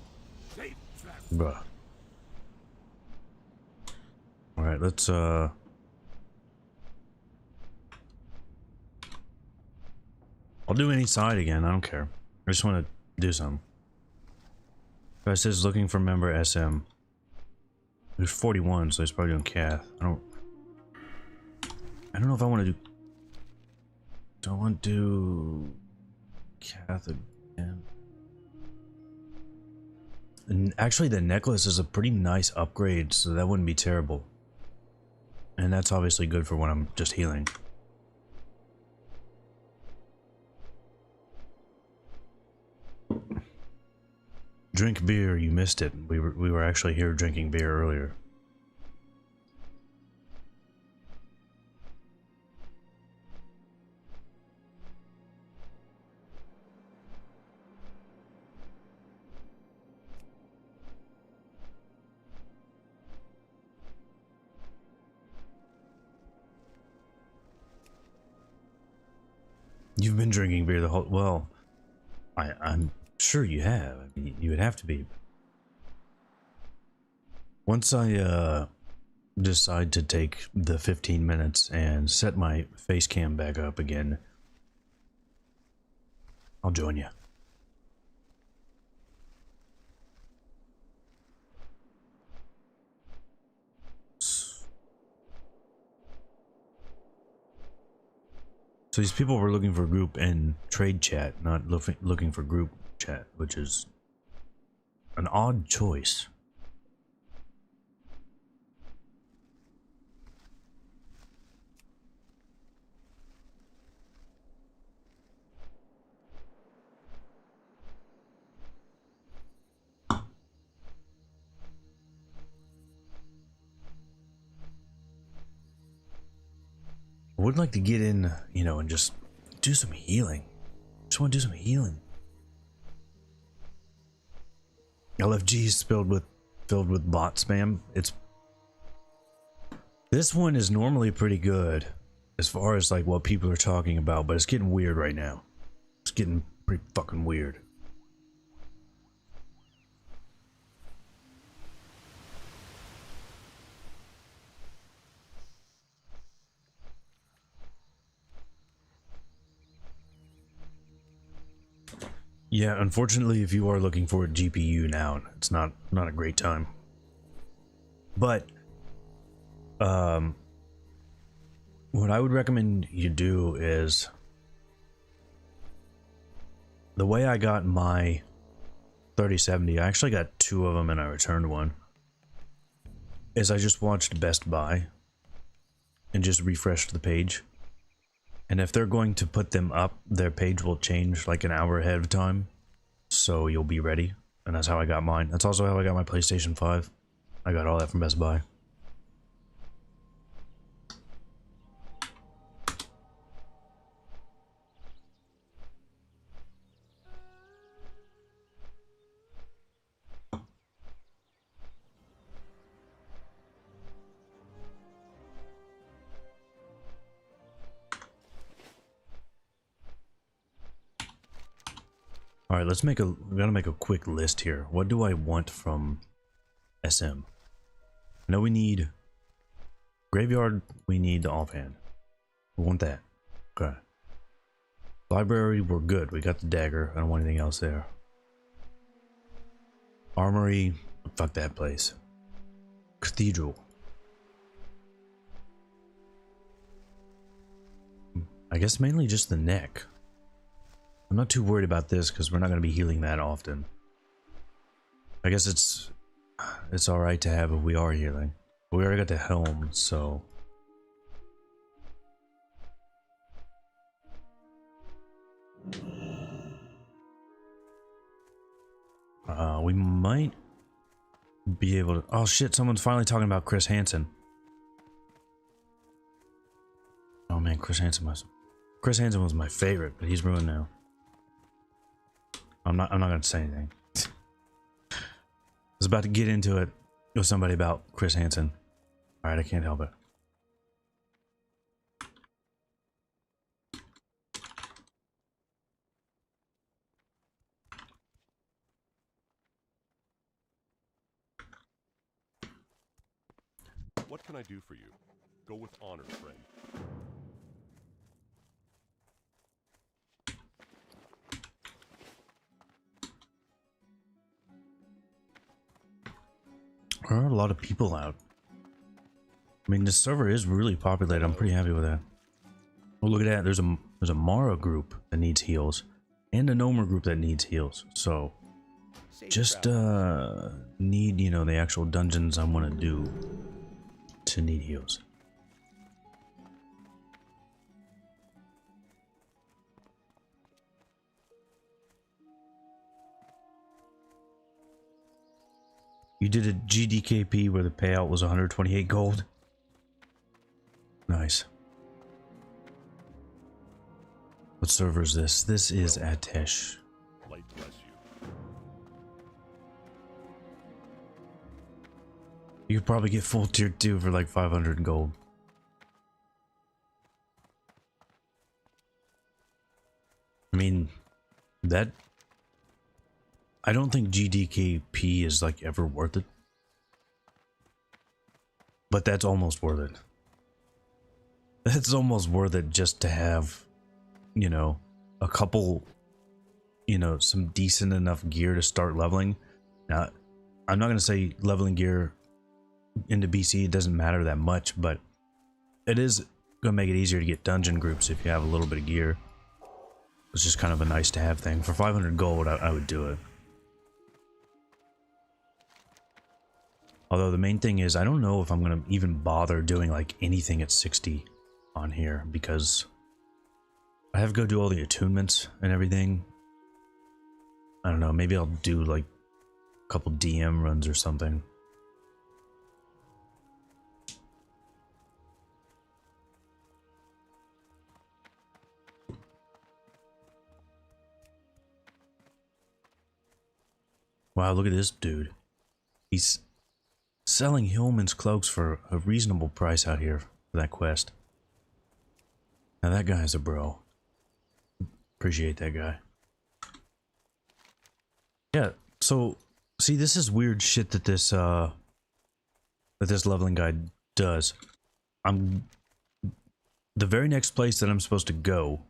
Safe travel. Bruh. Alright, let's I'll do any side again, I don't care. I just want to do something. Guy says looking for member SM. There's 41, so he's probably doing Cath. I don't know if I want to do... Do I want to do Cath again? And actually, the necklace is a pretty nice upgrade, so that wouldn't be terrible. And that's obviously good for when I'm just healing. Drink beer, you missed it. We were actually here drinking beer earlier. You've been drinking beer the whole... Well, I'm sure you have. I mean, you would have to be. Once I decide to take the 15 minutes and set my face cam back up again, I'll join you. So these people were looking for group and trade chat, not looking for group chat, which is an odd choice. I would like to get in, you know, and just do some healing. Just want to do some healing. LFG is filled with bot spam. This one is normally pretty good as far as like what people are talking about, but it's getting weird right now. It's getting pretty fucking weird. Yeah, unfortunately, if you are looking for a GPU now, it's not a great time. But what I would recommend you do is the way I got my 3070. I actually got 2 of them and I returned one. As I just watched Best Buy and just refreshed the page. And if they're going to put them up, their page will change like an hour ahead of time. So you'll be ready. And that's how I got mine. That's also how I got my PlayStation 5. I got all that from Best Buy. All right, we gotta make a quick list here. What do I want from SM? I know we need graveyard, we need the offhand. We want that. Okay. Library, we're good. We got the dagger. I don't want anything else there. Armory, fuck that place. Cathedral. I guess mainly just the neck. I'm not too worried about this because we're not going to be healing that often. I guess it's alright to have if we are healing. We already got the helm, so... we might be able to... Oh shit, someone's finally talking about Chris Hansen. Oh man, Chris Hansen was my favorite, but he's ruined now. I'm not gonna say anything. I was about to get into it with somebody about Chris Hansen. Alright, I can't help it. What can I do for you? Go with honor, friend. There are a lot of people out. I mean, this server is really populated. I'm pretty happy with that. Oh, look at that. There's a Mara group that needs heals, and a Nomer group that needs heals. So, just need, you know, the actual dungeons I want to do to need heals. You did a GDKP where the payout was 128 gold. Nice. What server is this? This is Atesh. Light bless you. You could probably get full tier 2 for like 500 gold. I mean, that... I don't think GDKP is like ever worth it. But that's almost worth it. That's almost worth it just to have, you know, a couple, you know, some decent enough gear to start leveling. Now, I'm not going to say leveling gear into BC, it doesn't matter that much, but it is going to make it easier to get dungeon groups if you have a little bit of gear. It's just kind of a nice to have thing. For 500 gold, I would do it. Although the main thing is, I don't know if I'm going to even bother doing like anything at 60 on here, because I have to go do all the attunements and everything. I don't know, maybe I'll do like a couple DM runs or something. Wow, look at this dude. He's selling Hillman's cloaks for a reasonable price out here for that quest. Now that guy's a bro. Appreciate that guy. Yeah, so see, this is weird shit that this leveling guide does. The very next place that I'm supposed to go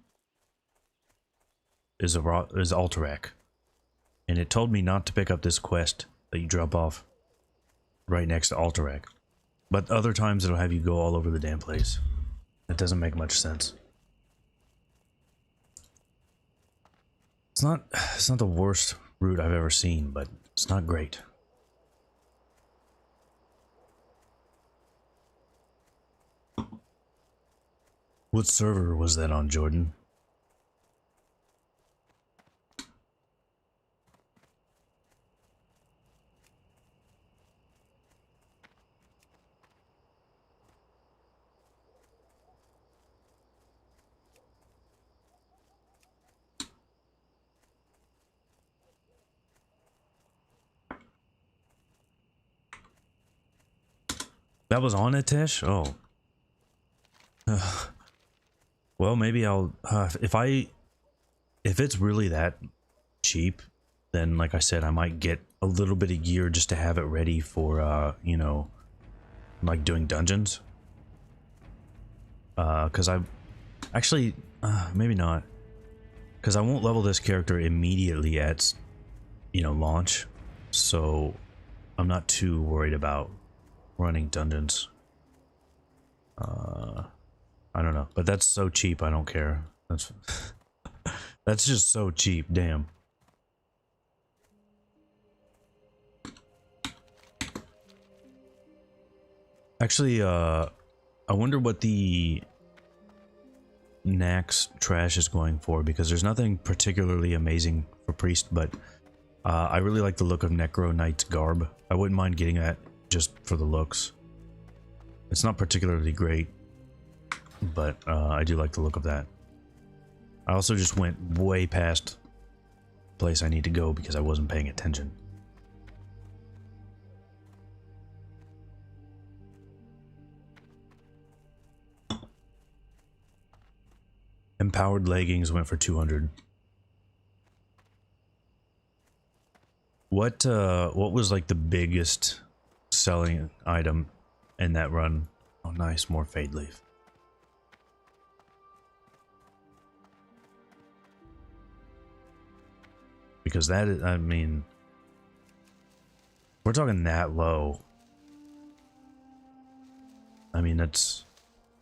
is Alterac. And it told me not to pick up this quest that you drop off right next to Alterac. But other times it'll have you go all over the damn place. It doesn't make much sense. It's not the worst route I've ever seen, but it's not great. What server was that on, Jordan? That was on it, Tish? Oh. Well, maybe I'll if it's really that cheap, then like I said, I might get a little bit of gear just to have it ready for you know, like doing dungeons. Cuz I actually maybe not. Cuz I won't level this character immediately at, you know, launch. So I'm not too worried about running dungeons. I don't know, but that's so cheap. I don't care. That's that's just so cheap. Damn. Actually, I wonder what the Nax trash is going for, because there's nothing particularly amazing for priest, but I really like the look of Necro Knight's garb. I wouldn't mind getting that just for the looks. It's not particularly great, but I do like the look of that. I also just went way past the place I need to go because I wasn't paying attention. Empowered leggings went for 200. What was like the biggest selling item in that run? Oh, nice, more fade leaf. Because that is, I mean, we're talking that low. I mean, that's,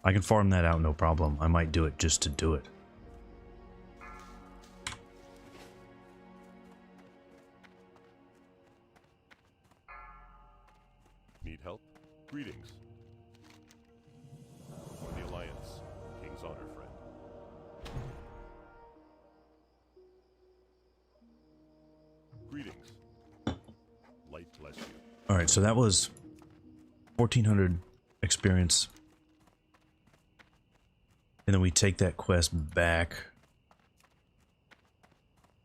I can farm that out, no problem. I might do it just to do it. Need help? Greetings. For the Alliance, King's honor, friend. Greetings. Light bless you. Alright, so that was 1400 experience. And then we take that quest back.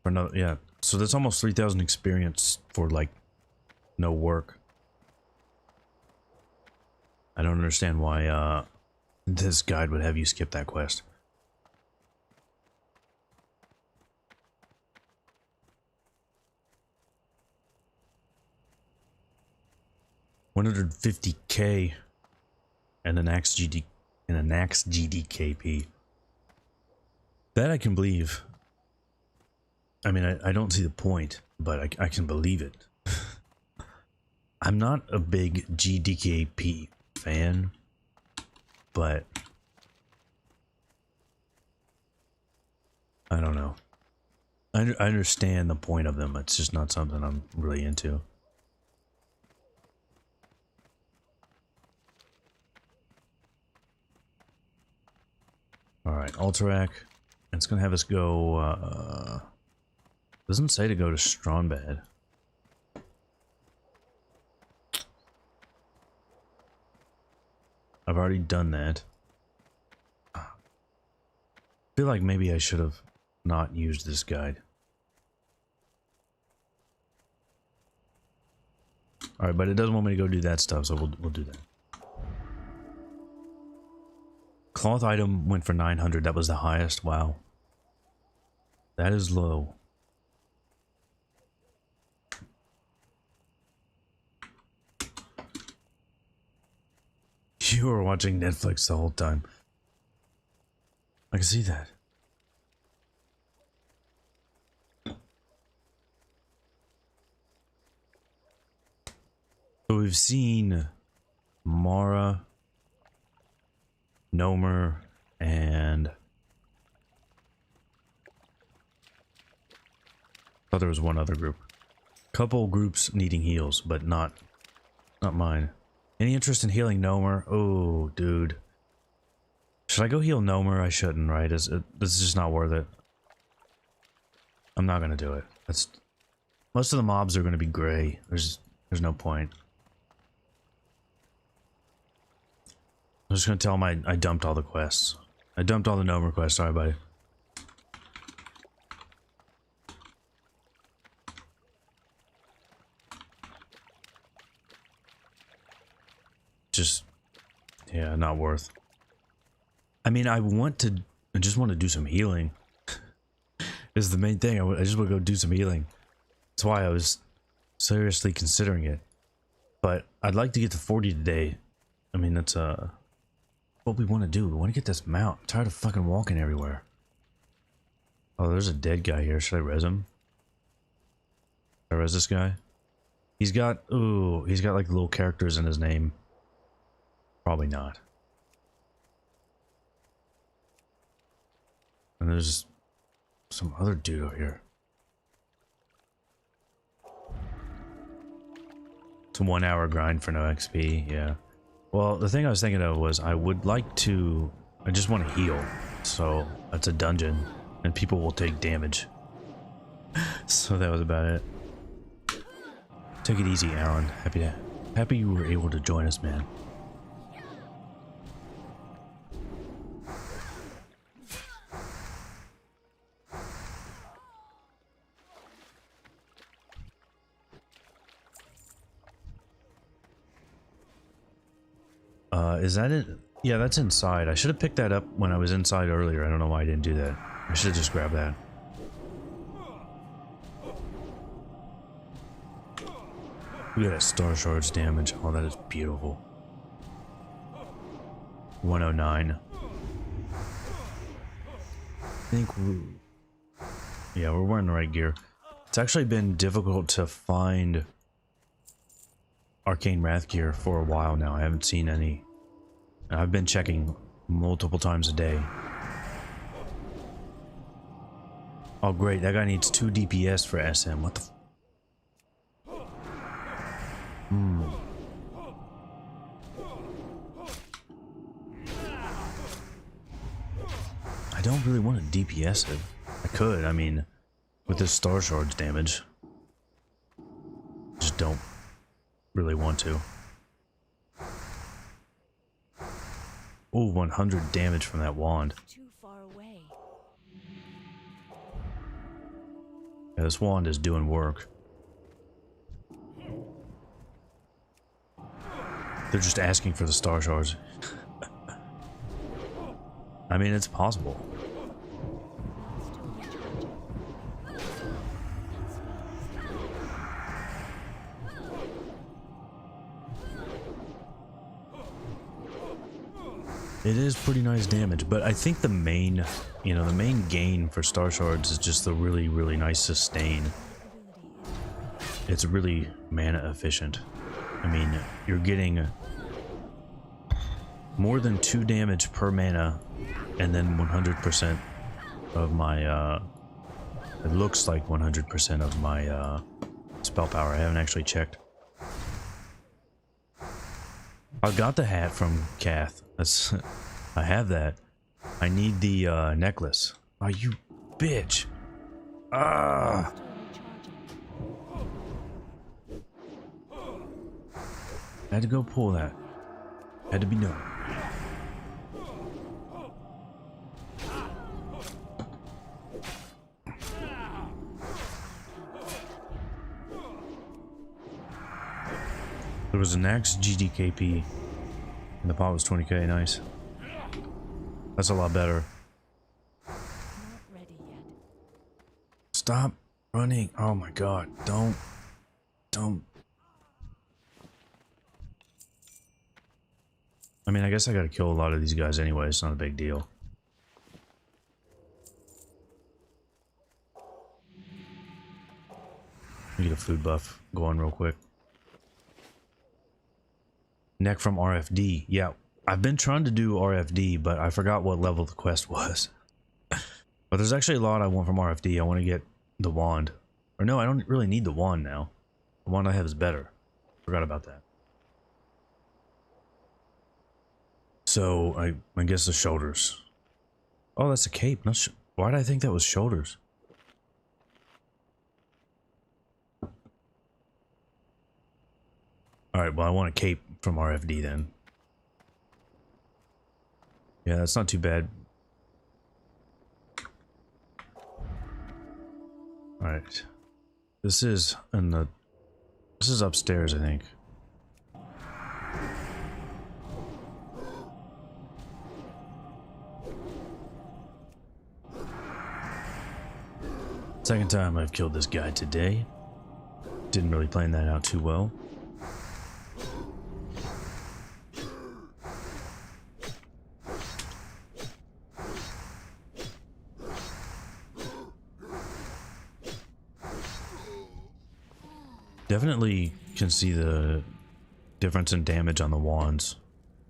For another, yeah. So that's almost 3000 experience for like no work. I don't understand why this guide would have you skip that quest. $150K and an Axe GDKP. That I can believe. I mean, I don't see the point, but I can believe it. I'm not a big GDKP fan, but I don't know. I understand the point of them. It's just not something I'm really into. Alright, Alterac. It's gonna have us go, doesn't say to go to Stromberg. I've already done that. I feel like maybe I should have not used this guide. Alright, but it doesn't want me to go do that stuff, so we'll do that. Cloth item went for 900. That was the highest. Wow. That is low. You were watching Netflix the whole time. I can see that. So we've seen Mara, Nomer, and I thought there was one other group. Couple groups needing heals, but not mine. Any interest in healing Nomer? Oh, dude. Should I go heal Nomer? I shouldn't, right? This is just not worth it. I'm not gonna do it. Most of the mobs are gonna be gray. There's no point. I'm just gonna tell them I dumped all the quests. I dumped all the Nomer quests. Sorry, buddy. Just, yeah, not worth. I mean, I just want to do some healing. Is the main thing. I just want to go do some healing. That's why I was seriously considering it. But I'd like to get to 40 today. I mean, that's what we want to do. We want to get this mount. I'm tired of fucking walking everywhere. Oh, there's a dead guy here. Should I res him? Should I res this guy? He's got like little characters in his name. Probably not. And there's some other dude over here. It's a 1 hour grind for no XP, yeah. Well, the thing I was thinking of was I just want to heal. So that's a dungeon and people will take damage. So that was about it. Take it easy, Alan. Happy you were able to join us, man. Is that it? Yeah, that's inside. I should have picked that up when I was inside earlier. I don't know why I didn't do that. I should have just grabbed that. Look at that Starshards damage. Oh, that is beautiful. 109. Yeah, we're wearing the right gear. It's actually been difficult to find Arcane Wrath gear for a while now. I haven't seen any. I've been checking multiple times a day. Oh great, that guy needs 2 DPS for SM. What the I don't really want to DPS it. I could, I mean, with this Starshards damage. Just don't really want to. Oh, 100 damage from that wand. Too far away. Yeah, this wand is doing work. They're just asking for the Starshards. I mean, it's possible. It is pretty nice damage, but I think the main, the main gain for Starshards is just the really, really nice sustain. It's really mana efficient. I mean, you're getting more than 2 damage per mana, and then 100% of my, it looks like 100% of my, spell power. I haven't actually checked. I got the hat from Kath. I have that. I need the necklace. Oh, you bitch! Ah! I had to go pull that. Had to be done. There was an axe GDKP. And the pot was 20k, nice. That's a lot better. Not ready yet. Stop running. Oh my god. Don't. I mean, I guess I gotta kill a lot of these guys anyway. It's not a big deal. Let me get a food buff going real quick. Neck from RFD. Yeah, I've been trying to do RFD, but I forgot what level the quest was. But there's actually a lot I want from RFD. I want to get the wand. Or no, I don't really need the wand now. The one I have is better. Forgot about that. So I guess the shoulders. Oh, that's a cape. Not why did I think that was shoulders? All right. Well, I want a cape from RFD then. Yeah, that's not too bad. All right. This is in the. This is upstairs, I think. Second time I've killed this guy today. Didn't really plan that out too well. Definitely can see the difference in damage on the wands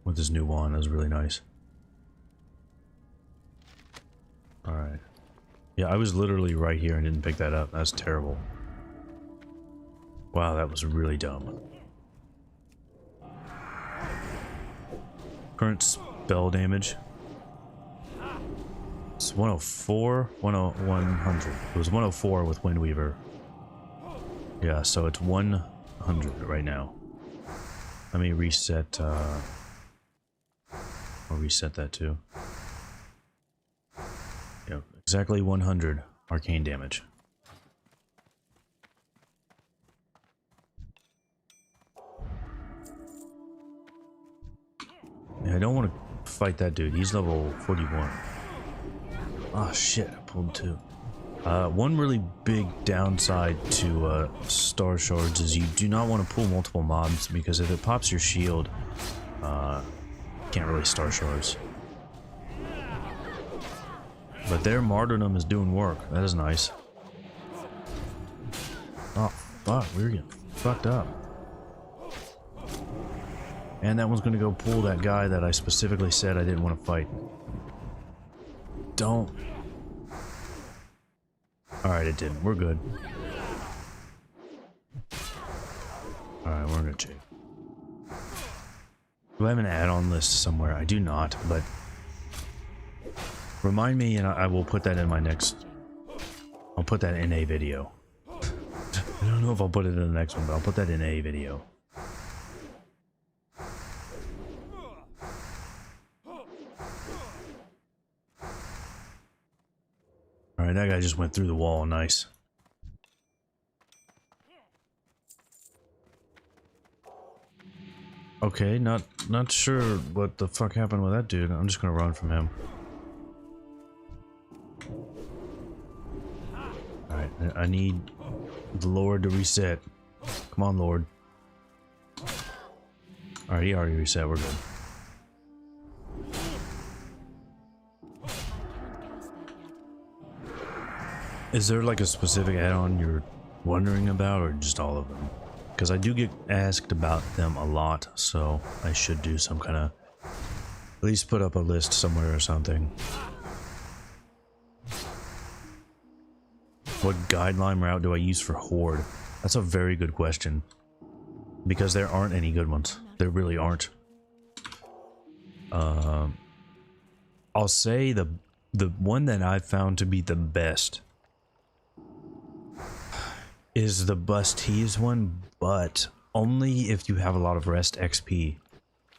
with this new wand. That was really nice. Alright. Yeah, I was literally right here and didn't pick that up. That's terrible. Wow, that was really dumb. Current spell damage. It's 104, 100. It was 104 with Windweaver. Yeah, so it's 100 right now. Let me reset, I'll reset that too. Yep, exactly 100 arcane damage. Yeah, I don't want to fight that dude. He's level 41. Oh shit, I pulled two. One really big downside to Starshards is you do not want to pull multiple mobs, because if it pops your shield, can't really Starshards. But their martyrdom is doing work. That is nice. Oh fuck, we're getting fucked up. And that one's gonna go pull that guy that I specifically said I didn't want to fight. Don't. Alright, it didn't. We're good. Alright, we're in good shape. Do I have an add-on list somewhere? I do not, but remind me and I will put that in my next... I'll put that in a video. I don't know if I'll put it in the next one, but I'll put that in a video. Alright, that guy just went through the wall. Nice. Okay, not sure what the fuck happened with that dude. I'm just gonna run from him. Alright, I need the Lord to reset. Come on, Lord. Alright, he already reset. We're good. Is there like a specific add-on you're wondering about, or just all of them? Because I do get asked about them a lot, so I should do some kind of... at least put up a list somewhere or something. What guideline route do I use for Horde? That's a very good question. Because there aren't any good ones. There really aren't. I'll say the one that I've found to be the best is the Bustees one, but only if you have a lot of rest XP,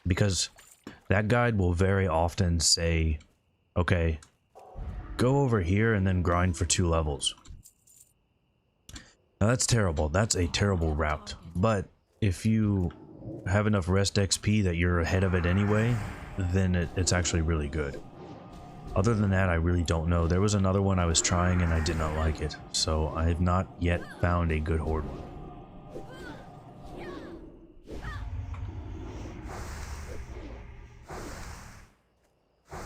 because that guide will very often say, okay, go over here and then grind for 2 levels. Now that's terrible. That's a terrible route. But if you have enough rest XP that you're ahead of it anyway, then it's actually really good. Other than that, I really don't know. There was another one I was trying and I did not like it. So I have not yet found a good Horde one.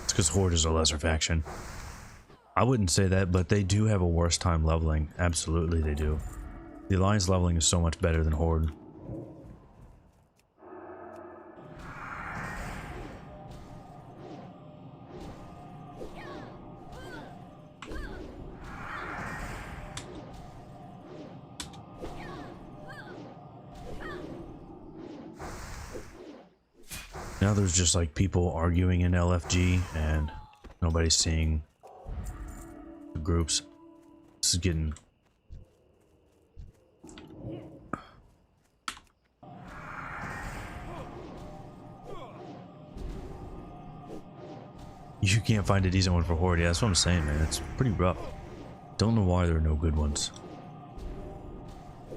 It's because Horde is a lesser faction. I wouldn't say that, but they do have a worse time leveling. Absolutely they do. The Alliance leveling is so much better than Horde. Now there's just like people arguing in LFG and nobody's seeing the groups. This is getting... You can't find a decent one for Horde. Yeah, that's what I'm saying, man. It's pretty rough. Don't know why there are no good ones.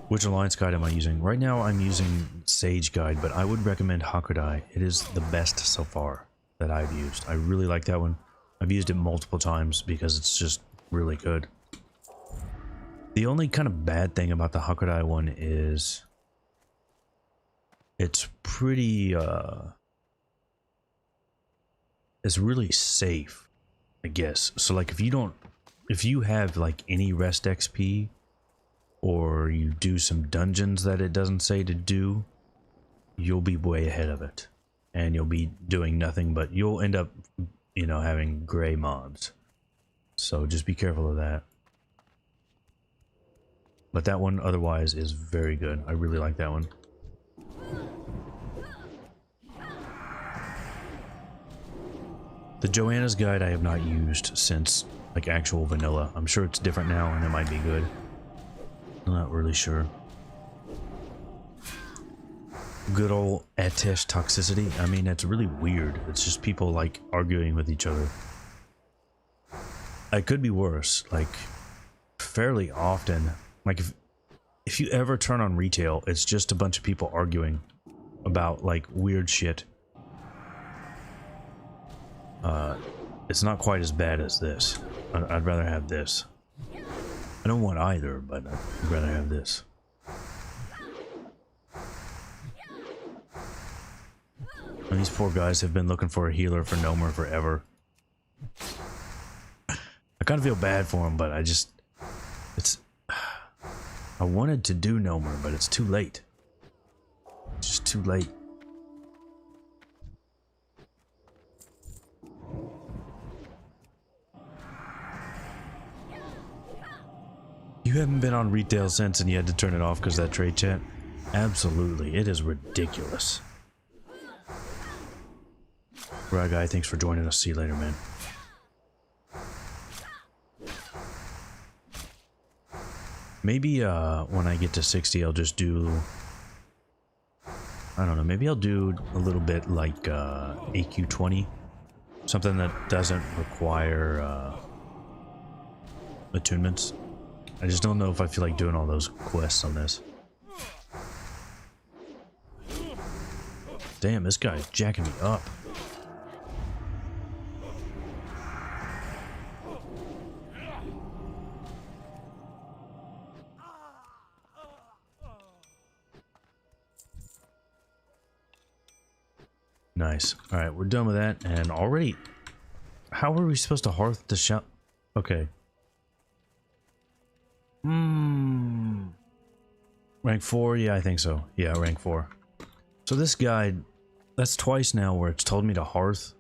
Which alliance guide am I using? Right now I'm using Sage Guide, but I would recommend Hakudai. It is the best so far that I've used. I really like that one. I've used it multiple times because it's just really good. The only kind of bad thing about the Hakudai one is it's pretty it's really safe, I guess. So like if you have like any rest XP or you do some dungeons that it doesn't say to do, you'll be way ahead of it. And you'll be doing nothing, but you'll end up, you know, having gray mobs. So just be careful of that. But that one otherwise is very good. I really like that one. The Joanna's Guide I have not used since like actual vanilla. I'm sure it's different now and it might be good. I'm not really sure. Good old Atesh toxicity. I mean, it's really weird. It's just people like arguing with each other. It could be worse. Like fairly often. Like if you ever turn on retail, it's just a bunch of people arguing about like weird shit. It's not quite as bad as this. I'd rather have this. I don't want either, but I'd rather have this. And these poor guys have been looking for a healer for Nomer forever. I kind of feel bad for them, but I wanted to do Nomer, but it's too late. It's just too late. You haven't been on retail since and you had to turn it off because of that trade chat? Absolutely. It is ridiculous. Right, guy, thanks for joining us. See you later, man. Maybe when I get to 60, I'll just do... I don't know, maybe I'll do a little bit like AQ20. Something that doesn't require attunements. I just don't know if I feel like doing all those quests on this. Damn, this guy's jacking me up. Nice. Alright, we're done with that. And already... How are we supposed to hearth the shop? Okay. Rank 4? Yeah, I think so. Yeah, rank 4. So this guide, that's twice now where it's told me to hearth,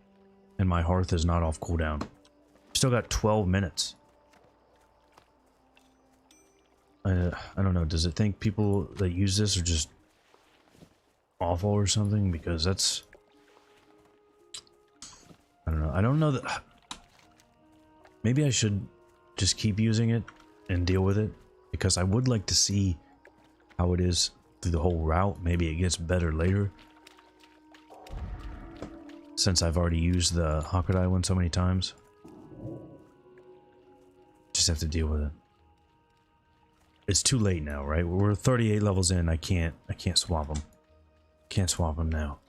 and my hearth is not off cooldown. Still got 12 minutes. I don't know, does it think people that use this are just awful or something? Because that's... I don't know. I don't know that... Maybe I should just keep using it and deal with it, because I would like to see how it is through the whole route. Maybe it gets better later, since I've already used the Hakudai one so many times. Just have to deal with it. It's too late now, right? We're 38 levels in. I can't swap them. Can't swap them now.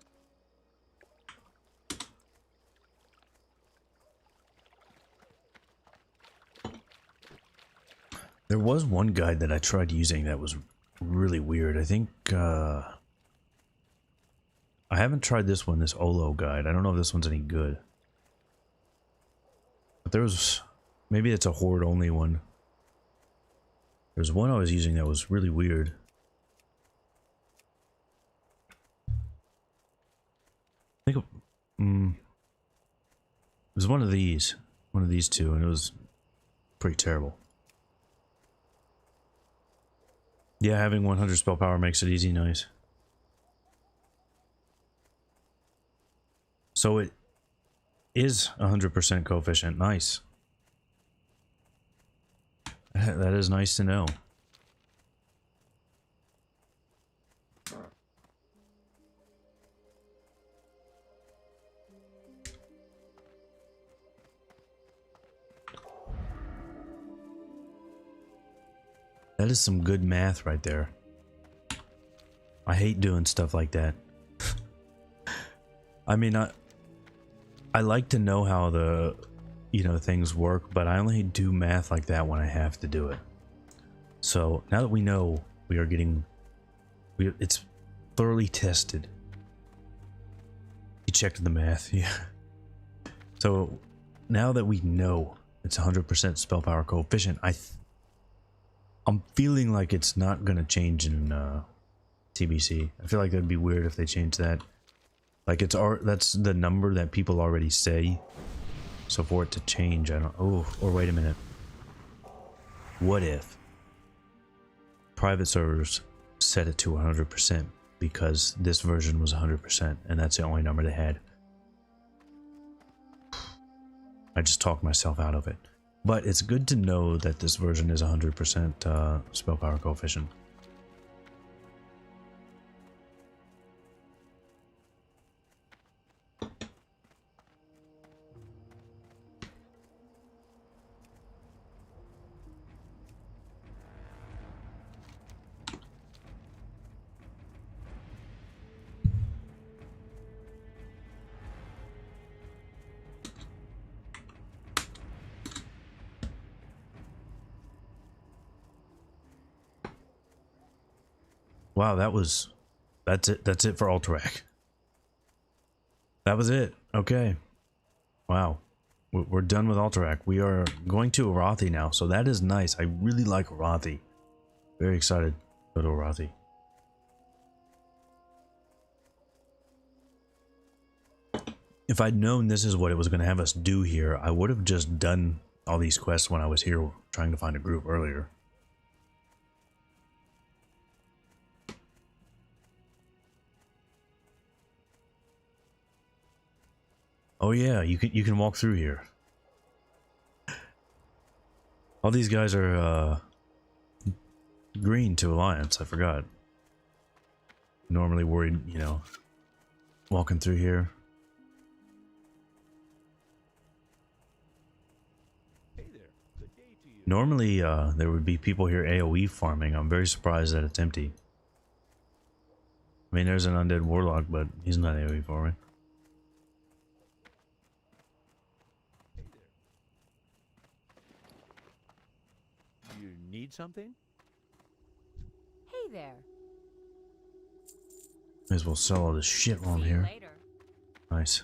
There was one guide that I tried using that was really weird. I think, I haven't tried this one, this Olo guide. I don't know if this one's any good. But there was, maybe it's a horde only one. There's one I was using that was really weird. I think it was one of these two, and it was pretty terrible. Yeah, having 100 spell power makes it easy. Nice. So it is 100% coefficient. Nice. That is nice to know. That is some good math right there. I hate doing stuff like that. I mean, I like to know how the, things work, but I only do math like that when I have to do it. So now that we know we are getting, it's thoroughly tested. You checked the math, yeah. So now that we know it's 100% spell power coefficient, I'm feeling like it's not gonna change in TBC. I feel like that'd be weird if they changed that. Like that's the number that people already say. So for it to change, I don't. Oh, or wait a minute. What if private servers set it to 100% because this version was 100% and that's the only number they had? I just talked myself out of it. But it's good to know that this version is 100% spell power coefficient. Wow, that's it for Alterac. That was it. Okay. Wow. We're done with Alterac. We are going to Arathi now, so that is nice. I really like Arathi. Very excited to go to Arathi. If I'd known this is what it was going to have us do here, I would have just done all these quests when I was here trying to find a group earlier. Oh yeah, you can walk through here. All these guys are green to Alliance, I forgot. Normally worried, walking through here. Hey there. Good day to you. Normally there would be people here AoE farming. I'm very surprised that it's empty. I mean, there's an undead warlock, but he's not AoE farming. You need something? Hey there. May as well sell all this shit while I'm See you here. later. Nice.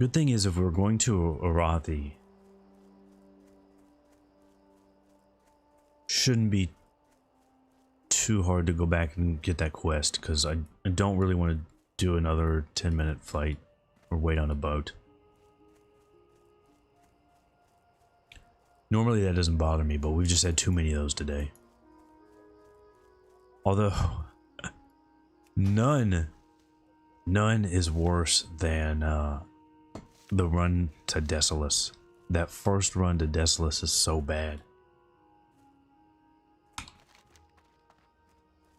Good thing is, if we're going to Arathi, shouldn't be too hard to go back and get that quest, because I don't really want to do another 10-minute flight or wait on a boat. Normally that doesn't bother me, but we've just had too many of those today. Although none is worse than the run to Desolus. That first run to Desolus is so bad.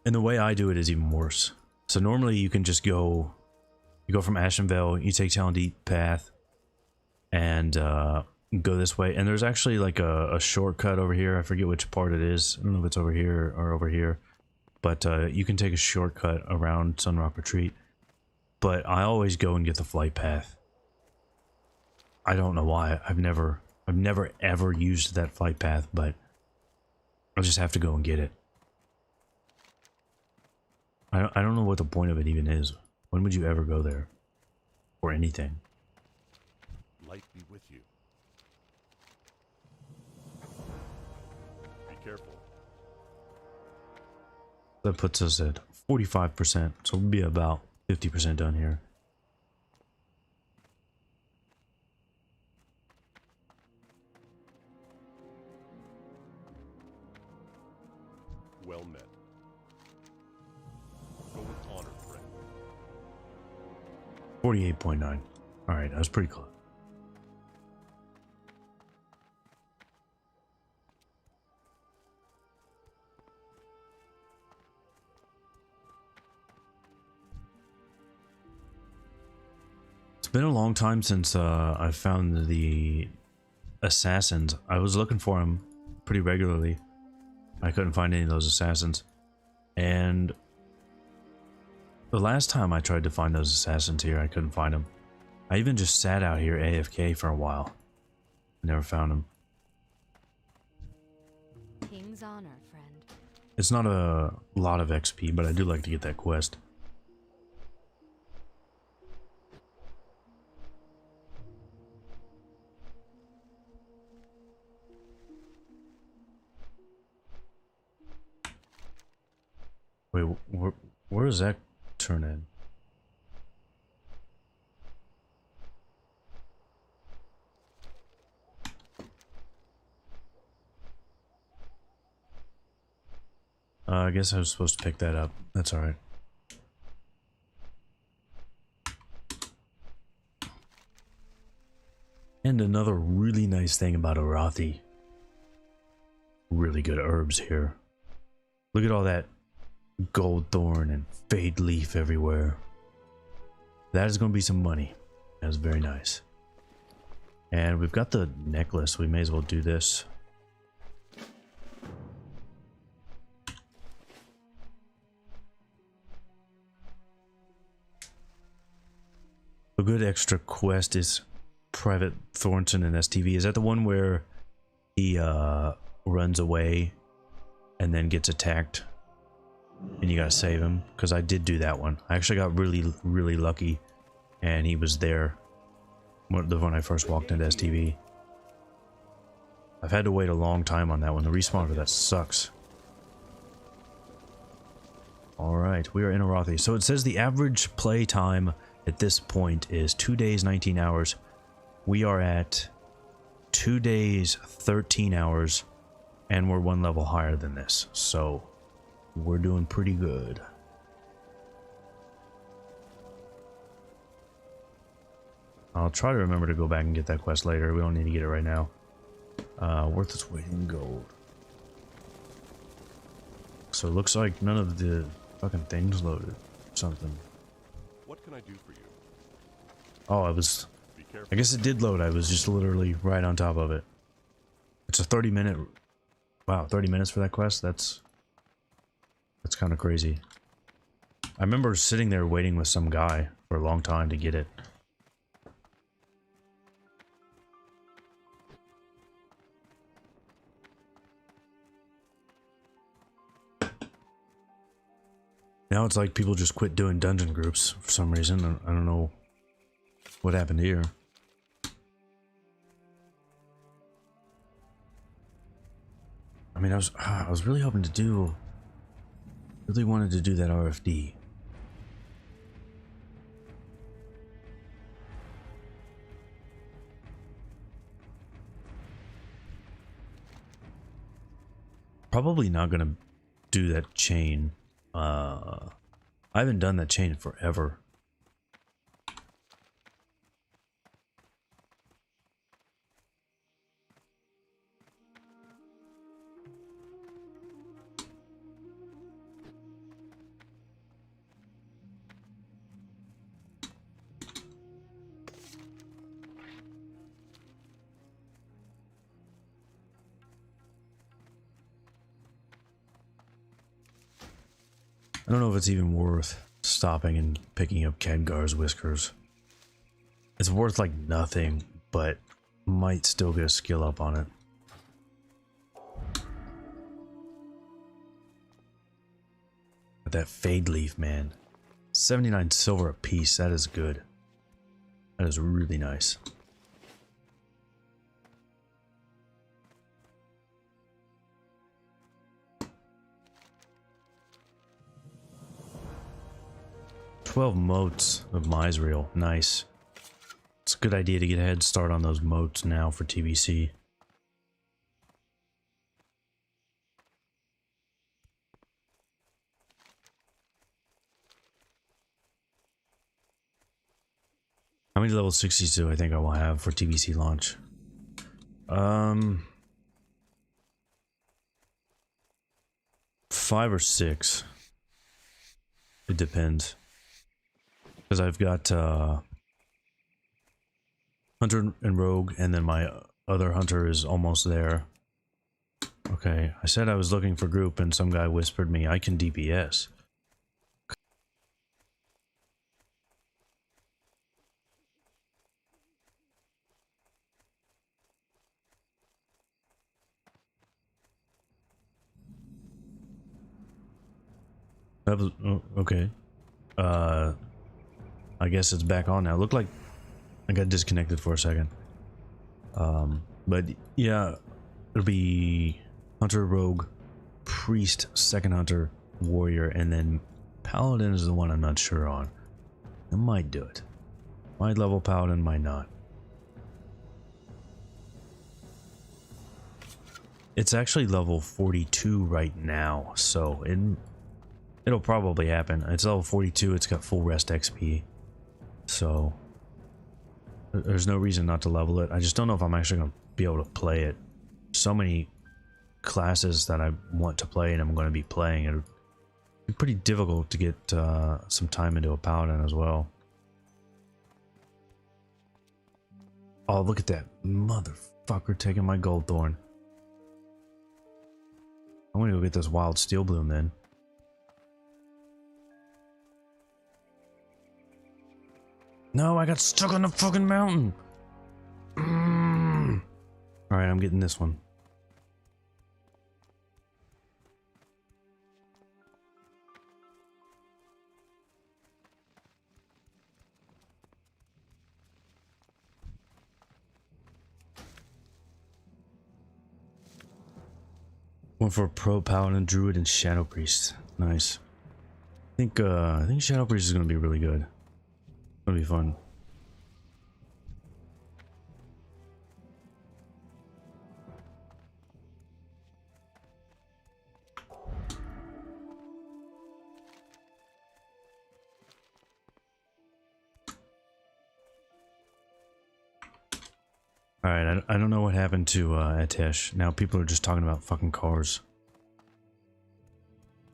And the way I do it is even worse. So normally you can just go, you go from Ashenvale, you take Talon Deep path, and go this way. And there's actually like a shortcut over here. I forget which part it is. I don't know if it's over here or over here. But you can take a shortcut around Sunrock Retreat. But I always go and get the flight path. I don't know why. I've never ever used that flight path, but I just have to go and get it. I don't know what the point of it even is. When would you ever go there? Or anything? Light be with you. Be careful. That puts us at 45%, so we'll be about 50% done here. Well met. Go with honor, friend. 48.9. Alright, that was pretty close. It's been a long time since I found the assassins. I was looking for them pretty regularly. I couldn't find any of those assassins. And the last time I tried to find those assassins here, I couldn't find them. I even just sat out here AFK for a while. Never found them. King's honor, friend. It's not a lot of XP, but I do like to get that quest. Wait, where does that turn in? I guess I was supposed to pick that up. That's alright. And another really nice thing about Arathi. Really good herbs here. Look at all that gold thorn and fade leaf everywhere. That is going to be some money. That's very nice. And we've got the necklace. We may as well do this. A good extra quest is Private Thornton and STV. Is that the one where he runs away and then gets attacked and you gotta save him? Because I did do that one. I actually got really lucky and he was there when I first walked into STV. I've had to wait a long time on that one. The respawn for that sucks. Alright, we are in Arathi. So it says the average play time at this point is 2 days, 19 hours. We are at 2 days, 13 hours, and we're one level higher than this. So we're doing pretty good. I'll try to remember to go back and get that quest later. We don't need to get it right now. Worth its weight in gold. So it looks like none of the fucking things loaded. Something. What can I do for you? Oh, Be careful. I guess it did load. I was just literally right on top of it. It's a 30-minute. Wow, 30 minutes for that quest? That's kind of crazy. I remember sitting there waiting with some guy for a long time to get it. Now it's like people just quit doing dungeon groups for some reason. I don't know what happened here. I mean, I was really hoping to do, really wanted to do that RFD. Probably not gonna do that chain. I haven't done that chain in forever. I don't know if it's even worth stopping and picking up Khadgar's whiskers. It's worth like nothing, but might still get a skill up on it. But that fade leaf, man. 79 silver a piece, that is good. That is really nice. 12 motes of Misreal. Nice. It's a good idea to get a head start on those motes now for TBC. How many level 60s do I think I will have for TBC launch? 5 or 6. It depends. Because I've got Hunter and Rogue, and then my other Hunter is almost there. Okay, I said I was looking for group, and some guy whispered me, I can DPS. That was, oh, okay. I guess it's back on now. Looked like I got disconnected for a second. But yeah, it'll be Hunter, Rogue, Priest, Second Hunter, Warrior, and then Paladin is the one I'm not sure on. I might do it. Might level Paladin, might not. It's actually level 42 right now, so it'll probably happen. It's level 42, it's got full rest XP. So there's no reason not to level it. I just don't know if I'm actually going to be able to play it. So many classes that I want to play and I'm going to be playing. It'll be pretty difficult to get some time into a Paladin as well. Oh, look at that motherfucker taking my gold thorn. I'm going to go get this wild steel bloom then. No, I got stuck on the fucking mountain. Alright, I'm getting this one. One for Pro Paladin, Druid, and Shadow Priest. Nice. I think Shadow Priest is gonna be really good. It'll be fun. Alright, I don't know what happened to Atesh. Now people are just talking about fucking cars.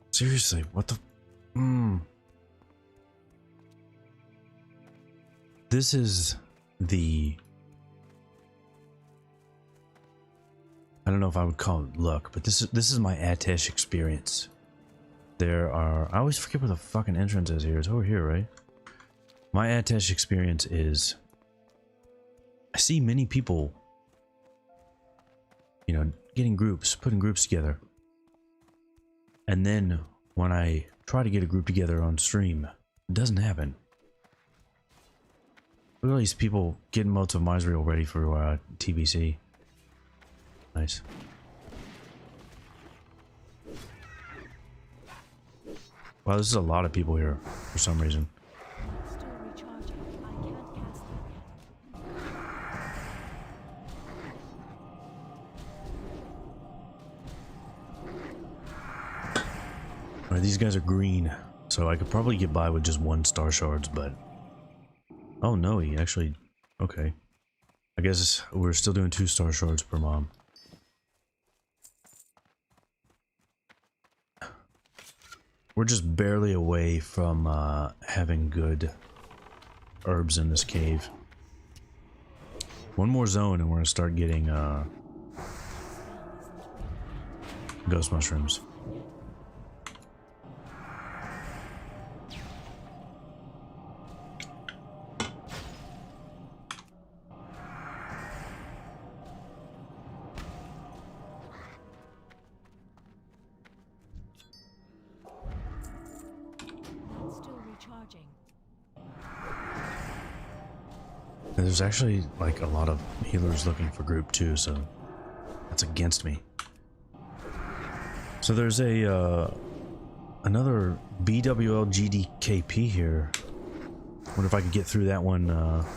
Seriously, what the... This is the... I don't know if I would call it luck, but this is my Atesh experience. There are... I always forget where the fucking entrance is here. It's over here, right? My Atesh experience is... I see many people, you know, getting groups, putting groups together. And then when I try to get a group together on stream, it doesn't happen. Look at all these people getting motes of Misreal ready for TBC. Nice. Wow, this is a lot of people here for some reason. Still recharging. I can't cast them. Alright, these guys are green, so I could probably get by with just one Starshards, but... Oh no, he actually... Okay. I guess we're still doing 2 Starshards per mom. We're just barely away from having good herbs in this cave. One more zone and we're gonna start getting ghost mushrooms. Still recharging. There's actually like a lot of healers looking for group too, so that's against me. So there's a another BWL GDKP here. Wonder if I could get through that one, That ability.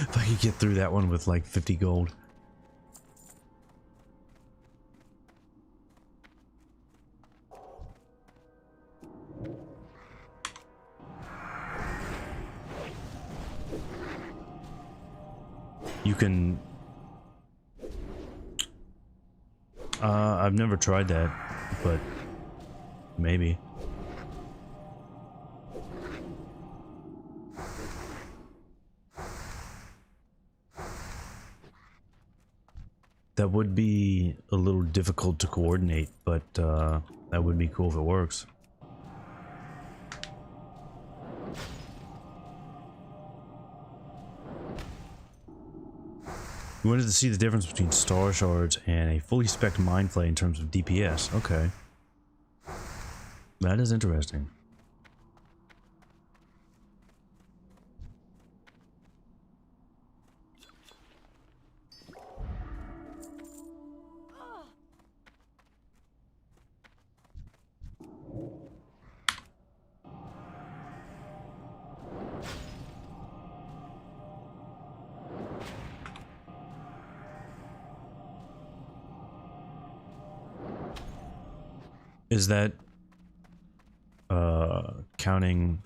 if I could get through that one with like 50 gold. You can... I've never tried that, but maybe. That would be a little difficult to coordinate, but that would be cool if it works. We wanted to see the difference between Starshards and a fully spec'd Mindflay in terms of DPS. Okay. That is interesting. Is that counting?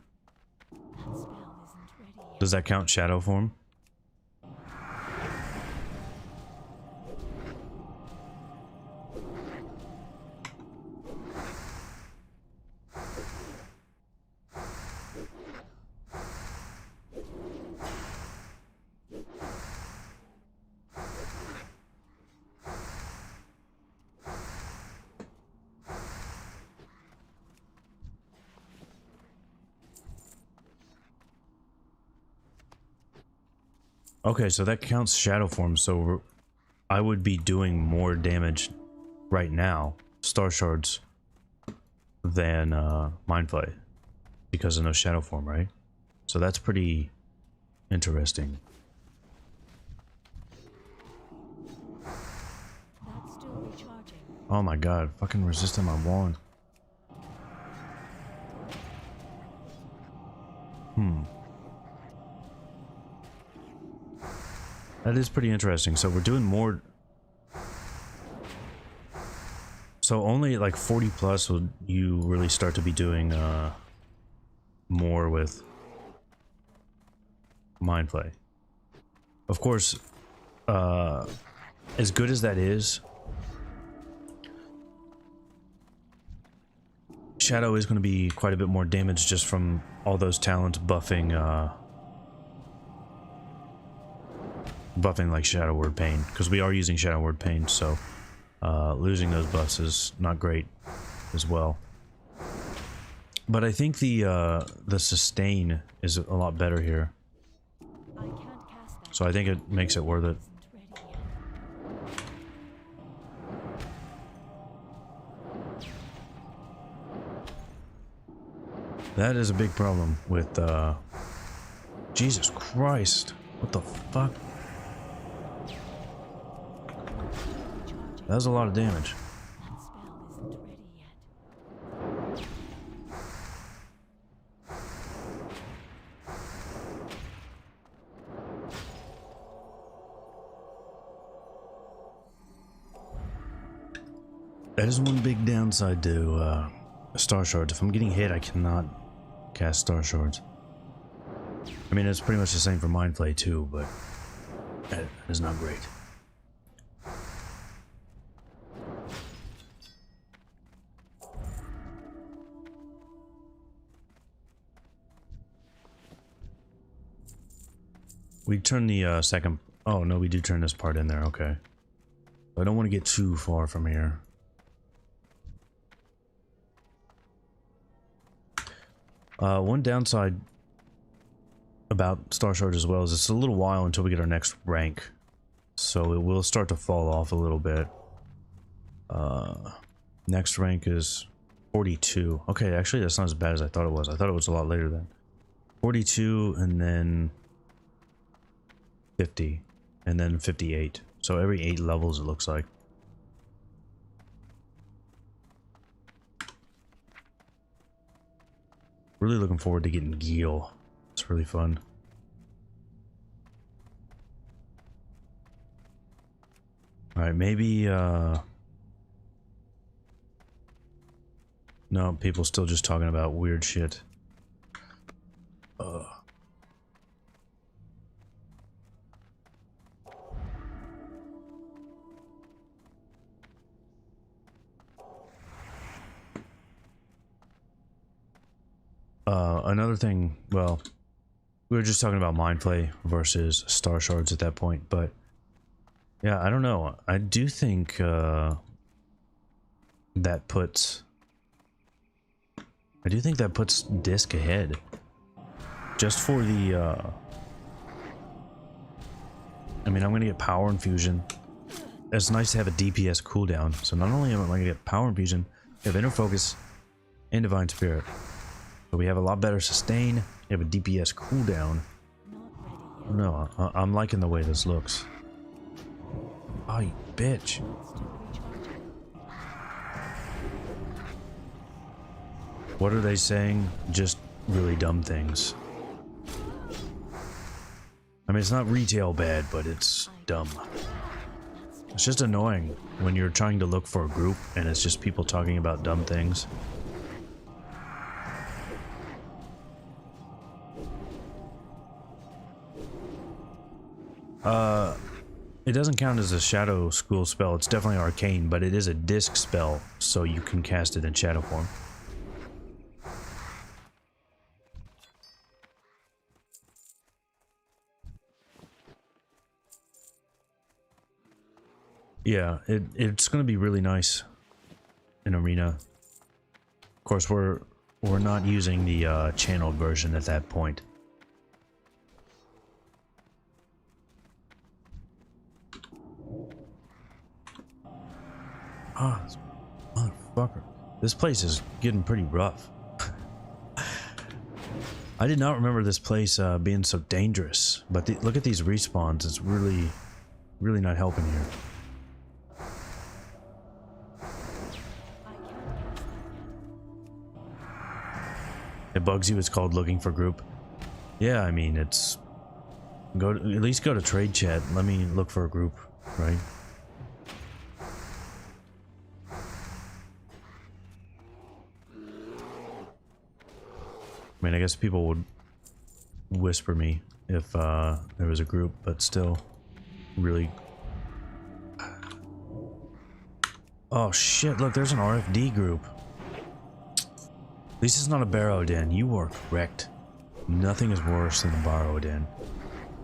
That spell isn't ready yet. Does that count shadow form? Okay, so that counts shadow form, so I would be doing more damage right now, Starshards, than Mindflay, because of no shadow form, right? So that's pretty interesting. That's still recharging. Oh my god, fucking resisting my wand. That is pretty interesting. So we're doing more. So only like 40 plus will you really start to be doing more with Mindflay. Of course, as good as that is, Shadow is going to be quite a bit more damage just from all those talents buffing buffing like Shadow Word Pain, because we are using Shadow Word Pain, so losing those buffs is not great as well. But I think the sustain is a lot better here, I can't cast that. so I think it makes it worth it. Isn't ready yet. That is a big problem with Jesus Christ, what the fuck? Recharging. That was a lot of damage. That spell isn't ready yet. That is one big downside to Starshards. If I'm getting hit, I cannot cast Starshards. I mean, it's pretty much the same for Mindflay too, but that is not great. We turn the second... Oh, no, we do turn this part in there, okay. I don't want to get too far from here. One downside about Starshards as well is it's a little while until we get our next rank. So it will start to fall off a little bit. Next rank is 42. Okay, actually that's not as bad as I thought it was. I thought it was a lot later than 42 and then 50 and then 58. So every 8 levels it looks like. Really looking forward to getting Geel. It's really fun. Alright, maybe, no, people still just talking about weird shit. Another thing, well, we were just talking about Mindplay versus Starshards at that point, but yeah, I don't know. I do think that puts Disc ahead. Just for the I mean, I'm gonna get Power Infusion. It's nice to have a DPS cooldown. So not only am I gonna get Power Infusion, we have Inner Focus and Divine Spirit. So we have a lot better sustain. We have a DPS cooldown. No, I'm liking the way this looks. Oh, you bitch. What are they saying? Just really dumb things. I mean, it's not retail bad, but it's dumb. It's just annoying when you're trying to look for a group and it's just people talking about dumb things. It doesn't count as a Shadow School spell. It's definitely arcane, but it is a disc spell, so you can cast it in shadow form. Yeah, it's gonna be really nice in Arena. Of course, we're not using the channeled version at that point. Ah, this motherfucker. This place is getting pretty rough. I did not remember this place being so dangerous, but look at these respawns. It's really not helping here. It bugs you. It's called looking for group. Yeah, I mean, it's at least go to trade chat. Let me look for a group, right? I mean, I guess people would whisper me if there was a group, but still, really. Oh shit! Look, there's an RFD group. At least it's not a Barrow Den. You are correct. Nothing is worse than a Barrow Den.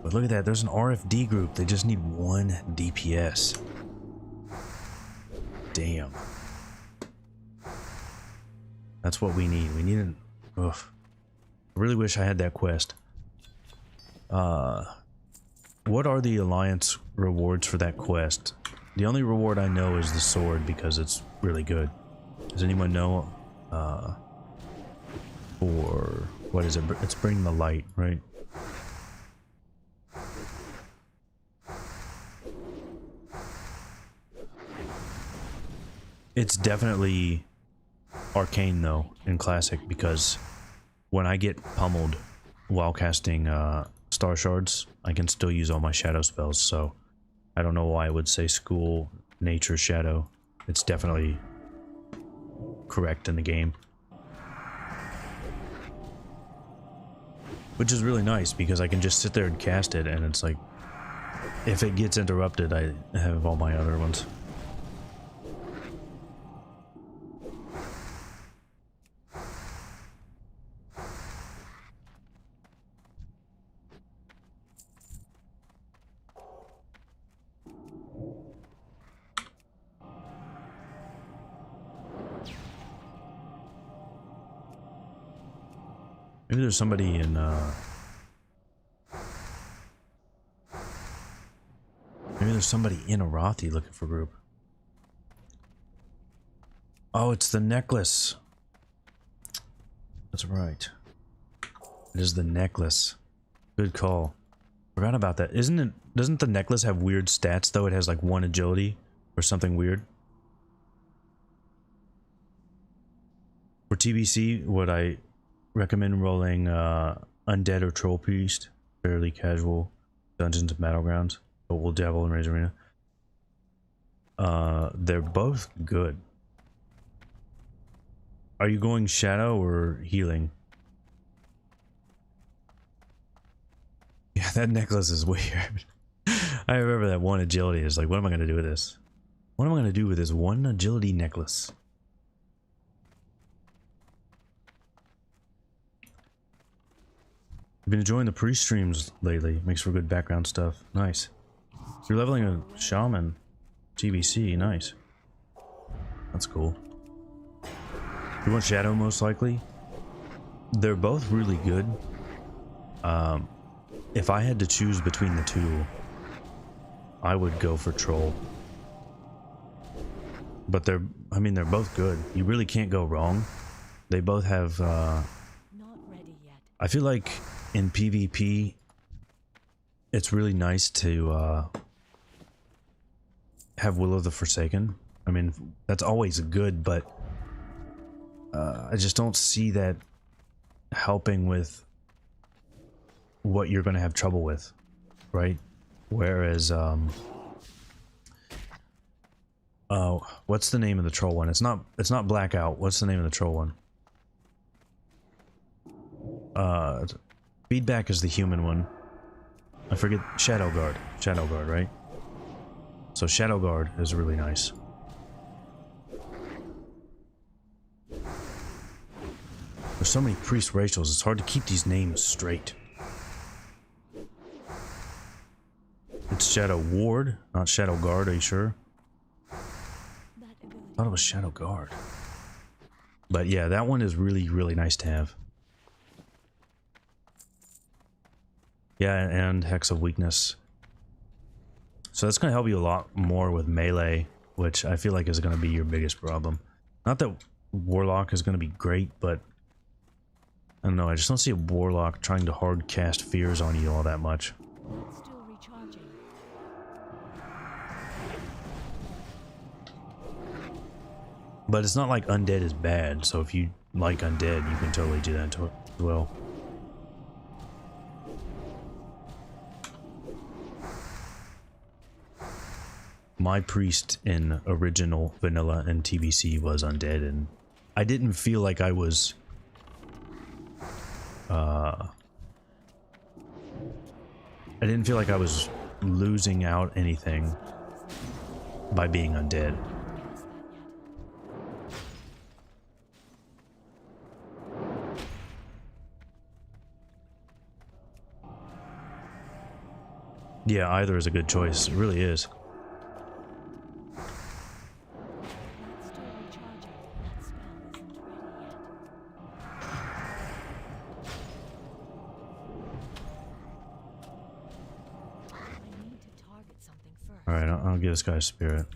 But look at that. There's an RFD group. They just need 1 DPS. Damn. That's what we need. We need an. Ugh. I really wish I had that quest. What are the Alliance rewards for that quest? The only reward I know is the sword because it's really good. Does anyone know? For what is it? It's bring the light, right? It's definitely arcane though in classic because when I get pummeled while casting Starshards, I can still use all my shadow spells, so I don't know why I would say school, nature, shadow. It's definitely correct in the game. Which is really nice because I can just sit there and cast it and it's like, if it gets interrupted, I have all my other ones. Maybe there's somebody in, maybe there's somebody in Arathi looking for group. Oh, it's the necklace. That's right. It is the necklace. Good call. Forgot about that. Doesn't the necklace have weird stats though? It has like 1 agility or something weird. For TBC, what I recommend rolling Undead or Troll Priest. Fairly casual. Dungeons and Battlegrounds. But we'll dabble in Rage Arena. They're both good. Are you going Shadow or healing? Yeah, that necklace is weird. I remember that one agility. It's like, what am I going to do with this? What am I going to do with this one agility necklace? I've been enjoying the pre-streams lately. Makes for good background stuff. Nice. You're leveling a shaman. TBC, nice. That's cool. You want Shadow most likely? They're both really good. If I had to choose between the two, I would go for Troll. But they're both good. You really can't go wrong. They both have, Not ready yet. I feel like in PvP, it's really nice to, have Will of the Forsaken. I mean, that's always good, but, I just don't see that helping with what you're going to have trouble with, right? Whereas, what's the name of the troll one? It's not Blackout. What's the name of the troll one? Feedback is the human one. I forget. Shadow Guard, right? So Shadow Guard is really nice. There's so many priest racials, it's hard to keep these names straight. It's Shadow Ward, not Shadow Guard, are you sure? That ability. I thought it was Shadow Guard. But yeah, that one is really, really nice to have. Yeah, and Hex of Weakness. So that's going to help you a lot more with melee, which I feel like is going to be your biggest problem. Not that Warlock is going to be great, but I don't know, I just don't see a Warlock trying to hard cast fears on you all that much. Still recharging. But it's not like Undead is bad, so if you like Undead, you can totally do that as well. My priest in original vanilla and TBC was Undead, and I didn't feel like I was I didn't feel like I was losing out anything by being Undead. Yeah, either is a good choice. It really is. Still recharging. That spell isn't ready yet. I need to target something first. Alright, I'll give this guy a spirit.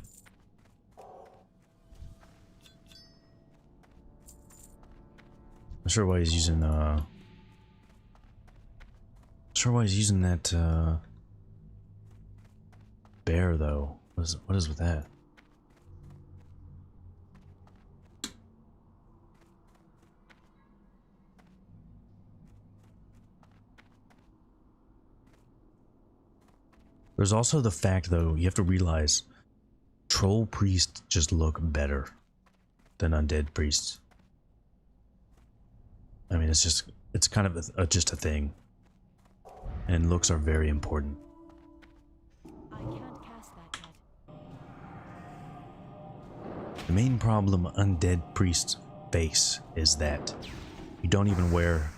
Not sure why he's using, that, bear, though. What is with that? There's also the fact, though, you have to realize troll priests just look better than undead priests. I mean, it's kind of just a thing. And looks are very important. I can't cast that yet. The main problem undead priests face is that you don't even wear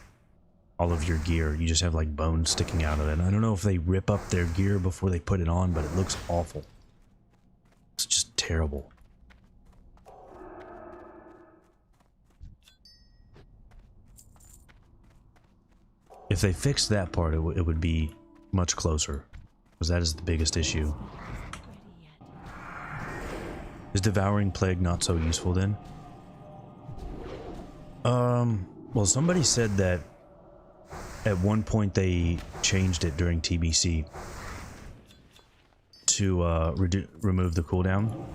all of your gear. You just have like bones sticking out of it. I don't know if they rip up their gear before they put it on, but it looks awful. It's just terrible. If they fixed that part, it would be much closer, because that is the biggest issue. Ready yet. Is Devouring Plague not so useful then? Well, somebody said that at one point they changed it during TBC to remove the cooldown.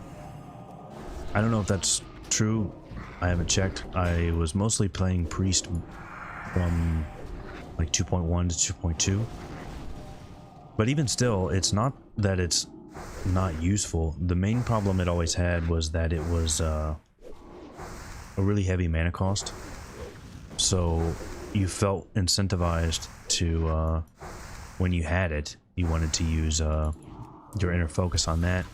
I don't know if that's true. I haven't checked. I was mostly playing Priest from like 2.1 to 2.2. But even still, it's not that it's not useful. The main problem it always had was that it was a really heavy mana cost. So you felt incentivized to, when you had it, you wanted to use your inner focus on that.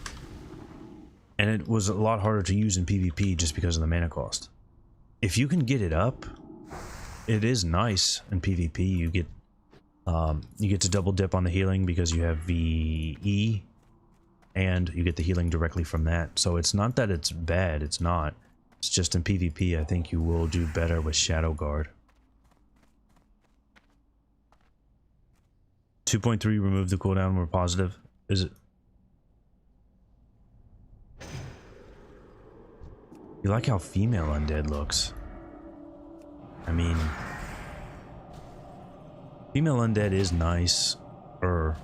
And it was a lot harder to use in PvP just because of the mana cost. If you can get it up, it is nice in PvP. You get to double dip on the healing because you have VE, and you get the healing directly from that. So it's not that it's bad, it's not. It's just in PvP, I think you will do better with Shadow Guard. 2.3 remove the cooldown, we're positive. Is it? You like how female undead looks? I mean, female undead is nice, but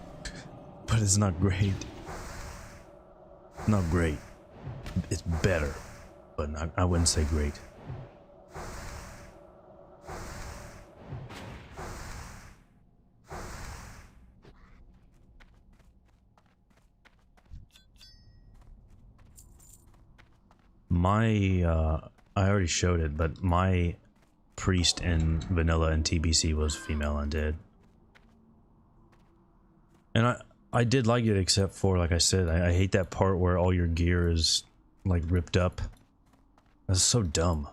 it's not great. Not great. It's better, but I wouldn't say great. I already showed it, but my priest in vanilla and TBC was female undead. And I did like it, except for, like I said, I hate that part where all your gear is, like, ripped up. That's so dumb.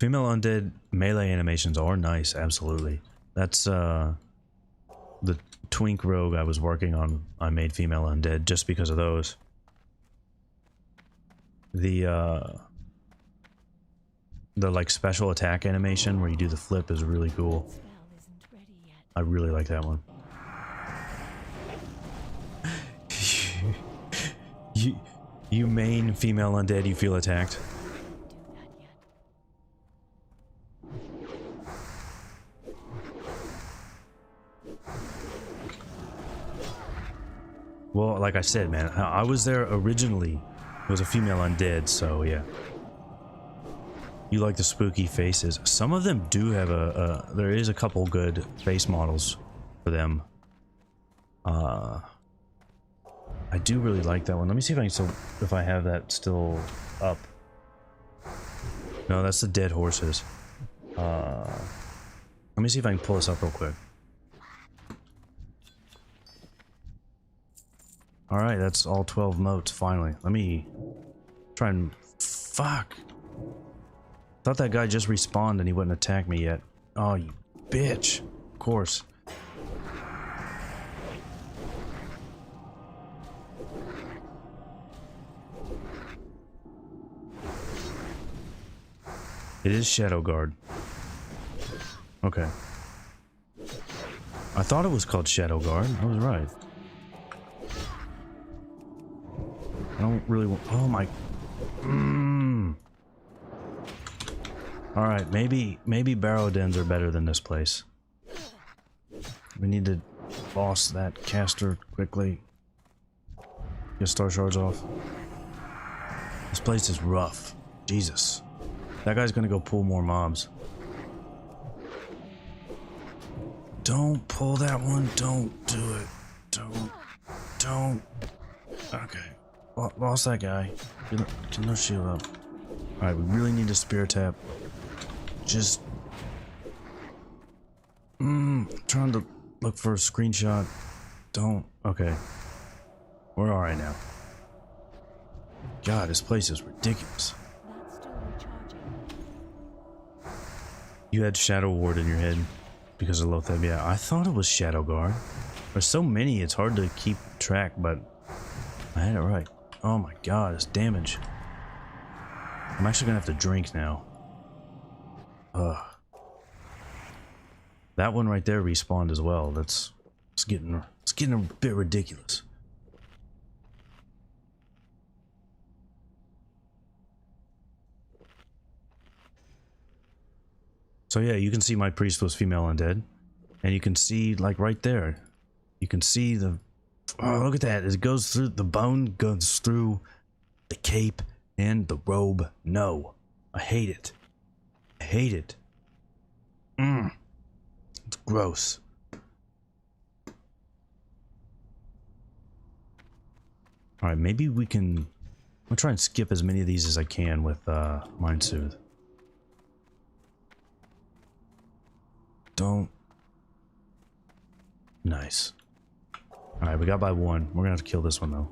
Female undead melee animations are nice, absolutely. That's, the Twink Rogue I was working on, I made female undead just because of those. The like special attack animation where you do the flip is really cool. Spell isn't ready yet. I really like that one. you main female undead, you feel attacked. Do that yet. Well, like I said, man, I was there originally. It was a female undead, so yeah. You like the spooky faces. Some of them do have there is a couple good face models for them. I do really like that one. Let me see if I can still, if I have that still up. No, that's the dead horses. Let me see if I can pull this up real quick. Alright, that's all 12 motes, finally. Let me try and... Fuck! Thought that guy just respawned and he wouldn't attack me yet. Oh, you bitch! Of course. It is Shadow Guard. Okay. I thought it was called Shadow Guard. I was right. I don't really want... Oh my... Alright, maybe barrow dens are better than this place. We need to boss that caster quickly. Get Starshards off. This place is rough. Jesus. That guy's gonna go pull more mobs. Don't pull that one. Don't do it. Don't. Okay. Lost that guy. Get no shield up. Alright, we really need a spear tap. Just... trying to look for a screenshot. Don't. Okay. We're alright now. God, this place is ridiculous. That's still recharging. You had Shadow Ward in your head because of Lotheb. Yeah, I thought it was Shadow Guard. There's so many, it's hard to keep track, but I had it right. Oh my god, it's damage. I'm actually gonna have to drink now. Ugh. That one right there respawned as well. It's getting a bit ridiculous. So yeah, you can see my priest was female undead, and you can see like right there, you can see the... Oh, look at that! It goes through the bone, goes through The cape and the robe. No. I hate it. I hate it. It's gross. Alright, maybe we can... I'll try and skip as many of these as I can with Mind Soothe. Don't... Nice. Alright, we got by one. We're gonna have to kill this one though.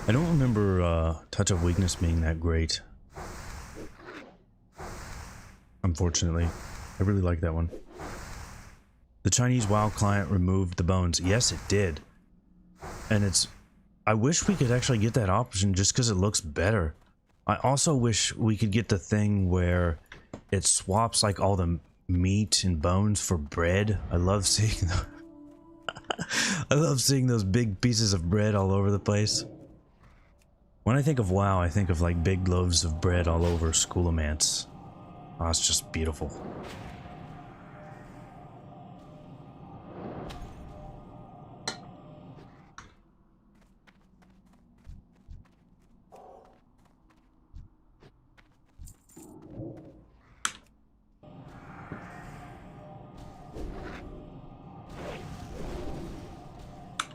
I don't remember Touch of Weakness being that great. Unfortunately. I really like that one. The Chinese WoW client removed the bones. Yes, it did. And it's... I wish we could actually get that option just because it looks better. I also wish we could get the thing where it swaps like all the meat and bones for bread. I love seeing I love seeing those big pieces of bread all over the place. When I think of WoW, I think of like big loaves of bread all over Schoolomance. Oh, it's just beautiful.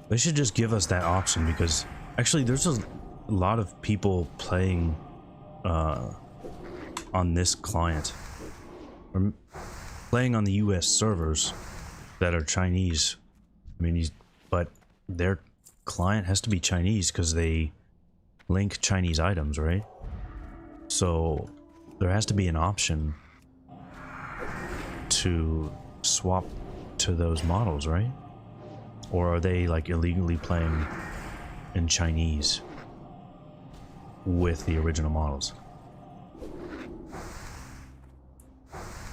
They should just give us that option because actually there's a lot of people playing on this client or playing on the US servers that are Chinese. I mean, but their client has to be Chinese because they link Chinese items, right? So there has to be an option to swap to those models, right? Or are they like illegally playing in Chinese with the original models?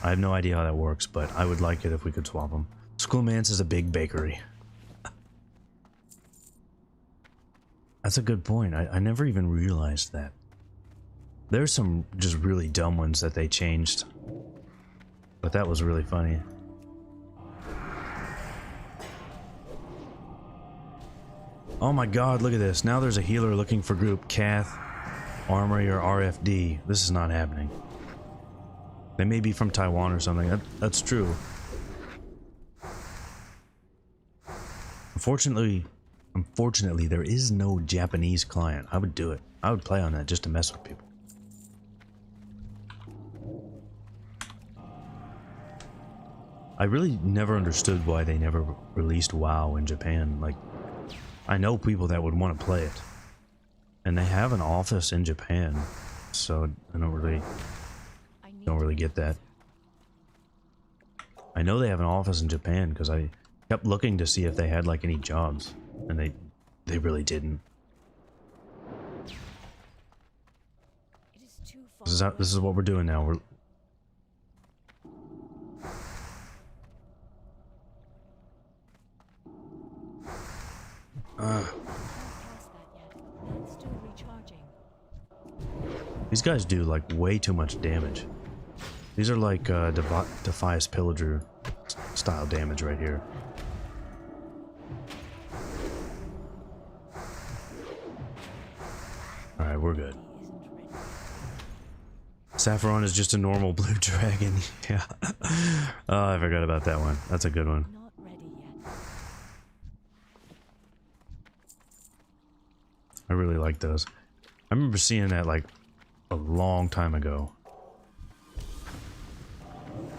I have no idea how that works, but I would like it if we could swap them. Schoolmance is a big bakery. That's a good point. I never even realized that. There's some just really dumb ones that they changed. But that was really funny. Oh my god, look at this. Now there's a healer looking for group Cath, Armory, or RFD. This is not happening. They may be from Taiwan or something. That's true. Unfortunately, there is no Japanese client. I would do it. I would play on that just to mess with people. I really never understood why they never released WoW in Japan. Like, I know people that would want to play it, and they have an office in Japan, so I don't really get that. I know they have an office in Japan because I kept looking to see if they had like any jobs, and they really didn't. This is what we're doing now. We're These guys do like way too much damage. These are like Defias Pillager style damage right here. Alright, we're good. Saffron is just a normal blue dragon. Yeah. Oh, I forgot about that one. That's a good one. I really like those. I remember seeing that like a long time ago.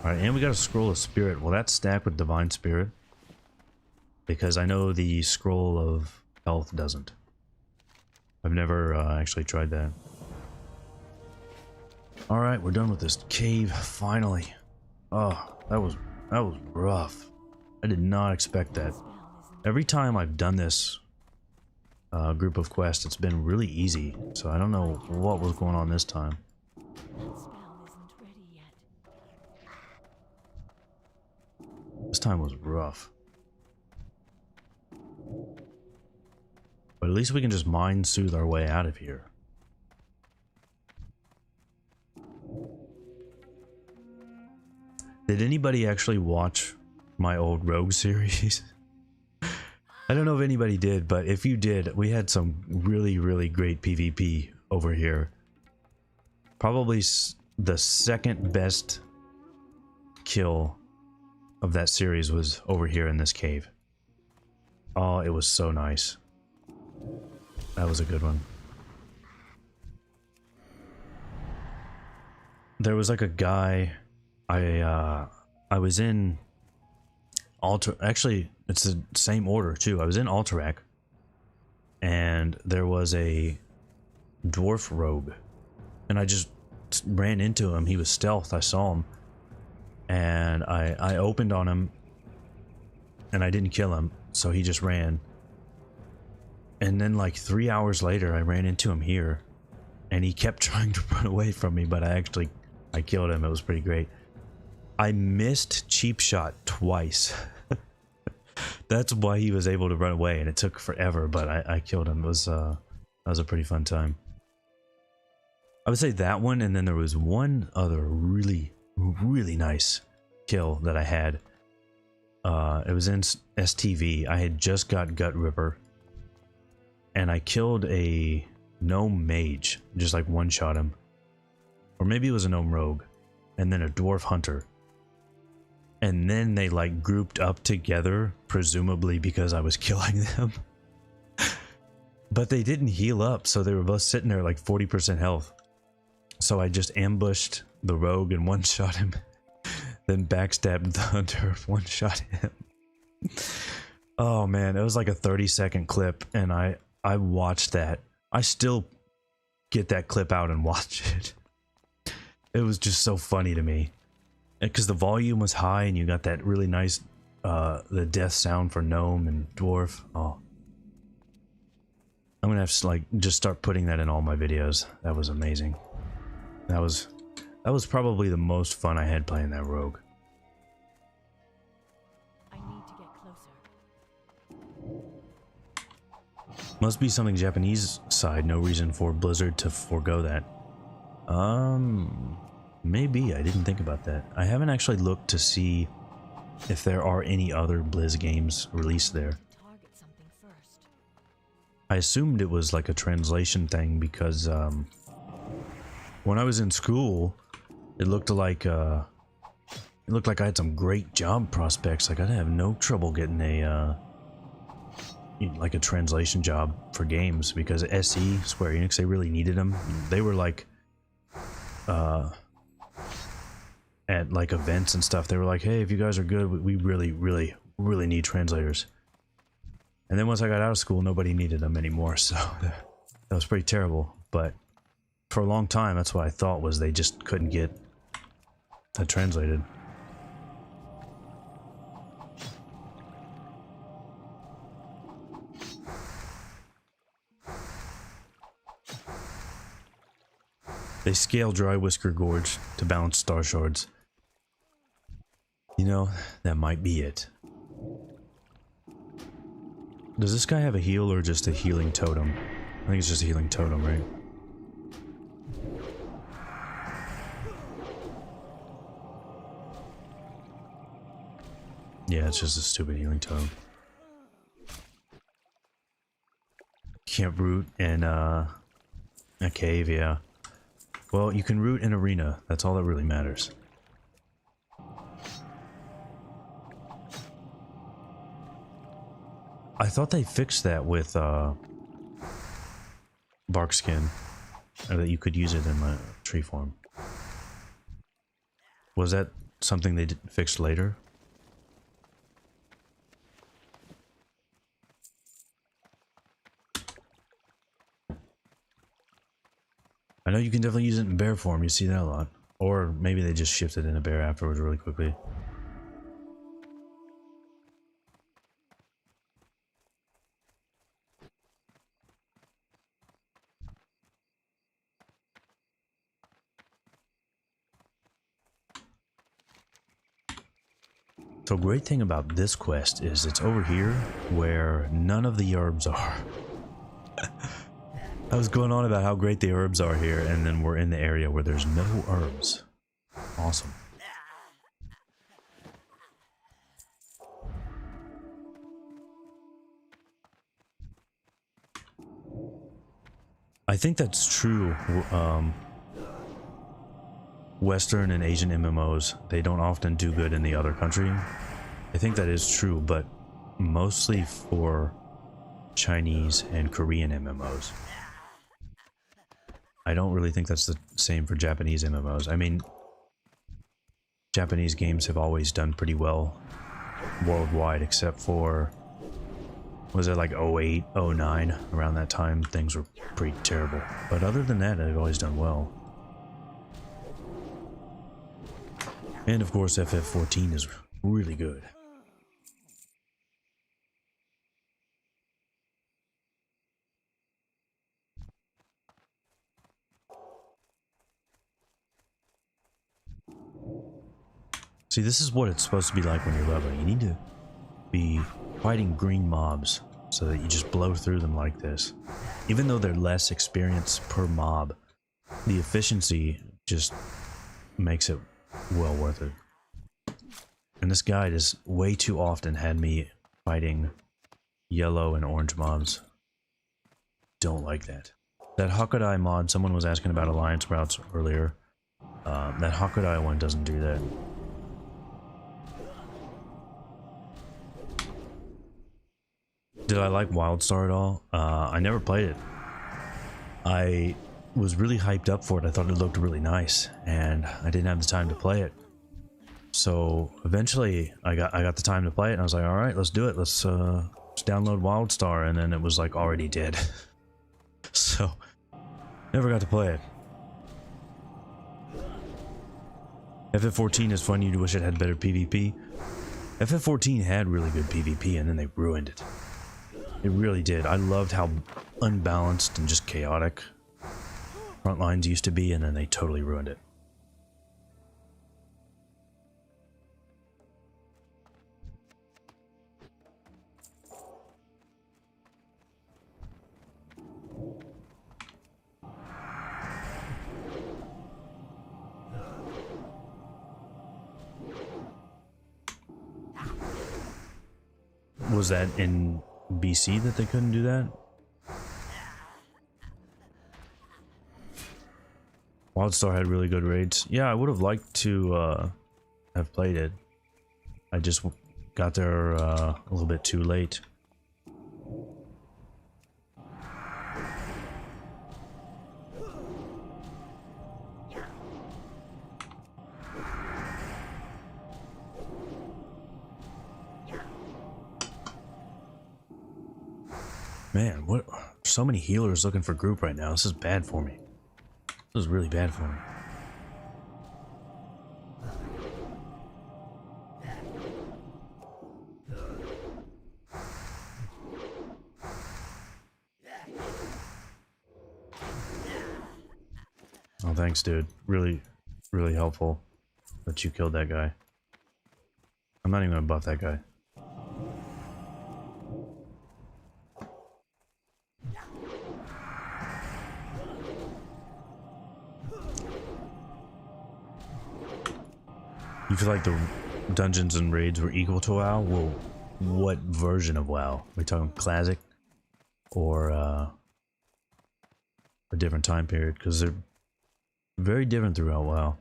Alright, and we got a Scroll of Spirit. Well, that's stacked with Divine Spirit. Because I know the Scroll of Health doesn't. I've never actually tried that. Alright, we're done with this cave, finally. Oh, that was rough. I did not expect that. Every time I've done this group of quests, it's been really easy, so I don't know what was going on this time. This time was rough. But at least we can just mind soothe our way out of here. Did anybody actually watch my old Rogue series. I don't know if anybody did, but if you did, we had some really, really great PvP over here. Probably the second best kill of that series was over here in this cave. Oh, it was so nice. That was a good one. There was like a guy, I was in actually, it's the same order too. I was in Alterac, and there was a dwarf rogue, and I just ran into him. He was stealth. I saw him, and I opened on him, and I didn't kill him, so he just ran. And then like 3 hours later, I ran into him here, and he kept trying to run away from me, but I killed him. It was pretty great. I missed cheap shot twice. That's why he was able to run away, and it took forever, but I killed him. It was that was a pretty fun time. I would say that one, and then there was one other really, really nice kill that I had. It was in STV. I had just got Gut Ripper, and I killed a gnome mage, just like one-shot him. Or maybe it was a gnome rogue, and then a dwarf hunter. And then they like grouped up together, presumably because I was killing them. But they didn't heal up, so they were both sitting there like 40% health. So I just ambushed the rogue and one-shot him. Then backstabbed the hunter, one-shot him. Oh man, it was like a 30-second clip, and I watched that. I still get that clip out and watch it. It was just so funny to me. Because the volume was high, and you got that really nice, the death sound for gnome and dwarf. Oh. I'm gonna have to like just start putting that in all my videos. That was amazing. That was probably the most fun I had playing that rogue. I need to get closer. Must be something Japanese side. No reason for Blizzard to forego that. Maybe. I didn't think about that. I haven't actually looked to see if there are any other Blizz games released there. Target something first. I assumed it was like a translation thing because when I was in school, it looked like I had some great job prospects. Like I'd have no trouble getting a like a translation job for games because SE, Square Enix, they really needed them. They were like at like events and stuff, they were like, hey, if you guys are good, we really need translators. And then once I got out of school, nobody needed them anymore, so that was pretty terrible. But for a long time, that's what I thought, was they just couldn't get it translated. They scale Dry Whisker Gorge to balance Starshards. You know, that might be it. Does this guy have a heal or just a healing totem? I think it's just a healing totem, right? Yeah, it's just a stupid healing totem. Can't root in a cave, yeah. Well, you can root in arena. That's all that really matters. I thought they fixed that with bark skin, or that you could use it in the tree form. Was that something they fixed later? I know you can definitely use it in bear form, you see that a lot. Or maybe they just shifted into bear afterwards really quickly. So great thing about this quest is it's over here where none of the herbs are. I was going on about how great the herbs are here, and then we're in the area where there's no herbs. Awesome. I think that's true. Western and Asian MMOs, they don't often do good in the other country. I think that is true, but mostly for Chinese and Korean MMOs. I don't really think that's the same for Japanese MMOs. I mean, Japanese games have always done pretty well worldwide, except for, was it like 08, 09? Around that time, things were pretty terrible. But other than that, they've always done well. And of course, FF14 is really good. See, this is what it's supposed to be like when you're leveling. You need to be fighting green mobs so that you just blow through them like this. Even though they're less experience per mob, the efficiency just makes it well worth it. And this guide has way too often had me fighting yellow and orange mobs. Don't like that. That Hakudai mod, someone was asking about alliance routes earlier. That Hakudai one doesn't do that. Did I like WildStar at all? I never played it. I was really hyped up for it. I thought it looked really nice, and I didn't have the time to play it. So eventually, I got the time to play it, and I was like, "All right, let's do it. Let's download WildStar." And then it was like already dead. So never got to play it. FF14 is fun. You wish it had better PvP. FF14 had really good PvP, and then they ruined it. It really did. I loved how unbalanced and just chaotic front lines used to be, and then they totally ruined it. Was that in BC that they couldn't do that? WildStar had really good raids. Yeah, I would have liked to have played it. I just got there a little bit too late. Man, what? So many healers looking for group right now. This is bad for me. This is really bad for me. Oh, thanks, dude. Really, really helpful that you killed that guy. I'm not even gonna buff that guy. You feel like the dungeons and raids were equal to WoW? Well, what version of WoW? Are we talking classic or a different time period? Because they're very different throughout WoW.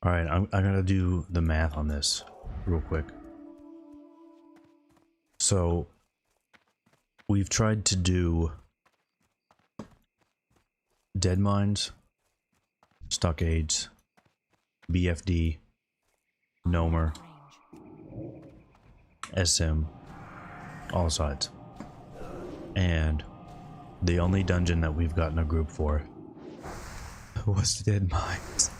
Alright, I'm gonna do the math on this real quick. So, we've tried to do dead mines, stockades, BFD, Nomer, SM, all sides. And the only dungeon that we've gotten a group for was dead mines.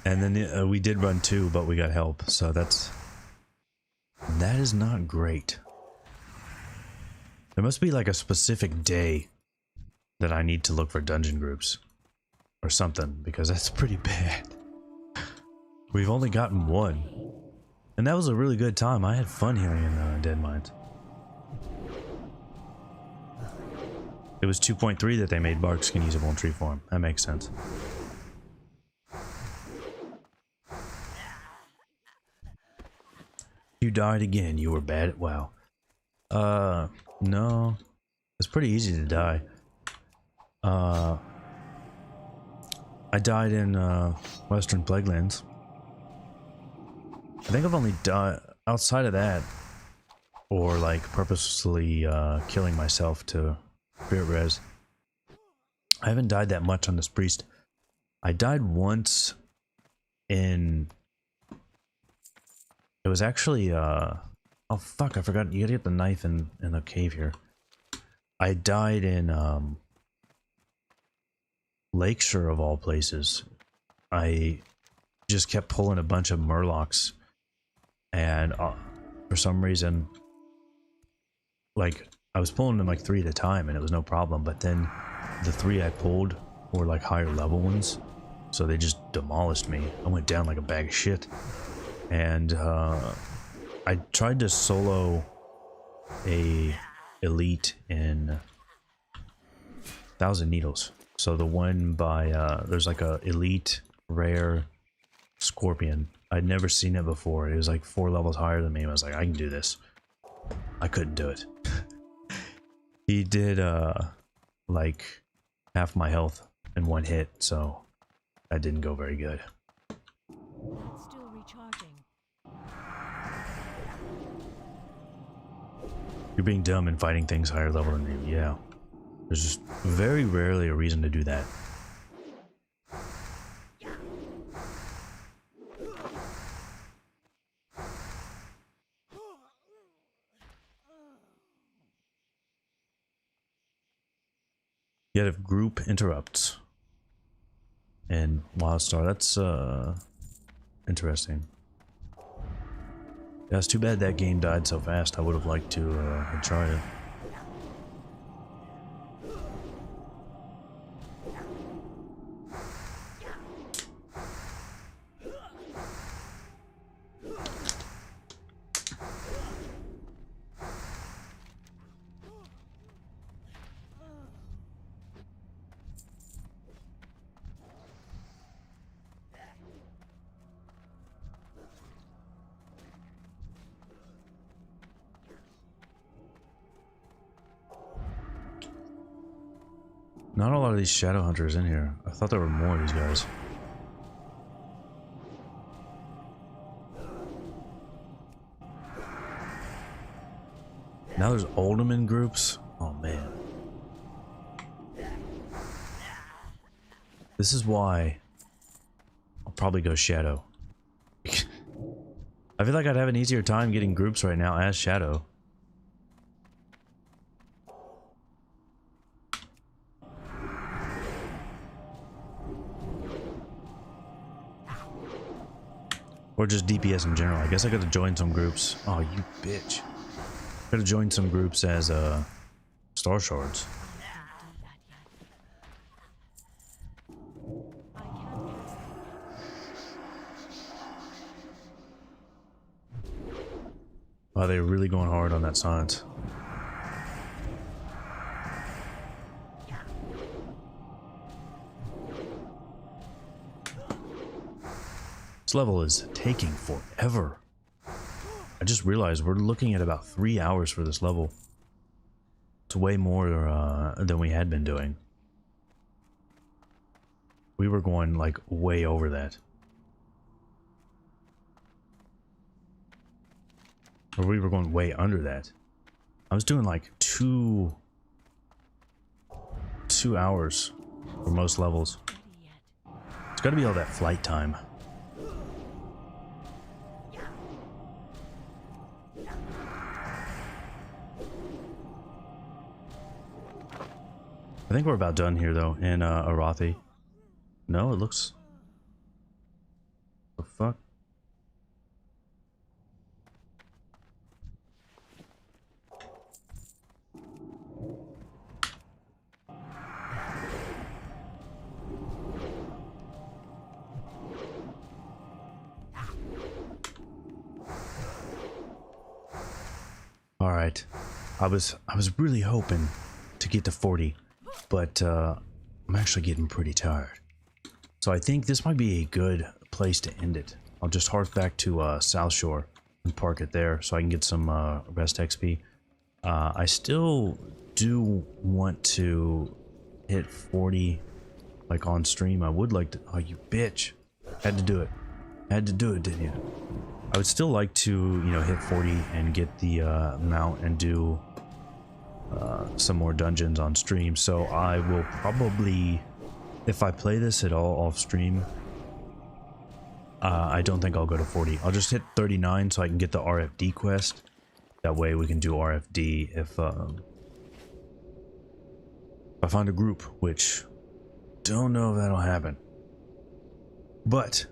And then we did run 2, but we got help, so that is not great. There must be like a specific day that I need to look for dungeon groups or something, because that's pretty bad. We've only gotten one, and that was a really good time. I had fun here in Dead Mines. It was 2.3 that they made bark skin usable in tree form. That makes sense. You died again. You were bad at WoW. No. It's pretty easy to die. I died in Western Plaguelands. I think I've only died outside of that, or like purposely killing myself to spirit res. I haven't died that much on this priest. I died once in. It was actually oh fuck! I forgot. You gotta get the knife in the cave here. I died in Lakeshore of all places. I just kept pulling a bunch of murlocs, and for some reason, like I was pulling them like 3 at a time, and it was no problem. But then the 3 I pulled were like higher level ones, so they just demolished me. I went down like a bag of shit, and I tried to solo a elite in Thousand Needles. So the one by there's like a elite rare scorpion. I'd never seen it before. It was like 4 levels higher than me. I was like, I can do this. I couldn't do it. He did like half my health in 1 hit, so that didn't go very good. That's still recharging. You're being dumb and fighting things higher level than you. Yeah. There's just very rarely a reason to do that. Yet if group interrupts and Wildstar, that's interesting. Yeah, it's too bad that game died so fast. I would have liked to have tried it. Not a lot of these shadow hunters in here. I thought there were more of these guys. Now there's Alderman groups. Oh man. This is why I'll probably go shadow. I feel like I'd have an easier time getting groups right now as shadow. Or just DPS in general. I guess I gotta join some groups. Oh, you bitch. Gotta join some groups as Starshards. I can't cast that. Wow, they're really going hard on that science. This level is taking forever. I just realized we're looking at about 3 hours for this level. It's way more than we had been doing. We were going like way over that. Or we were going way under that. I was doing like two hours for most levels. It's gotta be all that flight time. I think we're about done here though, in Arathi. No, it looks... The fuck? right. I was really hoping to get to 40, but I'm actually getting pretty tired. So I think this might be a good place to end it. I'll just hearth back to South Shore and park it there so I can get some rest XP. I still do want to hit 40 like on stream. I would like to. Oh, you bitch. Had to do it. Had to do it, didn't you? I would still like to, you know, hit 40 and get the mount and do some more dungeons on stream. So I will probably, if I play this at all off stream, I don't think I'll go to 40. I'll just hit 39 so I can get the RFD quest. That way we can do RFD if I find a group, which don't know if that'll happen. But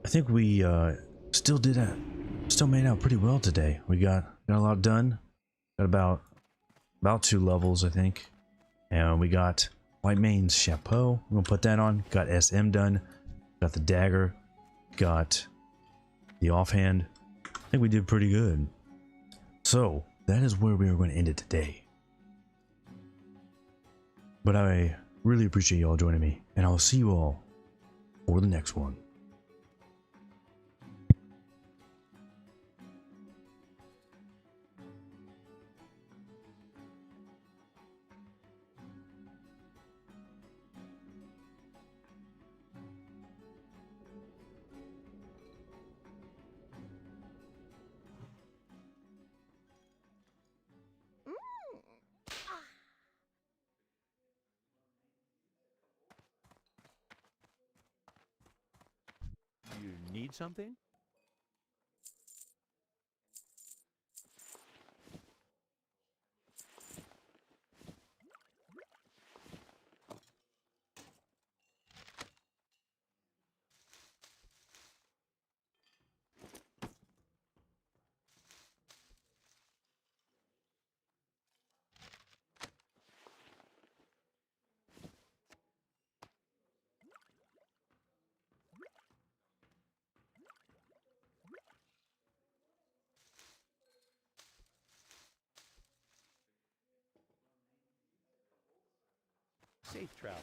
I think we still made out pretty well today. We got a lot done. Got about 2 levels, I think. And we got White Main's Chapeau. I'm gonna put that on. Got SM done. Got the dagger. Got the offhand. I think we did pretty good. So that is where we are going to end it today. But I really appreciate you all joining me, and I'll see you all for the next one. You need something? Safe travels.